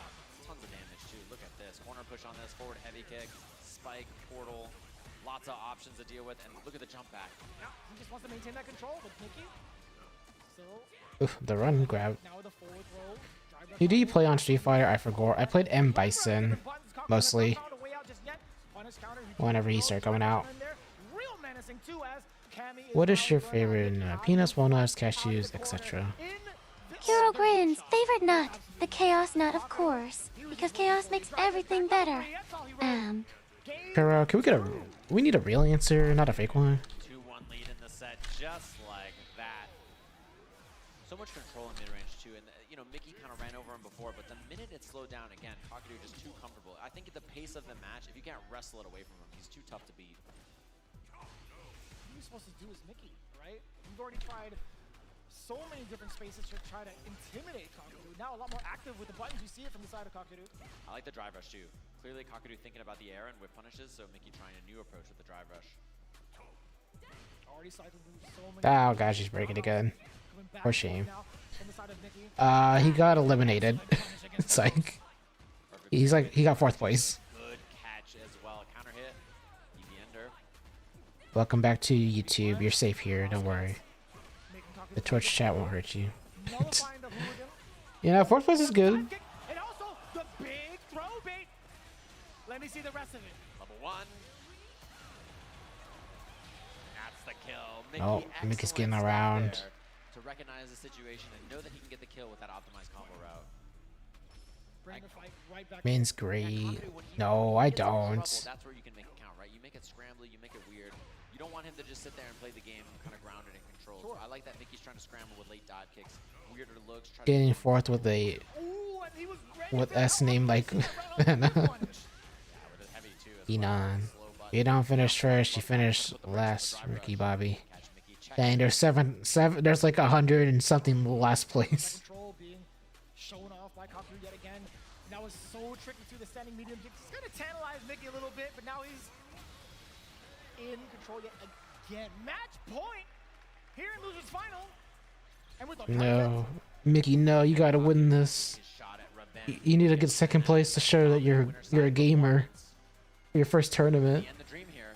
Tons of damage too. Look at this. Corner push on this, forward heavy kick, spike, portal. Lots of options to deal with, and look at the jump back.
Yeah, he just wants to maintain that control with Mickey. So,
Oof, the run grab.
now with a forward throw. Drive rush
Who do you
on
play on Street Fighter? I forgot. I played M. Bison, mostly.
found a way out just yet. Punish counter, he
Whenever he
throws
started coming out.
in there. Real menacing too, as Cammy
What is
now
your
running
favorite peanuts, walnuts, cashews, etc.?
Kuro grins. Favorite nut. The chaos nut, of course. Because chaos makes everything better.
Kara, can we get a... We need a real answer, not a fake one.
2-1 lead in the set, just like that. So much control in mid-range too, and you know, Mickey kind of ran over him before, but the minute it slowed down again, Kakadu just too comfortable. I think at the pace of the match, if you can't wrestle it away from him, he's too tough to beat.
What are you supposed to do as Mickey, right? You've already tried so many different spaces to try to intimidate Kakadu. Now a lot more active with the buttons. You see it from the side of Kakadu.
I like the drive rush too. Clearly Kakadu thinking about the air and whip punishes, so Mickey trying a new approach with the drive rush.
Already cycling through so many.
Oh gosh, he's breaking again.
Coming back
Poor shame.
now from the side of Mickey.
He got eliminated. It's like... He's like, he got 4th place.
Good catch as well. Counter hit. Easy ender.
Welcome back to YouTube. You're safe here, don't worry. The Twitch chat won't hurt you. You know, 4th place is good.
And also the big throw bait. Let me see the rest of it.
Level 1. That's the kill. Mickey,
Oh, Mickey's
excellent
getting
stuff
around.
there to recognize the situation and know that he can get the kill with that optimized combo route.
Bring the fight right back.
Man's great. No, I don't.
That's where you can make it count, right? You make it scrambly, you make it weird. You don't want him to just sit there and play the game kind of grounded and controlled. So I like that Mickey's trying to scramble with late dot kicks, weirder looks.
Getting 4th with a... With S name like... Enon. You don't finish first, you finish last, Ricky Bobby. Dang, there's seven, there's like 100 and something last place.
Control being shown off by Kaku yet again. And that was so tricky through the standing medium kick. He's gonna tantalize Mickey a little bit, but now he's in control yet again. Match point here in losers final. And with the
No, Mickey, no, you gotta win this. You need to get second place to show that you're a gamer. Your first tournament.
End the dream here.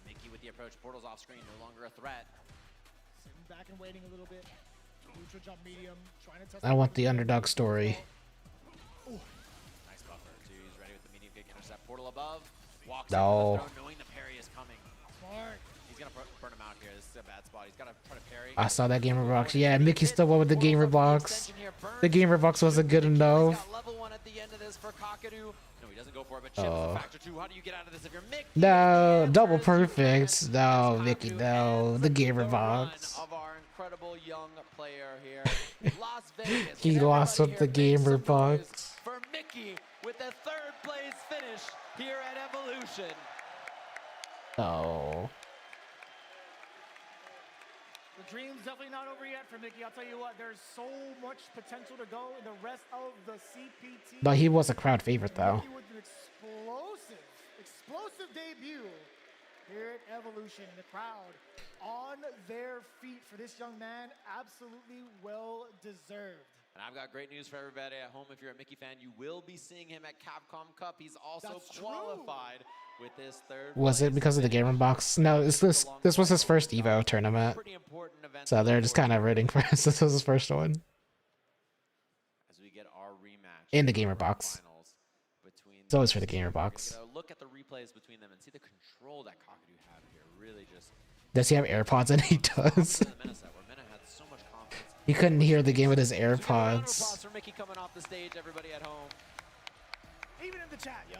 Mickey with the approach, portals off screen, no longer a threat.
Sitting back and waiting a little bit. Neutral jump medium, trying to test.
I want the underdog story.
Nice buffer. Too. He's ready with the medium kick, intercept portal above. Walks
No.
into the throw, knowing the parry is coming.
Smart.
He's gonna burn him out here. This is a bad spot. He's gotta try to parry.
I saw that gamer box. Yeah, Mickey still won with the gamer box. The gamer box wasn't good enough.
Level 1 at the end of this for Kakadu. No, he doesn't go for it, but chips is factor 2. How do you get out of this if you're Mickey?
No, double perfect. No, Mickey, no. The gamer box.
Of our incredible young player here. Las Vegas.
He lost with the gamer box.
For Mickey with a 3rd place finish here at Evolution.
Oh.
The dream's definitely not over yet for Mickey. I'll tell you what, there's so much potential to go in the rest of the CPT.
But he was a crowd favorite, though.
Mickey with an explosive debut here at Evolution. The crowd on their feet for this young man. Absolutely well deserved.
And I've got great news for everybody at home. If you're a Mickey fan, you will be seeing him at Capcom Cup. He's also qualified with this 3rd.
Was it because of the gamer box? No, this was his first Evo tournament. So they're just kind of rooting for us. This was his first one.
As we get our rematch
In the gamer box. It's always for the gamer box.
Look at the replays between them and see the control that Kakadu had here. Really just.
Does he have AirPods in? He does. He couldn't hear the game with his AirPods.
For Mickey coming off the stage, everybody at home.
Even in the chat, yo.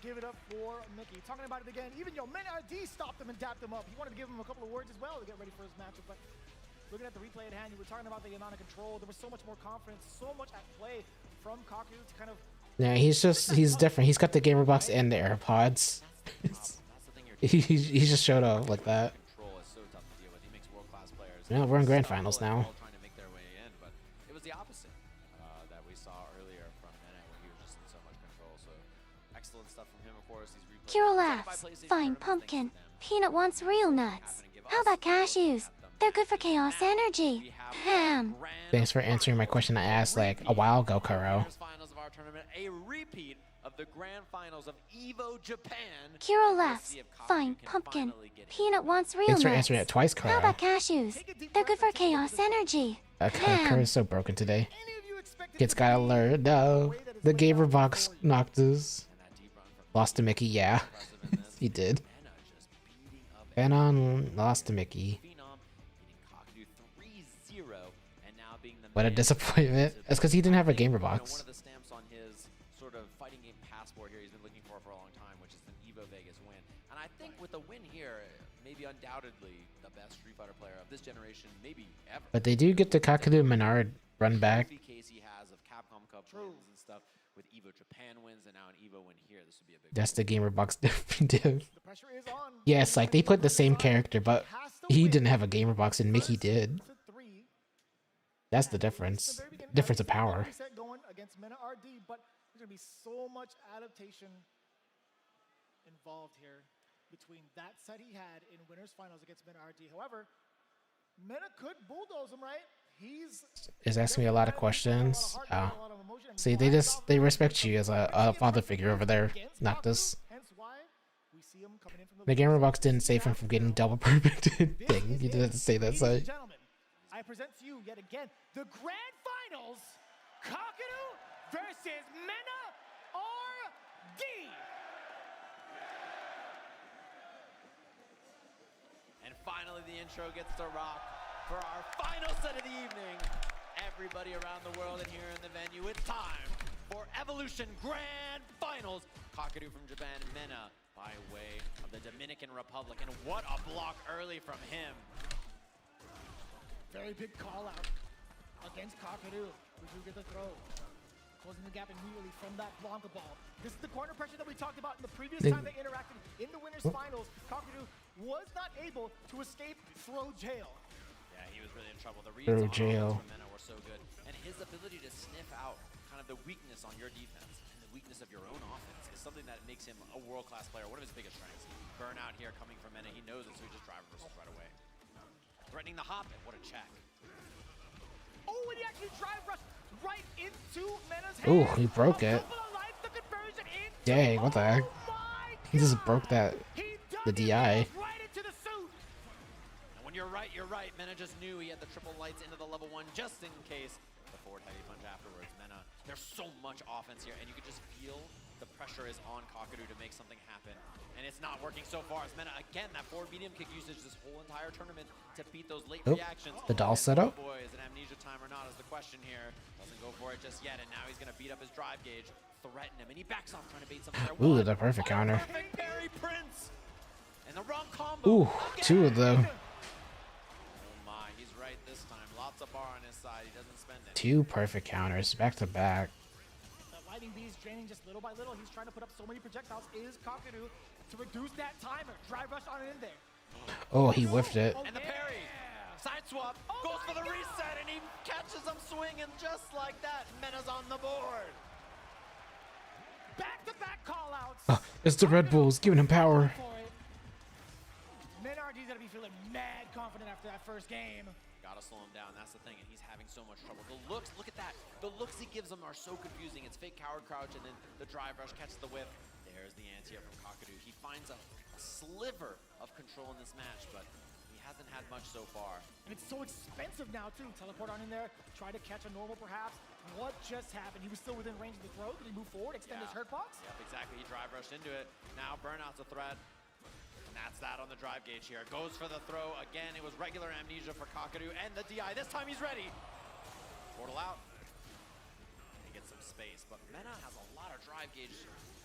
Give it up for Mickey. Talking about it again. Even RD stopped him and dapped him up. He wanted to give him a couple of words as well to get ready for his matchup. But looking at the replay at hand, you were talking about the amount of control. There was so much more confidence, so much at play from Kaku to kind of.
Yeah, he's different. He's got the gamer box and the AirPods. he just showed up like that. Yeah, we're in grand finals now.
Trying to make their way in, but it was the opposite that we saw earlier from Mena, where he was just in so much control. So excellent stuff from him, of course. He's
Kira laughs. Fine pumpkin. Peanut wants real nuts. How about cashews? They're good for chaos energy. Ham.
Thanks for answering my question I asked like a while ago, Kuro.
Finals of our tournament, a repeat of the grand finals of Evo Japan.
Kiro laughs. Fine pumpkin. Peanut wants real
Thanks for
nuts.
answering it twice, Kuro.
How about cashews? They're good for chaos energy.
Kuro's so broken today. Kids gotta learn. No, the gamer box knocked us. Lost to Mickey, yeah. He did. Venom lost to Mickey. What a disappointment. It's because he didn't have a gamer box.
One of the stamps on his sort of fighting game passport here he's been looking for a long time, which is an Evo Vegas win. And I think with the win here, maybe undoubtedly the best Street Fighter player of this generation, maybe ever.
But they do get the Kakadu Menard run back.
Case he has of Capcom Cup wins and stuff with Evo Japan wins and now an Evo win here. This would be a big.
That's the gamer box div. Yes, like they put the same character, but he didn't have a gamer box and Mickey did. That's the difference. Difference of power.
Going against Mena RD, but there's gonna be so much adaptation involved here between that set he had in winners finals against Mena RD. However, Mena could bulldoze him, right? He's
asking me a lot of questions. Oh. See, they respect you as a father figure over there, Noctis. The gamer box didn't save him from getting double perfected. Dang, you didn't say that, so.
I present to you yet again the grand finals, Kakadu versus Mena RD.
And finally the intro gets to rock for our final set of the evening. Everybody around the world and here in the venue, it's time for Evolution Grand Finals. Kakadu from Japan, Mena by way of the Dominican Republic. And what a block early from him.
Very big call out against Kakadu, who get the throw. closing the gap immediately from that Blanca ball. This is the corner pressure that we talked about in the previous
They-
time they interacted in the winners finals. Kakadu was not able to escape throw jail.
Yeah, he was really in trouble. The reads
Throw
on
jail.
offense from Mena were so good, and his ability to sniff out kind of the weakness on your defense and the weakness of your own offense is something that makes him a world-class player. One of his biggest strengths. Burnout here coming from Mena. He knows it, so he just drive reversals right away. Threatening the hop, and what a check.
Oh, and he actually drive rushed right into Mena's hand.
Ooh, he broke it. Dang, what the heck? He just broke that. The DI.
And when you're right, you're right. Mena just knew he had the triple lights into the level 1 just in case. The forward heavy punch afterwards. Mena, there's so much offense here, and you can just feel the pressure is on Kakadu to make something happen. And it's not working so far as Mena, again, that forward medium kick usage this whole entire tournament to beat those late reactions.
The doll
And
setup?
oh boy, is it amnesia time or not is the question here. Doesn't go for it just yet, and now he's going to beat up his drive gauge, threaten him, and he backs off trying to bait something there.
Ooh, the perfect counter.
Perfect parry, Prince! And the wrong combo.
Ooh, 2 of them.
Oh my, he's right this time. Lots of bar on his side. He doesn't spend it.
2 perfect counters back to back.
Lightning Beast draining just little by little. He's trying to put up so many projectiles. Is Kakadu to reduce that timer? Drive rush on in there.
Oh, he whiffed it.
And the parry. Side swap. Goes for the reset, and he catches him swinging just like that. Mena's on the board.
Back-to-back call-outs.
It's the Red Bulls giving him power.
Menardi's gonna be feeling mad confident after that first game.
Gotta slow him down. That's the thing, and he's having so much trouble. The looks, look at that. The looks he gives them are so confusing. It's fake coward crouch, and then the drive rush catches the whip. There's the anti-air from Kakadu. He finds a sliver of control in this match, but he hasn't had much so far.
And it's so expensive now, too. Teleport on in there, try to catch a normal, perhaps. What just happened? He was still within range of the throw. Did he move forward, extend his hurt box?
Yep, exactly. He drive rushed into it. Now Burnout's a threat. And that's that on the drive gauge here. Goes for the throw. Again, it was regular amnesia for Kakadu and the DI. This time he's ready. Portal out. He gets some space, but Mena has a lot of drive gauge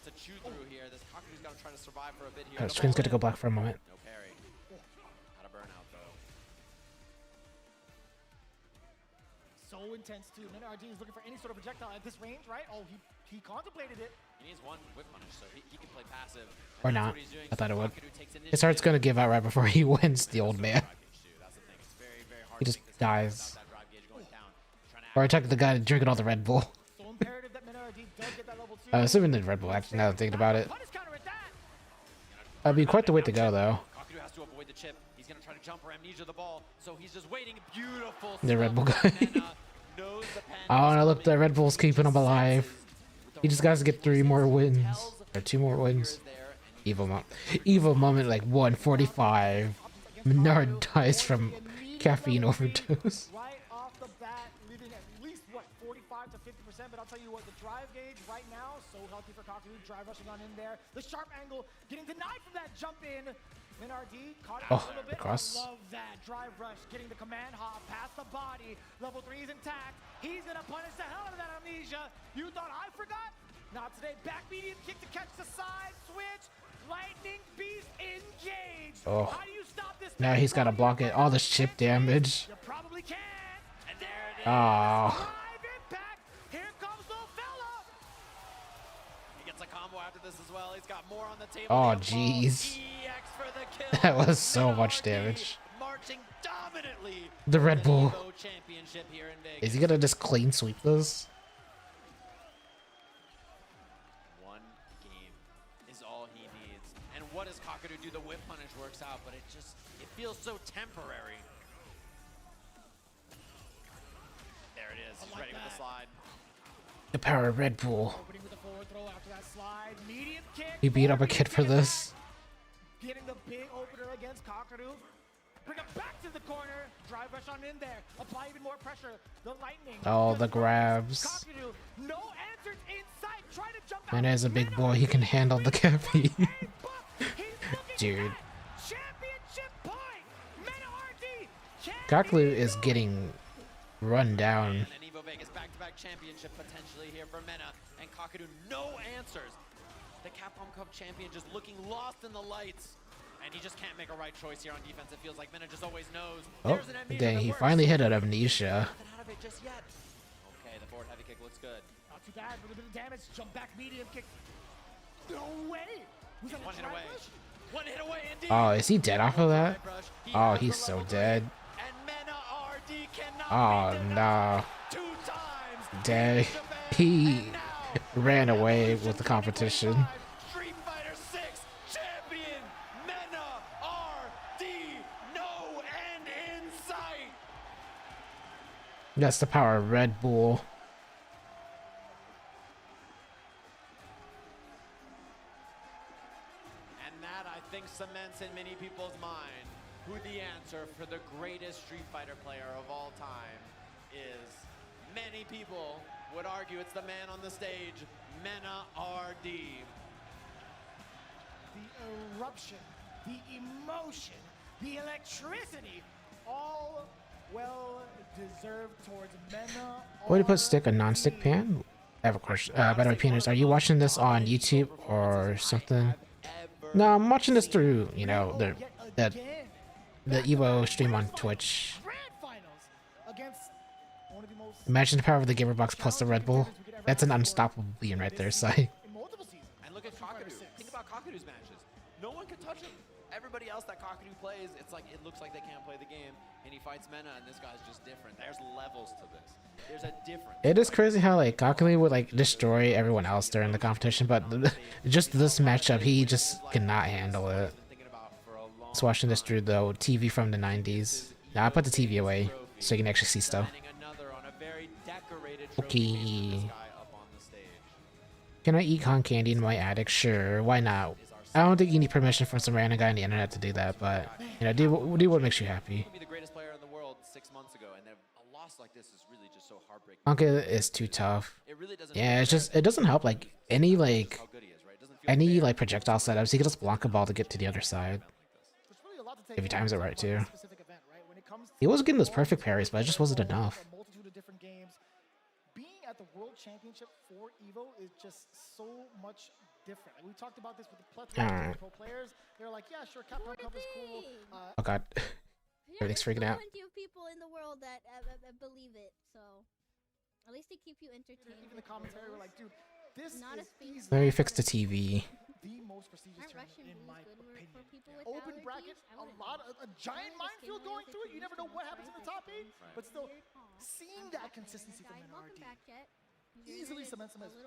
to chew through here. This Kakadu's got to try to survive for a bit here.
Screen's good to go black for a moment.
No parry. Out of Burnout, though.
So intense, too. Menardi is looking for any sort of projectile at this range, right? Oh, he contemplated it.
He needs one whip punish, so he can play passive.
Or not. I thought it would. His heart's gonna give out right before he wins, the old man. He just dies. Or attack the guy drinking all the Red Bull.
So imperative that Menardi does get that level 2.
I'm assuming the Red Bull, actually, now that I'm thinking about it. That'd be quite the way to go, though.
Kakadu has to avoid the chip. He's going to try to jump or amnesia the ball, so he's just waiting. Beautiful.
The Red Bull guy. Oh, no, look, the Red Bull's keeping him alive. He just got to get 3 more wins. Or 2 more wins. Evil moment, like 145. Menard dies from caffeine overdose.
Right off the bat, leaving at least, what, 45 to 50%, but I'll tell you what, the drive gauge right now, so healthy for Kakadu, drive rushing on in there. The sharp angle, getting denied from that jump in. Menardi caught it a little bit.
Cross.
I love that drive rush, getting the command hop past the body. Level 3 is intact. He's gonna punish the hell out of that amnesia. You thought I forgot? Not today. Back medium kick to catch the side switch. Lightning Beast engaged.
Oh.
How do you stop this?
Now he's got to block it. All the chip damage.
You probably can.
And there it is.
Oh.
Live impact. Here comes the fella.
He gets a combo after this as well. He's got more on the table.
Oh, jeez.
EX for the kill.
That was so much damage.
Marching dominantly.
The Red Bull.
Evo Championship here in Vegas.
Is he gonna just clean sweep this?
One game is all he needs. And what does Kakadu do? The whip punish works out, but it feels so temporary. There it is. He's ready with the slide.
The power of Red Bull.
Opening with the forward throw after that slide. Medium kick.
He beat up a kid for this.
Getting the big opener against Kakadu. Bring him back to the corner. Drive rush on in there. Apply even more pressure. The lightning.
Oh, the grabs.
Kakadu, no answers in sight. Try to jump out.
And as a big boy, he can handle the caffeine. Dude.
Championship point. Menardi.
Kaklu is getting run down.
And Evo Vegas back-to-back championship potentially here for Mena. And Kakadu, no answers. The Capcom Cup champion just looking lost in the lights. And he just can't make a right choice here on defense. It feels like Mena just always knows.
Oh,
There's an amnesia
dang,
that
he
works.
finally hit an amnesia.
Nothing out of it just yet. Okay, Okay, the forward heavy kick looks good.
Not too bad, a little bit of damage. Jump back medium kick. No way! Was that
One
a
hit
drive
away.
rush?
One hit away indeed.
Oh, is he dead off of that? Oh, he's so dead. Oh no. Dead. He ran away with the competition.
Street Fighter 6 champion Mena RD. No end in sight.
That's the power of Red Bull.
And that, I think, cements in many people's mind who the answer for the greatest Street Fighter player of all time is. Many people would argue it's the man on the stage, Mena RD.
The eruption, the emotion, the electricity, all well deserved towards Mena.
Why do you put stick a non-stick pan? I have a question. By the way, Peaners, are you watching this on YouTube or something? No, I'm watching this through, you know, the Evo stream on Twitch. Imagine the power of the Gamer Box plus the Red Bull. That's an unstoppable being right there, Sai.
And look at Kakadu. Think about Kakadu's matches. No one can touch him. Everybody else that Kakadu plays, it's like it looks like they can't play the game, and he fights Mena, and this guy's just different. There's levels to this. There's a difference.
It is crazy how like Kakadu would like destroy everyone else during the competition, but just this matchup, he just cannot handle it. Just watching this through the TV from the 90s. Now I put the TV away so you can actually see stuff. Okay. Can I eat cotton candy in my attic? Sure, why not? I don't think you need permission from some random guy on the internet to do that, but you know, do what makes you happy.
Be the greatest player in the world 6 months ago, and a loss like this is really just so heartbreaking.
Okay, it's too tough. Yeah, it's just it doesn't help like any projectile setups. He can just block a ball to get to the other side. If he times it right too. He was getting those perfect parries, but it just wasn't enough.
Being at the World Championship for Evo is just so much different. We talked about this with the plethora of pro players. They're like, yeah, sure, Capcom Cup is cool.
Oh god. Everything's freaking out.
Plenty of people in the world that believe it, so at least they keep you entertained.
Even the commentary were like, dude, this
not
is easy.
Let me fix the TV.
The most prestigious tournament in my opinion. Open bracket, a giant minefield going through it. You never know what happens in the top 8, but still seeing that consistency from NRD easily cements him as the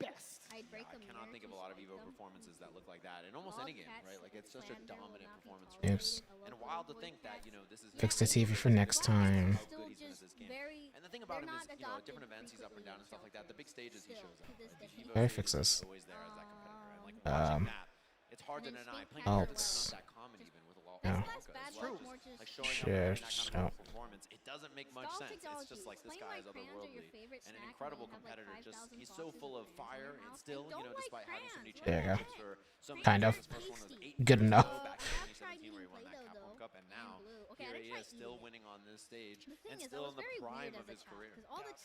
best.
I cannot think of a lot of Evo performances that look like that in almost any game, right? Like it's such a dominant performance.
Oops.
And wild to think that, you know, this is
Fix the TV for next time.
And the thing about him is, you know, at different events he's up and down and stuff like that. The big stages he shows up.
How do I fix this?
Always there as that competitor. And like watching that, it's hard to deny. Playing
Alts.
not that common even with a lot
No.
as well. Like showing up
Sure.
in that kind of performance, it doesn't make much sense. It's just like this guy is otherworldly and an incredible competitor. Just he's so full of fire and still, you know, despite having so many
There you go.
championships for so many
Kind of.
years. First one was 8
Good
years
enough.
ago, back in 2017 where he won that Capcom Cup, and now here he is still winning on this stage and still in the prime of his career.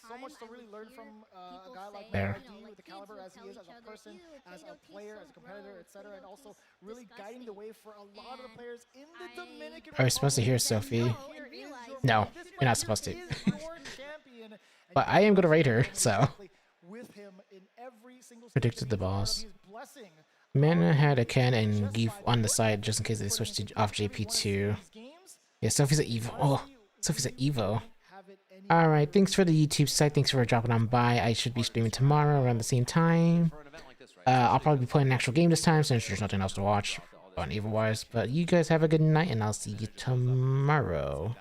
So much to really learn from a guy like
There.
NRD with the caliber as he is as a person, as a player, as a competitor, etc., and also really guiding the way for a lot of the players in the Dominican
Are we supposed to hear Sophie? No, you're not supposed to. But I am gonna rate her, so. Predicted the boss. Mana had a Ken and Geef on the side just in case they switched to off JP2. Yeah, Sophie's at Evo. Oh, Sophie's at Evo. Alright, thanks for the YouTube site. Thanks for dropping on by. I should be streaming tomorrow around the same time. I'll probably be playing an actual game this time since there's nothing else to watch on Evo-wise. But you guys have a good night, and I'll see you tomorrow.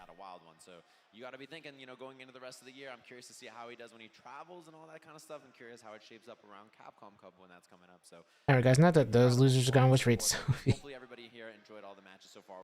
You got to be thinking, you know, going into the rest of the year, I'm curious to see how he does when he travels and all that kind of stuff. I'm curious how it shapes up around Capcom Cup when that's coming up. So,
alright, guys, not that those losers are gone. Which rate Sophie?
Hopefully everybody here enjoyed all the matches so far.